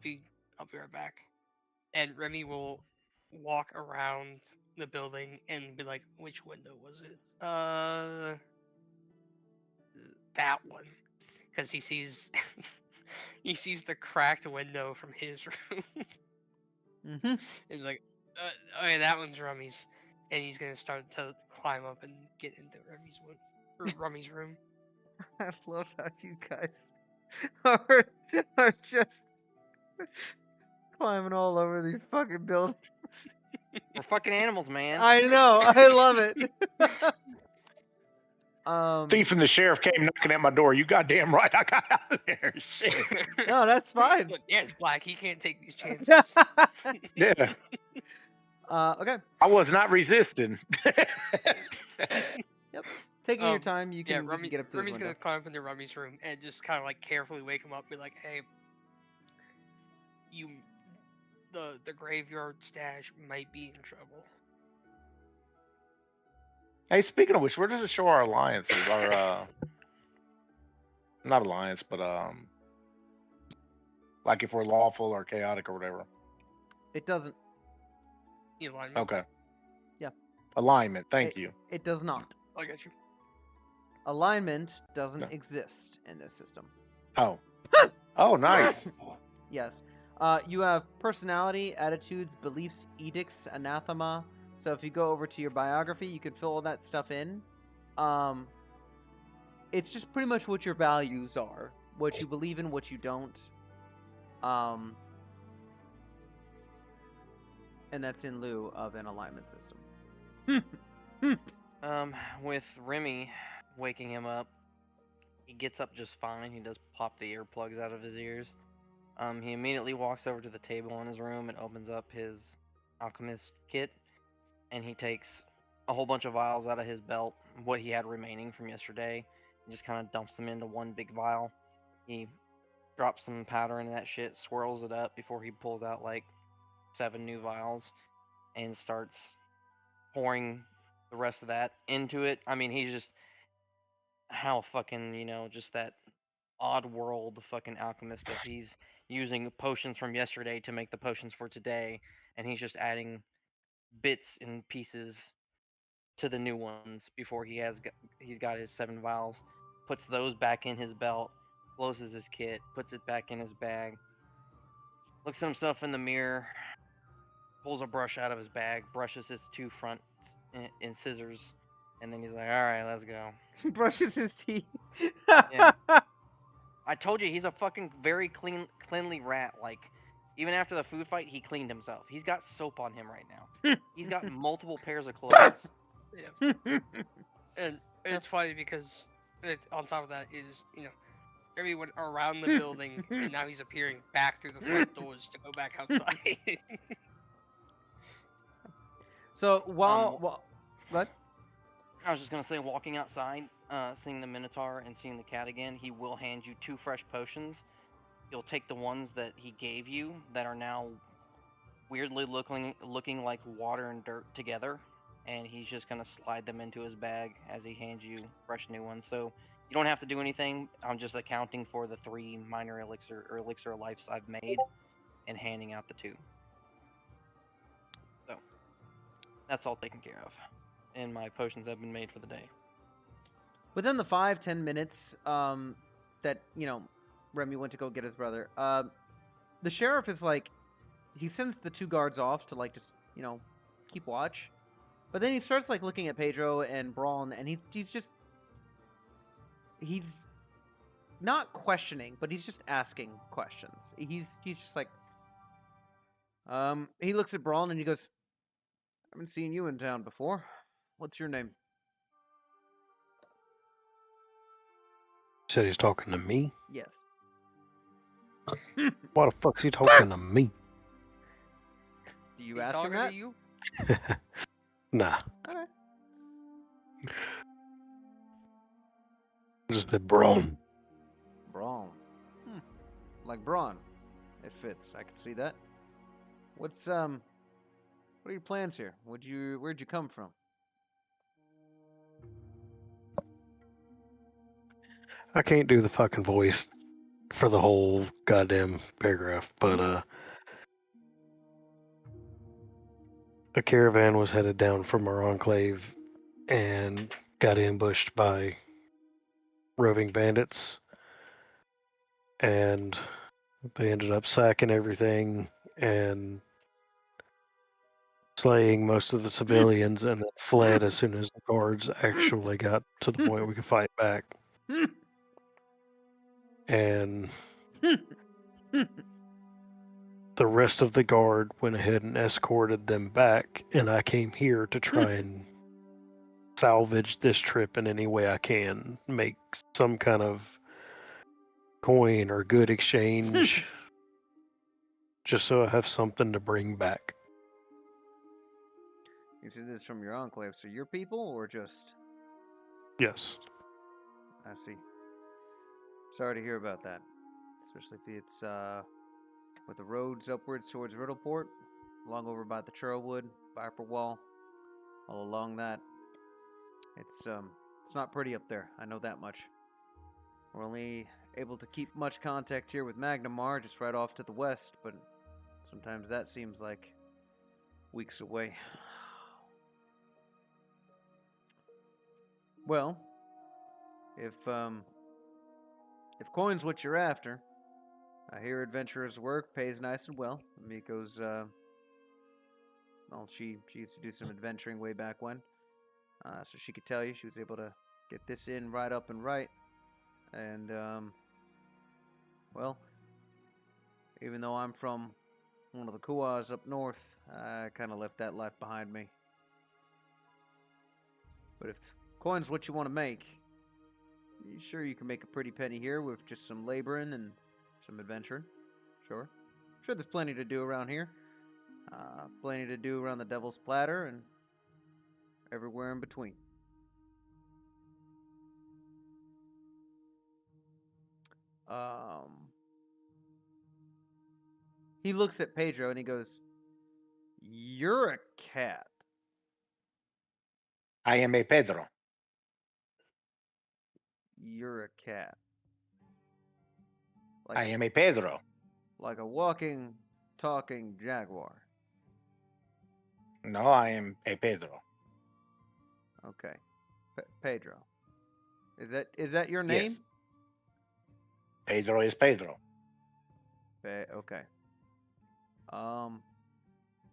be right back. And Remy will walk around the building and be like, "Which window was it? That one," because he sees the cracked window from his room. Mm-hmm. He's like, "Okay, that one's Rummy's," and he's gonna start to climb up and get into Rummy's room. I love how you guys are just climbing all over these fucking buildings. We're fucking animals, man. I know. I love it. Thief and the sheriff came knocking at my door. You goddamn right, I got out of there. Shit. No, that's fine. Look, yeah, it's Black. He can't take these chances. Yeah. Okay. I was not resisting. Yep. Taking your time, you can get up to Rummy's this gonna window. climb up into Rummy's room and just kind of like carefully wake him up, be like, "Hey, the graveyard stash might be in trouble. Hey, speaking of which, where does it show our alliances? Our not alliance, but like if we're lawful or chaotic or whatever. It doesn't. The alignment. Okay. Yeah. Alignment. Thank you. It does not. I got you. Alignment doesn't Okay. exist in this system. Oh. Oh, nice. Yes. You have personality, attitudes, beliefs, edicts, anathema. So if you go over to your biography, you can fill all that stuff in. It's just pretty much what your values are, what you believe in, what you don't. And that's in lieu of an alignment system. With Remy waking him up, he gets up just fine. He does pop the earplugs out of his ears. He immediately walks over to the table in his room and opens up his alchemist kit, and he takes a whole bunch of vials out of his belt, what he had remaining from yesterday, and just kind of dumps them into one big vial. He drops some powder into that shit, swirls it up before he pulls out like 7 new vials and starts pouring the rest of that into it. I mean, he's just how fucking, just that odd world fucking alchemist if he's using potions from yesterday to make the potions for today, and he's just adding bits and pieces to the new ones before he's got his 7 vials, puts those back in his belt, closes his kit, puts it back in his bag, looks at himself in the mirror, pulls a brush out of his bag, brushes his 2 front scissors, and then he's like, all right, let's go. Brushes his teeth. Yeah. I told you, he's a fucking very cleanly rat. Like, even after the food fight, he cleaned himself. He's got soap on him right now. He's got multiple pairs of clothes. Yeah. And it's funny because on top of that is, everyone around the building, and now he's appearing back through the front doors to go back outside. So while what? I was just gonna say, walking outside, seeing the Minotaur and seeing the cat again, he will hand you 2 fresh potions. He'll take the ones that he gave you that are now weirdly looking like water and dirt together, and he's just gonna slide them into his bag as he hands you fresh new ones. So you don't have to do anything. I'm just accounting for the 3 minor elixir of lives I've made and handing out the 2. So that's all taken care of. And my potions have been made for the day. Within the 5-10 minutes that Remy went to go get his brother, the sheriff is like, he sends the 2 guards off to like just keep watch, but then he starts like looking at Pedro and Braun, and he's not questioning, but he's just asking questions. He's just like, he looks at Braun and he goes, I haven't seen you in town before. What's your name? Said he's talking to me? Yes. Why the fuck's he talking to me? Do you He ask him talking that? to you? Nah. Okay. Just the Braun. Braun. Like Braun. It fits. I can see that. What are your plans here? Where'd you come from? I can't do the fucking voice for the whole goddamn paragraph, but a caravan was headed down from our enclave and got ambushed by roving bandits, and they ended up sacking everything and slaying most of the civilians, and then fled as soon as the guards actually got to the point we could fight back. And the rest of the guard went ahead and escorted them back, and I came here to try and salvage this trip in any way I can, make some kind of coin or good exchange, just so I have something to bring back. You said this from your enclave, so your people or just? Yes. I see. Sorry to hear about that, especially if it's with the roads upwards towards Riddleport, along over by the Trailwood, Viper Wall, all along that. It's not pretty up there. I know that much. We're only able to keep much contact here with Magnamar, just right off to the west, but sometimes that seems like weeks away. Well, if coin's what you're after, I hear adventurer's work pays nice and well. Miko's, well, she used to do some adventuring way back when, so she could tell you she was able to get this in right up and right. And, well, even though I'm from one of the Kuas up north, I kind of left that life behind me. But if coin's what you want to make, sure you can make a pretty penny here with just some laboring and some adventuring. Sure there's plenty to do around here. Plenty to do around the Devil's Platter and everywhere in between. He looks at Pedro and he goes, "You're a cat." I am a Pedro. You're a cat. I am a Pedro. Like a walking, talking jaguar. No, I am a Pedro. Okay. Pedro. Is that your name? Yes. Pedro is Pedro. Okay.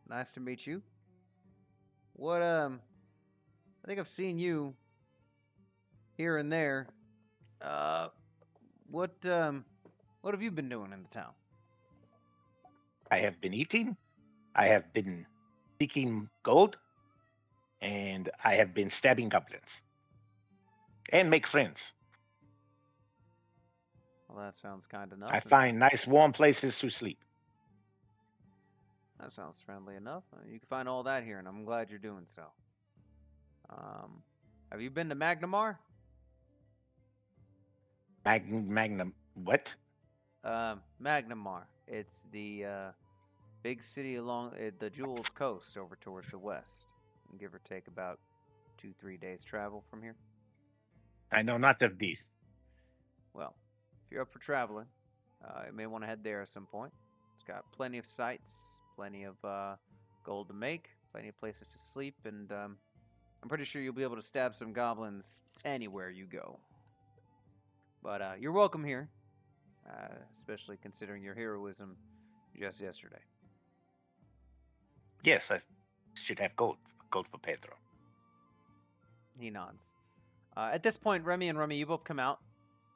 Nice to meet you. What, I think I've seen you here and there. What have you been doing in the town? I have been eating. I have been seeking gold. And I have been stabbing goblins. And make friends. Well, that sounds kind enough. I find nice warm places to sleep. That sounds friendly enough. You can find all that here, and I'm glad you're doing so. Have you been to Magnamar? Magnum, what? Magnamar. It's the big city along the Jeweled Coast over towards the west. Give or take about 2-3 days travel from here. I know not of these. Well, if you're up for traveling, you may want to head there at some point. It's got plenty of sights, plenty of gold to make, plenty of places to sleep, and I'm pretty sure you'll be able to stab some goblins anywhere you go. But you're welcome here, especially considering your heroism just yesterday. Yes, I should have gold. Gold for Pedro. He nods. At this point, Remy and Rummy, you both come out.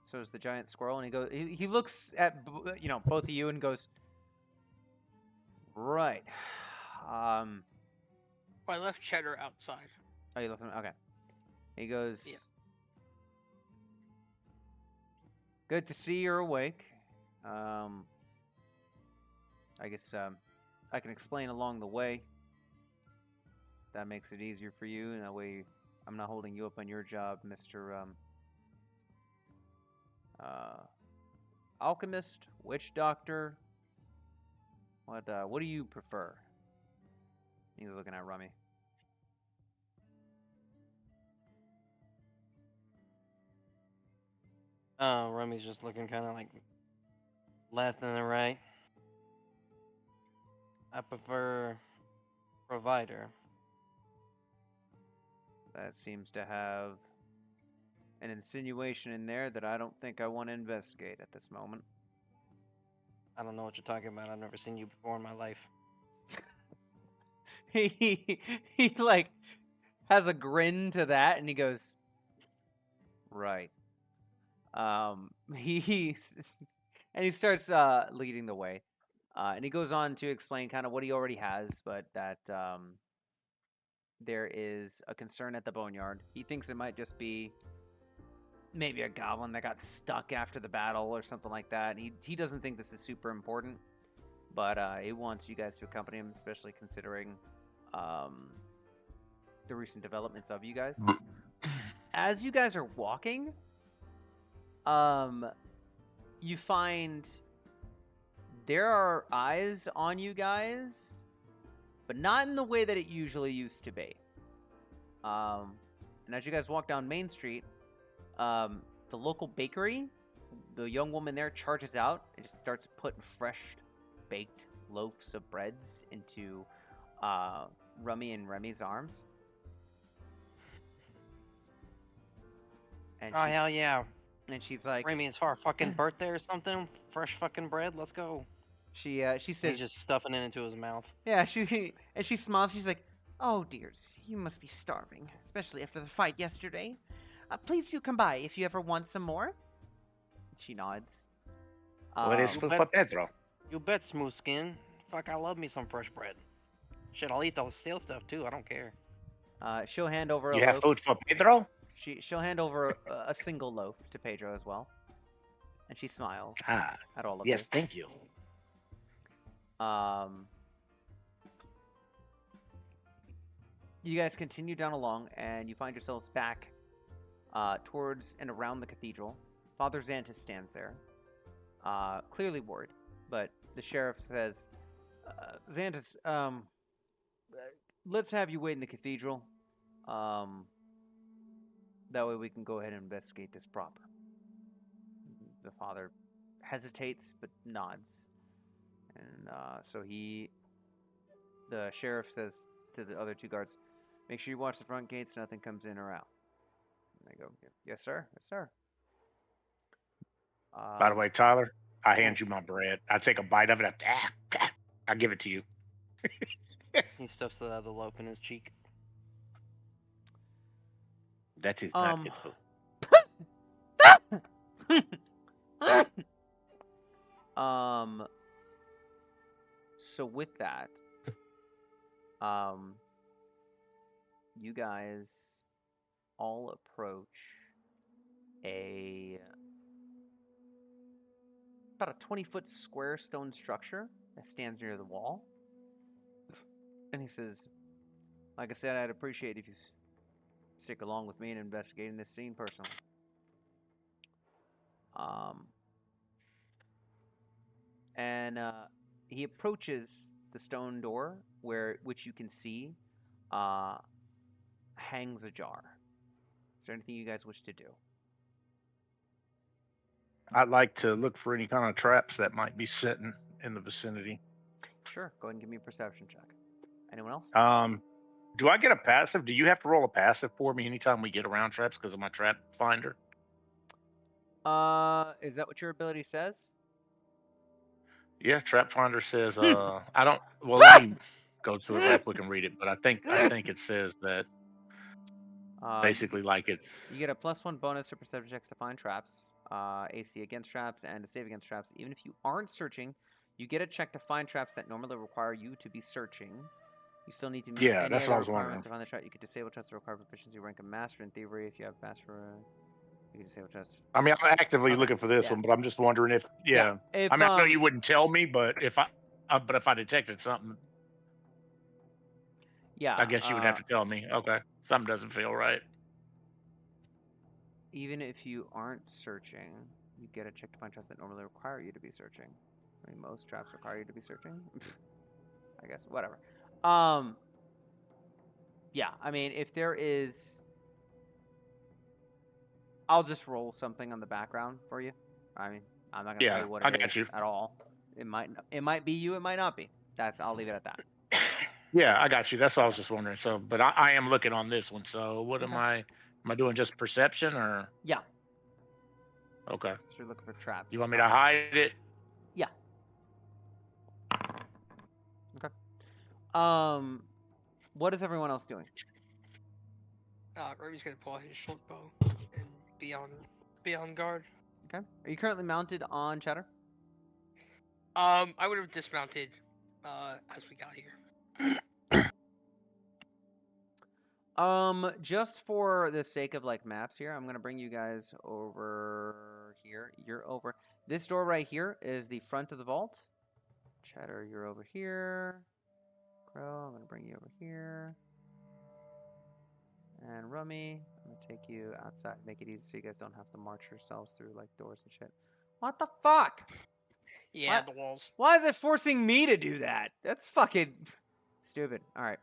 So is the giant squirrel, and he goes. He looks at both of you and goes, "Right." I left Cheddar outside. Oh, you left him. Okay. He goes. Yeah. Good to see you're awake. I guess I can explain along the way. That makes it easier for you, and that way I'm not holding you up on your job, Mr. Alchemist, Witch Doctor. What do you prefer? He was looking at Rummy. Oh, Rummy's just looking kind of like left and right. I prefer provider. That seems to have an insinuation in there that I don't think I want to investigate at this moment. I don't know what you're talking about. I've never seen you before in my life. he like has a grin to that, and he goes, "Right." He and he starts leading the way, and he goes on to explain kind of what he already has, but that there is a concern at the boneyard. He thinks it might just be maybe a goblin that got stuck after the battle or something like that. He doesn't think this is super important, but he wants you guys to accompany him, especially considering the recent developments of you guys. As you guys are walking, you find there are eyes on you guys, but not in the way that it usually used to be. And as you guys walk down Main Street, the local bakery, the young woman there charges out and just starts putting fresh baked loaves of breads into Rummy and Remy's arms. And Oh, hell yeah. And she's like, Remy, it's for our fucking birthday or something. Fresh fucking bread. Let's go. she And says, he's just stuffing it into his mouth. yeah, and she smiles. She's like, "Oh dears, you must be starving, especially after the fight yesterday. Please do come by if you ever want some more." She nods. What is you for Pedro? You bet, smooth skin. Fuck, I love me some fresh bread. Shit, I'll eat the stale stuff too. I don't care. She'll hand over You a have loaf. food for Pedro? She'll hand over a single loaf to Pedro as well, and she smiles at all of yes, you. thank you. You guys continue down along, and you find yourselves back towards and around the cathedral. Father Xantus stands there, clearly worried, but the sheriff says, Xantus, let's have you wait in the cathedral. That way we can go ahead and investigate this proper. The father hesitates, but nods. And so the sheriff says to the other two guards, make sure you watch the front gates, nothing comes in or out. And they go, yes, sir. Yes, sir. By the way, Tyler, I hand you my bread. I take a bite of it. I give it to you. He stuffs the other loaf in his cheek. That is not good food. So with that, you guys all approach about a 20-foot square stone structure that stands near the wall. And he says, like I said, I'd appreciate if you stick along with me in investigating this scene personally. And he approaches the stone door, which you can see hangs a jar. Is there anything you guys wish to do? I'd like to look for any kind of traps that might be sitting in the vicinity. Sure. Go ahead and give me a perception check. Anyone else? Do I get a passive? Do you have to roll a passive for me anytime we get around traps because of my trap finder? Is that what your ability says? Yeah, trap finder says I don't. Well, let me go to it real quick and read it. But I think it says that basically like it's. You get a +1 bonus to perception checks to find traps, AC against traps, and to save against traps. Even if you aren't searching, you get a check to find traps that normally require you to be searching. You still need to meet any that's what I other was requirements wondering. to find the trap. You can disable traps that require proficiency rank of master. In theory, if you have master, you can disable traps. I mean, I'm actively looking for this Yeah. one, but I'm just wondering if If, I mean, I know you wouldn't tell me, but if I detected something, yeah, I guess you would have to tell me. Okay, something doesn't feel right. Even if you aren't searching, you get a check to find traps that normally require you to be searching. I mean, most traps require you to be searching. I guess, whatever. Yeah, I mean, if there is... I'll just roll something on the background for you. I mean, I'm not going to tell you what it is at all. It might be you, it might not be. I'll leave it at that. Yeah, I got you. That's what I was just wondering. So, but I am looking on this one. So, what am I doing? Just perception or? Yeah. Okay. So you're looking for traps. You want me to hide it? Yeah. Okay. What is everyone else doing? Remy's gonna pull out his short bow and be on guard. Okay. Are you currently mounted on Cheddar? I would have dismounted as we got here. Just for the sake of like maps here, I'm gonna bring you guys over here. You're over. This door right here is the front of the vault. Cheddar, you're over here. Crow, I'm gonna bring you over here. And Rummy, I'm gonna take you outside, make it easy so you guys don't have to march yourselves through like doors and shit. What the fuck? Yeah, What? the walls. Why is it forcing me to do that? That's fucking stupid. All right.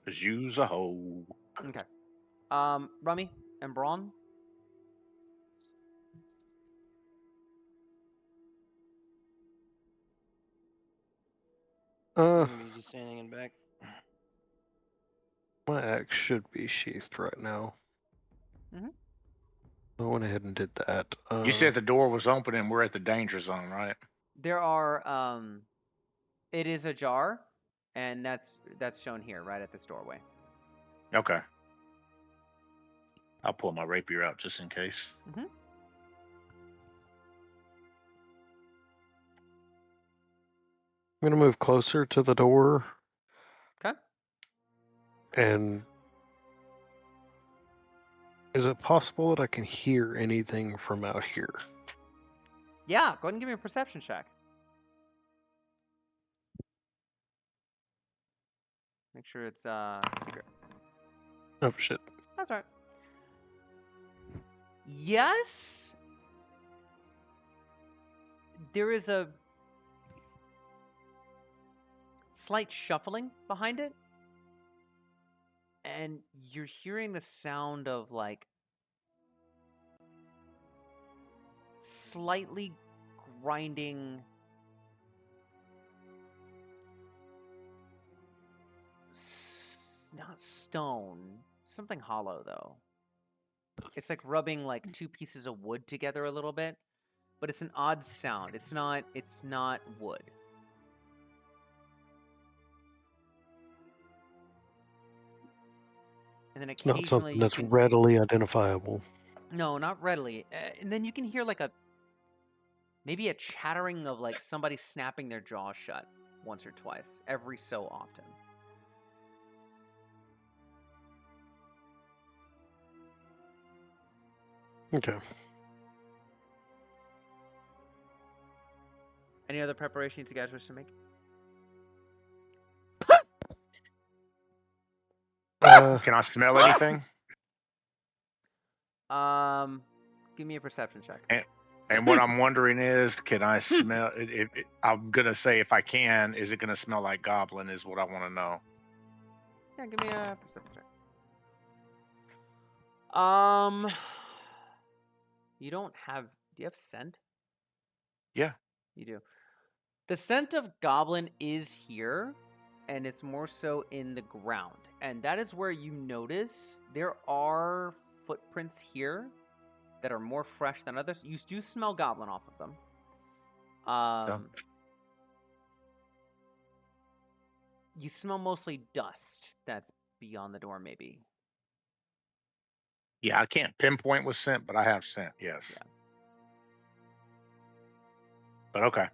Cause you's a hoe. Okay. Rummy and Braun. Uh, Maybe just standing in back. my axe should be sheathed right now. Mhm. I went ahead and did that. You said the door was open and we're at the danger zone, right? There are it is ajar, and that's shown here, right at this doorway. Okay. I'll pull my rapier out just in case. Mm-hmm. I'm gonna move closer to the door. Okay. And is it possible that I can hear anything from out here? Yeah, go ahead and give me a perception check. Make sure it's secret. Oh shit. That's all right. Yes. There is a slight shuffling behind it. And you're hearing the sound of like slightly grinding not stone, something hollow though. It's like rubbing like two pieces of wood together a little bit, but it's an odd sound. It's not wood. And then It's not occasionally something you that's can readily identifiable. No, not readily. And then you can hear like maybe a chattering of like somebody snapping their jaw shut once or twice every so often. Okay. Any other preparations you guys wish to make? Can I smell anything? Give me a perception check. And what I'm wondering is, can I smell it? I'm gonna say if I can, is it gonna smell like goblin? Is what I want to know. Yeah, give me a perception check. You don't have. Do you have scent? Yeah. You do. The scent of goblin is here, and it's more so in the ground. And that is where you notice there are footprints here that are more fresh than others. You do smell goblin off of them. You smell mostly dust that's beyond the door, maybe. Yeah, I can't pinpoint with scent, but I have scent. Yes. Yeah. But okay.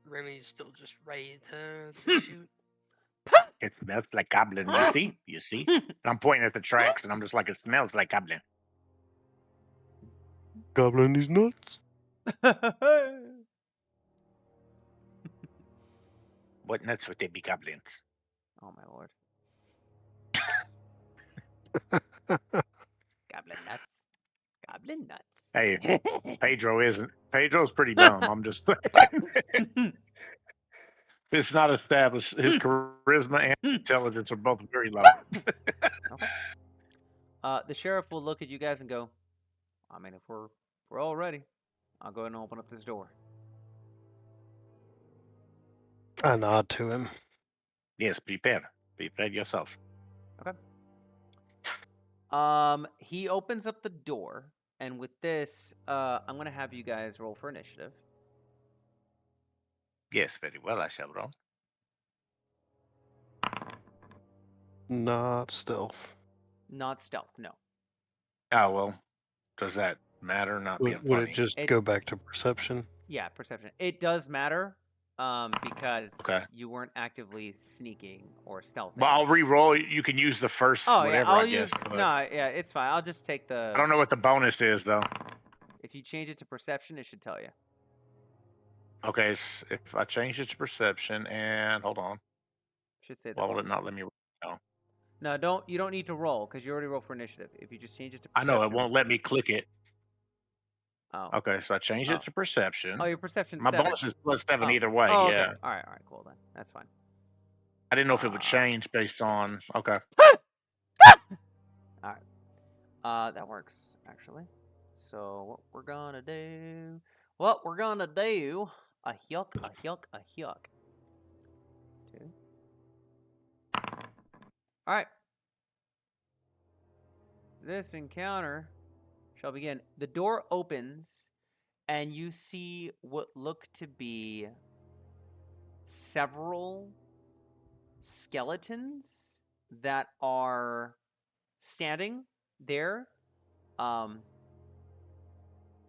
Remy's still just ready to shoot. It smells like goblin. You see? You see? I'm pointing at the tracks, and I'm just like, it smells like goblin. Goblin is nuts. What nuts would they be goblins? Oh my lord. Goblin nuts. Goblin nuts. Hey, Pedro's pretty dumb. I'm just it's not established. His charisma and intelligence are both very low. Okay. The sheriff will look at you guys and go, I mean, if we're all ready, I'll go ahead and open up this door. I nod to him. Yes, prepare. Prepare yourself. Okay. He opens up the door, and with this, I'm gonna have you guys roll for initiative. Yes, very well, I shall roll. Not stealth. Not stealth, no. Oh, well, does that matter? Not being Would funny. it just It- go back to perception? Yeah, perception. It does matter, because Okay. you weren't actively sneaking or stealthing. Well, I'll re-roll. You can use the first Oh whatever, yeah, I'll I use. guess. But No, yeah, it's fine. I'll just take the. I don't know what the bonus is, though. If you change it to perception, it should tell you. Okay, if I change it to perception, and hold on. Should say the. Why will it bonus. not let me? No, don't. You don't need to roll because you already rolled for initiative. If you just change it to I perception. know it won't let me click it. Oh. Okay, so I changed Oh. it to perception. Oh, your perception's My 7. bonus is +7 Oh. either way. Oh, Yeah. okay. All right, cool then. That's fine. I didn't know if it would change based on. Okay. All right. That works actually. So what we're gonna do? A yuck. 2. All right. This encounter shall begin. The door opens, and you see what look to be several skeletons that are standing there,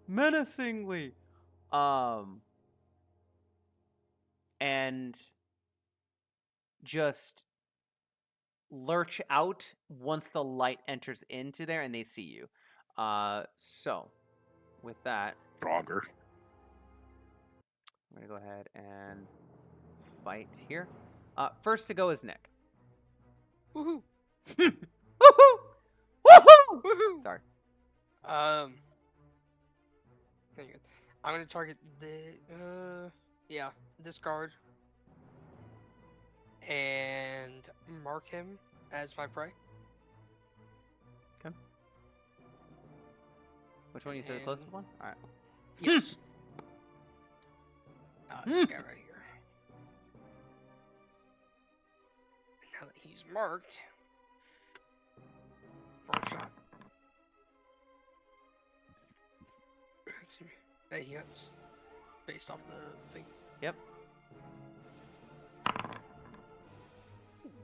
menacingly, and just lurch out once the light enters into there and they see you. So with that, Frogger. I'm gonna go ahead and fight here. First to go is Nick. Woohoo! Woohoo! Woohoo! Woohoo! Sorry. Hang on. I'm gonna target discard and mark him as my prey. Okay. Which one you said the closest one? All right. Yes. This guy right here. Now that he's marked, first shot. That hits based off the thing. Yep.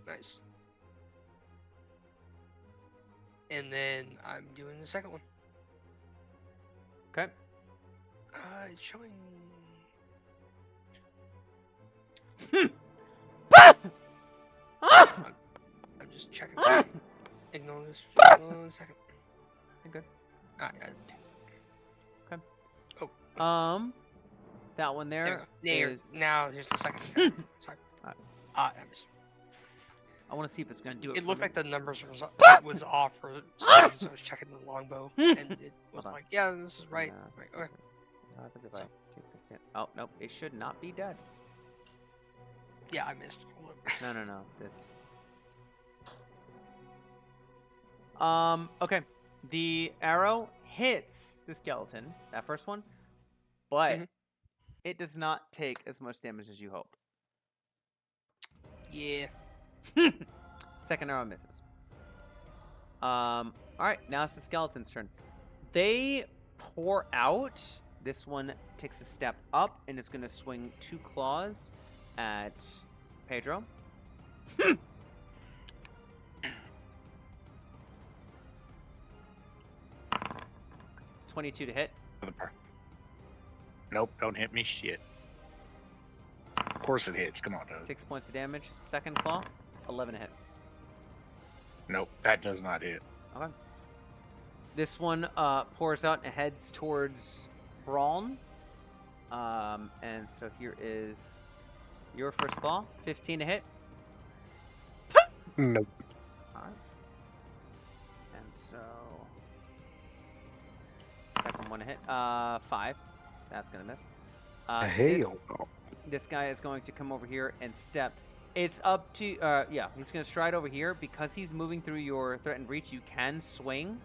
Nice. And then I'm doing the second one. Okay. It's showing. I'm just checking. Ignore this. Just 1 second. You're good. Okay. Oh. That one there is. Now here's the second attack. Sorry. I missed. I want to see if it's gonna do it. It looked me. like the numbers was off for a second, so I was checking the longbow, and it was Hold on. like, yeah, this is right. Right. Okay. What happens if I take this in? Oh nope, it should not be dead. Yeah, I missed. Hold up. No. This. Okay. The arrow hits the skeleton, that first one, but it does not take as much damage as you hoped. Yeah. Second arrow misses. Alright, now it's the skeleton's turn. They pour out. This one takes a step up and it's gonna swing 2 claws at Pedro. 22 to hit. Nope, don't hit me, shit. Of course it hits. Come on, dude. 6 points of damage. Second claw, 11 to hit. Nope, that does not hit. Okay. This one pours out and heads towards Braun. And so here is your first claw. 15 to hit. Nope. Alright. And so second one to hit. 5. That's gonna miss. Hell no. This guy is going to come over here and step. It's up to yeah, he's gonna stride over here. Because he's moving through your threatened reach, you can swing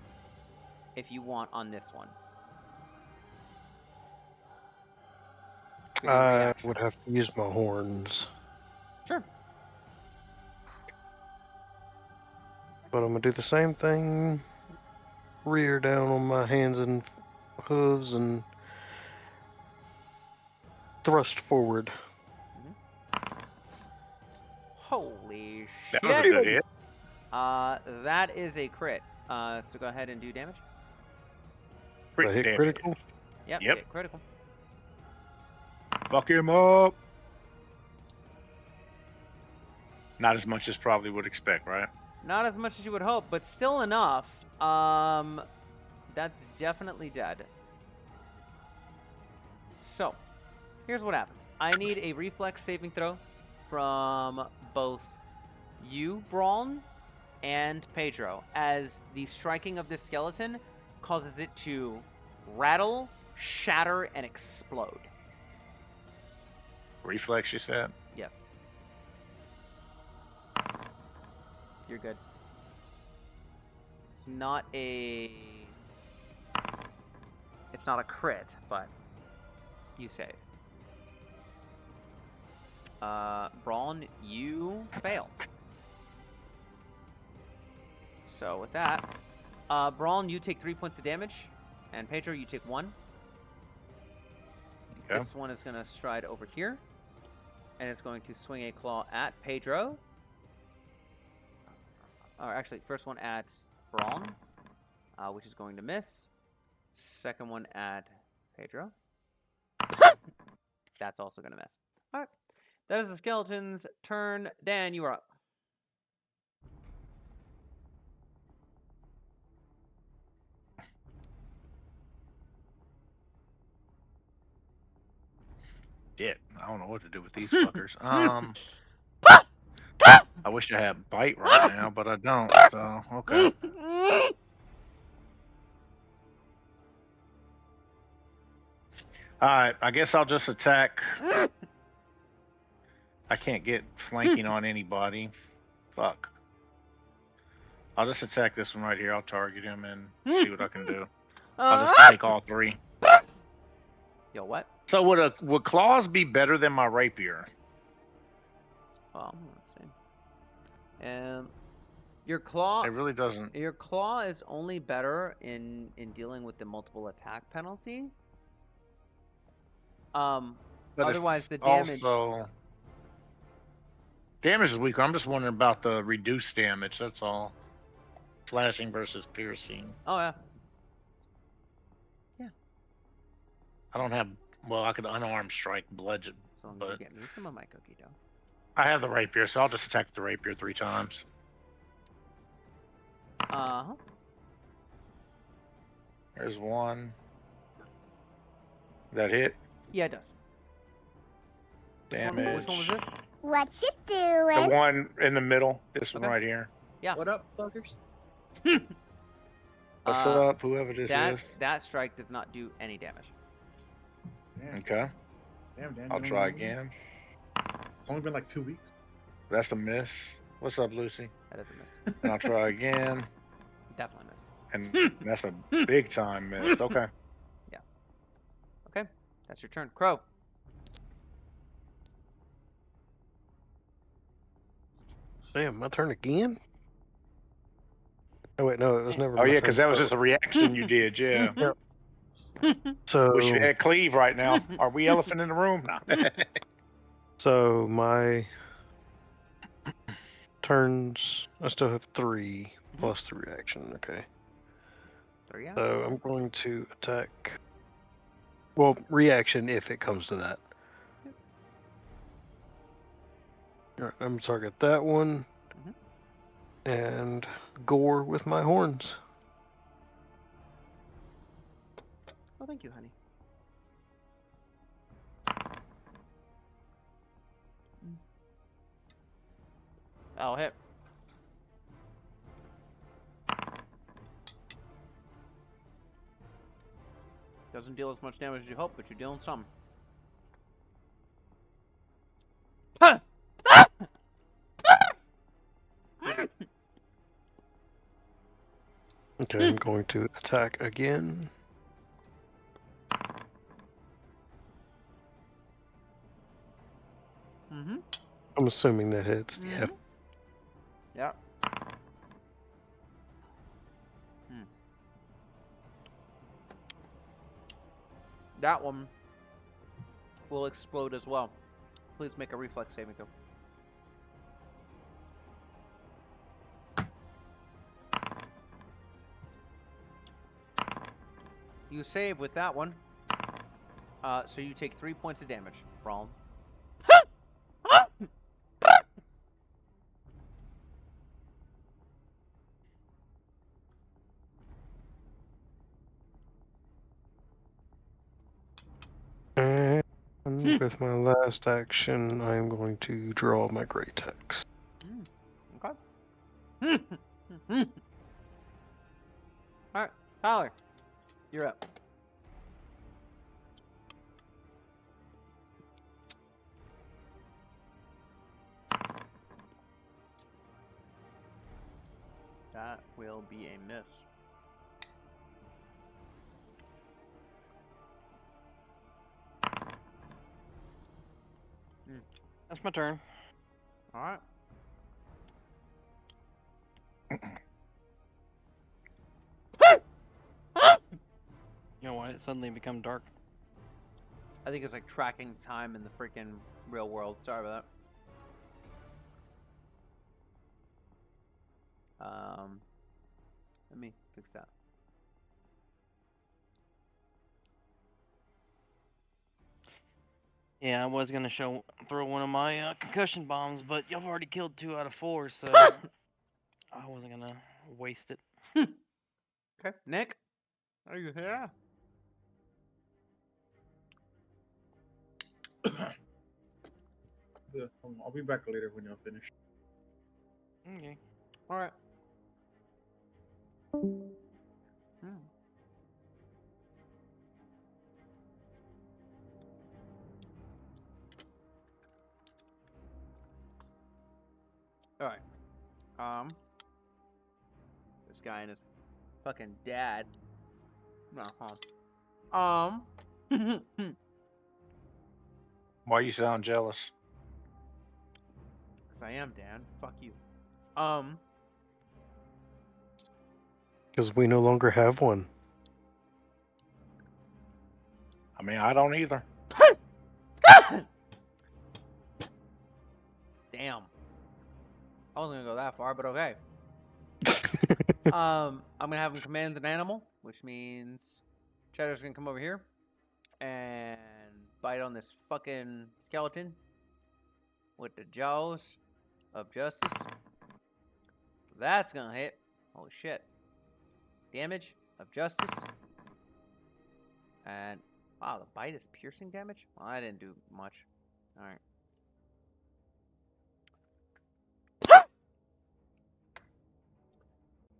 if you want on this one. I would have to use my horns. Sure. But I'm gonna do the same thing. Rear down on my hands and hooves and thrust forward. Holy That shit! was a good hit. That is a crit. So go ahead and do damage. Did I hit Damage. critical? Yep. Yep. Hit critical. Fuck him up. Not as much as probably would expect, right? Not as much as you would hope, but still enough. That's definitely dead. So, here's what happens. I need a reflex saving throw from both you, Braun, and Pedro, as the striking of this skeleton causes it to rattle, shatter and explode. Reflex, you said? Yes. You're good. It's not a crit, but you save. Braun, you fail. So with that, Braun, you take 3 points of damage, and Pedro, you take 1. Okay. This one is going to stride over here, and it's going to swing a claw at Pedro. Or actually, first one at Braun, which is going to miss. Second one at Pedro. That's also going to miss. All right. That is the skeleton's turn. Dan, you are up. Shit, I don't know what to do with these fuckers. I wish I had bite right now, but I don't. So okay. All right, I guess I'll just attack. I can't get flanking on anybody. Fuck. I'll just attack this one right here. I'll target him and see what I can do. I'll just take all 3. Yo, what? So would claws be better than my rapier? Let's see. Your claw. It really doesn't. Your claw is only better in dealing with the multiple attack penalty. But otherwise the damage. Also, damage is weaker. I'm just wondering about the reduced damage. That's all. Slashing versus piercing. Oh yeah. Yeah. I don't have. Well, I could unarmed strike, bludgeon. As long as but you get me some of my cookie dough. I have the rapier, so I'll just attack the rapier 3 times. Uh-huh. There's one. That hit. Yeah, it does. Damage. Which one was this? What you doing? The one in the middle. This one Okay. right here. Yeah. What up, fuckers? What's up, whoever this is? That strike does not do any damage. Damn, Okay. damn, Dan. I'll you try don't know? again. It's only been like 2 weeks. That's a miss. What's up, Lucy? That doesn't miss. And I'll try again. Definitely miss. And that's a big time miss. Okay. Okay, that's your turn. Crow. Damn, my turn again? Oh, wait, no, it was never Oh, my yeah, turn. because that was just a reaction you did, yeah. So, Wish you had Cleve right now. Are we elephant in the room? No. so my turns, I still have 3 plus the reaction. Okay. 3 out. So I'm going to attack. Well, reaction if it comes to that. Alright, I'm gonna target that one. And gore with my horns. Oh, thank you, honey. I'll hit. Doesn't deal as much damage as you hope, but you're dealing some. Okay, I'm going to attack again. Mm-hmm. I'm assuming that hits. Yeah. Yeah. That one will explode as well. Please make a reflex saving throw. You save with that one. So you take 3 points of damage. Braun. And with my last action, I'm going to draw my Great Text. Okay. Alright, Tyler. You're up. That will be a miss. That's my turn. All right. You know why it suddenly become dark? I think it's like tracking time in the freaking real world. Sorry about that. Let me fix that. Yeah, I was gonna throw one of my concussion bombs, but y'all have already killed 2 out of 4, so I wasn't gonna waste it. Okay, Nick, are you here? Yeah, I'll be back later when y'all finish. Okay. All right. All right. This guy and his fucking dad. Why you sound jealous? Because I am, Dan. Fuck you. Because we no longer have one. I mean, I don't either. Damn. I wasn't gonna go that far, but okay. I'm gonna have him command an animal, which means Cheddar's gonna come over here and bite on this fucking skeleton with the jaws of justice. That's gonna hit. Holy shit. Damage of justice. And wow, the bite is piercing damage? Well, I didn't do much. Alright.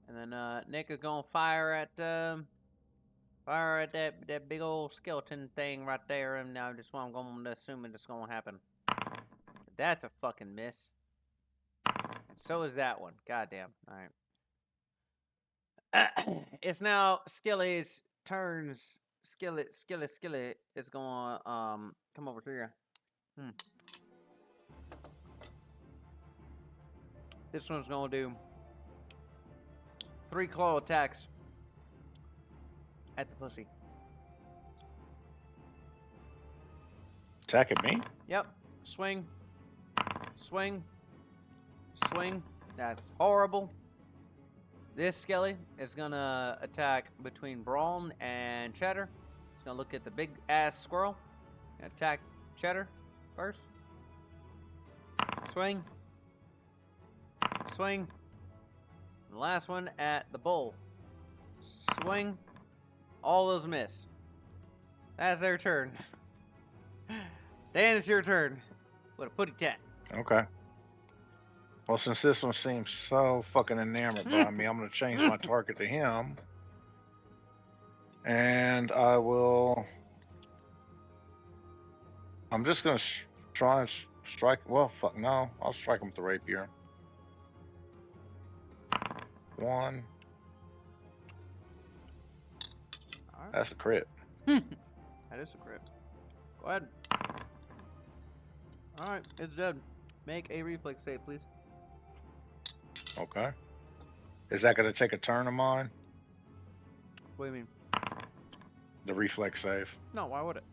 And then Nick is gonna fire at that big old skeleton thing right there, and now just what I'm gonna assume it's gonna happen. That's a fucking miss. And so is that one. Goddamn. Alright. It's now Skilly's turns. Skilly is gonna come over here. This one's gonna do 3 claw attacks at the pussy. Attack at me? Yep. Swing. Swing. Swing. That's horrible. This Skelly is gonna attack between Brawn and Cheddar. He's gonna look at the big ass squirrel. Attack Cheddar first. Swing. Swing. The last one at the bull. Swing. All those miss. That's their turn. Dan, it's your turn. With a putty tat. Okay. Well, since this one seems so fucking enamored by me, I'm going to change my target to him. And I will... I'm just going to try and strike... Well, fuck, no. I'll strike him with the rapier. 1. Alright. That's a crit. That is a crit. Go ahead. Alright, it's dead. Make a reflex save, please. Okay. Is that going to take a turn of mine? What do you mean? The reflex save. No, why would it?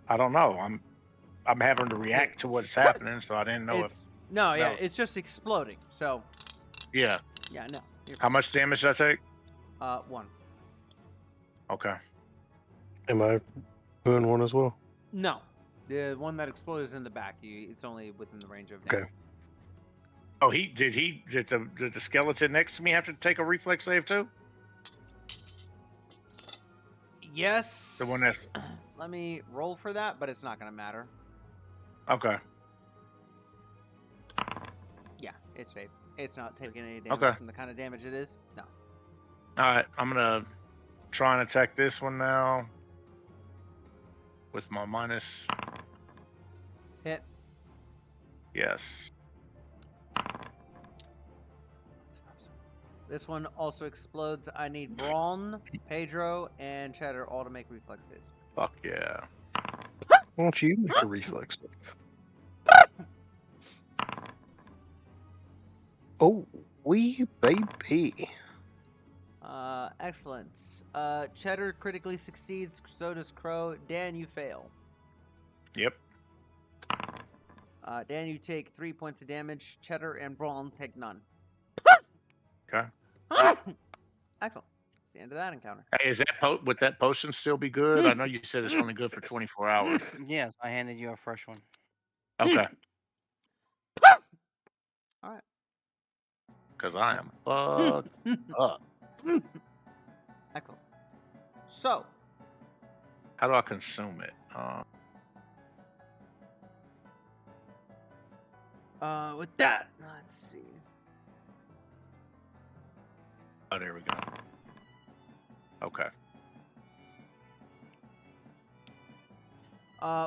I don't know. I'm having to react to what's happening, so I didn't know if... No, yeah, No. it's just exploding. So, Yeah. yeah, no. You're How much damage did I take? 1. Okay. Am I doing one as well? No. The one that exploded is in the back. It's only within the range of Okay. damage. Oh, did the skeleton next to me have to take a reflex save too? Yes. The one that's... Let me roll for that, but it's not going to matter. Okay. Yeah, it's safe. It's not taking any damage Okay. from the kind of damage it is. No. Alright, I'm gonna try and attack this one now. With my minus... Hit. Yes. This one also explodes. I need Braun, Pedro, and Cheddar all to make reflex saves. Fuck yeah. Why don't you make a reflex? Oh, wee baby. Excellent. Cheddar critically succeeds, so does Crow. Dan, you fail. Yep. Dan, you take 3 points of damage. Cheddar and Braun take none. Okay. Excellent. That's the end of that encounter. Hey, is that would that potion still be good? I know you said it's only good for 24 hours. Yes, I handed you a fresh one. Okay. All right. Because I am fucked up. Excellent. So, How do I consume it? with that, let's see. Oh, there we go. Okay.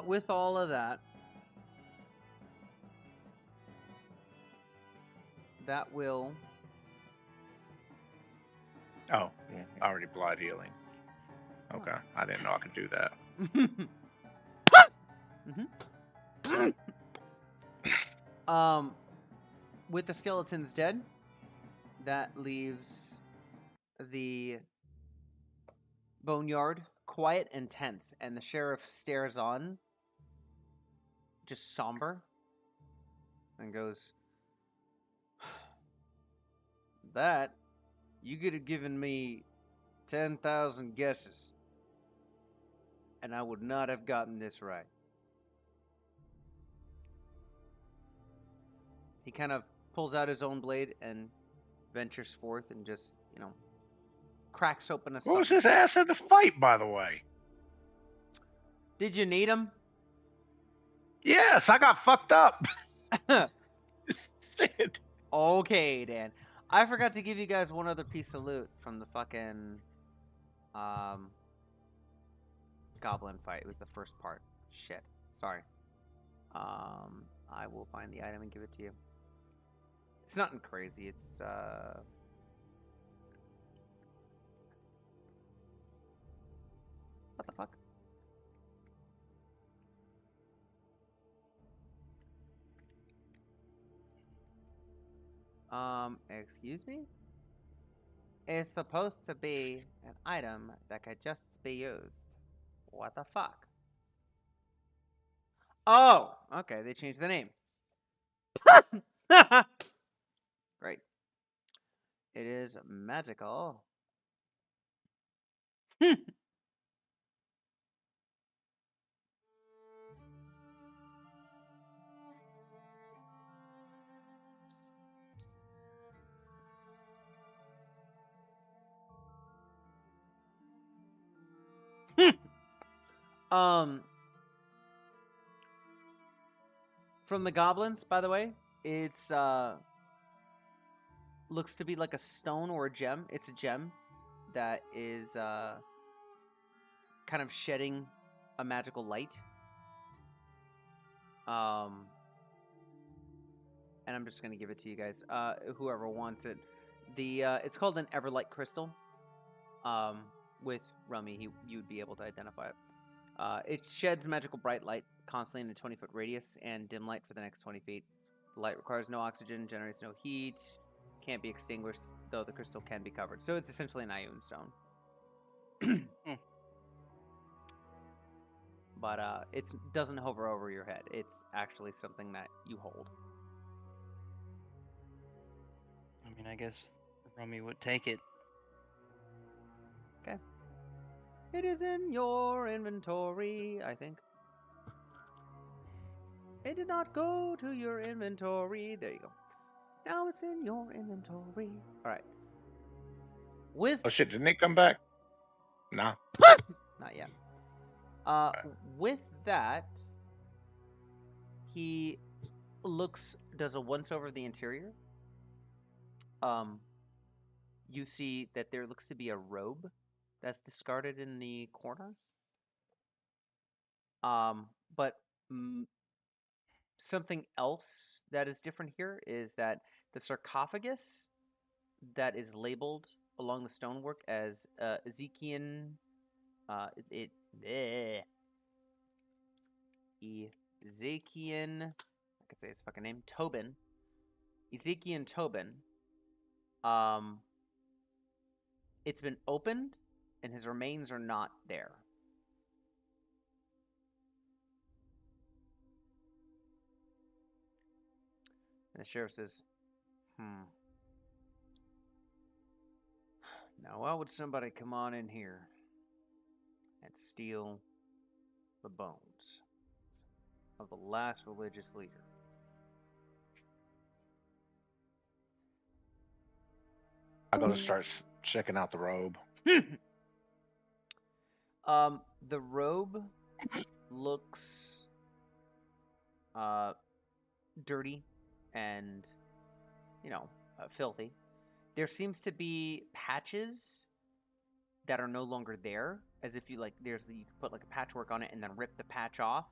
With all of that, that will. Oh, yeah, already blood healing. Okay, I didn't know I could do that. With the skeletons dead, that leaves the boneyard quiet and tense, and the sheriff stares on, just somber, and goes, "That, you could have given me 10,000 guesses, and I would not have gotten this right." He kind of pulls out his own blade and ventures forth and just, cracks open a What was side. his ass in the fight, by the way? Did you need him? Yes, I got fucked up. Shit. Okay, Dan. I forgot to give you guys one other piece of loot from the fucking goblin fight. It was the first part. Shit. Sorry. I will find the item and give it to you. It's nothing crazy. It's what the fuck? Excuse me? It's supposed to be an item that could just be used. What the fuck? Oh, okay, they changed the name. Great. It is magical. From the goblins, by the way, it's looks to be like a stone or a gem. It's a gem that is kind of shedding a magical light. And I'm just gonna give it to you guys. Whoever wants it. It's called an Everlight crystal. With Rummy, you would be able to identify it. It sheds magical bright light constantly in a 20-foot radius and dim light for the next 20 feet. The light requires no oxygen, generates no heat, can't be extinguished, though the crystal can be covered. So it's essentially an Ioun stone. But it doesn't hover over your head. It's actually something that you hold. I mean, I guess Rummy would take it. Okay. It is in your inventory, I think. It did not go to your inventory. There you go. Now it's in your inventory. All right. With Oh shit! Didn't they come back? Nah. not yet. With that, he does a once over the interior. You see that there looks to be a robe that's discarded in the corner. But something else that is different here is that the sarcophagus that is labeled along the stonework as Ezekian. Ezekian. I could say his fucking name. Tobin. Ezekian Tobin. It's been opened, and his remains are not there. And the sheriff says, Now, why would somebody come on in here and steal the bones of the last religious leader? I'm gonna start checking out the robe. The robe looks dirty and, filthy. There seems to be patches that are no longer there, as if you you could put like a patchwork on it and then rip the patch off.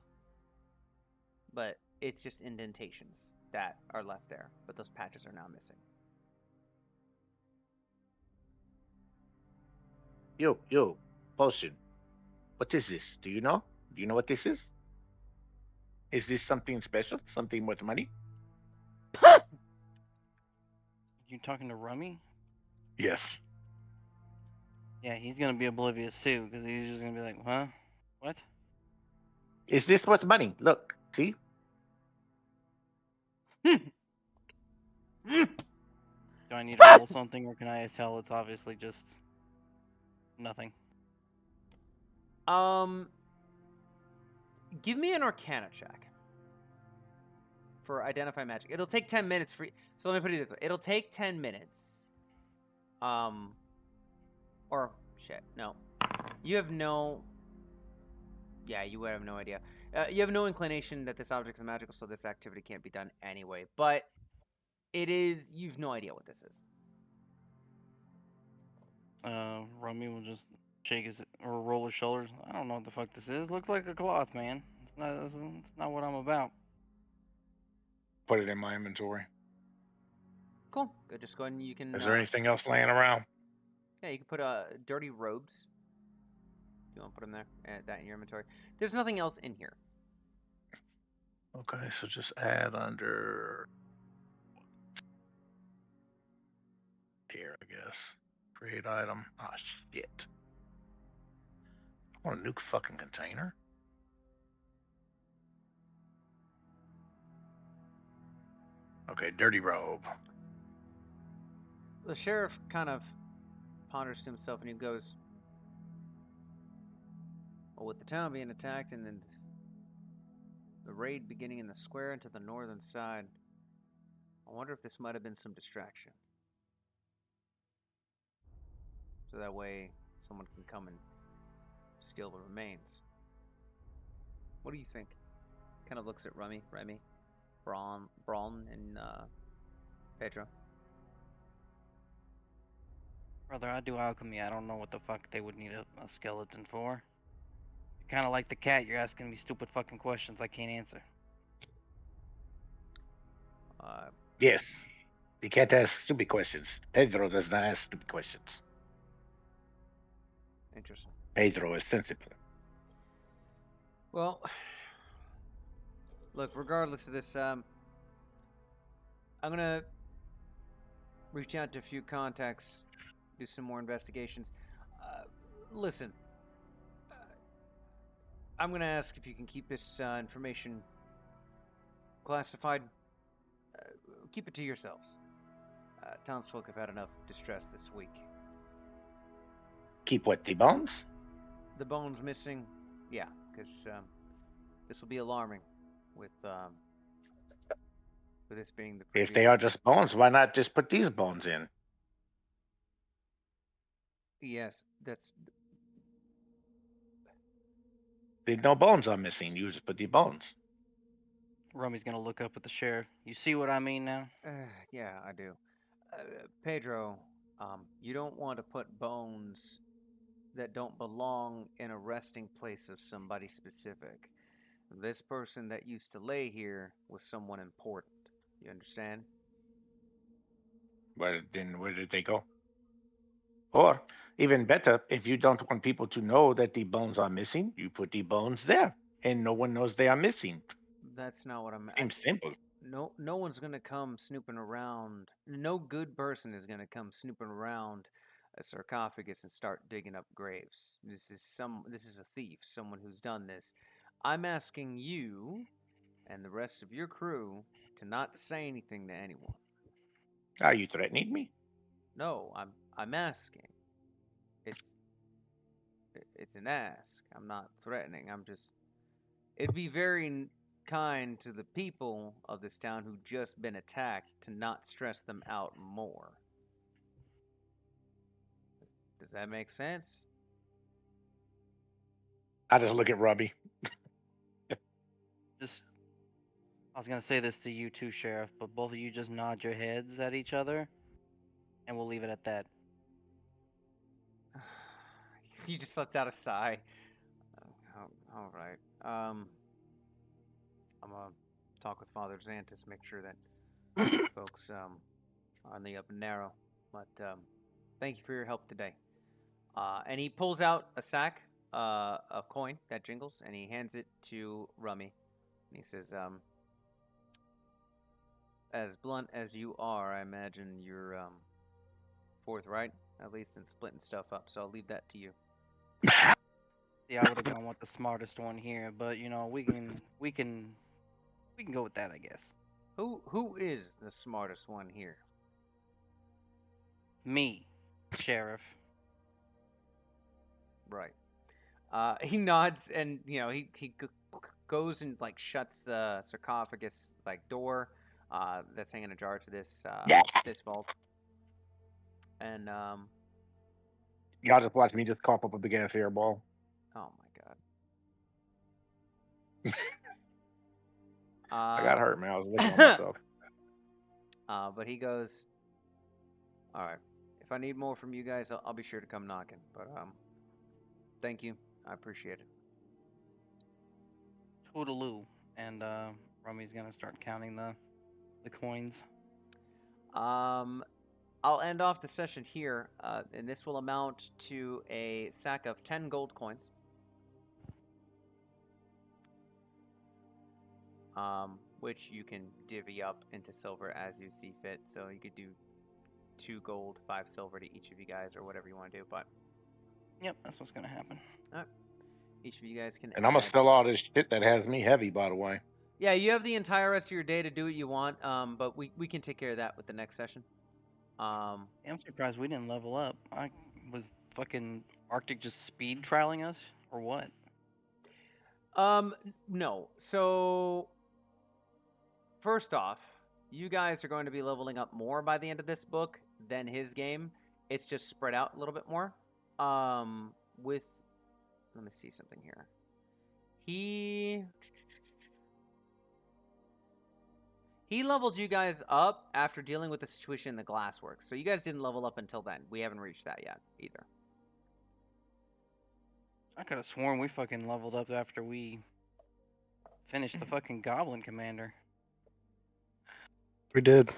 But it's just indentations that are left there, but those patches are now missing. Yo, potion. What is this? Do you know? Do you know what this is? Is this something special? Something worth money? You talking to Rummy? Yes. Yeah, he's gonna be oblivious too, because he's just gonna be like, huh? What? Is this worth money? Look, see? Do I need to roll something, or can I tell it's obviously just nothing? Give me an Arcana check for Identify Magic. It'll take 10 minutes for. So let me put it this way: it'll take 10 minutes. Or shit, no. You have no. Yeah, you would have no idea. You have no inclination that this object is magical, so this activity can't be done anyway. But it is. You've no idea what this is. Rummy will just shake his or roll his shoulders. I don't know what the fuck this is. Looks like a cloth, man. It's not what I'm about. Put it in my inventory. Cool. Good. Just go ahead and you can. Is there anything else laying around? Yeah, you can put dirty robes. You want to put them there? That in your inventory. There's nothing else in here. Okay, so just add under here, I guess. Create item. Ah, shit. I want a new fucking container. Okay, dirty robe. The sheriff kind of ponders to himself and he goes, well, with the town being attacked and then the raid beginning in the square into the northern side, I wonder if this might have been some distraction. So that way someone can come and steal the remains. What do you think? Kind of looks at Remy, Braun, and Pedro. Brother, I do alchemy. I don't know what the fuck they would need a skeleton for. You're kind of like the cat. You're asking me stupid fucking questions I can't answer. Yes. The cat asks stupid questions. Pedro does not ask stupid questions. Interesting. Pedro is sensible. Well, look, regardless of this, I'm gonna reach out to a few contacts, do some more investigations. Listen, I'm gonna ask if you can keep this information classified. Keep it to yourselves. Townsfolk have had enough distress this week. Keep what, the bones? The bones missing? Yeah, because this will be alarming with this being the previous... If they are just bones, why not just put these bones in? Yes, that's... No bones are missing. You just put the bones. Rummy's gonna look up at the sheriff. You see what I mean now? Yeah, I do. Pedro, you don't want to put bones that don't belong in a resting place of somebody specific. This person that used to lay here was someone important. You understand? Well, then where did they go? Or, even better, if you don't want people to know that the bones are missing, you put the bones there, and no one knows they are missing. That's not what Seems simple. No one's gonna come snooping around. No good person is gonna come snooping around a sarcophagus and start digging up graves. This is a thief, someone who's done this. I'm asking you and the rest of your crew to not say anything to anyone. Are you threatening me? No, I'm asking. It's it's an ask. I'm not threatening. I'm just it'd be very kind to the people of this town who just been attacked to not stress them out more. Does that make sense? I just look at Robbie. Just, I was gonna say this to you too, Sheriff, but both of you just nod your heads at each other, and we'll leave it at that. He just lets out a sigh. All right. I'm gonna talk with Father Xantus, make sure that folks are on the up and narrow. But thank you for your help today. And he pulls out a sack of coin that jingles, and he hands it to Rummy. And he says, as blunt as you are, I imagine you're forthright, at least in splitting stuff up. So I'll leave that to you. Yeah, I would have gone with the smartest one here, but you know, we can go with that, I guess. Who is the smartest one here? Me, Sheriff. Right. He nods, and you know he goes and like shuts the sarcophagus like door that's hanging ajar to this this vault. And Y'all just watch me just cough up a big ass hairball. oh my god. I got hurt, man. I was looking at myself. But he goes, all right. If I need more from you guys, I'll be sure to come knocking. But thank you. I appreciate it. Toodaloo. And Rummy's gonna start counting the coins. I'll end off the session here, and this will amount to a sack of 10 gold coins. Which you can divvy up into silver as you see fit. So you could do 2 gold, 5 silver to each of you guys, or whatever you want to do. But yep, that's what's gonna happen. all right. Each of you guys can. And I'm gonna sell all this shit that has me heavy, by the way. Yeah, you have the entire rest of your day to do what you want. But we can take care of that with the next session. I'm surprised we didn't level up. I was fucking Arctic just speed trialing us, or what? No. So first off, you guys are going to be leveling up more by the end of this book than his game. It's just spread out a little bit more. With let me see something here. He leveled you guys up after dealing with the situation in the glassworks. So you guys didn't level up until then. We haven't reached that yet either. I could have sworn we fucking leveled up after we finished the fucking Goblin Commander. We did.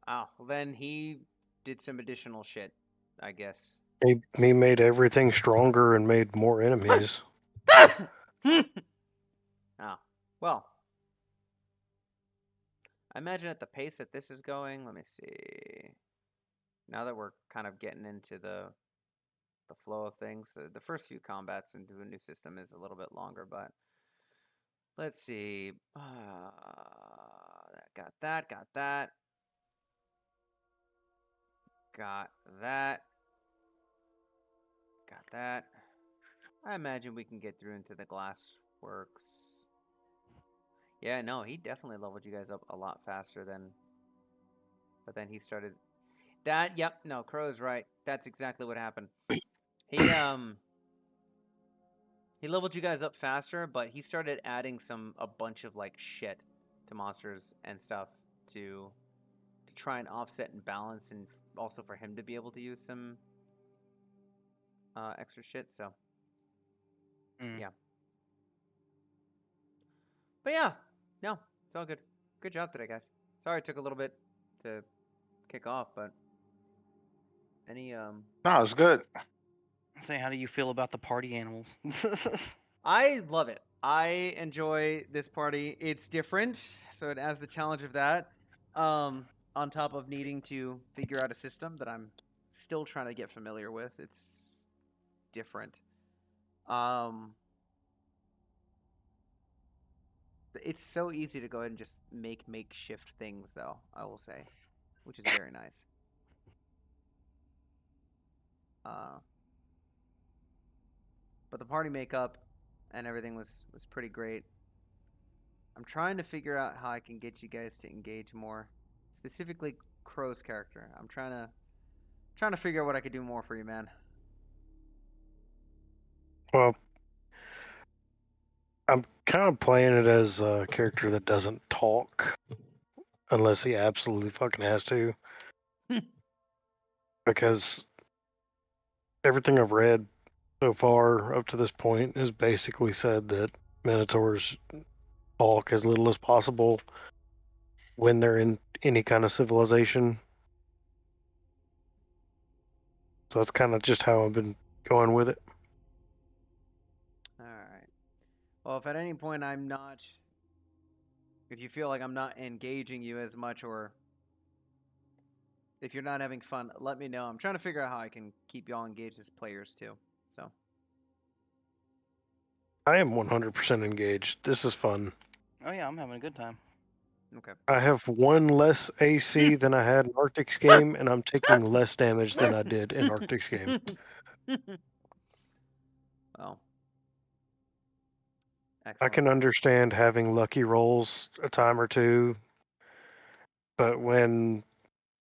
Oh, well then he did some additional shit, I guess. He made everything stronger and made more enemies. Oh, well. I imagine at the pace that this is going, let me see. Now that we're kind of getting into the flow of things, the first few combats into a new system is a little bit longer, but let's see. Got that. Got that. Got that. I imagine we can get through into the glassworks. Yeah, no, he definitely leveled you guys up a lot faster than. But then he started. That, yep, no, Crow's right. That's exactly what happened. He leveled you guys up faster, but he started adding a bunch of like shit to monsters and stuff to try and offset and balance, and also for him to be able to use some extra shit. So yeah. But yeah, no, it's all good. Good job today, guys. Sorry it took a little bit to kick off, but Any No, it's good. Say, how do you feel about the party animals? I love it. I enjoy this party. It's different, so it adds the challenge of that. On top of needing to figure out a system that I'm still trying to get familiar with. It's different. It's so easy to go ahead and just make makeshift things, though, I will say, which is very nice. But the party makeup and everything was pretty great. I'm trying to figure out how I can get you guys to engage more, specifically Crow's character. I'm trying to figure out what I could do more for you, man. Well, I'm kind of playing it as a character that doesn't talk unless he absolutely fucking has to. Because everything I've read so far up to this point has basically said that Minotaurs talk as little as possible when they're in any kind of civilization. So that's kind of just how I've been going with it. All right. Well, if at any point if you feel like I'm not engaging you as much, or if you're not having fun, let me know. I'm trying to figure out how I can keep y'all engaged as players too. So. I am 100% engaged. This is fun. Oh yeah, I'm having a good time. Okay. I have one less AC than I had in Arctic's game, and I'm taking less damage than I did in Arctic's game. Well. I Excellent. can understand having lucky rolls a time or two, but when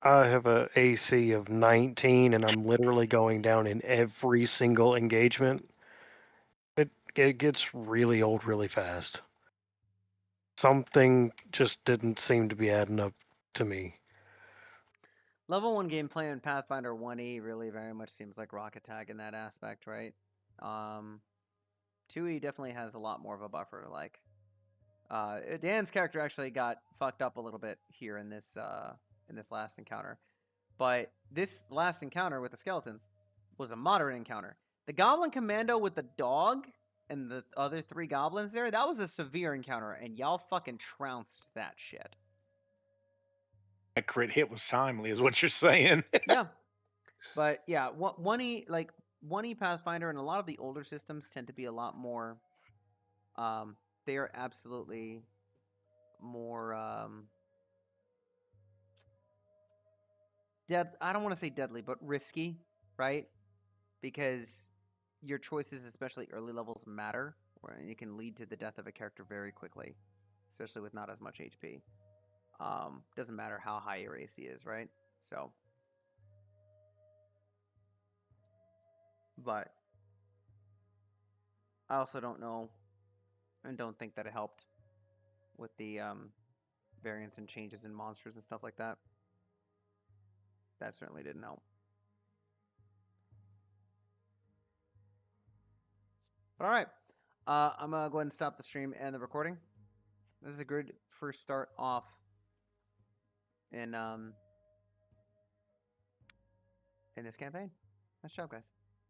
I have a AC of 19 and I'm literally going down in every single engagement, it gets really old really fast. Something just didn't seem to be adding up to me. Level 1 gameplay in Pathfinder 1E really very much seems like Rocket Tag in that aspect, right? 2E definitely has a lot more of a buffer. Like, Dan's character actually got fucked up a little bit here in this last encounter, but this last encounter with the skeletons was a moderate encounter. The Goblin Commando with the dog and the other 3 goblins there, that was a severe encounter, and y'all fucking trounced that shit. That crit hit was timely, is what you're saying. Yeah. But yeah, 1E Pathfinder and a lot of the older systems tend to be a lot more. They are absolutely more I don't want to say deadly, but risky, right? Because your choices, especially early levels, matter, and it can lead to the death of a character very quickly, especially with not as much HP. Doesn't matter how high your AC is, right? So, but I also don't know and don't think that it helped with the variants and changes in monsters and stuff like that. That certainly didn't help. But all right, I'm gonna go ahead and stop the stream and the recording. This is a good first start off in this campaign. Nice job, guys.